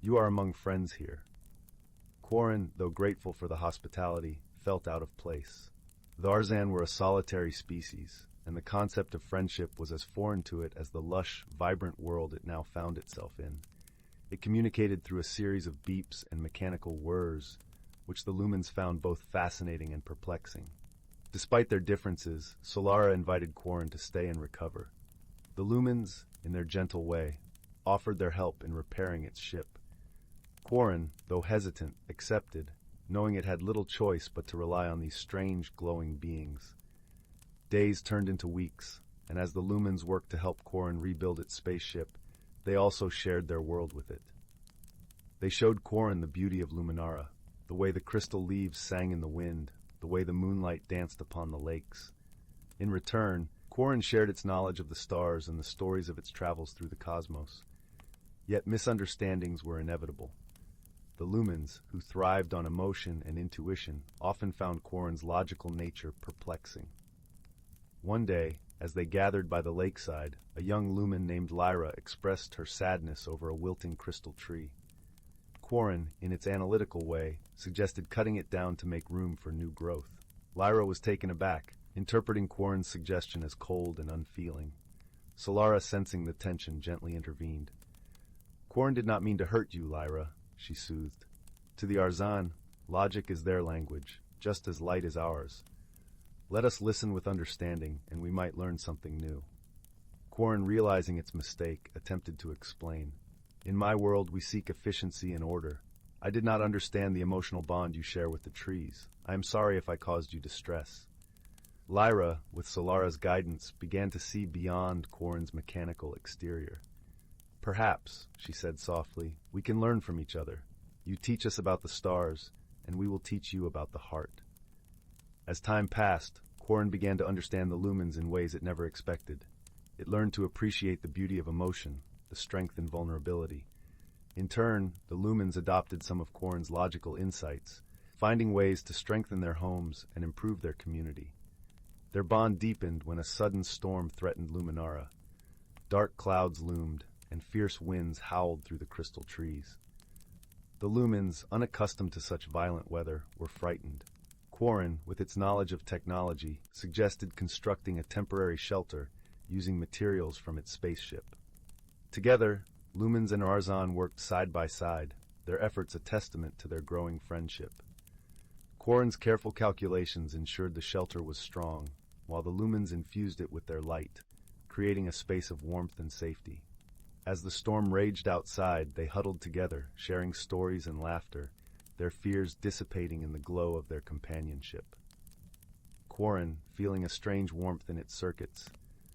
S1: "You are among friends here." Quarren, though grateful for the hospitality, felt out of place. The Arzan were a solitary species, and the concept of friendship was as foreign to it as the lush, vibrant world it now found itself in. It communicated through a series of beeps and mechanical whirs, which the lumens found both fascinating and perplexing. Despite their differences, Solara invited Quarren to stay and recover. The lumens, in their gentle way, offered their help in repairing its ship. Quarren, though hesitant, accepted, knowing it had little choice but to rely on these strange, glowing beings. Days turned into weeks, and as the lumens worked to help Quarren rebuild its spaceship, they also shared their world with it. They showed Quarren the beauty of Luminara, the way the crystal leaves sang in the wind, the way the moonlight danced upon the lakes. In return, Quarren shared its knowledge of the stars and the stories of its travels through the cosmos. Yet misunderstandings were inevitable. The lumens, who thrived on emotion and intuition, often found Quarren's logical nature perplexing. One day, as they gathered by the lakeside, a young lumen named Lyra expressed her sadness over a wilting crystal tree. Quarren, in its analytical way, suggested cutting it down to make room for new growth. Lyra was taken aback, interpreting Quarren's suggestion as cold and unfeeling. Solara, sensing the tension, gently intervened. "Quarren did not mean to hurt you, Lyra," she soothed. "To the Arzan, logic is their language, just as light is ours. Let us listen with understanding, and we might learn something new." Quarren, realizing its mistake, attempted to explain. "In my world, we seek efficiency and order. I did not understand the emotional bond you share with the trees. I am sorry if I caused you distress." Lyra, with Solara's guidance, began to see beyond Quarren's mechanical exterior. "Perhaps," she said softly, "we can learn from each other. You teach us about the stars, and we will teach you about the heart." As time passed, Quarren began to understand the lumens in ways it never expected. It learned to appreciate the beauty of emotion, the strength and vulnerability. In turn, the lumens adopted some of Quarren's logical insights, finding ways to strengthen their homes and improve their community. Their bond deepened when a sudden storm threatened Luminara. Dark clouds loomed, and fierce winds howled through the crystal trees. The lumens, unaccustomed to such violent weather, were frightened. Quarren, with its knowledge of technology, suggested constructing a temporary shelter using materials from its spaceship. Together, lumens and Arzan worked side by side, their efforts a testament to their growing friendship. Quarren's careful calculations ensured the shelter was strong, while the lumens infused it with their light, creating a space of warmth and safety. As the storm raged outside, they huddled together, sharing stories and laughter, their fears dissipating in the glow of their companionship. Quarren, feeling a strange warmth in its circuits,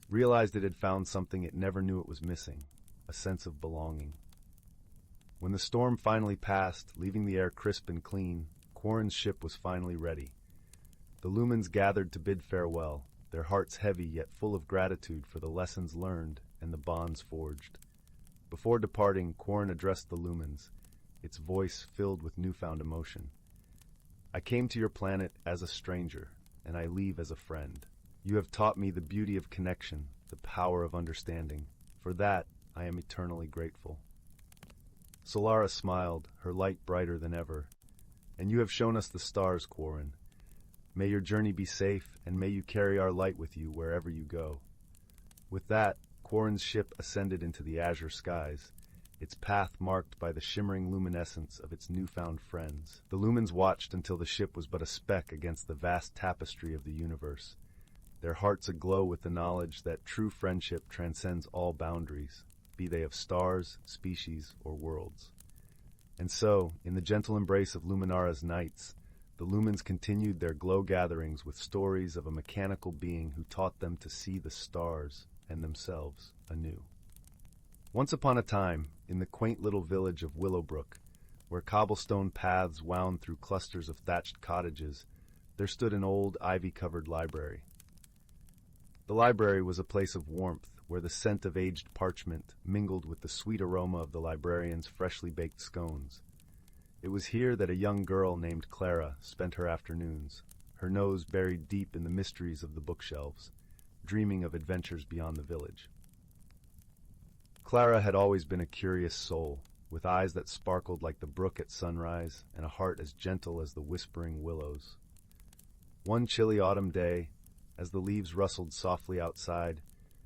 S1: realized it had found something it never knew it was missing, a sense of belonging. When the storm finally passed, leaving the air crisp and clean, Quarren's ship was finally ready. The lumens gathered to bid farewell, their hearts heavy yet full of gratitude for the lessons learned and the bonds forged. Before departing, Quarren addressed the lumens, its voice filled with newfound emotion. "I came to your planet as a stranger, and I leave as a friend. You have taught me the beauty of connection, the power of understanding. For that, I am eternally grateful." Solara smiled, her light brighter than ever. "And you have shown us the stars, Quarren. May your journey be safe, and may you carry our light with you wherever you go." With that, Quarren's ship ascended into the azure skies, its path marked by the shimmering luminescence of its newfound friends. The lumens watched until the ship was but a speck against the vast tapestry of the universe, their hearts aglow with the knowledge that true friendship transcends all boundaries, be they of stars, species, or worlds. And so, in the gentle embrace of Luminara's nights, the lumens continued their glow gatherings with stories of a mechanical being who taught them to see the stars and themselves anew. Once upon a time, in the quaint little village of Willowbrook, where cobblestone paths wound through clusters of thatched cottages, there stood an old, ivy-covered library. The library was a place of warmth, where the scent of aged parchment mingled with the sweet aroma of the librarian's freshly baked scones. It was here that a young girl named Clara spent her afternoons, her nose buried deep in the mysteries of the bookshelves, dreaming of adventures beyond the village. Clara had always been a curious soul, with eyes that sparkled like the brook at sunrise and a heart as gentle as the whispering willows. One chilly autumn day, as the leaves rustled softly outside,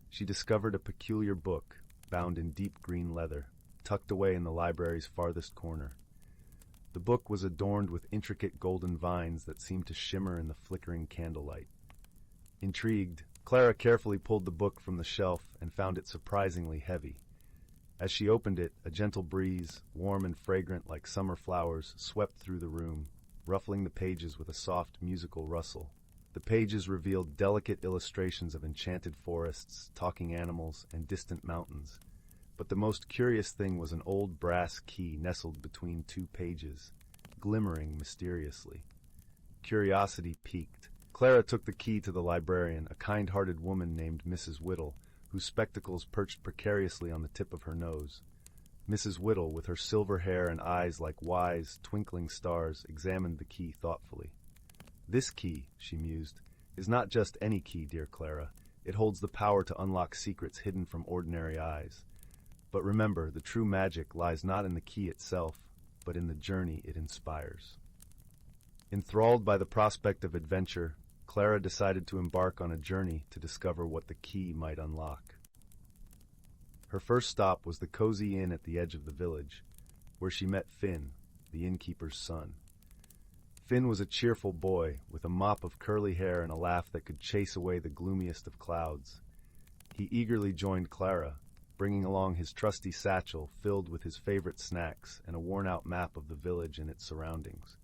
S1: she discovered a peculiar book, bound in deep green leather, tucked away in the library's farthest corner. The book was adorned with intricate golden vines that seemed to shimmer in the flickering candlelight. Intrigued, Clara carefully pulled the book from the shelf and found it surprisingly heavy. As she opened it, a gentle breeze, warm and fragrant like summer flowers, swept through the room, ruffling the pages with a soft, musical rustle. The pages revealed delicate illustrations of enchanted forests, talking animals, and distant mountains. But the most curious thing was an old brass key nestled between two pages, glimmering mysteriously. Curiosity piqued. Clara took the key to the librarian, a kind-hearted woman named Mrs. Whittle, whose spectacles perched precariously on the tip of her nose. Mrs. Whittle, with her silver hair and eyes like wise, twinkling stars, examined the key thoughtfully. "This key," she mused, "is not just any key, dear Clara. It holds the power to unlock secrets hidden from ordinary eyes. But remember, the true magic lies not in the key itself, but in the journey it inspires." Enthralled by the prospect of adventure, Clara decided to embark on a journey to discover what the key might unlock. Her first stop was the cozy inn at the edge of the village, where she met Finn, the innkeeper's son. Finn was a cheerful boy, with a mop of curly hair and a laugh that could chase away the gloomiest of clouds. He eagerly joined Clara, bringing along his trusty satchel filled with his favorite snacks and a worn-out map of the village and its surroundings.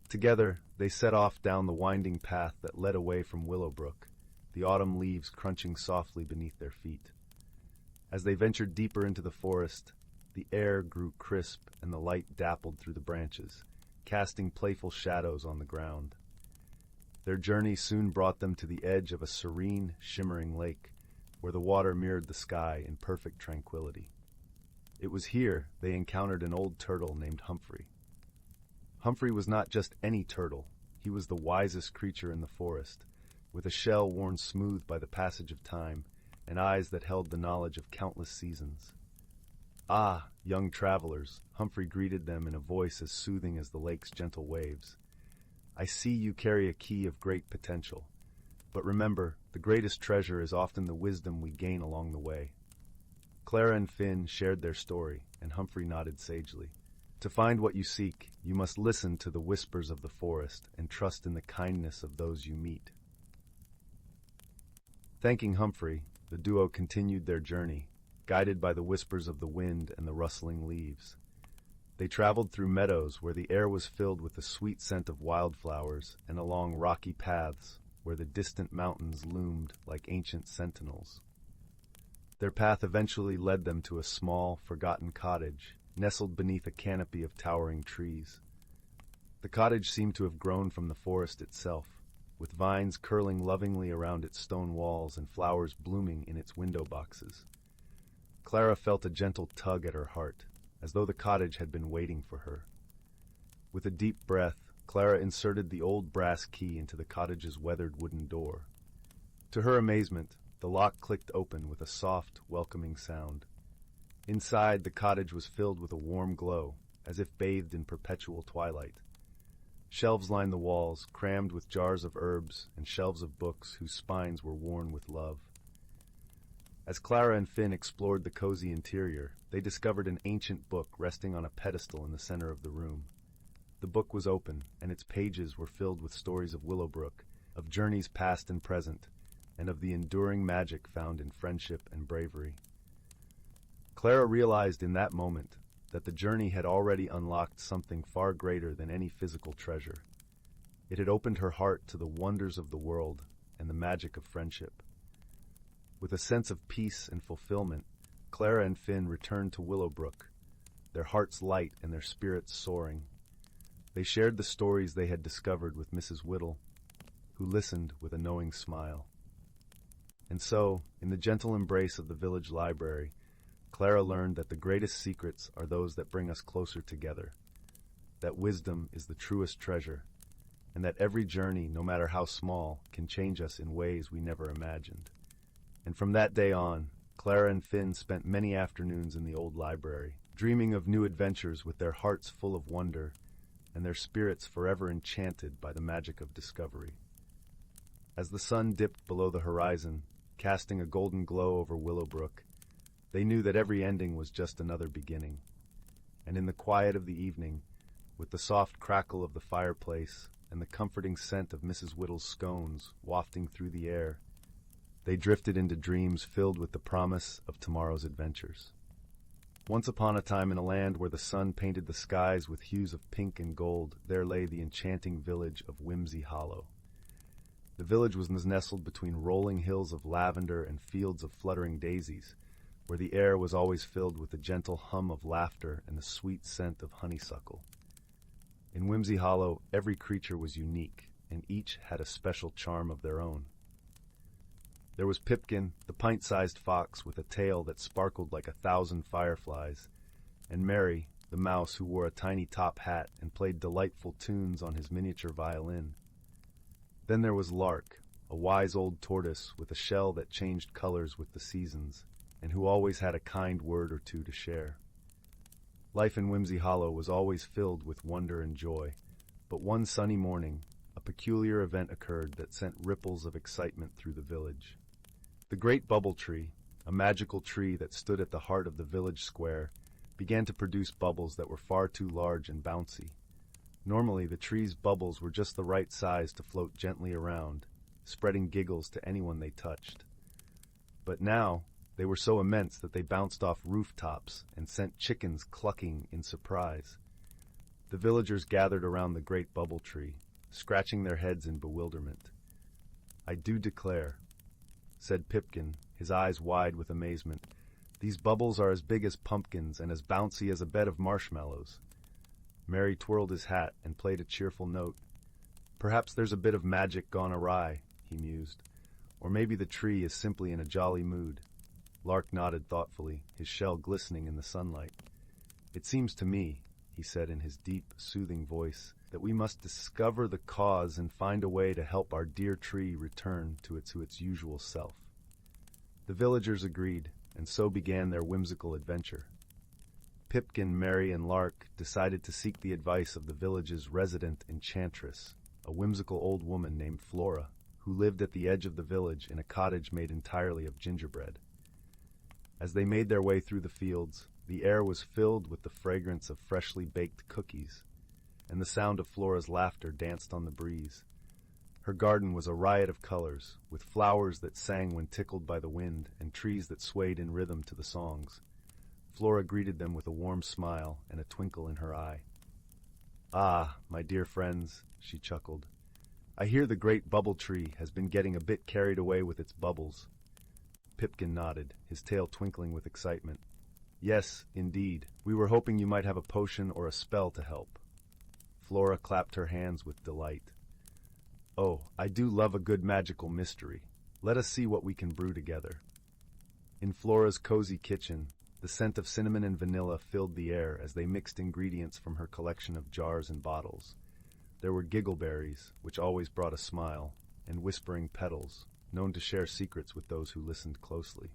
S1: Together, they set off down the winding path that led away from Willowbrook, the autumn leaves crunching softly beneath their feet. As they ventured deeper into the forest, the air grew crisp and the light dappled through the branches, casting playful shadows on the ground. Their journey soon brought them to the edge of a serene, shimmering lake, where the water mirrored the sky in perfect tranquility. It was here they encountered an old turtle named Humphrey. Humphrey was not just any turtle, he was the wisest creature in the forest, with a shell worn smooth by the passage of time, and eyes that held the knowledge of countless seasons. "Ah, young travelers," Humphrey greeted them in a voice as soothing as the lake's gentle waves. "I see you carry a key of great potential. But remember, the greatest treasure is often the wisdom we gain along the way." Clara and Finn shared their story, and Humphrey nodded sagely. "To find what you seek, you must listen to the whispers of the forest and trust in the kindness of those you meet." Thanking Humphrey, the duo continued their journey, guided by the whispers of the wind and the rustling leaves. They traveled through meadows where the air was filled with the sweet scent of wildflowers and along rocky paths where the distant mountains loomed like ancient sentinels. Their path eventually led them to a small, forgotten cottage, nestled beneath a canopy of towering trees. The cottage seemed to have grown from the forest itself, with vines curling lovingly around its stone walls and flowers blooming in its window boxes. Clara felt a gentle tug at her heart, as though the cottage had been waiting for her. With a deep breath, Clara inserted the old brass key into the cottage's weathered wooden door. To her amazement, the lock clicked open with a soft, welcoming sound. Inside, the cottage was filled with a warm glow, as if bathed in perpetual twilight. Shelves lined the walls, crammed with jars of herbs and shelves of books whose spines were worn with love. As Clara and Finn explored the cozy interior, they discovered an ancient book resting on a pedestal in the center of the room. The book was open, and its pages were filled with stories of Willowbrook, of journeys past and present, and of the enduring magic found in friendship and bravery. Clara realized in that moment that the journey had already unlocked something far greater than any physical treasure. It had opened her heart to the wonders of the world and the magic of friendship. With a sense of peace and fulfillment, Clara and Finn returned to Willowbrook, their hearts light and their spirits soaring. They shared the stories they had discovered with Mrs. Whittle, who listened with a knowing smile. And so, in the gentle embrace of the village library, Clara learned that the greatest secrets are those that bring us closer together, that wisdom is the truest treasure, and that every journey, no matter how small, can change us in ways we never imagined. And from that day on, Clara and Finn spent many afternoons in the old library, dreaming of new adventures with their hearts full of wonder and their spirits forever enchanted by the magic of discovery. As the sun dipped below the horizon, casting a golden glow over Willowbrook, they knew that every ending was just another beginning. And in the quiet of the evening, with the soft crackle of the fireplace and the comforting scent of Mrs. Whittle's scones wafting through the air, they drifted into dreams filled with the promise of tomorrow's adventures. Once upon a time, in a land where the sun painted the skies with hues of pink and gold, there lay the enchanting village of Whimsy Hollow. The village was nestled between rolling hills of lavender and fields of fluttering daisies, where the air was always filled with the gentle hum of laughter and the sweet scent of honeysuckle. In Whimsy Hollow, every creature was unique, and each had a special charm of their own. There was Pipkin, the pint-sized fox with a tail that sparkled like 1,000 fireflies, and Mary, the mouse who wore a tiny top hat and played delightful tunes on his miniature violin. Then there was Lark, a wise old tortoise with a shell that changed colors with the seasons, and who always had a kind word or two to share. Life in Whimsy Hollow was always filled with wonder and joy, but one sunny morning, a peculiar event occurred that sent ripples of excitement through the village. The great bubble tree, a magical tree that stood at the heart of the village square, began to produce bubbles that were far too large and bouncy. Normally, the tree's bubbles were just the right size to float gently around, spreading giggles to anyone they touched. But now, they were so immense that they bounced off rooftops and sent chickens clucking in surprise. The villagers gathered around the great bubble tree, scratching their heads in bewilderment. "I do declare," said Pipkin, his eyes wide with amazement, "these bubbles are as big as pumpkins and as bouncy as a bed of marshmallows." Mary twirled his hat and played a cheerful note. "Perhaps there's a bit of magic gone awry," he mused. "Or maybe the tree is simply in a jolly mood." Lark nodded thoughtfully, his shell glistening in the sunlight. "It seems to me," he said in his deep, soothing voice, "that we must discover the cause and find a way to help our dear tree return to its usual self." The villagers agreed, and so began their whimsical adventure. Pipkin, Mary, and Lark decided to seek the advice of the village's resident enchantress, a whimsical old woman named Flora, who lived at the edge of the village in a cottage made entirely of gingerbread. As they made their way through the fields, the air was filled with the fragrance of freshly baked cookies, and the sound of Flora's laughter danced on the breeze. Her garden was a riot of colors, with flowers that sang when tickled by the wind and trees that swayed in rhythm to the songs. Flora greeted them with a warm smile and a twinkle in her eye. "Ah, my dear friends," she chuckled, "I hear the great bubble tree has been getting a bit carried away with its bubbles." Pipkin nodded, his tail twinkling with excitement. "Yes, indeed. We were hoping you might have a potion or a spell to help." Flora clapped her hands with delight. "Oh, I do love a good magical mystery. Let us see what we can brew together." In Flora's cozy kitchen, the scent of cinnamon and vanilla filled the air as they mixed ingredients from her collection of jars and bottles. There were giggleberries, which always brought a smile, and whispering petals, known to share secrets with those who listened closely.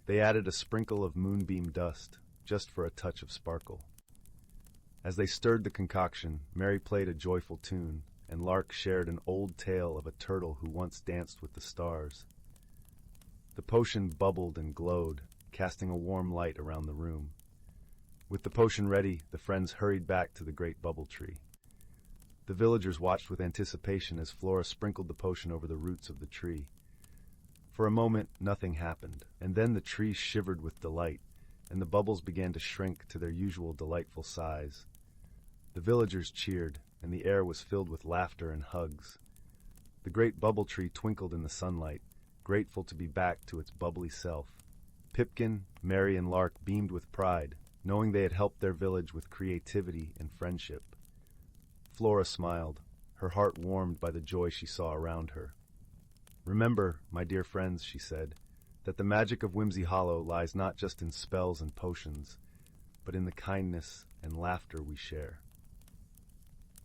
S1: They added a sprinkle of moonbeam dust, just for a touch of sparkle. As they stirred the concoction, Mary played a joyful tune, and Lark shared an old tale of a turtle who once danced with the stars. The potion bubbled and glowed, casting a warm light around the room. With the potion ready, the friends hurried back to the great bubble tree. The villagers watched with anticipation as Flora sprinkled the potion over the roots of the tree. For a moment, nothing happened, and then the tree shivered with delight, and the bubbles began to shrink to their usual delightful size. The villagers cheered, and the air was filled with laughter and hugs. The great bubble tree twinkled in the sunlight, grateful to be back to its bubbly self. Pipkin, Mary, and Lark beamed with pride, knowing they had helped their village with creativity and friendship. Flora smiled, her heart warmed by the joy she saw around her. "Remember, my dear friends," she said, "that the magic of Whimsy Hollow lies not just in spells and potions, but in the kindness and laughter we share."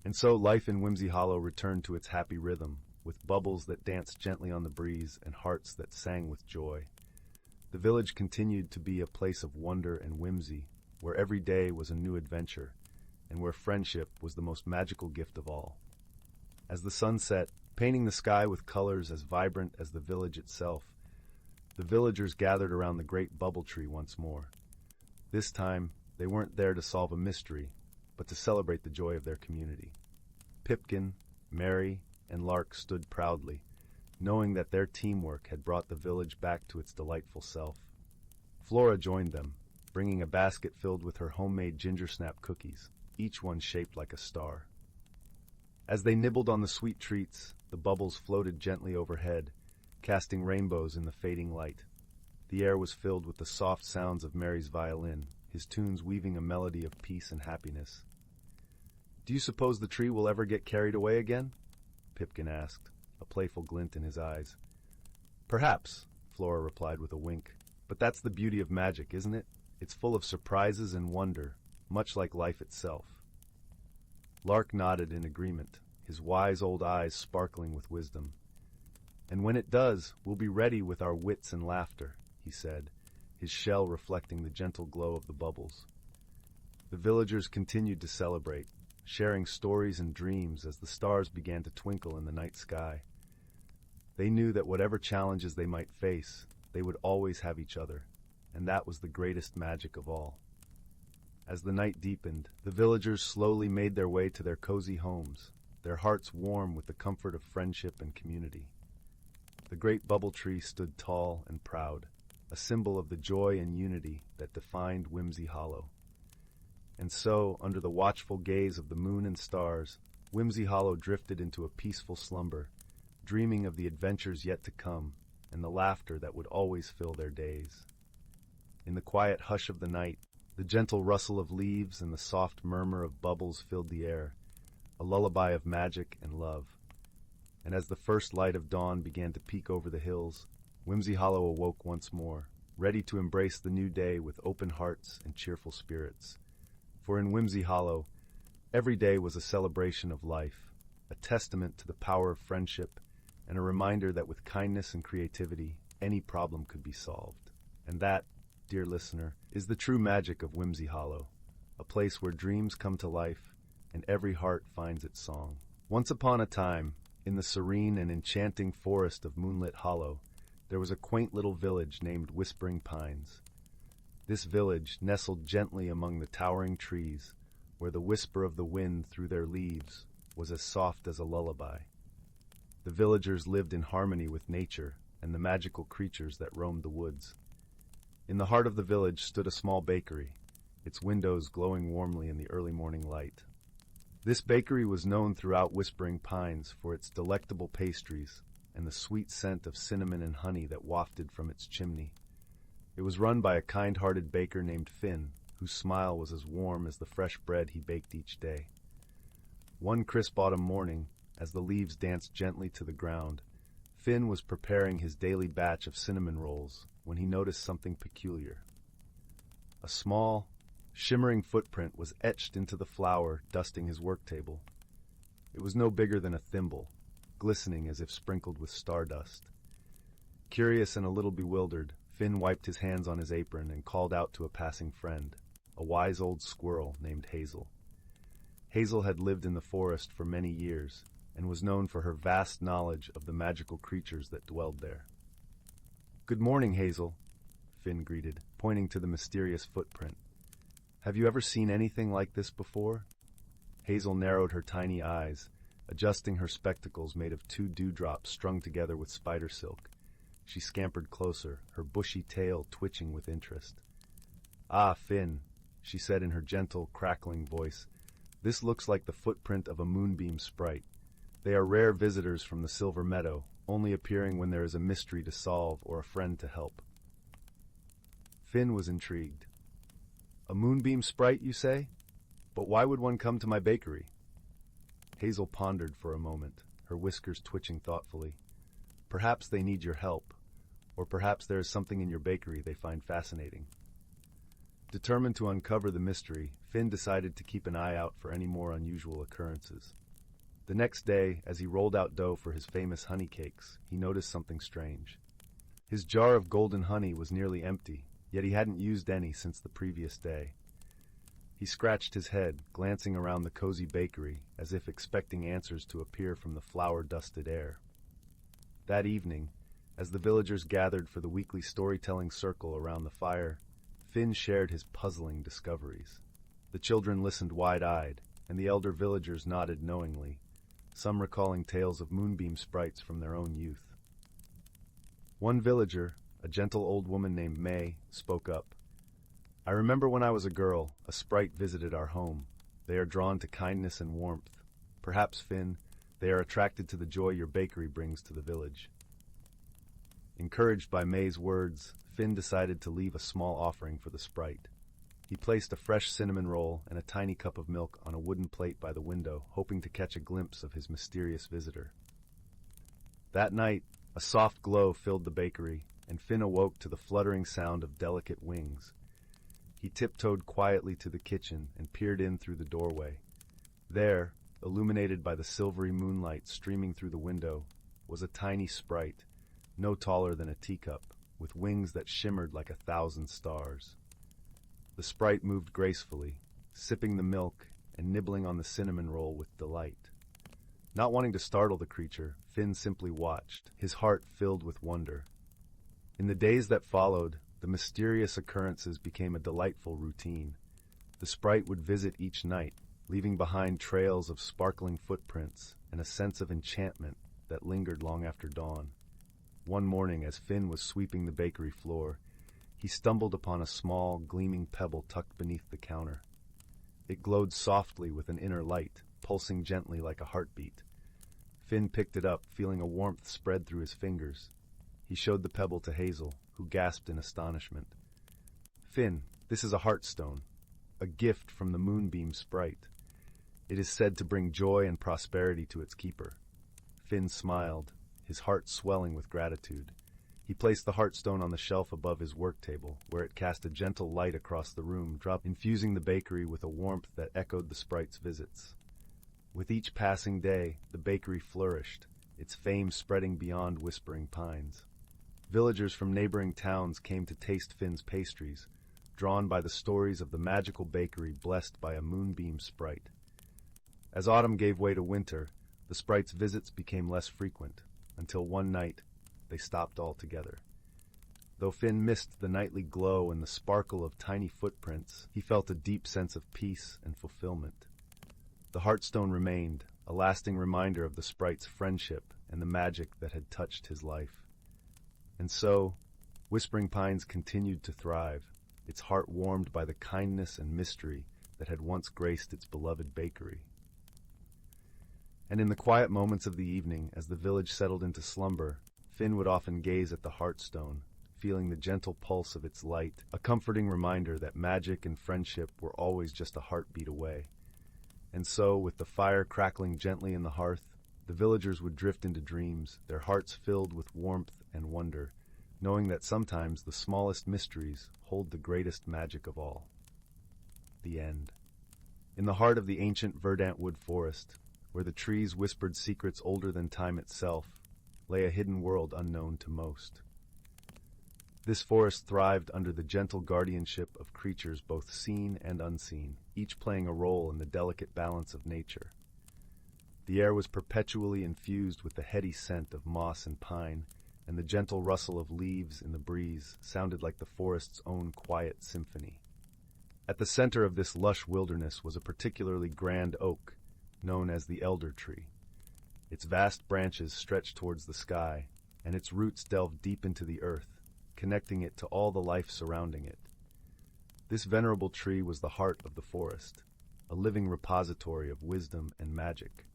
S1: And so life in Whimsy Hollow returned to its happy rhythm, with bubbles that danced gently on the breeze and hearts that sang with joy. The village continued to be a place of wonder and whimsy, where every day was a new adventure, and where friendship was the most magical gift of all. As the sun set, painting the sky with colors as vibrant as the village itself, the villagers gathered around the great bubble tree once more. This time, they weren't there to solve a mystery, but to celebrate the joy of their community. Pipkin, Mary, and Lark stood proudly, knowing that their teamwork had brought the village back to its delightful self. Flora joined them, bringing a basket filled with her homemade ginger snap cookies, each one shaped like a star. As they nibbled on the sweet treats, the bubbles floated gently overhead, casting rainbows in the fading light. The air was filled with the soft sounds of Mary's violin, his tunes weaving a melody of peace and happiness. "Do you suppose the tree will ever get carried away again?" Pipkin asked, a playful glint in his eyes. "Perhaps," Flora replied with a wink. "But that's the beauty of magic, isn't it? It's full of surprises and wonder, much like life itself." Lark nodded in agreement, his wise old eyes sparkling with wisdom. "And when it does, we'll be ready with our wits and laughter," he said, his shell reflecting the gentle glow of the bubbles. The villagers continued to celebrate, sharing stories and dreams as the stars began to twinkle in the night sky. They knew that whatever challenges they might face, they would always have each other, and that was the greatest magic of all. As the night deepened, the villagers slowly made their way to their cozy homes, their hearts warm with the comfort of friendship and community. The great bubble tree stood tall and proud, a symbol of the joy and unity that defined Whimsy Hollow. And so, under the watchful gaze of the moon and stars, Whimsy Hollow drifted into a peaceful slumber, dreaming of the adventures yet to come and the laughter that would always fill their days. In the quiet hush of the night, the gentle rustle of leaves and the soft murmur of bubbles filled the air, a lullaby of magic and love. And as the first light of dawn began to peek over the hills, Whimsy Hollow awoke once more, ready to embrace the new day with open hearts and cheerful spirits. For in Whimsy Hollow, every day was a celebration of life, a testament to the power of friendship, and a reminder that with kindness and creativity, any problem could be solved. And that, dear listener, is the true magic of Whimsy Hollow, a place where dreams come to life and every heart finds its song. Once upon a time, in the serene and enchanting forest of Moonlit Hollow, there was a quaint little village named Whispering Pines. This village nestled gently among the towering trees, where the whisper of the wind through their leaves was as soft as a lullaby. The villagers lived in harmony with nature and the magical creatures that roamed the woods. In the heart of the village stood a small bakery, its windows glowing warmly in the early morning light. This bakery was known throughout Whispering Pines for its delectable pastries and the sweet scent of cinnamon and honey that wafted from its chimney. It was run by a kind-hearted baker named Finn, whose smile was as warm as the fresh bread he baked each day. One crisp autumn morning, as the leaves danced gently to the ground, Finn was preparing his daily batch of cinnamon rolls when he noticed something peculiar. A small, shimmering footprint was etched into the flour dusting his work table. It was no bigger than a thimble, glistening as if sprinkled with stardust. Curious and a little bewildered, Finn wiped his hands on his apron and called out to a passing friend. a wise old squirrel named Hazel. Hazel had lived in the forest for many years and was known for her vast knowledge of the magical creatures that dwelled there. "Good morning, Hazel," Finn greeted, pointing to the mysterious footprint. "Have you ever seen anything like this before?" Hazel narrowed her tiny eyes, adjusting her spectacles made of 2 dewdrops strung together with spider silk. She scampered closer, her bushy tail twitching with interest. "Ah, Finn," she said in her gentle, crackling voice, "this looks like the footprint of a moonbeam sprite. They are rare visitors from the Silver Meadow, only appearing when there is a mystery to solve or a friend to help." Finn was intrigued. "A moonbeam sprite, you say? But why would one come to my bakery?" Hazel pondered for a moment, her whiskers twitching thoughtfully. "Perhaps they need your help, or perhaps there is something in your bakery they find fascinating." Determined to uncover the mystery, Finn decided to keep an eye out for any more unusual occurrences. The next day, as he rolled out dough for his famous honey cakes, he noticed something strange. His jar of golden honey was nearly empty, yet he hadn't used any since the previous day. He scratched his head, glancing around the cozy bakery, as if expecting answers to appear from the flour-dusted air. That evening, as the villagers gathered for the weekly storytelling circle around the fire, Finn shared his puzzling discoveries. The children listened wide-eyed, and the elder villagers nodded knowingly, some recalling tales of moonbeam sprites from their own youth. One villager, a gentle old woman named May, spoke up. "I remember when I was a girl, a sprite visited our home. They are drawn to kindness and warmth. Perhaps, Finn, they are attracted to the joy your bakery brings to the village." Encouraged by May's words, Finn decided to leave a small offering for the sprite. He placed a fresh cinnamon roll and a tiny cup of milk on a wooden plate by the window, hoping to catch a glimpse of his mysterious visitor. That night, a soft glow filled the bakery, and Finn awoke to the fluttering sound of delicate wings. He tiptoed quietly to the kitchen and peered in through the doorway. There, illuminated by the silvery moonlight streaming through the window, was a tiny sprite, no taller than a teacup, with wings that shimmered like 1,000 stars. The sprite moved gracefully, sipping the milk and nibbling on the cinnamon roll with delight. Not wanting to startle the creature, Finn simply watched, his heart filled with wonder. In the days that followed, the mysterious occurrences became a delightful routine. The sprite would visit each night, leaving behind trails of sparkling footprints and a sense of enchantment that lingered long after dawn. One morning, as Finn was sweeping the bakery floor, he stumbled upon a small, gleaming pebble tucked beneath the counter. It glowed softly with an inner light, pulsing gently like a heartbeat. Finn picked it up, feeling a warmth spread through his fingers. He showed the pebble to Hazel, who gasped in astonishment. "Finn, this is a heartstone, a gift from the moonbeam sprite. It is said to bring joy and prosperity to its keeper." Finn smiled, his heart swelling with gratitude. He placed the heartstone on the shelf above his work table, where it cast a gentle light across the room, infusing the bakery with a warmth that echoed the sprite's visits. With each passing day, the bakery flourished, its fame spreading beyond Whispering Pines. Villagers from neighboring towns came to taste Finn's pastries, drawn by the stories of the magical bakery blessed by a moonbeam sprite. As autumn gave way to winter, the sprite's visits became less frequent, until one night they stopped altogether. Though Finn missed the nightly glow and the sparkle of tiny footprints, he felt a deep sense of peace and fulfillment. The heartstone remained, a lasting reminder of the sprite's friendship and the magic that had touched his life. And so, Whispering Pines continued to thrive, its heart warmed by the kindness and mystery that had once graced its beloved bakery. And in the quiet moments of the evening, as the village settled into slumber, Finn would often gaze at the heartstone, feeling the gentle pulse of its light, a comforting reminder that magic and friendship were always just a heartbeat away. And so, with the fire crackling gently in the hearth, the villagers would drift into dreams, their hearts filled with warmth and wonder, knowing that sometimes the smallest mysteries hold the greatest magic of all. The end. In the heart of the ancient verdant wood forest, where the trees whispered secrets older than time itself, lay a hidden world unknown to most. This forest thrived under the gentle guardianship of creatures both seen and unseen, each playing a role in the delicate balance of nature. The air was perpetually infused with the heady scent of moss and pine, and the gentle rustle of leaves in the breeze sounded like the forest's own quiet symphony. At the center of this lush wilderness was a particularly grand oak, known as the elder tree. Its vast branches stretched towards the sky, and its roots delved deep into the earth, connecting it to all the life surrounding it. This venerable tree was the heart of the forest, a living repository of wisdom and magic.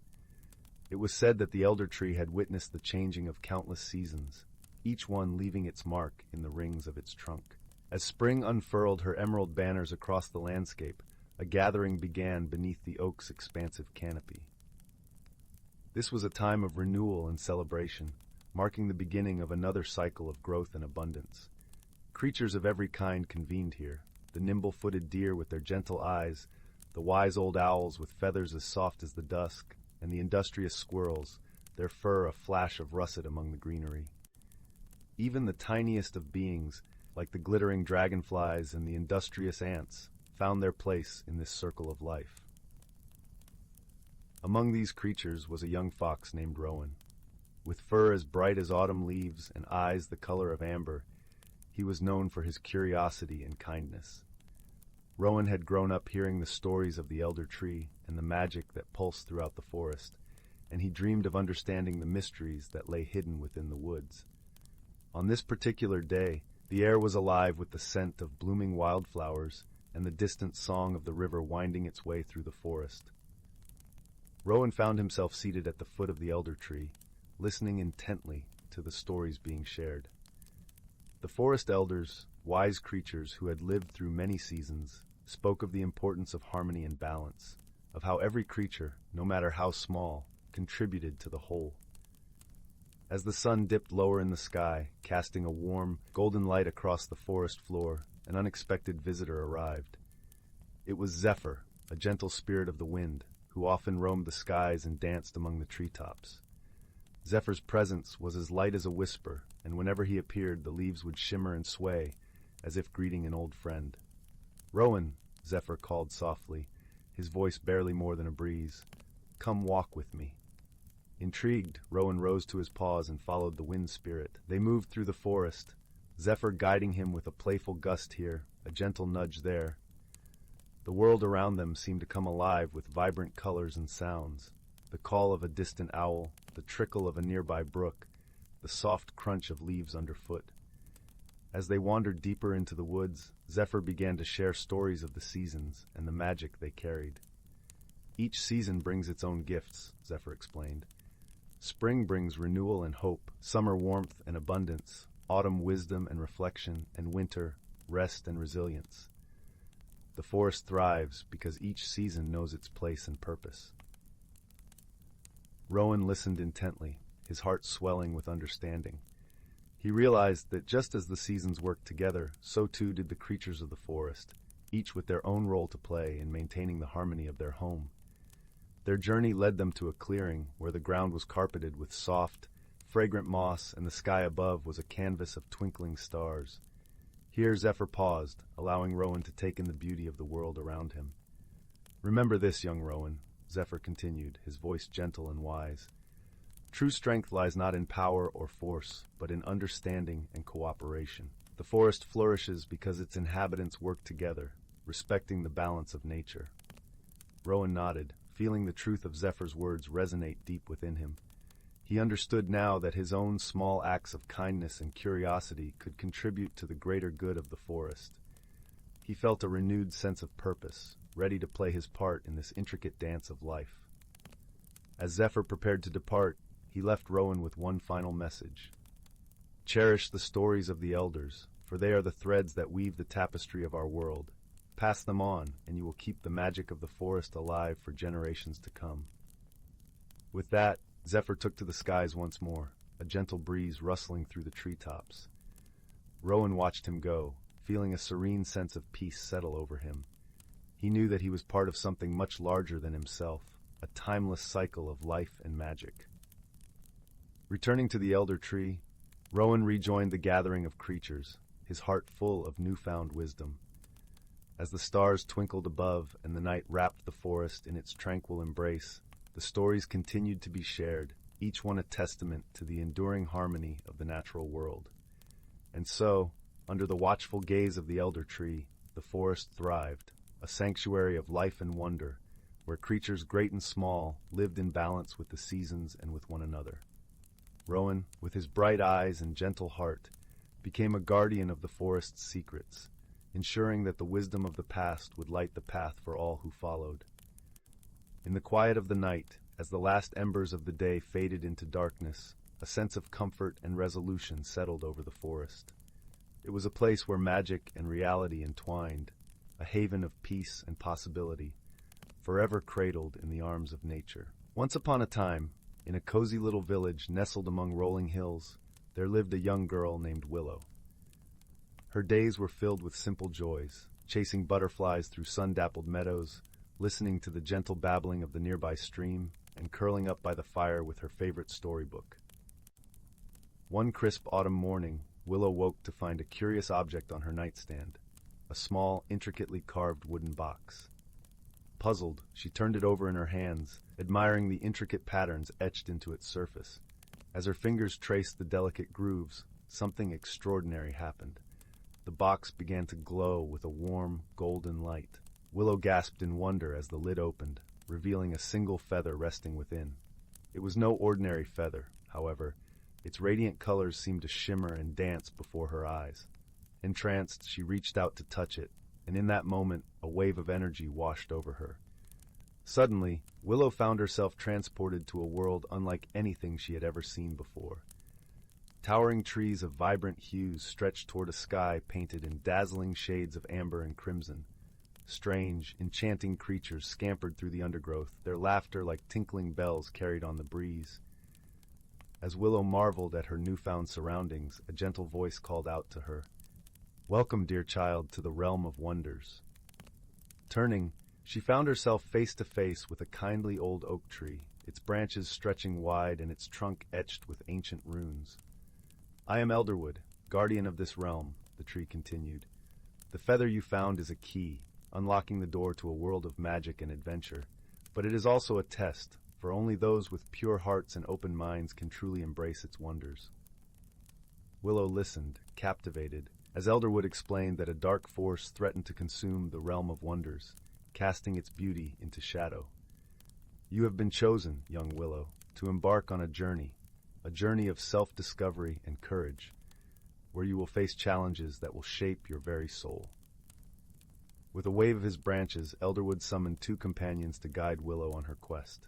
S1: It was said that the elder tree had witnessed the changing of countless seasons, each one leaving its mark in the rings of its trunk. As spring unfurled her emerald banners across the landscape, a gathering began beneath the oak's expansive canopy. This was a time of renewal and celebration, marking the beginning of another cycle of growth and abundance. Creatures of every kind convened here, the nimble-footed deer with their gentle eyes, the wise old owls with feathers as soft as the dusk, and the industrious squirrels, their fur a flash of russet among the greenery. Even the tiniest of beings, like the glittering dragonflies and the industrious ants, found their place in this circle of life. Among these creatures was a young fox named Rowan. With fur as bright as autumn leaves and eyes the color of amber, he was known for his curiosity and kindness. Rowan had grown up hearing the stories of the elder tree and the magic that pulsed throughout the forest, and he dreamed of understanding the mysteries that lay hidden within the woods. On this particular day, the air was alive with the scent of blooming wildflowers and the distant song of the river winding its way through the forest. Rowan found himself seated at the foot of the elder tree, listening intently to the stories being shared. The forest elders, wise creatures who had lived through many seasons, spoke of the importance of harmony and balance, of how every creature, no matter how small, contributed to the whole. As the sun dipped lower in the sky, casting a warm, golden light across the forest floor, an unexpected visitor arrived. It was Zephyr, a gentle spirit of the wind, who often roamed the skies and danced among the treetops. Zephyr's presence was as light as a whisper, and whenever he appeared, the leaves would shimmer and sway, as if greeting an old friend. "Rowan," Zephyr called softly, his voice barely more than a breeze, "come walk with me." Intrigued, Rowan rose to his paws and followed the wind spirit. They moved through the forest, Zephyr guiding him with a playful gust here, a gentle nudge there. The world around them seemed to come alive with vibrant colors and sounds. The call of a distant owl, the trickle of a nearby brook, the soft crunch of leaves underfoot. As they wandered deeper into the woods, Zephyr began to share stories of the seasons and the magic they carried. "Each season brings its own gifts," Zephyr explained. "Spring brings renewal and hope, summer warmth and abundance, autumn wisdom and reflection, and winter rest and resilience. The forest thrives because each season knows its place and purpose." Rowan listened intently, his heart swelling with understanding. He realized that just as the seasons worked together, so too did the creatures of the forest, each with their own role to play in maintaining the harmony of their home. Their journey led them to a clearing where the ground was carpeted with soft, fragrant moss and the sky above was a canvas of twinkling stars. Here Zephyr paused, allowing Rowan to take in the beauty of the world around him. "Remember this, young Rowan," Zephyr continued, his voice gentle and wise. "True strength lies not in power or force, but in understanding and cooperation. The forest flourishes because its inhabitants work together, respecting the balance of nature." Rowan nodded, feeling the truth of Zephyr's words resonate deep within him. He understood now that his own small acts of kindness and curiosity could contribute to the greater good of the forest. He felt a renewed sense of purpose, ready to play his part in this intricate dance of life. As Zephyr prepared to depart, he left Rowan with one final message. "Cherish the stories of the elders, for they are the threads that weave the tapestry of our world. Pass them on, and you will keep the magic of the forest alive for generations to come." With that, Zephyr took to the skies once more, a gentle breeze rustling through the treetops. Rowan watched him go, feeling a serene sense of peace settle over him. He knew that he was part of something much larger than himself, a timeless cycle of life and magic. Returning to the elder tree, Rowan rejoined the gathering of creatures, his heart full of newfound wisdom. As the stars twinkled above and the night wrapped the forest in its tranquil embrace, the stories continued to be shared, each one a testament to the enduring harmony of the natural world. And so, under the watchful gaze of the elder tree, the forest thrived, a sanctuary of life and wonder, where creatures great and small lived in balance with the seasons and with one another. Rowan, with his bright eyes and gentle heart, became a guardian of the forest's secrets, ensuring that the wisdom of the past would light the path for all who followed. In the quiet of the night, as the last embers of the day faded into darkness, a sense of comfort and resolution settled over the forest. It was a place where magic and reality entwined, a haven of peace and possibility, forever cradled in the arms of nature. Once upon a time, in a cozy little village nestled among rolling hills, there lived a young girl named Willow. Her days were filled with simple joys, chasing butterflies through sun-dappled meadows, listening to the gentle babbling of the nearby stream, and curling up by the fire with her favorite storybook. One crisp autumn morning, Willow woke to find a curious object on her nightstand, a small, intricately carved wooden box. Puzzled, she turned it over in her hands, admiring the intricate patterns etched into its surface. As her fingers traced the delicate grooves, something extraordinary happened. The box began to glow with a warm, golden light. Willow gasped in wonder as the lid opened, revealing a single feather resting within. It was no ordinary feather, however. Its radiant colors seemed to shimmer and dance before her eyes. Entranced, she reached out to touch it, and in that moment, a wave of energy washed over her. Suddenly, Willow found herself transported to a world unlike anything she had ever seen before. Towering trees of vibrant hues stretched toward a sky painted in dazzling shades of amber and crimson. Strange, enchanting creatures scampered through the undergrowth, their laughter like tinkling bells carried on the breeze. As Willow marveled at her newfound surroundings, a gentle voice called out to her, "Welcome, dear child, to the realm of wonders." Turning, she found herself face to face with a kindly old oak tree, its branches stretching wide and its trunk etched with ancient runes. "I am Elderwood, guardian of this realm," the tree continued. "The feather you found is a key, unlocking the door to a world of magic and adventure. But it is also a test, for only those with pure hearts and open minds can truly embrace its wonders." Willow listened, captivated, as Elderwood explained that a dark force threatened to consume the realm of wonders, casting its beauty into shadow. "You have been chosen, young Willow, to embark on a journey of self-discovery and courage, where you will face challenges that will shape your very soul." With a wave of his branches, Elderwood summoned two companions to guide Willow on her quest.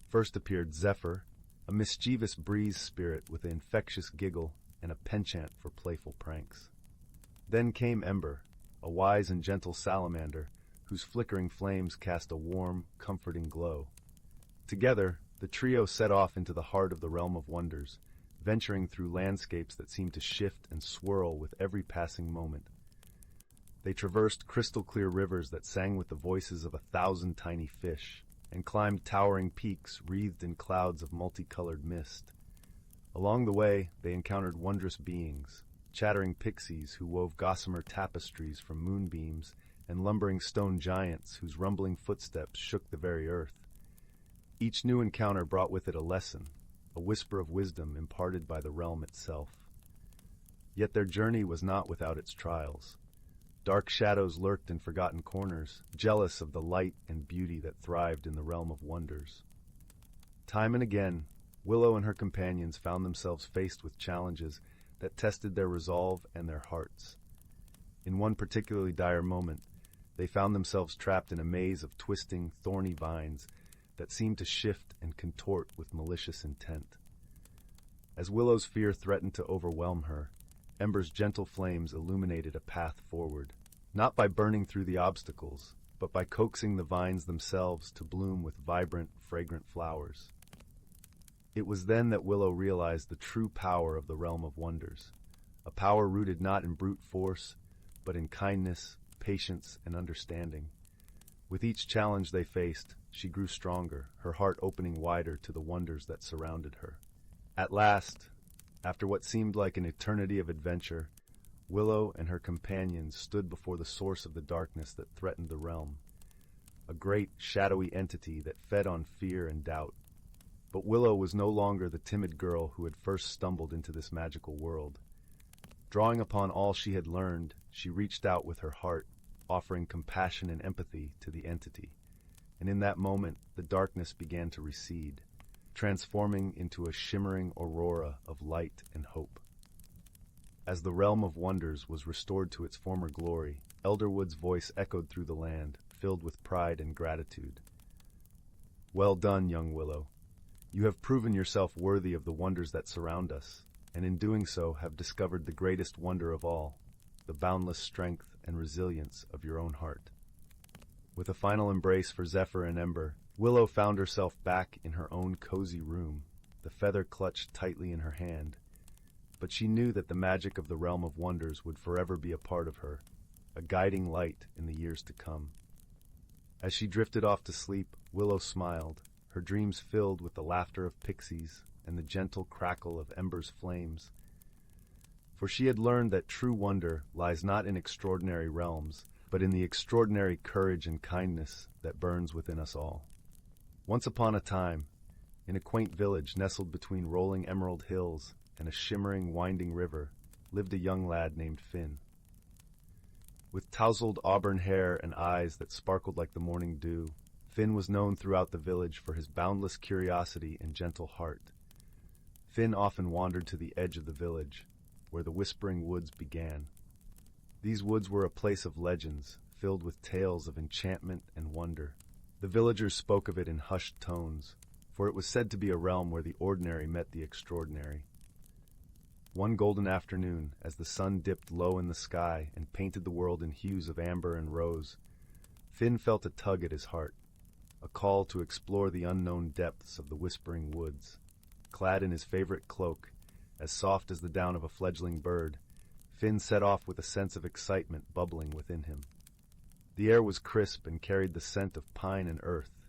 S1: First appeared Zephyr, a mischievous breeze spirit with an infectious giggle and a penchant for playful pranks. Then came Ember, a wise and gentle salamander, whose flickering flames cast a warm, comforting glow. Together, the trio set off into the heart of the realm of wonders, venturing through landscapes that seemed to shift and swirl with every passing moment. They traversed crystal-clear rivers that sang with the voices of 1,000 tiny fish, and climbed towering peaks wreathed in clouds of multicolored mist. Along the way, they encountered wondrous beings, chattering pixies who wove gossamer tapestries from moonbeams, and lumbering stone giants whose rumbling footsteps shook the very earth. Each new encounter brought with it a lesson, a whisper of wisdom imparted by the realm itself. Yet their journey was not without its trials. Dark shadows lurked in forgotten corners, jealous of the light and beauty that thrived in the realm of wonders. Time and again, Willow and her companions found themselves faced with challenges that tested their resolve and their hearts. In one particularly dire moment, they found themselves trapped in a maze of twisting, thorny vines that seemed to shift and contort with malicious intent. As Willow's fear threatened to overwhelm her, Ember's gentle flames illuminated a path forward, not by burning through the obstacles, but by coaxing the vines themselves to bloom with vibrant, fragrant flowers. It was then that Willow realized the true power of the realm of wonders, a power rooted not in brute force, but in kindness, patience, and understanding. With each challenge they faced, she grew stronger, her heart opening wider to the wonders that surrounded her. At last, after what seemed like an eternity of adventure, Willow and her companions stood before the source of the darkness that threatened the realm, a great, shadowy entity that fed on fear and doubt. But Willow was no longer the timid girl who had first stumbled into this magical world. Drawing upon all she had learned, she reached out with her heart, offering compassion and empathy to the entity. And in that moment, the darkness began to recede, transforming into a shimmering aurora of light and hope. As the realm of wonders was restored to its former glory, Elderwood's voice echoed through the land, filled with pride and gratitude. "Well done, young Willow. You have proven yourself worthy of the wonders that surround us, and in doing so have discovered the greatest wonder of all, the boundless strength and resilience of your own heart." With a final embrace for Zephyr and Ember, Willow found herself back in her own cozy room, the feather clutched tightly in her hand. But she knew that the magic of the realm of wonders would forever be a part of her, a guiding light in the years to come. As she drifted off to sleep, Willow smiled, her dreams filled with the laughter of pixies and the gentle crackle of Ember's flames. For she had learned that true wonder lies not in extraordinary realms, but in the extraordinary courage and kindness that burns within us all. Once upon a time, in a quaint village nestled between rolling emerald hills and a shimmering, winding river, lived a young lad named Finn. With tousled auburn hair and eyes that sparkled like the morning dew, Finn was known throughout the village for his boundless curiosity and gentle heart. Finn often wandered to the edge of the village, where the whispering woods began. These woods were a place of legends, filled with tales of enchantment and wonder. The villagers spoke of it in hushed tones, for it was said to be a realm where the ordinary met the extraordinary. One golden afternoon, as the sun dipped low in the sky and painted the world in hues of amber and rose, Finn felt a tug at his heart, a call to explore the unknown depths of the whispering woods. Clad in his favorite cloak, as soft as the down of a fledgling bird, Finn set off with a sense of excitement bubbling within him. The air was crisp and carried the scent of pine and earth,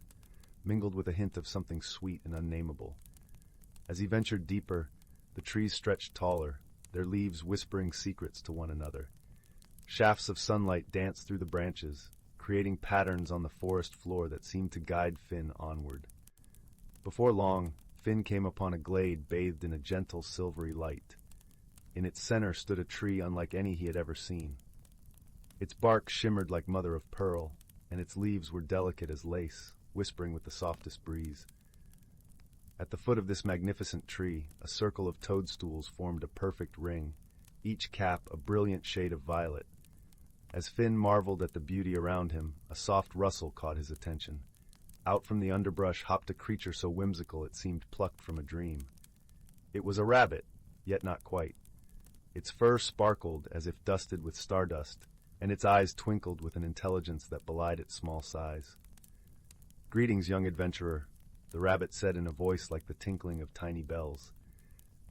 S1: mingled with a hint of something sweet and unnameable. As he ventured deeper, the trees stretched taller, their leaves whispering secrets to one another. Shafts of sunlight danced through the branches, creating patterns on the forest floor that seemed to guide Finn onward. Before long, Finn came upon a glade bathed in a gentle silvery light. In its center stood a tree unlike any he had ever seen. Its bark shimmered like mother of pearl, and its leaves were delicate as lace, whispering with the softest breeze. At the foot of this magnificent tree, a circle of toadstools formed a perfect ring, each cap a brilliant shade of violet. As Finn marveled at the beauty around him, a soft rustle caught his attention. Out from the underbrush hopped a creature so whimsical it seemed plucked from a dream. It was a rabbit, yet not quite. Its fur sparkled as if dusted with stardust, and its eyes twinkled with an intelligence that belied its small size. "Greetings, young adventurer," the rabbit said in a voice like the tinkling of tiny bells.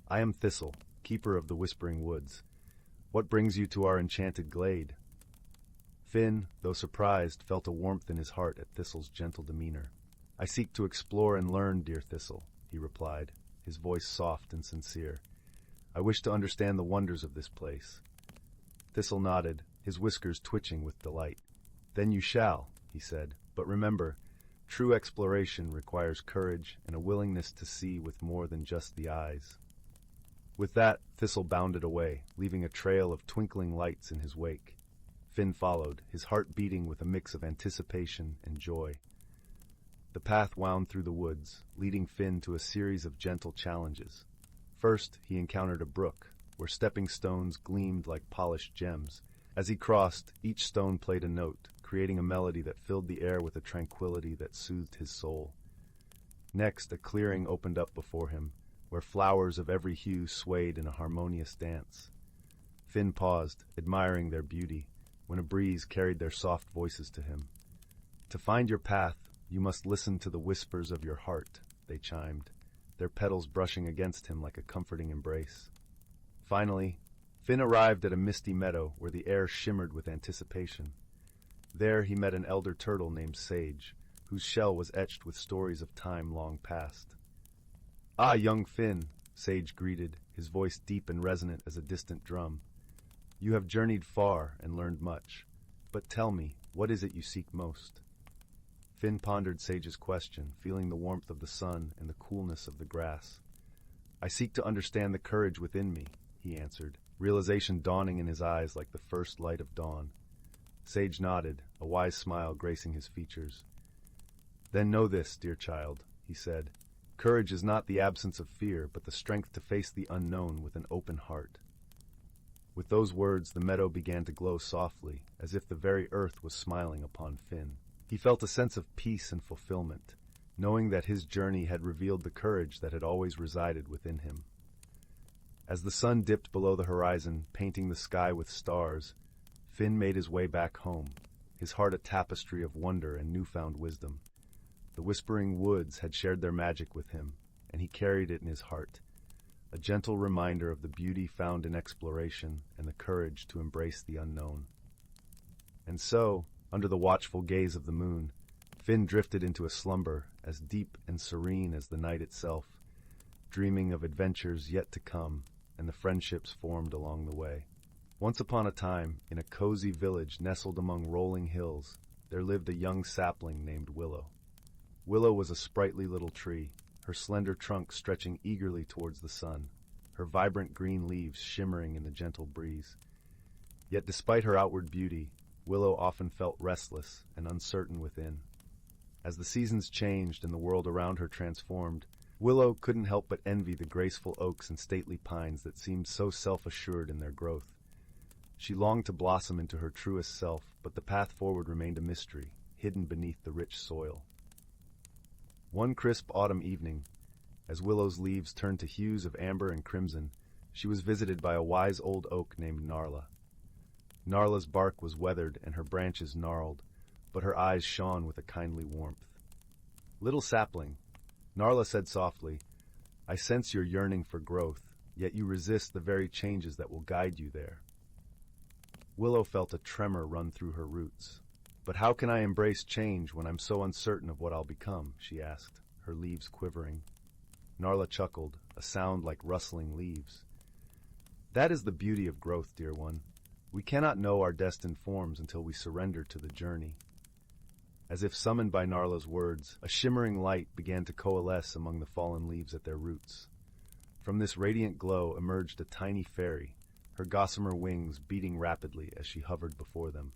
S1: "I am Thistle, keeper of the Whispering Woods. What brings you to our enchanted glade?" Finn, though surprised, felt a warmth in his heart at Thistle's gentle demeanor. "I seek to explore and learn, dear Thistle," he replied, his voice soft and sincere. "I wish to understand the wonders of this place." Thistle nodded, his whiskers twitching with delight. "Then you shall," he said, "but remember, true exploration requires courage and a willingness to see with more than just the eyes." With that, Thistle bounded away, leaving a trail of twinkling lights in his wake. Finn followed, his heart beating with a mix of anticipation and joy. The path wound through the woods, leading Finn to a series of gentle challenges. First, he encountered a brook, where stepping stones gleamed like polished gems. As he crossed, each stone played a note, creating a melody that filled the air with a tranquility that soothed his soul. Next, a clearing opened up before him, where flowers of every hue swayed in a harmonious dance. Finn paused, admiring their beauty, when a breeze carried their soft voices to him. "To find your path, you must listen to the whispers of your heart," they chimed, their petals brushing against him like a comforting embrace. Finally, Finn arrived at a misty meadow where the air shimmered with anticipation. There he met an elder turtle named Sage, whose shell was etched with stories of time long past. "Ah, young Finn," Sage greeted, his voice deep and resonant as a distant drum. You have journeyed far and learned much. But tell me, what is it you seek most? Finn pondered Sage's question, feeling the warmth of the sun and the coolness of the grass. I seek to understand the courage within me, he answered, realization dawning in his eyes like the first light of dawn. Sage nodded, a wise smile gracing his features. Then know this, dear child, he said. Courage is not the absence of fear, but the strength to face the unknown with an open heart. With those words, the meadow began to glow softly, as if the very earth was smiling upon Finn. He felt a sense of peace and fulfillment, knowing that his journey had revealed the courage that had always resided within him. As the sun dipped below the horizon, painting the sky with stars, Finn made his way back home, his heart a tapestry of wonder and newfound wisdom. The whispering woods had shared their magic with him, and he carried it in his heart, a gentle reminder of the beauty found in exploration and the courage to embrace the unknown. And so, under the watchful gaze of the moon, Finn drifted into a slumber as deep and serene as the night itself, dreaming of adventures yet to come and the friendships formed along the way. Once upon a time, in a cozy village nestled among rolling hills, there lived a young sapling named Willow. Willow was a sprightly little tree, her slender trunk stretching eagerly towards the sun, her vibrant green leaves shimmering in the gentle breeze. Yet despite her outward beauty, Willow often felt restless and uncertain within. As the seasons changed and the world around her transformed, Willow couldn't help but envy the graceful oaks and stately pines that seemed so self-assured in their growth. She longed to blossom into her truest self, but the path forward remained a mystery, hidden beneath the rich soil. One crisp autumn evening, as Willow's leaves turned to hues of amber and crimson, she was visited by a wise old oak named Narla. Narla's bark was weathered and her branches gnarled, but her eyes shone with a kindly warmth. "Little sapling," Narla said softly, "I sense your yearning for growth, yet you resist the very changes that will guide you there." Willow felt a tremor run through her roots. "But how can I embrace change when I'm so uncertain of what I'll become?" she asked, her leaves quivering. Narla chuckled, a sound like rustling leaves. "That is the beauty of growth, dear one. We cannot know our destined forms until we surrender to the journey." As if summoned by Narla's words, a shimmering light began to coalesce among the fallen leaves at their roots. From this radiant glow emerged a tiny fairy, her gossamer wings beating rapidly as she hovered before them.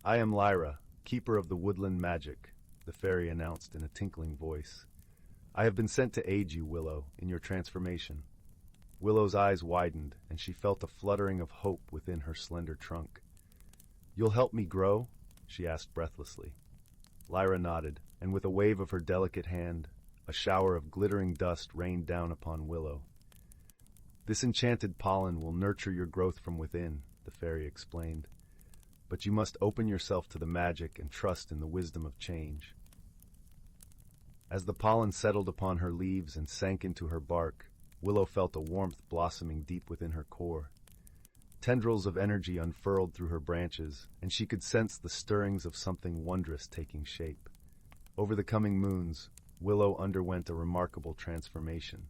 S1: "I am Lyra, keeper of the woodland magic," the fairy announced in a tinkling voice. "I have been sent to aid you, Willow, in your transformation." Willow's eyes widened, and she felt a fluttering of hope within her slender trunk. "You'll help me grow?" she asked breathlessly. Lyra nodded, and with a wave of her delicate hand, a shower of glittering dust rained down upon Willow. "This enchanted pollen will nurture your growth from within," the fairy explained. "But you must open yourself to the magic and trust in the wisdom of change." As the pollen settled upon her leaves and sank into her bark, Willow felt a warmth blossoming deep within her core. Tendrils of energy unfurled through her branches, and she could sense the stirrings of something wondrous taking shape. Over the coming moons, Willow underwent a remarkable transformation.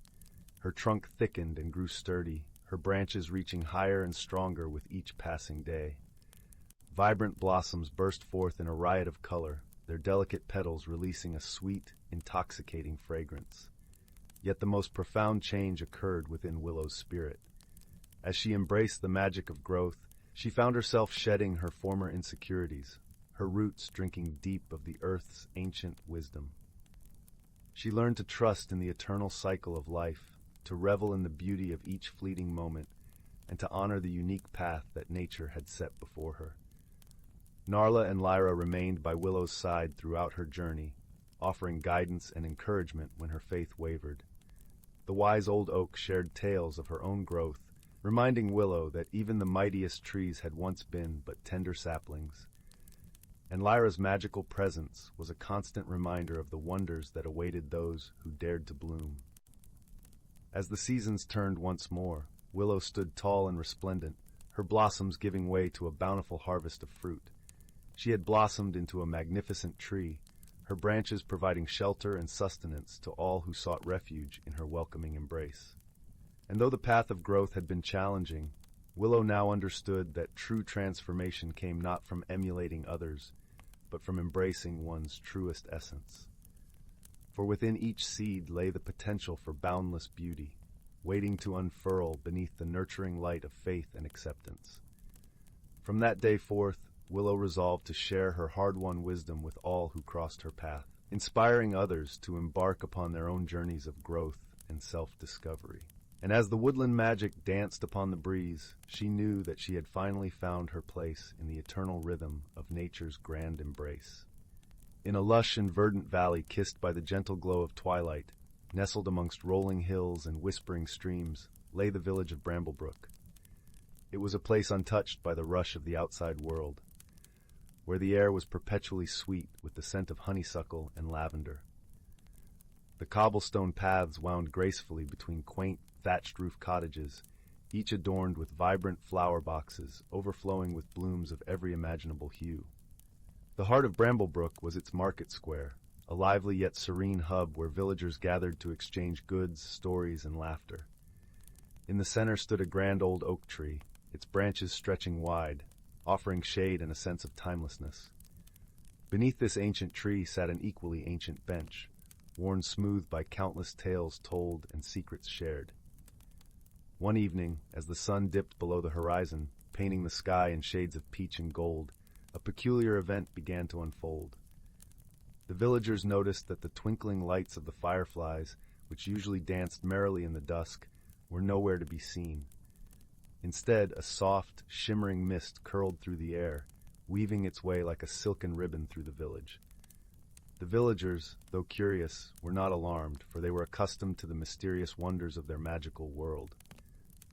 S1: Her trunk thickened and grew sturdy, her branches reaching higher and stronger with each passing day. Vibrant blossoms burst forth in a riot of color, their delicate petals releasing a sweet, intoxicating fragrance. Yet the most profound change occurred within Willow's spirit. As she embraced the magic of growth, she found herself shedding her former insecurities, her roots drinking deep of the earth's ancient wisdom. She learned to trust in the eternal cycle of life, to revel in the beauty of each fleeting moment, and to honor the unique path that nature had set before her. Narla and Lyra remained by Willow's side throughout her journey, offering guidance and encouragement when her faith wavered. The wise old oak shared tales of her own growth, reminding Willow that even the mightiest trees had once been but tender saplings. And Lyra's magical presence was a constant reminder of the wonders that awaited those who dared to bloom. As the seasons turned once more, Willow stood tall and resplendent, her blossoms giving way to a bountiful harvest of fruit. She had blossomed into a magnificent tree, her branches providing shelter and sustenance to all who sought refuge in her welcoming embrace. And though the path of growth had been challenging, Willow now understood that true transformation came not from emulating others, but from embracing one's truest essence. For within each seed lay the potential for boundless beauty, waiting to unfurl beneath the nurturing light of faith and acceptance. From that day forth, Willow resolved to share her hard-won wisdom with all who crossed her path, inspiring others to embark upon their own journeys of growth and self-discovery. And as the woodland magic danced upon the breeze, she knew that she had finally found her place in the eternal rhythm of nature's grand embrace. In a lush and verdant valley kissed by the gentle glow of twilight, nestled amongst rolling hills and whispering streams, lay the village of Bramblebrook. It was a place untouched by the rush of the outside world, where the air was perpetually sweet with the scent of honeysuckle and lavender. The cobblestone paths wound gracefully between quaint, thatched-roof cottages, each adorned with vibrant flower boxes overflowing with blooms of every imaginable hue. The heart of Bramblebrook was its market square, a lively yet serene hub where villagers gathered to exchange goods, stories, and laughter. In the center stood a grand old oak tree, its branches stretching wide, offering shade and a sense of timelessness. Beneath this ancient tree sat an equally ancient bench, worn smooth by countless tales told and secrets shared. One evening, as the sun dipped below the horizon, painting the sky in shades of peach and gold, a peculiar event began to unfold. The villagers noticed that the twinkling lights of the fireflies, which usually danced merrily in the dusk, were nowhere to be seen. Instead, a soft, shimmering mist curled through the air, weaving its way like a silken ribbon through the village. The villagers, though curious, were not alarmed, for they were accustomed to the mysterious wonders of their magical world.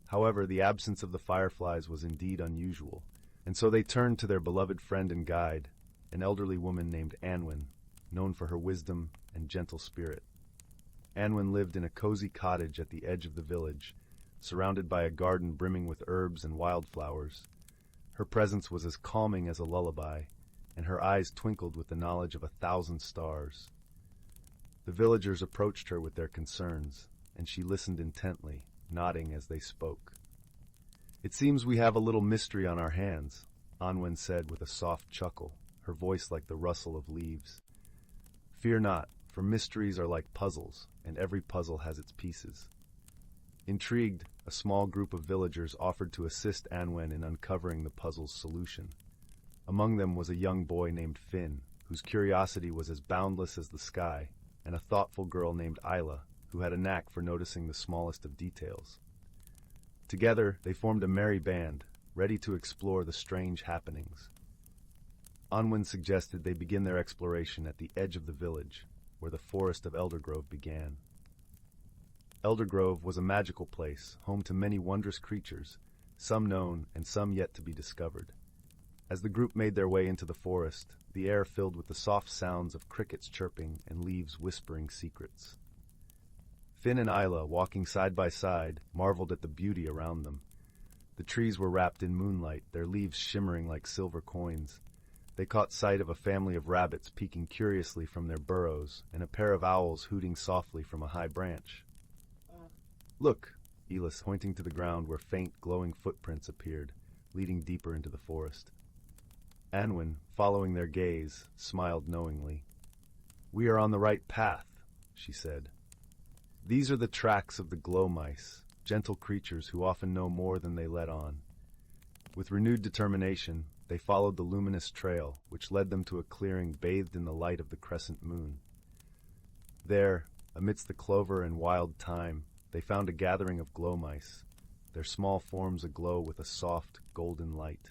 S1: However, the absence of the fireflies was indeed unusual, and so they turned to their beloved friend and guide, an elderly woman named Anwen, known for her wisdom and gentle spirit. Anwen lived in a cozy cottage at the edge of the village, surrounded by a garden brimming with herbs and wildflowers. Her presence was as calming as a lullaby, and her eyes twinkled with the knowledge of 1,000 stars. The villagers approached her with their concerns, and she listened intently, nodding as they spoke. "It seems we have a little mystery on our hands," Anwen said with a soft chuckle, her voice like the rustle of leaves. "Fear not, for mysteries are like puzzles, and every puzzle has its pieces." Intrigued, a small group of villagers offered to assist Anwen in uncovering the puzzle's solution. Among them was a young boy named Finn, whose curiosity was as boundless as the sky, and a thoughtful girl named Isla, who had a knack for noticing the smallest of details. Together, they formed a merry band, ready to explore the strange happenings. Anwen suggested they begin their exploration at the edge of the village, where the forest of Eldergrove began. Eldergrove was a magical place, home to many wondrous creatures, some known and some yet to be discovered. As the group made their way into the forest, the air filled with the soft sounds of crickets chirping and leaves whispering secrets. Finn and Isla, walking side by side, marveled at the beauty around them. The trees were wrapped in moonlight, their leaves shimmering like silver coins. They caught sight of a family of rabbits peeking curiously from their burrows, and a pair of owls hooting softly from a high branch. "Look," Elis, pointing to the ground where faint, glowing footprints appeared, leading deeper into the forest. Anwen, following their gaze, smiled knowingly. "We are on the right path," she said. "These are the tracks of the glow mice, gentle creatures who often know more than they let on." With renewed determination, they followed the luminous trail, which led them to a clearing bathed in the light of the crescent moon. There, amidst the clover and wild thyme, they found a gathering of glow mice, their small forms aglow with a soft, golden light.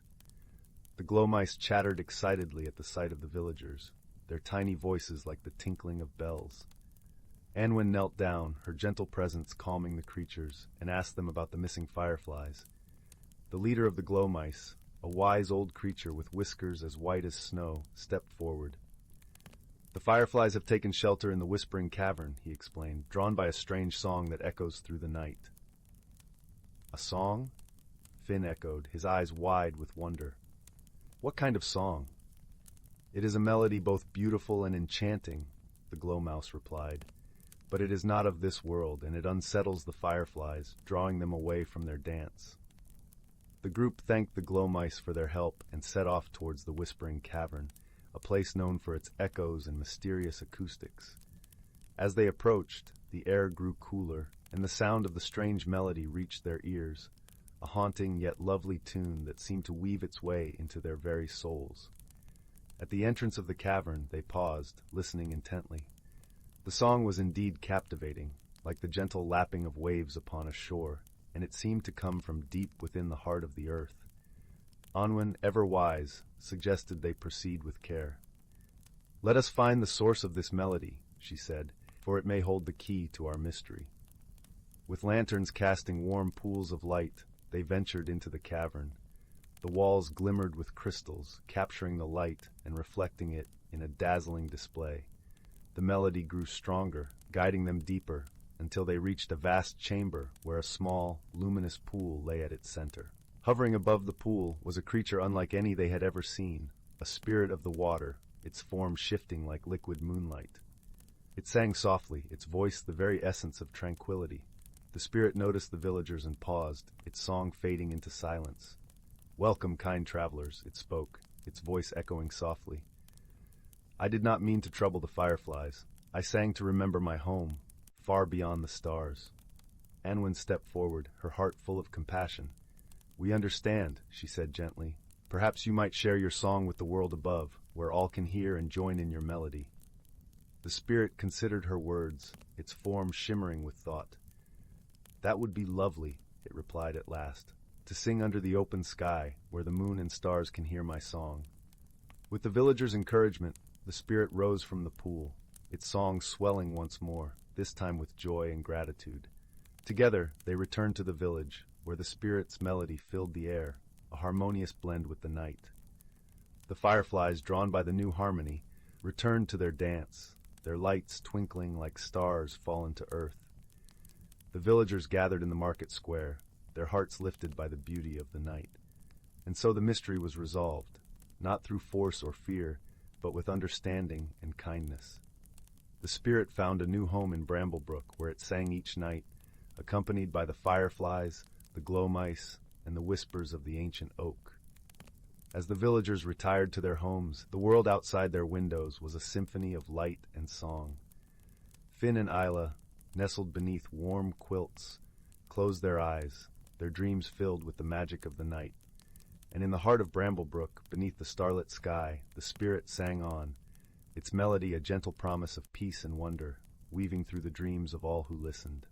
S1: The glow mice chattered excitedly at the sight of the villagers, their tiny voices like the tinkling of bells. Anwen knelt down, her gentle presence calming the creatures, and asked them about the missing fireflies. The leader of the glow mice, a wise old creature with whiskers as white as snow, stepped forward. "The fireflies have taken shelter in the Whispering Cavern," he explained, drawn by a strange song that echoes through the night. "A song?" Finn echoed, his eyes wide with wonder. "What kind of song?" "It is a melody both beautiful and enchanting," the glow mouse replied. "But it is not of this world, and it unsettles the fireflies, drawing them away from their dance." The group thanked the glow mice for their help and set off towards the Whispering Cavern, a place known for its echoes and mysterious acoustics. As they approached, the air grew cooler, and the sound of the strange melody reached their ears, a haunting yet lovely tune that seemed to weave its way into their very souls. At the entrance of the cavern, they paused, listening intently. The song was indeed captivating, like the gentle lapping of waves upon a shore, and it seemed to come from deep within the heart of the earth. Anwen, ever wise, suggested they proceed with care. "Let us find the source of this melody," she said, "for it may hold the key to our mystery." With lanterns casting warm pools of light, they ventured into the cavern. The walls glimmered with crystals, capturing the light and reflecting it in a dazzling display. The melody grew stronger, guiding them deeper, until they reached a vast chamber where a small, luminous pool lay at its center. Hovering above the pool was a creature unlike any they had ever seen, a spirit of the water, its form shifting like liquid moonlight. It sang softly, its voice the very essence of tranquility. The spirit noticed the villagers and paused, its song fading into silence. "Welcome, kind travelers," it spoke, its voice echoing softly. "I did not mean to trouble the fireflies. I sang to remember my home, far beyond the stars." Anwen stepped forward, her heart full of compassion. "We understand," she said gently. "Perhaps you might share your song with the world above, where all can hear and join in your melody." The spirit considered her words, its form shimmering with thought. "That would be lovely," it replied at last, "to sing under the open sky, where the moon and stars can hear my song." With the villagers' encouragement, the spirit rose from the pool, its song swelling once more, this time with joy and gratitude. Together, they returned to the village, where the spirit's melody filled the air, a harmonious blend with the night. The fireflies, drawn by the new harmony, returned to their dance, their lights twinkling like stars fallen to earth. The villagers gathered in the market square, their hearts lifted by the beauty of the night. And so the mystery was resolved, not through force or fear, but with understanding and kindness. The spirit found a new home in Bramblebrook, where it sang each night, accompanied by the fireflies, the glow mice, and the whispers of the ancient oak. As the villagers retired to their homes, the world outside their windows was a symphony of light and song. Finn and Isla, nestled beneath warm quilts, closed their eyes, their dreams filled with the magic of the night. And in the heart of Bramblebrook, beneath the starlit sky, the spirit sang on, its melody a gentle promise of peace and wonder, weaving through the dreams of all who listened.